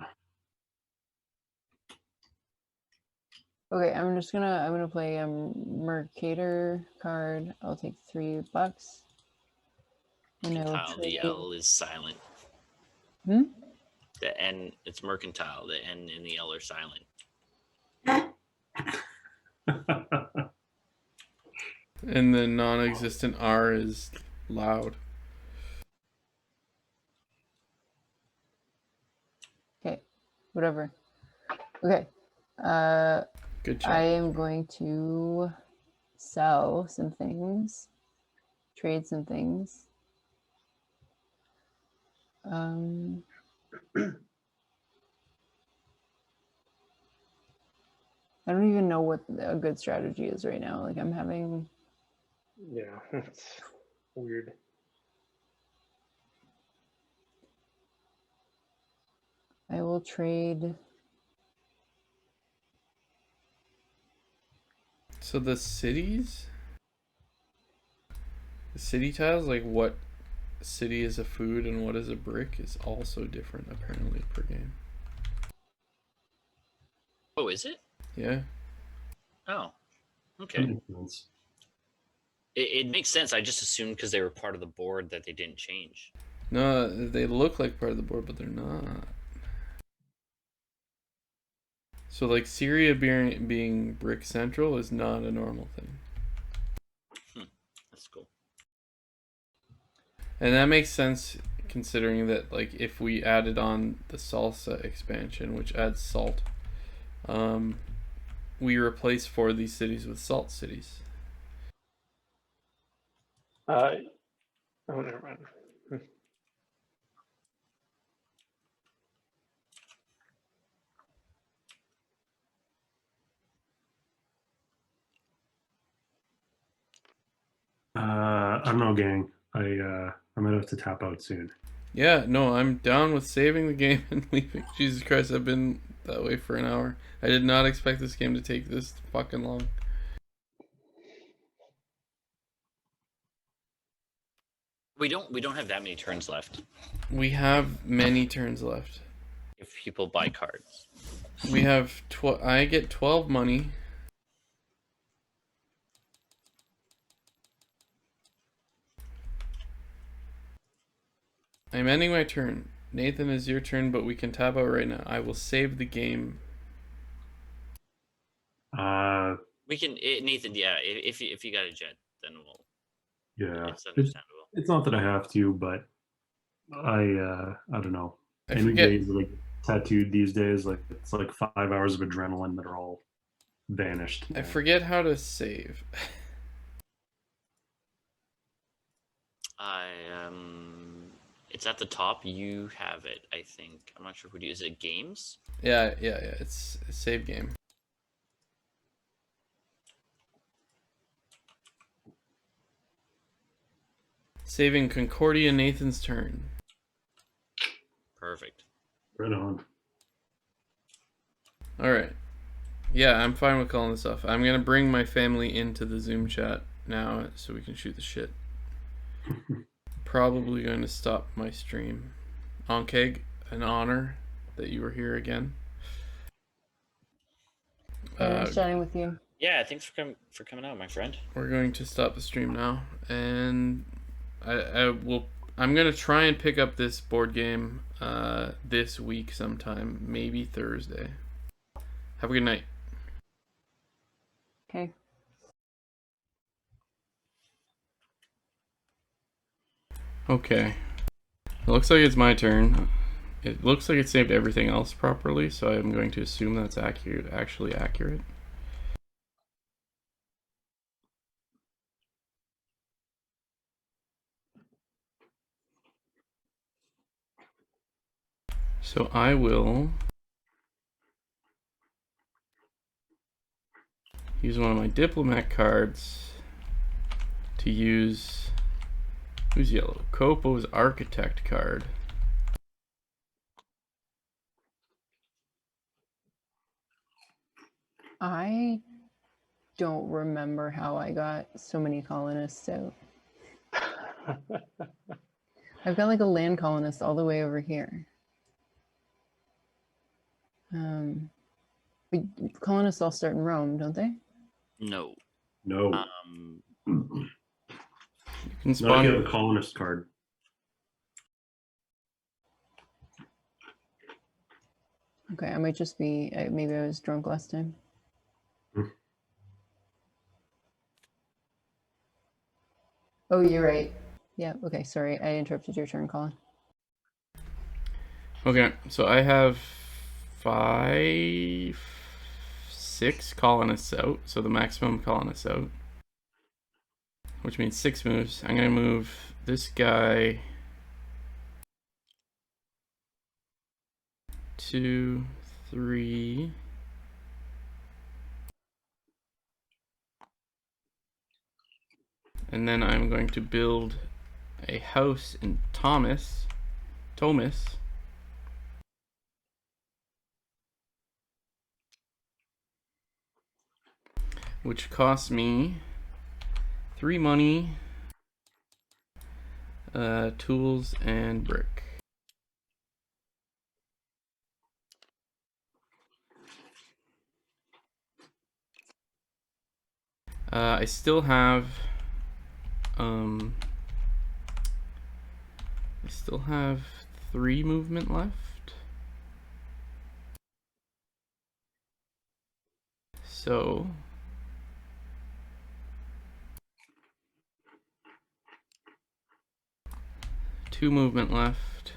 Okay, I'm gonna play a Mercator card. I'll take $3. And I will Mercantile, the trade. L is silent. Hmm? The N, it's mercantile. The N and the L are silent. And the non-existent R is loud. Okay, whatever. Okay. Good job. I am going to sell some things, trade some things. I don't even know what a good strategy is right now. Like, I'm having... Yeah, it's weird. I will trade... So the cities? The city tiles, like what city is a food and what is a brick, is also different apparently per game. Oh, is it? Yeah. Oh, okay. That makes sense. It makes sense. I just assumed because they were part of the board that they didn't change. No, they look like part of the board, but they're not. So like Syria being brick central is not a normal thing. That's cool. And that makes sense considering that, like, if we added on the salsa expansion, which adds salt, we replace 4 of these cities with salt cities. Oh, never mind. I don't know, gang. I might have to tap out soon. Yeah, no, I'm down with saving the game and leaving. Jesus Christ, I've been that way for an hour. I did not expect this game to take this fucking long. We don't have that many turns left. We have many turns left. If people buy cards. We have I get 12 money. I'm ending my turn. Nathan, is your turn, but we can tab out right now. I will save the game. We can, Nathan. Yeah, if you got a jet, then we'll. Yeah, It's understandable. it's not that I have to, but I don't know. I forget. NBA's like tattooed these days. Like it's like 5 hours of adrenaline that are all vanished. I forget how to save. It's at the top. You have it, I think. I'm not sure who do. Is it games? Yeah. It's a save game. Saving Concordia, Nathan's turn. Perfect. Right on. All right. Yeah, I'm fine with calling this off. I'm gonna bring my family into the Zoom chat now so we can shoot the shit. Probably going to stop my stream. Onkeg, an honor that you were here again. Nice chatting with you. Yeah, thanks for coming out, my friend. We're going to stop the stream now, and I'm gonna try and pick up this board game this week sometime, maybe Thursday. Have a good night. Okay. Okay. It looks like it's my turn. It looks like it saved everything else properly, so I'm going to assume that's actually accurate. So I will use one of my diplomat cards to use, who's yellow? Kopo's architect card. I don't remember how I got so many colonists out. I've got like a land colonist all the way over here. But colonists all start in Rome, don't they? No. No. You can Not if spawn you have a colonist card. Okay, I might just be, maybe I was drunk last time. Oh, you're right. Yeah, okay, sorry. I interrupted your turn, Colin. Okay, so I have 6 colonists out, so the maximum colonists out, which means 6 moves. I'm gonna move this guy 2, 3. And then I'm going to build a house in Thomas, which costs me 3 money, tools, and brick. I still have 3 movement left. So two movement left.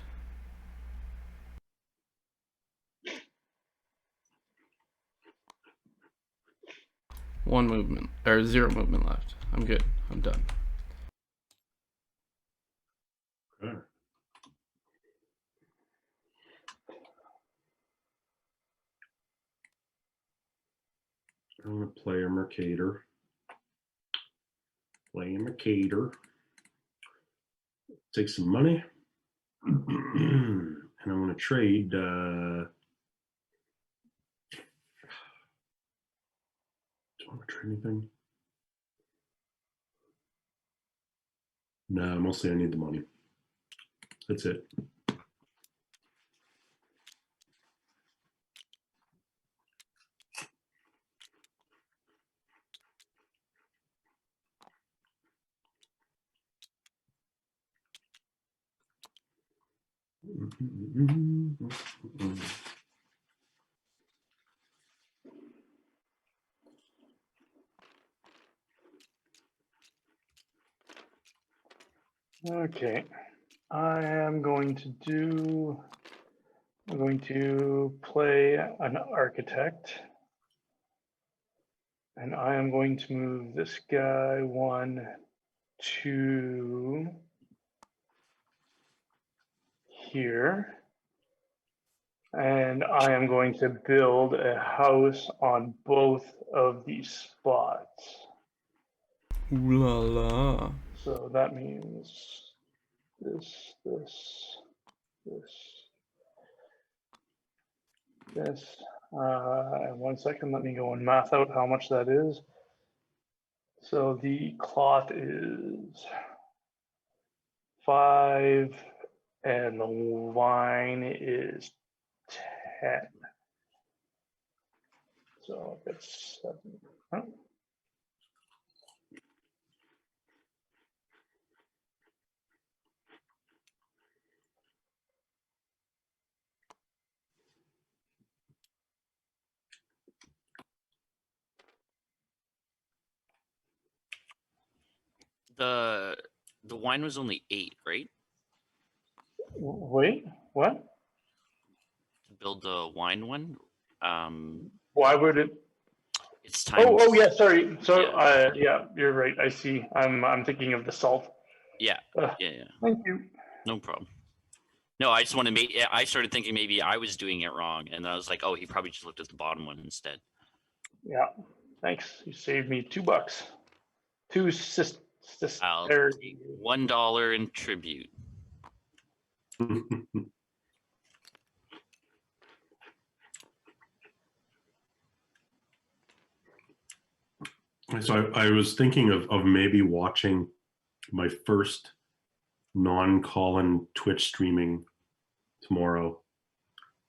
One movement, or 0 movement left. I'm good. I'm done. Okay. I'm going to play a Mercator. Take some money. And I'm going to trade. Do I want to trade anything? No, mostly I need the money. That's it. Okay, I'm going to play an architect, and I am going to move this guy 1 to here, and I am going to build a house on both of these spots. Ooh la la. So that means this. this. 1 second, let me go and math out how much that is. So the cloth is 5 and the wine is 10. So it's 7. Huh? The wine was only 8, right? Wait, what? To build the wine one. Why would it? It's time. Oh, yeah. Sorry. So, Yeah. yeah, you're right. I see. I'm thinking of the salt. Yeah. Yeah. Thank you. No problem. No, I just want to make. I started thinking maybe I was doing it wrong, and I was like, oh, he probably just looked at the bottom one instead. Yeah. Thanks. You saved me $2. I'll take $1 in tribute. So I was thinking of maybe watching my first non-Colin Twitch streaming tomorrow,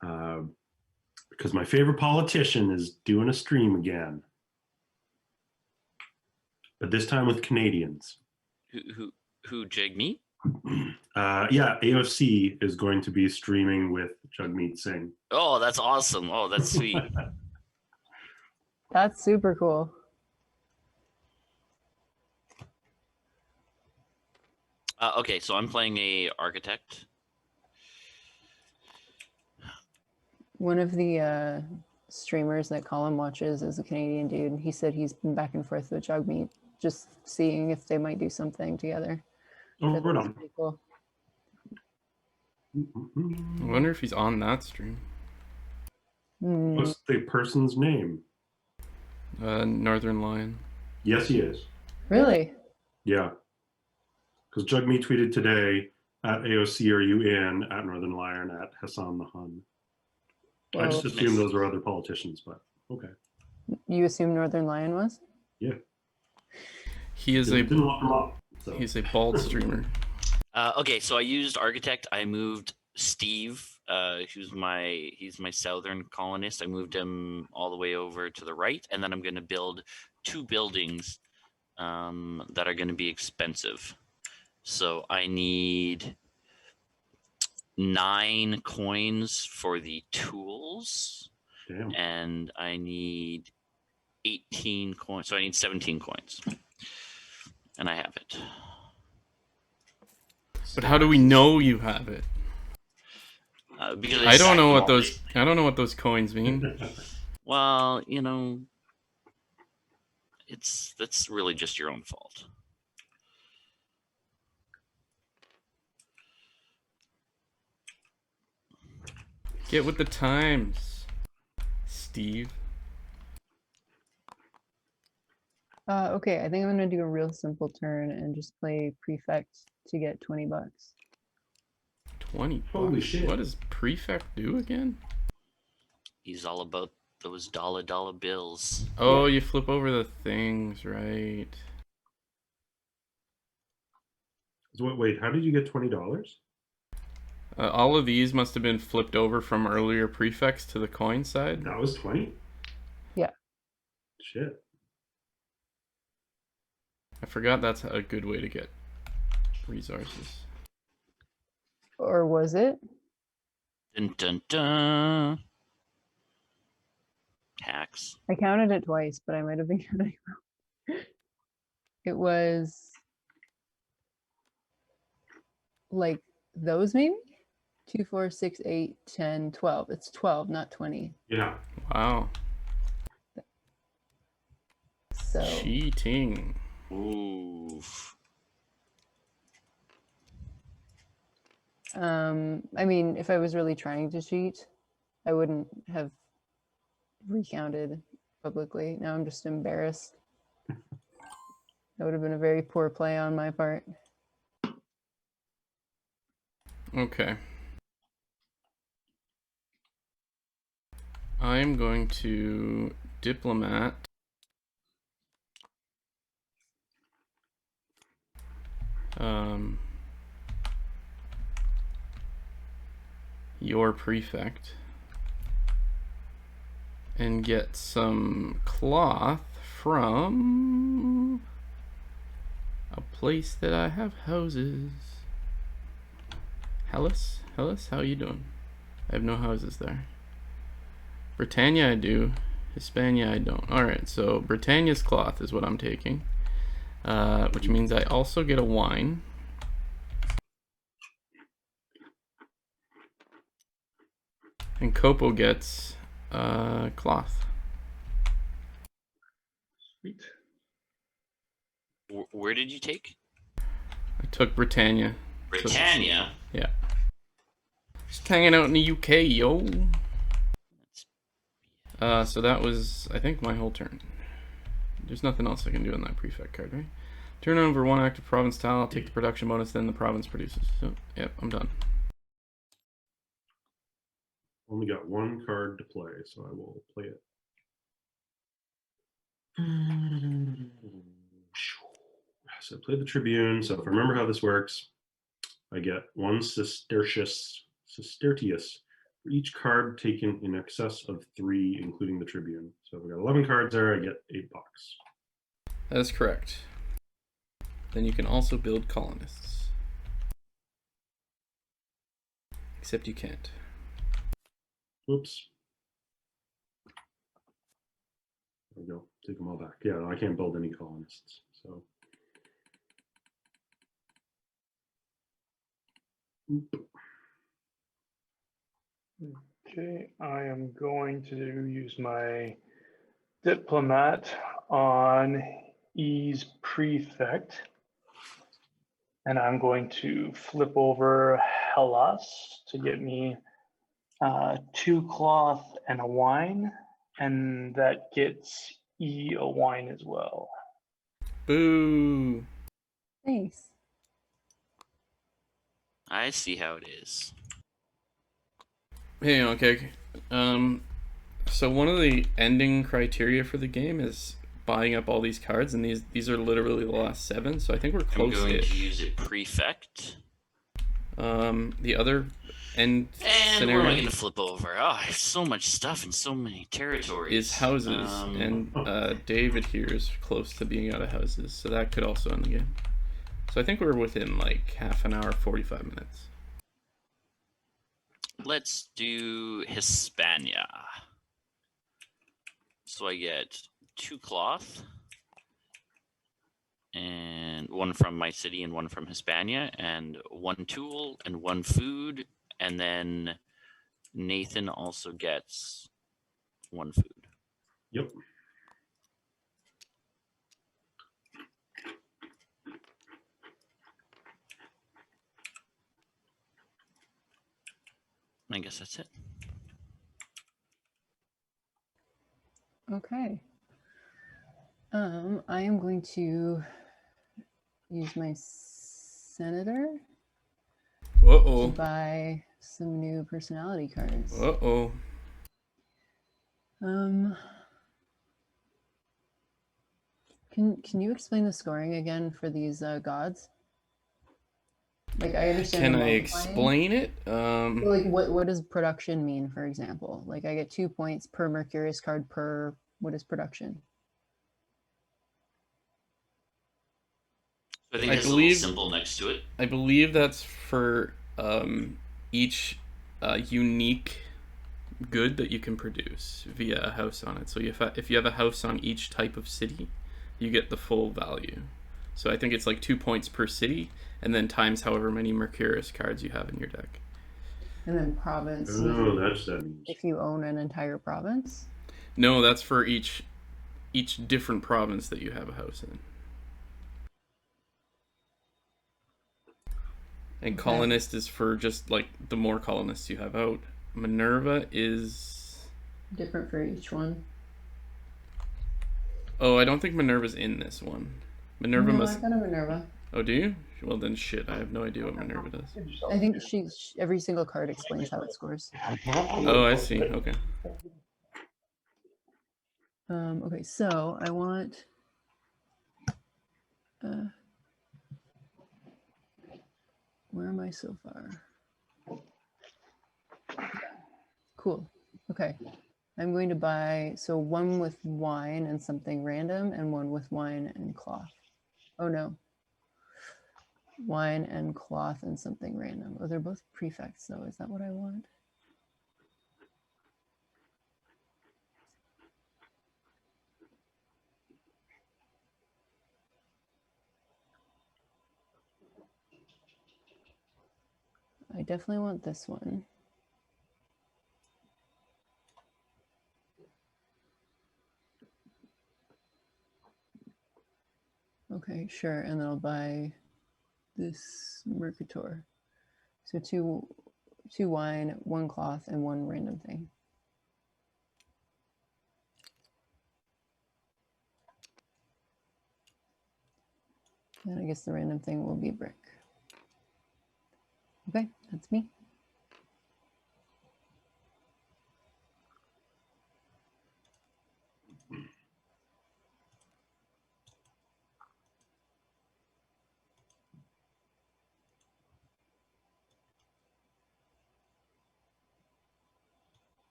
because my favorite politician is doing a stream again, but this time with Canadians. Who Jagmeet? Yeah, AOC is going to be streaming with Jagmeet Singh. Oh, that's awesome. Oh, that's sweet. That's super cool. Okay, so I'm playing a architect. One of the streamers that Colin watches is a Canadian dude. He said he's been back and forth with Jagmeet, just seeing if they might do something together. Oh, That right was on. pretty cool. I wonder if he's on that stream. What's the person's name? Northern Lion. Yes, he is. Really? Yeah. Because Jagmeet tweeted today, at AOC, are you in? At Northern Lion, at Hassan the Hun. I just assumed those were other politicians, but okay. You assume Northern Lion was? Yeah. He is Didn't lock him up, so. He's a bald streamer. Okay, so I used architect. I moved Steve, he's my southern colonist. I moved him all the way over to the right, and then I'm going to build 2 buildings that are going to be expensive. So I need 9 coins for the tools. Damn. And I need 18 coins. So I need 17 coins. And I have it. But how do we know you have it? Because I don't know what those coins mean. Well, that's really just your own fault. Get with the times, Steve. Okay, I think I'm gonna do a real simple turn and just play prefect to get $20. 20 bucks. Holy shit. What does prefect do again? He's all about those dollar bills. Oh, you flip over the things, right? So wait, how did you get $20? All of these must have been flipped over from earlier prefects to the coin side. That was 20? Yeah. Shit. I forgot that's a good way to get resources. Or was it? Dun dun dun. Hacks. I counted it twice, but I might have been counting wrong. It was like those maybe? 2, 4, 6, 8, 10, 12. It's 12, not 20. Yeah. Wow. So Cheating. Oof. I mean, if I was really trying to cheat, I wouldn't have recounted publicly. Now I'm just embarrassed. That would have been a very poor play on my part. Okay. I'm going to diplomat your prefect and get some cloth from a place that I have houses. Hellas, how you doing? I have no houses there. Britannia I do. Hispania I don't. Alright, so Britannia's cloth is what I'm taking. Which means I also get a wine. And Copo gets cloth. Sweet. Where did you take? I took Britannia. Britannia? Yeah. Just hanging out in the UK, yo. So that was, I think, my whole turn. There's nothing else I can do on that prefect card, right? Turn over one active province tile, I'll take the production bonus, then the province produces. So, yep, I'm done. Only got one card to play, so I will play it. So I played the Tribune. So if I remember how this works, I get one Sestertius for each card taken in excess of 3, including the Tribune. So if I got 11 cards there, I get $8. That is correct. Then you can also build colonists. Except you can't. Whoops. There we go. Take them all back. Yeah, no, I can't build any colonists. So. Oop. Okay, I am going to use my diplomat on E's prefect, and I'm going to flip over Hellas to get me 2 cloth and a wine, and that gets E a wine as well. Boo! Nice. I see how it is. Hey, okay. So one of the ending criteria for the game is buying up all these cards, and these are literally the last 7, so I think we're I'm going to close-ish. use a prefect. The other end And scenario what am I going to flip over? Oh, I have so much stuff and so many territories. is houses, and David here is close to being out of houses, so that could also end the game. So I think we're within like half an hour, 45 minutes. Let's do Hispania. So I get 2 cloth, and 1 from my city and 1 from Hispania, and 1 tool and 1 food, and then Nathan also gets 1 food. Yep. I guess that's it. Okay. I am going to use my senator to buy some new personality cards. Can you explain the scoring again for these gods? Like, I understand. Can I explain it? Like, what does production mean, for example? Like, I get 2 points per Mercurius card per, what is production? I think there's a little symbol next to it. I believe that's for each unique good that you can produce via a house on it. So if you have a house on each type of city, you get the full value. So I think it's like 2 points per city, and then times however many Mercurius cards you have in your deck. And then province. Oh, that's that means. If you own an entire province? No, that's for each different province that you have a house in. And colonist is for just like the more colonists you have out. Minerva is different for each one. Oh, I don't think Minerva's in this one. Minerva must. I got a Minerva. Oh, do you? Well, then shit. I have no idea what Minerva does. I think every single card explains how it scores. Oh, I see. Okay. Okay, so I want where am I so far? Cool. Okay. I'm going to buy, so one with wine and something random and one with wine and cloth. Oh no. Wine and cloth and something random. Oh, they're both prefects though. Is that what I want? I definitely want this one. Okay, sure. And then I'll buy this Mercator. So two wine, one cloth, and one random thing. And I guess the random thing will be brick. Okay, that's me.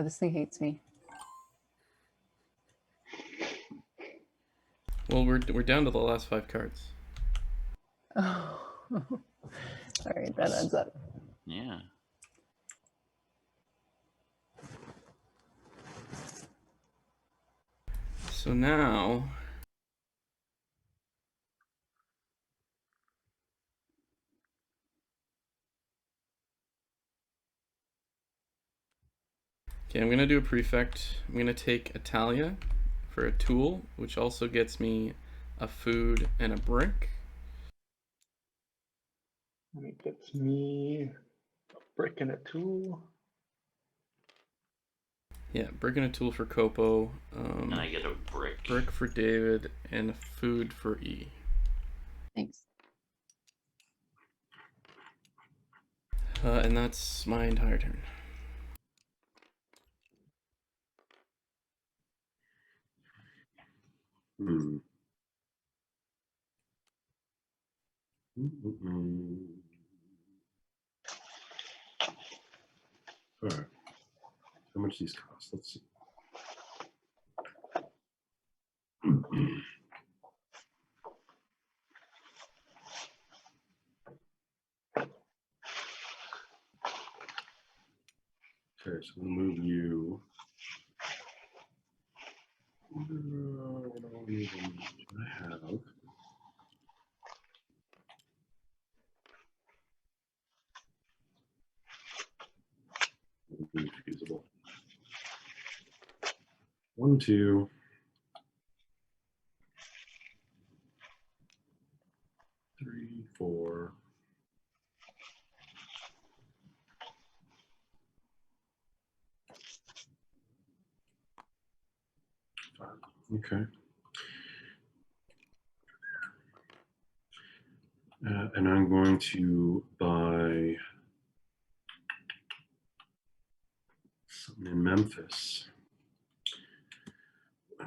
This thing hates me. Well, we're down to the last 5 cards. Oh, all right, that adds up. Yeah. So now okay, I'm gonna do a prefect. I'm gonna take Italia for a tool, which also gets me a food and a brick. And it gets me a brick and a tool. Yeah, brick and a tool for Copo. And I get a brick. Brick for David and food for E. Thanks. And that's my entire turn. Hmm. Mm-mm. All right. How much these cost? Let's see. Okay, so we'll move you. I have. Would be feasible. 1, 2. 3, 4. 5. Okay. And I'm going to buy something in Memphis.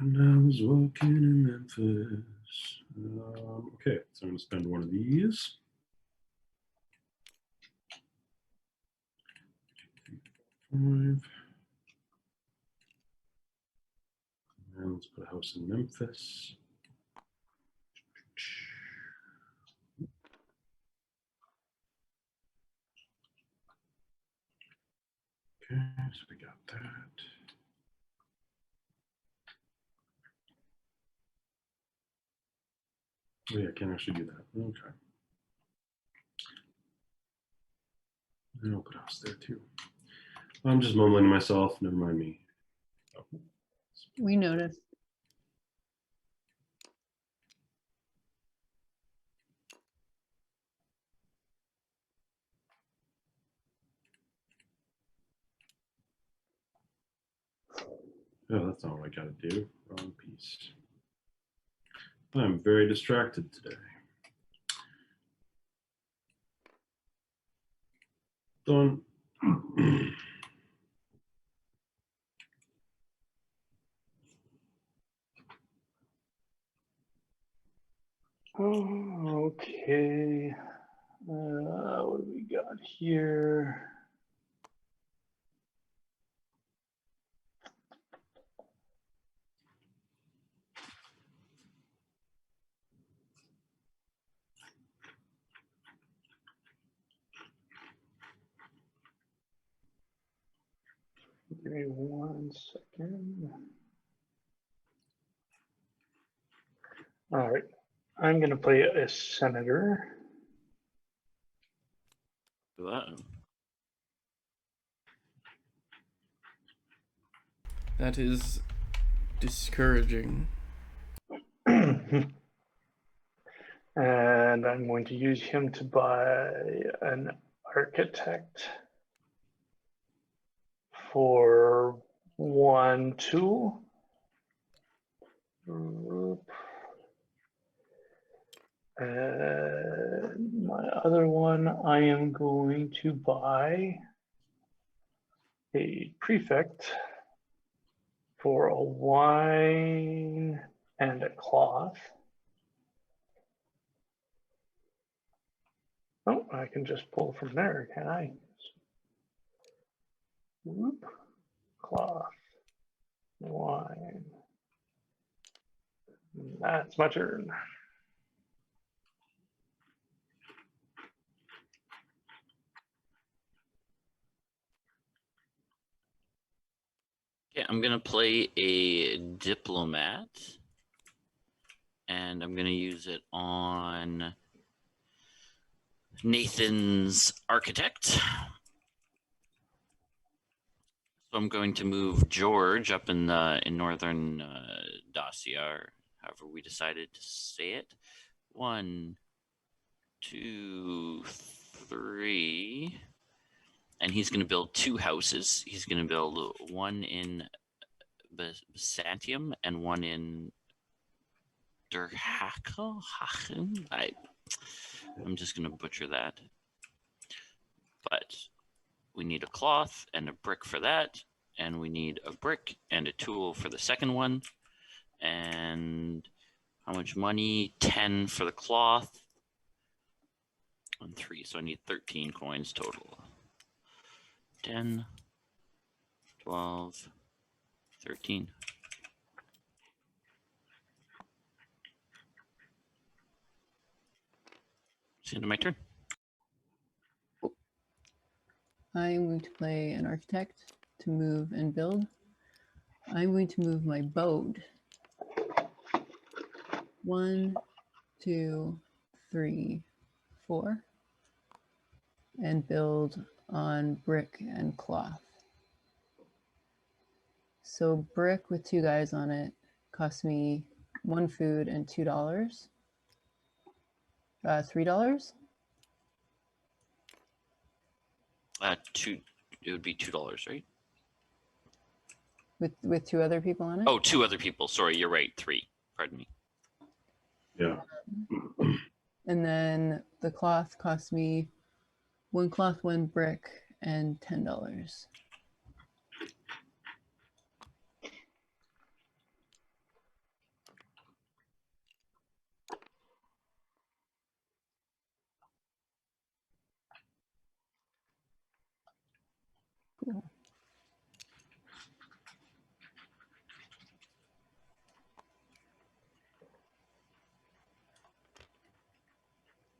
And I was walking in Memphis. Okay, so I'm going to spend one of these. 5. And let's put a house in Memphis. Okay, so we got that. Oh yeah, I can actually do that. Okay. And I'll put a house there too. I'm just mumbling to myself. Never mind me. Oh. We noticed. Oh, that's not what I gotta do. Wrong piece. I'm very distracted today. Done. Oh, okay. What do we got here? Give me 1 second. All right, I'm gonna play a senator. Wow. That is discouraging. And I'm going to use him to buy an architect for 1, 2. And my other one, I am going to buy a prefect for a wine and a cloth. Oh, I can just pull from there, can I? Whoop. Cloth, wine. That's my turn. Okay, I'm gonna play a diplomat, and I'm gonna use it on Nathan's architect. So I'm going to move George up in northern Dacia, or however we decided to say it. 1, 2, 3. And he's going to build 2 houses. He's going to build one in Byzantium and one in Durhachen. I'm just going to butcher that. But we need a cloth and a brick for that. And we need a brick and a tool for the second one. And how much money? 10 for the cloth. And 3. So I need 13 coins total. 10, 12, 13. It's the end of my turn. I'm going to play an architect to move and build. I'm going to move my boat. 1, 2, 3, 4. And build on brick and cloth. So brick with 2 guys on it cost me 1 food and $2. $3. It would be $2, right? With 2 other people on it. Oh, 2 other people. Sorry, you're right. 3. Pardon me. Yeah. And then the cloth cost me 1 cloth, 1 brick, and $10. Cool.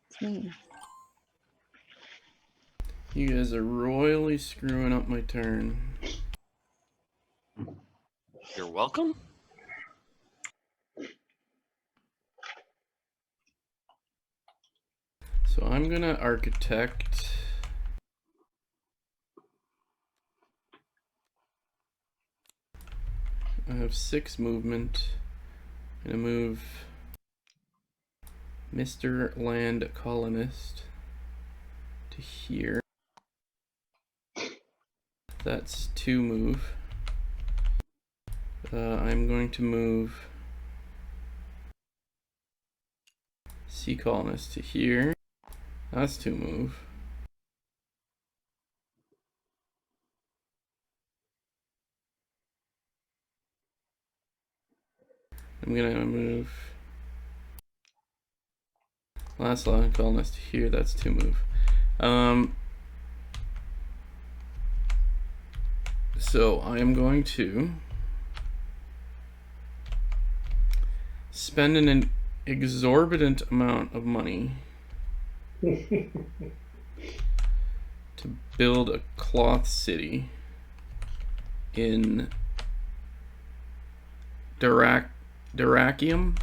It's me. You guys are royally screwing up my turn. You're welcome. So I'm gonna architect. I have 6 movement. I'm gonna move Mr. Land Colonist to here. That's 2 move. I'm going to move Sea Colonist to here. That's 2 move. I'm gonna move Last log colonist here. That's 2 move. So I am going to spend an exorbitant amount of money to build a cloth city in Durakium,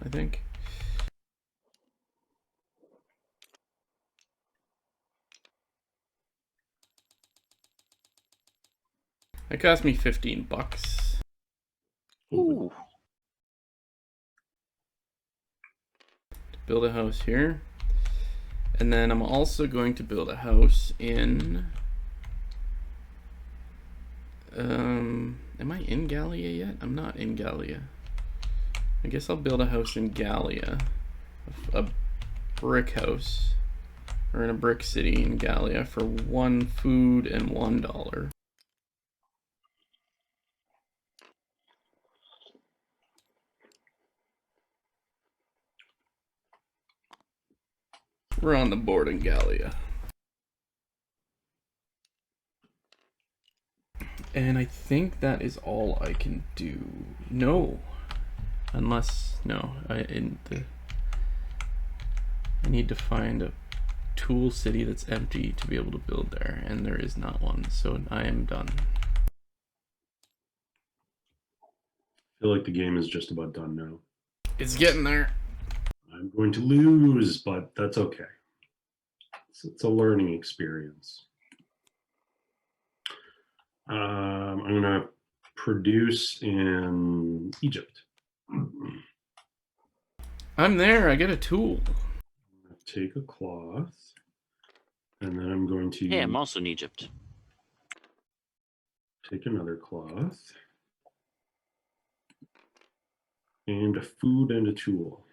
I think. It cost me $15. Ooh. To build a house here. And then I'm also going to build a house in... am I in Gallia yet? I'm not in Gallia. I guess I'll build a house in Gallia. A brick house. Or in a brick city in Gallia for 1 food and $1. We're on the board in Gallia. And I think that is all I can do. No. Unless, no. I need to find a tool city that's empty to be able to build there. And there is not one. So I am done. I feel like the game is just about done now. It's getting there. I'm going to lose, but that's okay. It's a learning experience. I'm going to produce in Egypt. I'm there. I get a tool. Take a cloth, and then I'm going to Hey, I'm also in Egypt. take another cloth, and a food and a tool.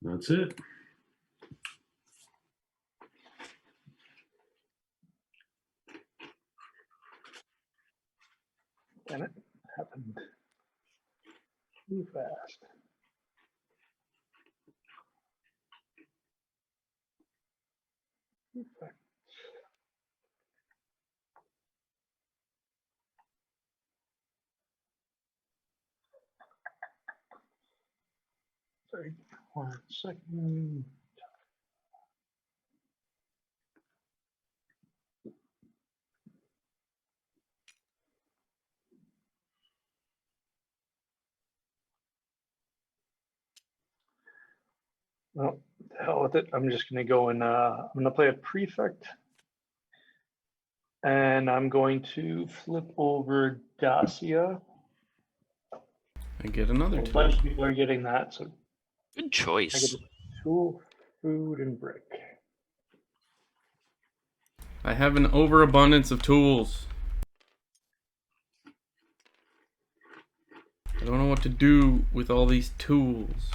That's it. Damn it. Happened too fast. Sorry, 1 second. Well, the hell with it. I'm just going to go and I'm going to play a prefect. And I'm going to flip over Dacia. I get another A tool. bunch of people are getting that. So Good I get choice. a tool, food, and brick. I have an overabundance of tools. I don't know what to do with all these tools.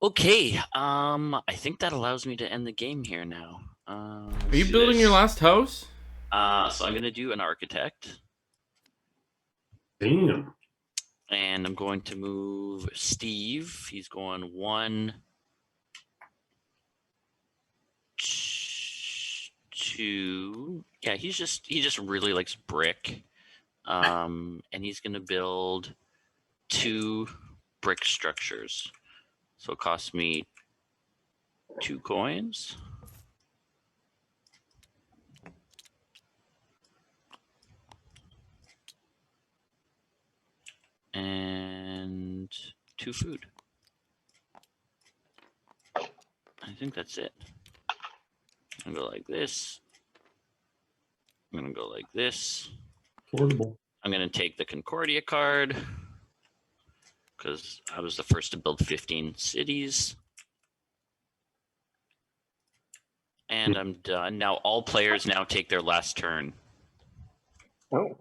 Okay. I think that allows me to end the game here now. Are you building your last house? So I'm gonna do an architect, Damn. and I'm going to move Steve. He's going 1, 2. Yeah, he just really likes brick. And he's gonna build 2 brick structures. So it costs me 2 coins. And 2 food. I think that's it. I'm gonna go like this. I'm gonna go like this. Affordable. I'm gonna take the Concordia card because I was the first to build 15 cities. And I'm done. Now all players now take their last turn. Oh.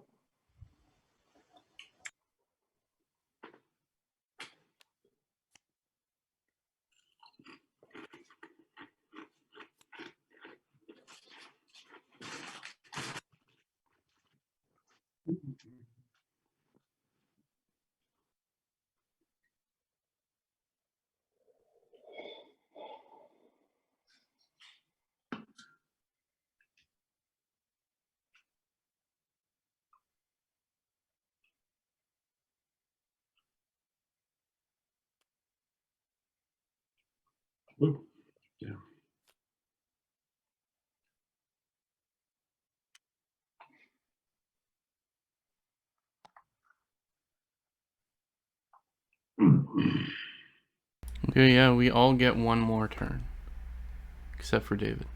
Ooh, yeah. Okay, yeah, we all get one more turn. Except for David.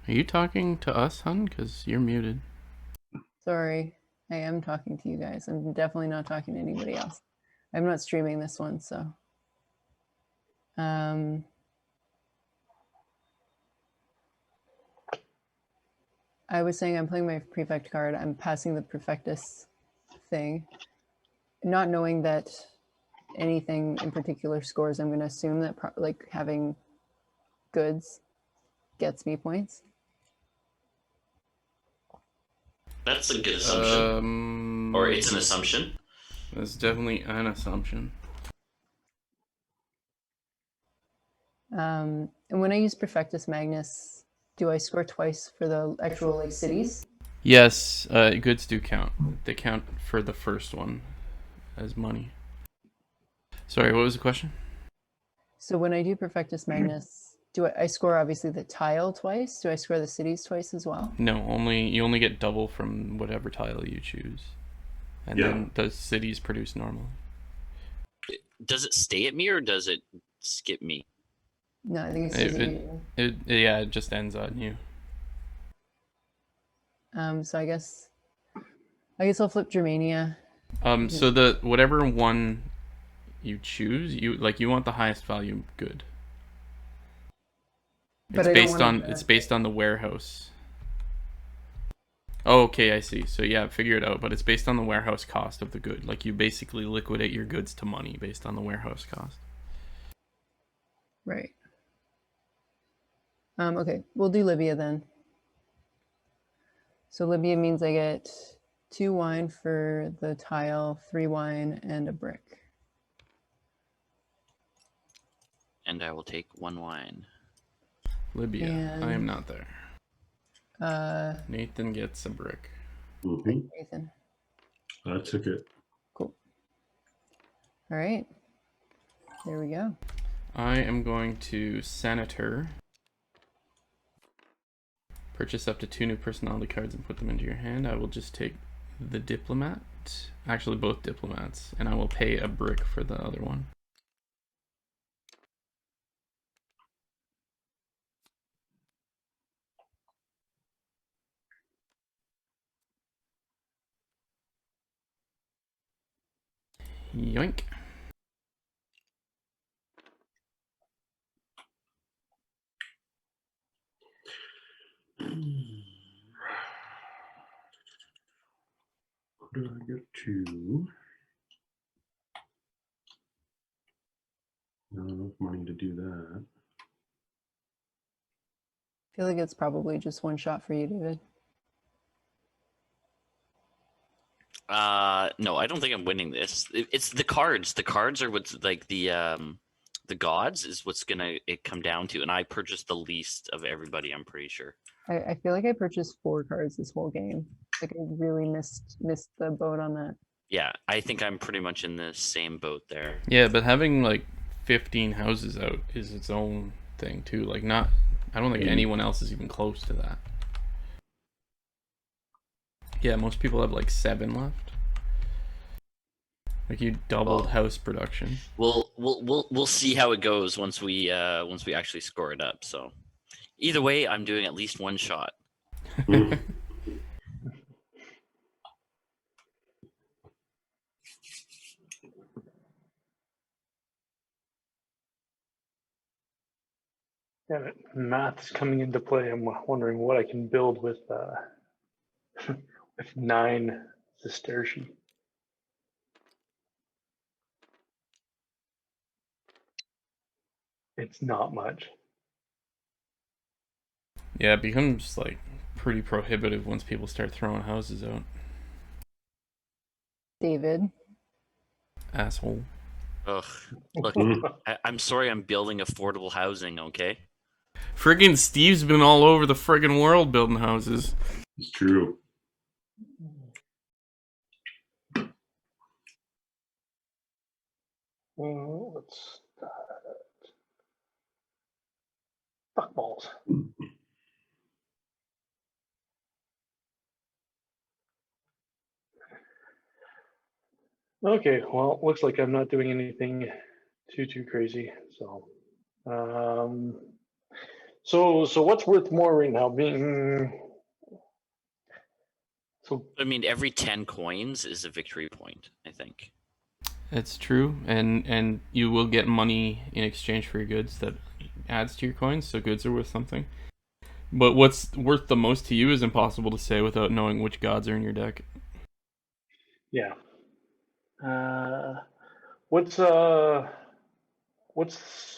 Are you talking to us, hun? Because you're muted. Sorry, I am talking to you guys. I'm definitely not talking to anybody else. I'm not streaming this one, so. I was saying I'm playing my prefect card. I'm passing the prefectus thing, not knowing that anything in particular scores. I'm going to assume that like having goods gets me points. That's a good assumption. Or it's an assumption. That's definitely an assumption. And when I use Perfectus Magnus, do I score twice for the actual like cities? Yes, goods do count. They count for the first one as money. Sorry, what was the question? So when I do Perfectus Magnus, do I score obviously the tile twice? Do I score the cities twice as well? No, you only get double from whatever tile you choose. And then the cities produce normally. Does it stay at me or does it skip me? No, I think it's it just ends on you. So I guess I'll flip Germania. So the whatever one you choose, you want the highest value good. It's based on the warehouse. Oh, okay, I see. So yeah, figure it out. But it's based on the warehouse cost of the good. Like you basically liquidate your goods to money based on the warehouse cost. Right. Okay, we'll do Libya then. So Libya means I get 2 wine for the tile, 3 wine, and a brick. And I will take 1 wine. Libya. I am not there. Nathan gets a brick. Nathan. I took it. Cool. All right. There we go. I am going to Senator. Purchase up to 2 new personality cards and put them into your hand. I will just take the diplomat. Actually, both diplomats. And I will pay a brick for the other one. Yoink. What did I get to? Not enough money to do that. I feel like it's probably just one shot for you, David. No, I don't think I'm winning this. It's the cards. The cards are what's like the gods is what's gonna come down to, and I purchased the least of everybody. I'm pretty sure. I feel like I purchased 4 cards this whole game. Like I really missed the boat on that. Yeah, I think I'm pretty much in the same boat there. Yeah, but having like 15 houses out is its own thing too. Like I don't think anyone else is even close to that. Yeah, most people have like 7 left. Like you doubled house production. We'll see how it goes once we actually score it up. So either way, I'm doing at least 1 shot. Yeah, math's coming into play. I'm wondering what I can build with with 9 sestertii. It's not much. Yeah, it becomes like pretty prohibitive once people start throwing houses out. David. Asshole. Ugh. Look, I'm sorry I'm building affordable housing, okay? Friggin' Steve's been all over the friggin' world building houses. It's true. What's that? Fuck balls. Okay, well, looks like I'm not doing anything too crazy. So, so what's worth more right now? I mean, every 10 coins is a victory point, I think. It's true, and you will get money in exchange for your goods that adds to your coins, so goods are worth something. But what's worth the most to you is impossible to say without knowing which gods are in your deck. Yeah. What's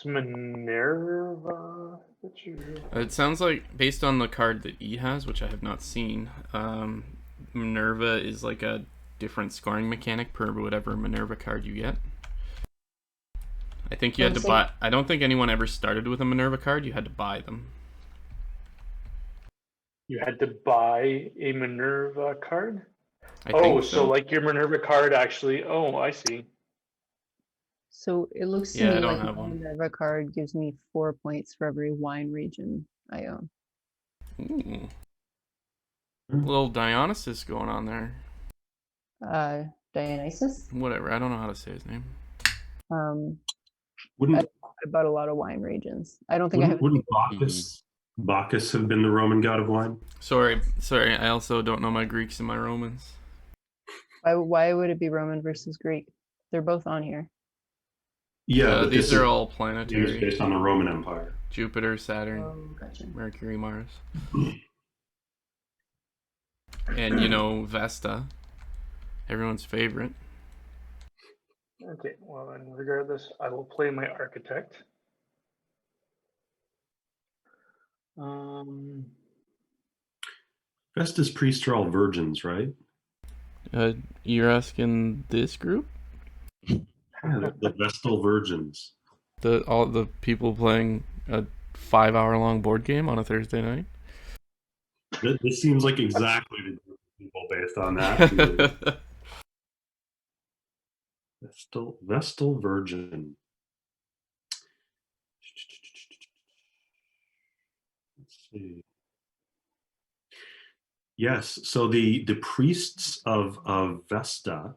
Minerva that you? It sounds like, based on the card that E has, which I have not seen, Minerva is like a different scoring mechanic per whatever Minerva card you get. I think you had to buy... I don't think anyone ever started with a Minerva card. You had to buy them. You had to buy a Minerva card? I think so like your Minerva card actually... Oh, I see. So it looks to Yeah, I me don't like have my one. Minerva card gives me 4 points for every wine region I own. Ooh. Little Dionysus going on there. Dionysus. Whatever, I don't know how to say his name. Wouldn't I bought a lot of wine regions. I don't think I have. wouldn't Bacchus have been the Roman god of wine? Sorry. I also don't know my Greeks and my Romans. Why would it be Roman versus Greek? They're both on here. Yeah, but these this are is all it was planetary. based on the Roman Empire. Jupiter, Saturn, Oh, gotcha. Mercury, Mars. And Vesta, everyone's favorite. Okay, well then regardless, I will play my architect. Vesta's priests are all virgins, right? You're asking this group? Yeah, the Vestal virgins. All the people playing a 5-hour-long board game on a Thursday night? This seems like exactly the group of people based on that. Vestal virgin. Let's see. Yes, so the priests of Vesta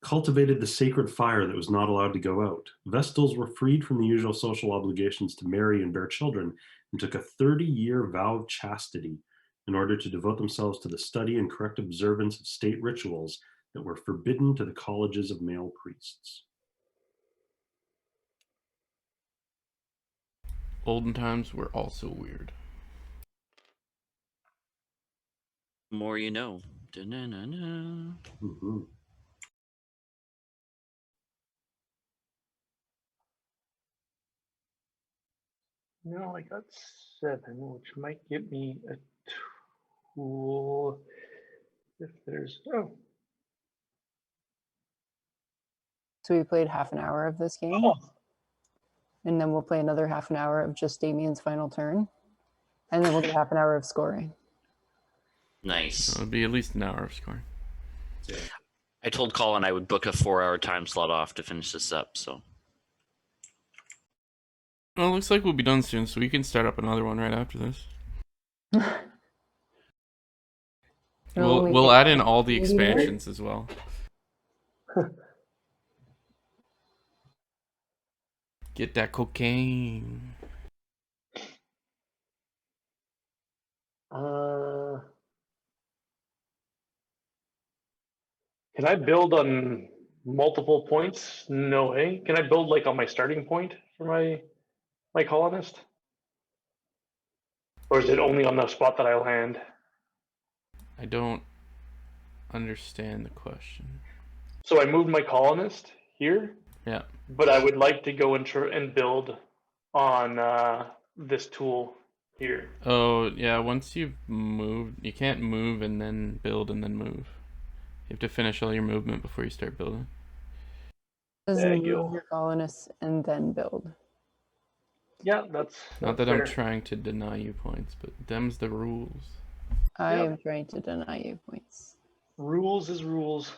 cultivated the sacred fire that was not allowed to go out. Vestals were freed from the usual social obligations to marry and bear children and took a 30-year vow of chastity in order to devote themselves to the study and correct observance of state rituals that were forbidden to the colleges of male priests. Olden times were also weird. More you know. Da-na-na-na. Mm-hmm. No, I got 7, which might give me a tool if there's... Oh. So we played half an hour of this game, and then we'll play another half an hour of just Damien's final turn, and then we'll do half an hour of scoring. Nice. It'll be at least an hour of scoring. Yeah. I told Colin I would book a 4-hour time slot off to finish this up, so. Well, it looks like we'll be done soon, so we can start up another one right after this. We'll add in all the expansions as well. Get that cocaine. Can I build on multiple points? No way. Can I build like on my starting point for my colonist? Or is it only on the spot that I land? I don't understand the question. So I moved my colonist here. Yeah. But I would like to go and build on this tool here. Oh, yeah, once you've moved, you can't move and then build and then move. You have to finish all your movement before you start building. Does There move you go. your colonists and then build. Yeah, that's Not that fair. I'm trying to deny you points, but them's the rules. I Yep. am trying to deny you points. Rules is rules.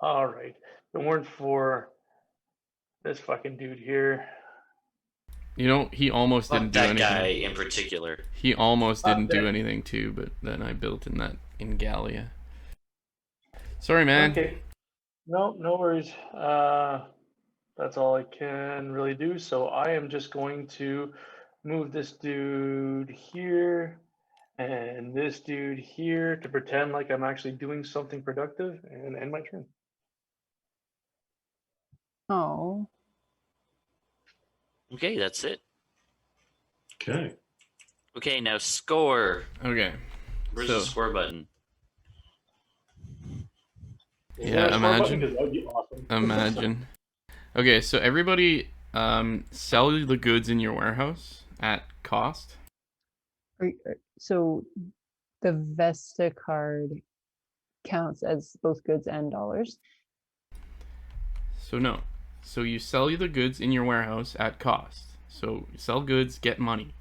All right. If it weren't for this fucking dude here. You know, he almost didn't Fuck do that anything. guy in particular. He almost Fuck didn't do that. anything too, but then I built in Gallia. Sorry, man. Okay. No worries. That's all I can really do. So I am just going to move this dude here and this dude here to pretend like I'm actually doing something productive and end my turn. Oh, Okay, that's it. Okay. Okay, now score. Okay. Where's So- the score button? Is Yeah, there a score button? imagine. 'Cause that would be awesome. Imagine. Okay, so everybody sell the goods in your warehouse at cost. so the Vesta card counts as both goods and dollars. So no. So you sell the goods in your warehouse at cost. So you sell goods, get money.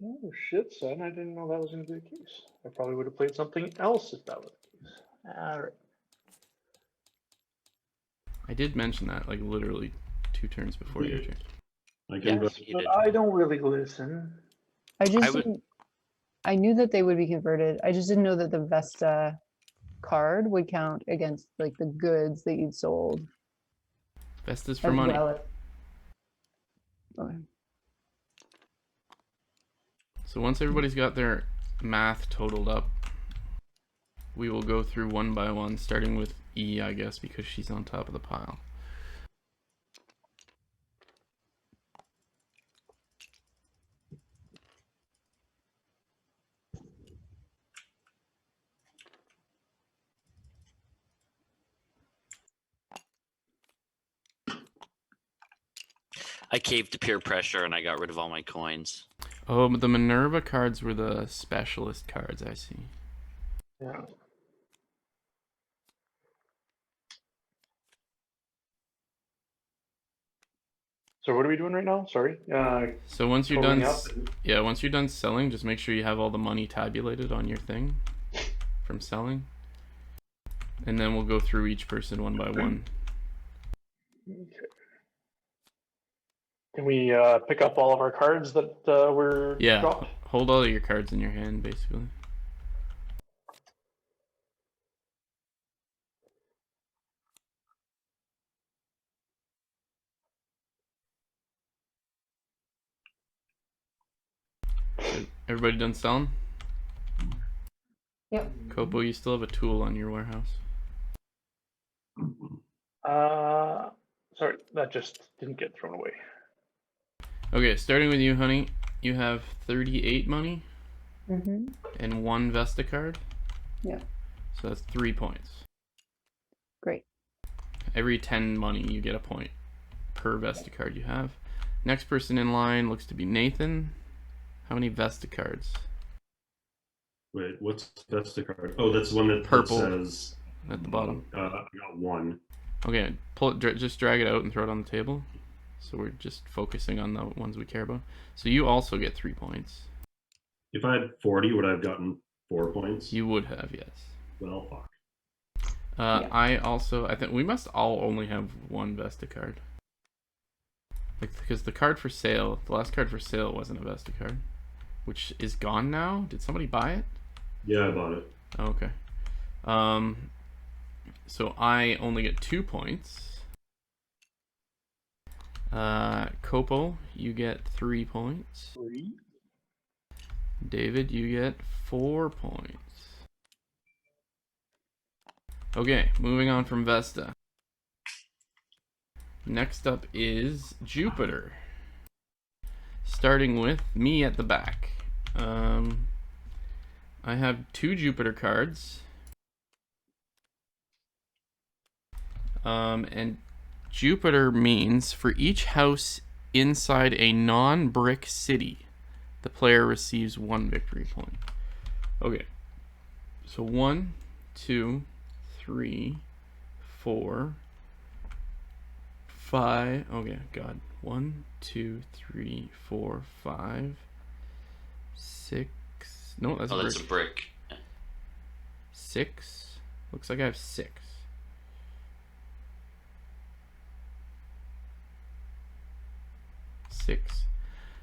Oh shit, son! I didn't know that was going to be the case. I probably would have played something else if that was the case. All right. I did mention that like literally 2 turns before your turn. I Yeah. can vote. You But did. I don't really listen. I just would- didn't, I knew that they would be converted. I just didn't know that the Vesta card would count against like the goods that you'd sold. Best is for as money. well as- Okay. So once everybody's got their math totaled up, we will go through one by one, starting with E, I guess, because she's on top of the pile. I caved to peer pressure and I got rid of all my coins. Oh, but the Minerva cards were the specialist cards, I see. Yeah. So what are we doing right now? Sorry. So once you're Totaling done, up. yeah, once you're done selling, just make sure you have all the money tabulated on your thing from selling. And then we'll go through each person one by one. Okay. Can we pick up all of our cards that were Yeah, dropped? hold all of your cards in your hand, basically. Everybody done selling? Yep. Kopo, you still have a tool on your warehouse. Sorry, that just didn't get thrown away. Okay, starting with you, honey. You have 38 money Mm-hmm. and 1 Vesta card. Yeah. So that's 3 points. Great. Every 10 money, you get a point per Vesta card you have. Next person in line looks to be Nathan. How many Vesta cards? Wait, what's Vesta card? Oh, that's the one that Purple. says At the bottom. I got 1. Okay, pull it, just drag it out and throw it on the table. So we're just focusing on the ones we care about. So you also get 3 points. If I had 40, would I have gotten 4 points? You would have, yes. Well, fuck. Yeah. I think we must all only have 1 Vesta card. Because the card for sale, the last card for sale wasn't a Vesta card, which is gone now. Did somebody buy it? Yeah, I bought it. Oh, okay. So I only get 2 points. Kopo, you get 3 points. 3. David, you get 4 points. Okay, moving on from Vesta. Next up is Jupiter. Starting with me at the back. I have 2 Jupiter cards. And Jupiter means for each house inside a non-brick city, the player receives 1 victory point. Okay. So 1, 2, 3, 4, 5. Okay, God. 1, 2, 3, 4, 5, 6. No, that's Oh, a that's brick. a brick. 6. Looks like I have 6. 6.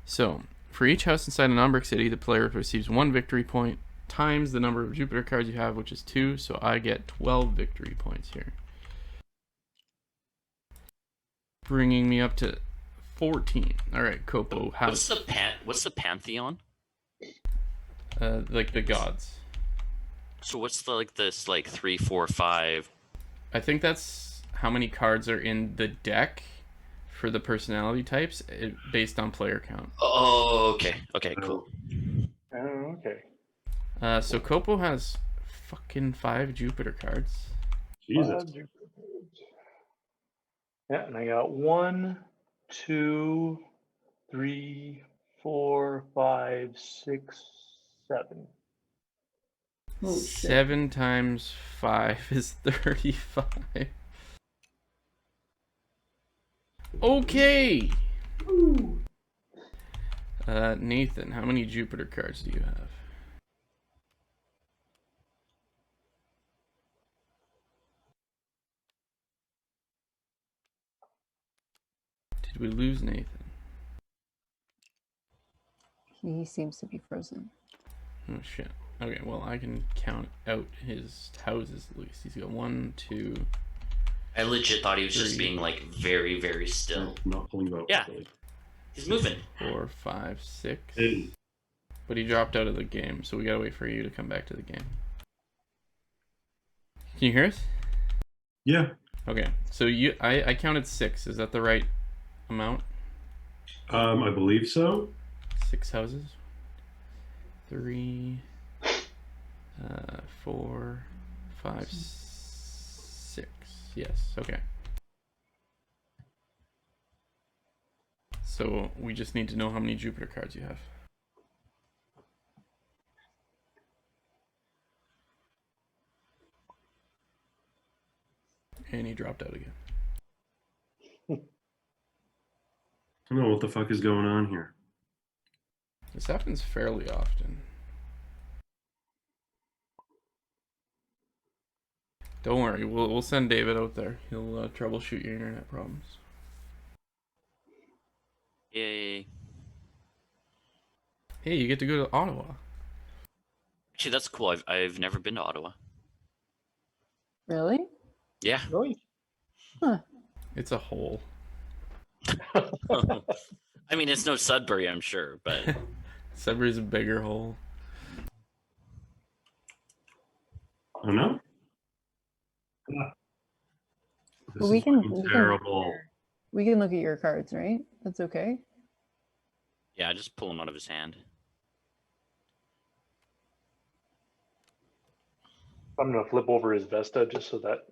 So, for each house inside a non-brick city, the player receives 1 victory point times the number of Jupiter cards you have, which is 2. So I get 12 victory points here, bringing me up to 14. All right, Kopo. What's the pantheon? Like the gods. So what's the this 3, 4, 5? I think that's how many cards are in the deck for the personality types, based on player count. Oh, okay. Okay, cool. Oh, okay. So Kopo has fucking 5 Jupiter cards. Jesus. Yeah, and I got 1, 2, 3, 4, 5, 6, 7. Oh, shit. 7 times 5 is 35. Okay. Nathan, how many Jupiter cards do you have? Did we lose Nathan? He seems to be frozen. Oh shit. Okay, well I can count out his houses at least. He's got 1, 2. I legit thought he was just 3, being very, very still. That's not pulling about Yeah. properly. He's moving. 4, 5, 6. Hey, But he dropped out of the game, so we gotta wait for you to come back to the game. Can you hear us? yeah. Okay, so I counted 6. Is that the right amount? I believe so. 6 houses. 3, 4, 5, 6. Yes. Okay. So we just need to know how many Jupiter cards you have. And he dropped out again. I don't know what the fuck is going on here. This happens fairly often. Don't worry, we'll send David out there. He'll troubleshoot your internet problems. Yay. Hey, you get to go to Ottawa. Actually, that's cool. I've never been to Ottawa. Really? Yeah. Really? It's a hole. I mean, it's no Sudbury, I'm sure, but Sudbury's a bigger hole. Oh no? This Well, we is can, fucking terrible. we can look at your cards, right? That's okay. yeah, just pull him out of his hand. I'm gonna flip over his Vesta just so that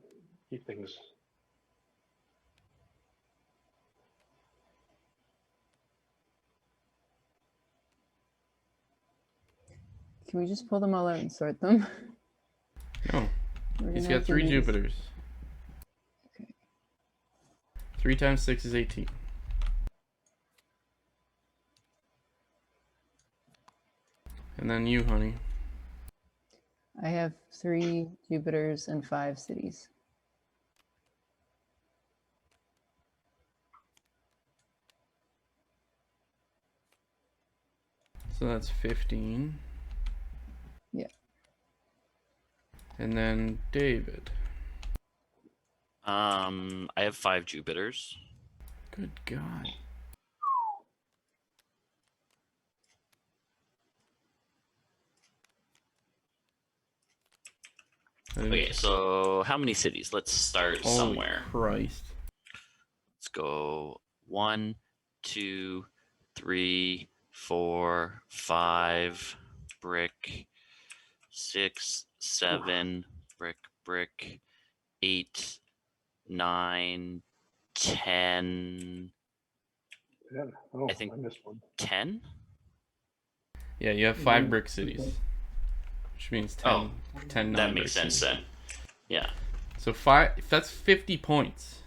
he thinks. Can we just pull them all out and sort them? No, We're he's gonna got have to 3 maybe- Jupiters. Okay. 3 times 6 is 18. And then you, honey. I have 3 Jupiters and 5 cities. So that's 15. Yeah. And then David. I have 5 Jupiters. Good God. Okay, so how many cities? Let's start Holy somewhere. Christ. Let's go 1, 2, 3, 4, 5 brick, 6, 7, brick, 8, 9, 10. Yeah. Oh, I think- missed one. 10? Yeah, you have 5 brick cities, which means 10. Oh, 10 that non-brick makes sense cities. then. Yeah. So 5. That's 50 points.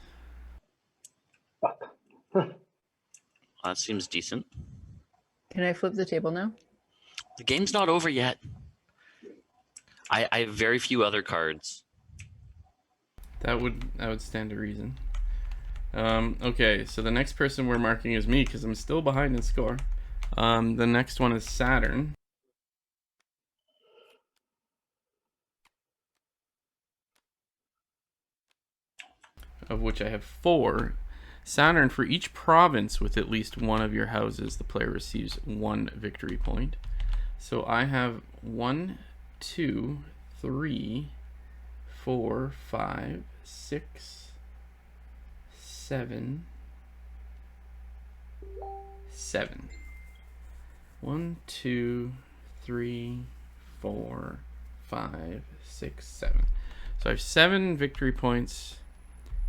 That seems decent. Can I flip the table now? The game's not over yet. I have very few other cards. That would stand to reason. Okay, so the next person we're marking is me because I'm still behind in score. The next one is Saturn. Of which I have 4. Saturn, for each province with at least one of your houses, the player receives 1 victory point. So I have 1, 2, 3, 4, 5, 6, 7. 1, 2, 3, 4, 5, 6, 7. So I have 7 victory points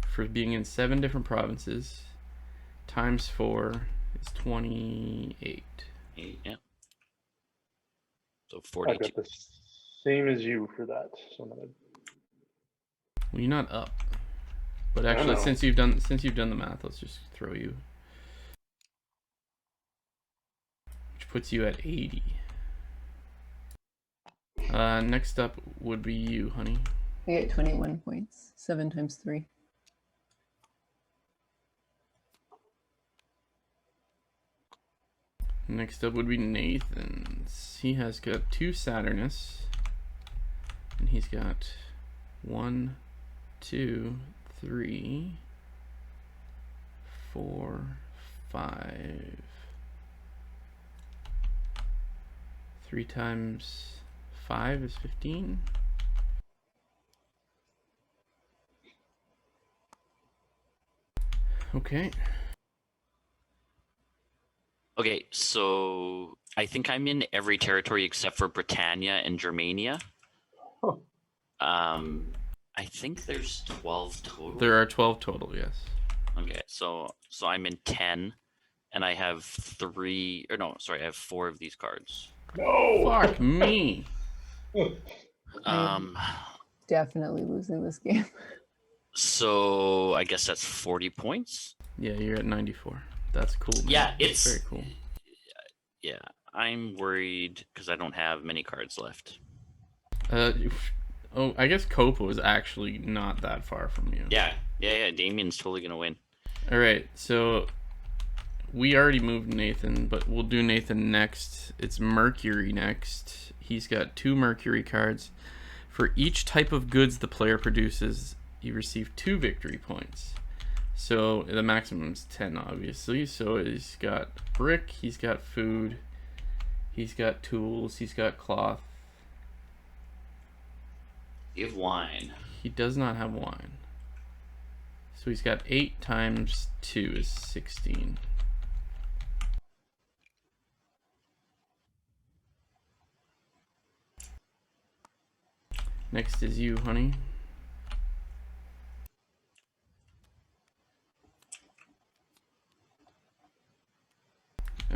for being in 7 different provinces. Times 4 is 28. 8, yeah. So I've 42. got the same as you for that. So I'm gonna... Well, you're not up. But I actually, know. since you've done the math, let's just throw you, which puts you at 80. Next up would be you, honey. I get 21 points. 7 times 3. Next up would be Nathan's. He has got 2 Saturnus, and he's got 1, 2, 3, 4, 5. 3 times 5 is 15. Okay. Okay, so I think I'm in every territory except for Britannia and Germania. Huh. I think there's 12 total. There are 12 total, yes. Okay, so I'm in 10, and I have 3, or no, sorry, I have 4 of these cards. No. Fuck me. Definitely losing this game. So I guess that's 40 points. Yeah, you're at 94. That's cool, man. Yeah, That's it's very cool. Yeah, I'm worried because I don't have many cards left. Oh, I guess Copa is actually not that far from you. Yeah. Damien's totally gonna win. All right, so we already moved Nathan, but we'll do Nathan next. It's Mercury next. He's got 2 Mercury cards. For each type of goods the player produces, you receive 2 victory points. So the maximum is 10, obviously. So he's got brick, he's got food, he's got tools, he's got cloth. You have wine. He does not have wine. So he's got 8 times 2 is 16. Next is you, honey.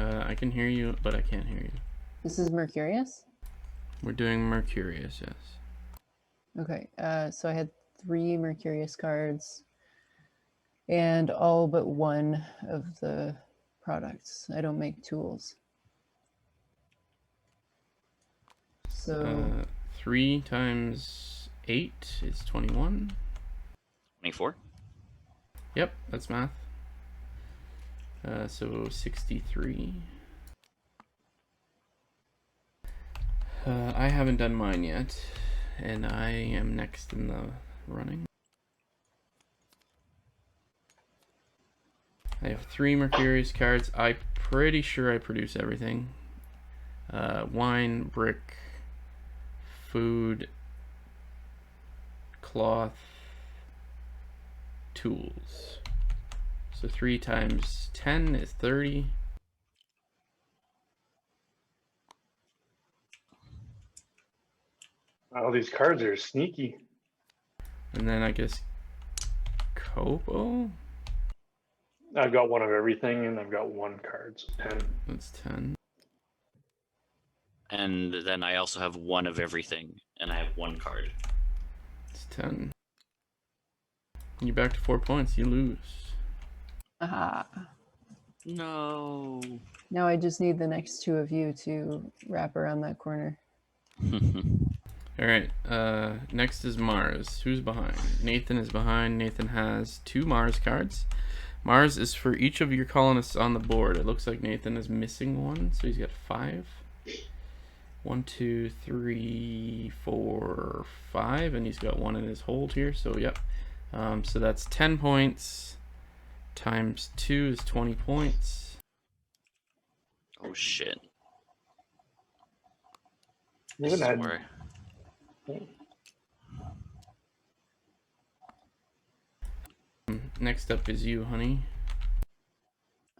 I can hear you, but I can't hear you. This is Mercurius? We're doing Mercurius, yes. Okay, so I had 3 Mercurius cards and all but 1 of the products. I don't make tools. So 3 times 8 is 21. 24. Yep, that's math. So 63. I haven't done mine yet, and I am next in the running. I have 3 Mercurius cards. I'm pretty sure I produce everything. Wine, brick, food, cloth, tools. So 3 times 10 is 30. Oh, these cards are sneaky. And then I guess Kobo. I've got one of everything, and I've got 1 card, so 10. That's 10. And then I also have 1 of everything, and I have 1 card. It's 10. You're back to 4 points. You lose. Aha. No. Now I just need the next 2 of you to wrap around that corner. All right. Next is Mars. Who's behind? Nathan is behind. Nathan has 2 Mars cards. Mars is for each of your colonists on the board. It looks like Nathan is missing 1, so he's got 5. 1, 2, 3, 4, 5, and he's got 1 in his hold here. So yep. So that's 10 points times 2 is 20 points. Oh shit. You This is haven't where... Next up is you, honey.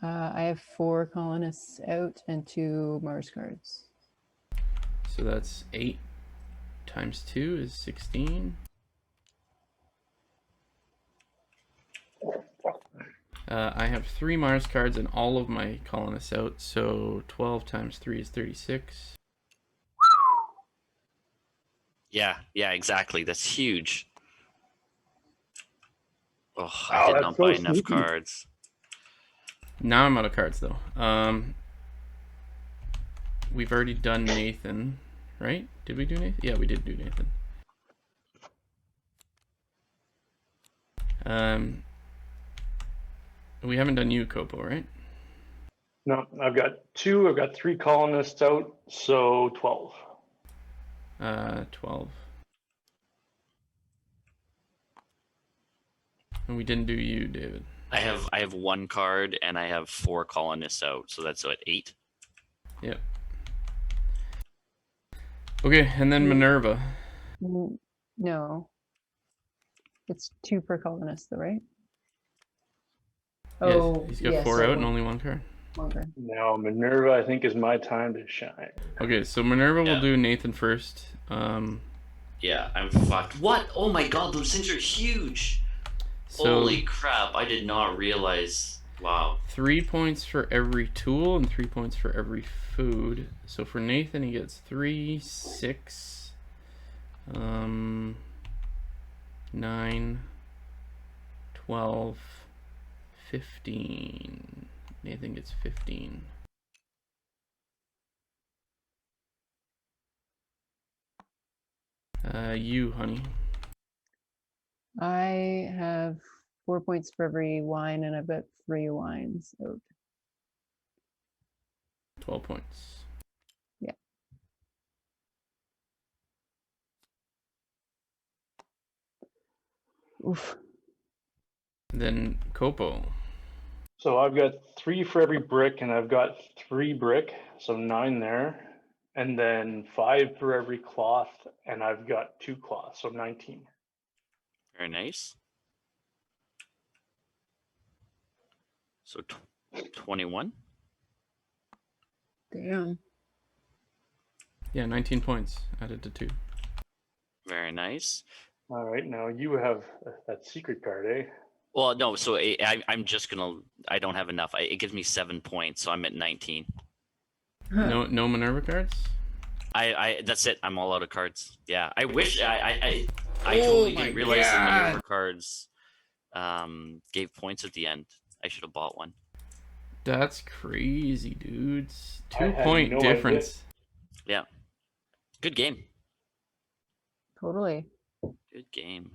I have 4 colonists out and 2 Mars cards. So that's 8 times 2 is 16. I have 3 Mars cards and all of my colonists out, so 12 times 3 is 36. Yeah, exactly. That's huge. Oh, Wow, I did that's not so buy enough sneaky. cards. Now I'm out of cards, though. We've already done Nathan, right? Did we do Nathan? Yeah, we did do Nathan. We haven't done you, Kopo, right? No, I've got 2. I've got 3 colonists out, so 12. 12. And we didn't do you, David. I have 1 card and I have 4 colonists out, so that's what, 8? Yep. Okay, and then Minerva. No. It's 2 per colonist, though, right? Yes, he's got 4 so out and only 1 card. longer. Now, Minerva, I think, is my time to shine. Okay, so Minerva will Yeah. do Nathan first. Yeah, I'm fucked. What? Oh my god, those things are huge! So Holy crap, I did not realize. Wow. 3 points for every tool and 3 points for every food. So for Nathan, he gets 3, 6, 9, 12, 15. Nathan gets 15. You, honey. I have 4 points for every wine, and I've got 3 wines out. 12 points. Yeah. Oof. Then Kopo. So I've got 3 for every brick, and I've got 3 brick, so 9 there. And then 5 for every cloth, and I've got 2 cloths, so 19. Very nice. So 21? Damn. Yeah, 19 points added to 2. Very nice. All right, now you have that secret card, eh? Well, no, so I'm just gonna... I don't have enough. It gives me 7 points, so I'm at 19. No Minerva cards? That's it. I'm all out of cards. Yeah, I wish... I totally didn't realize the Minerva cards gave points at the end. I should have bought one. That's crazy, dudes. I had 2-point no difference. Yeah. Good game. Totally. Good game.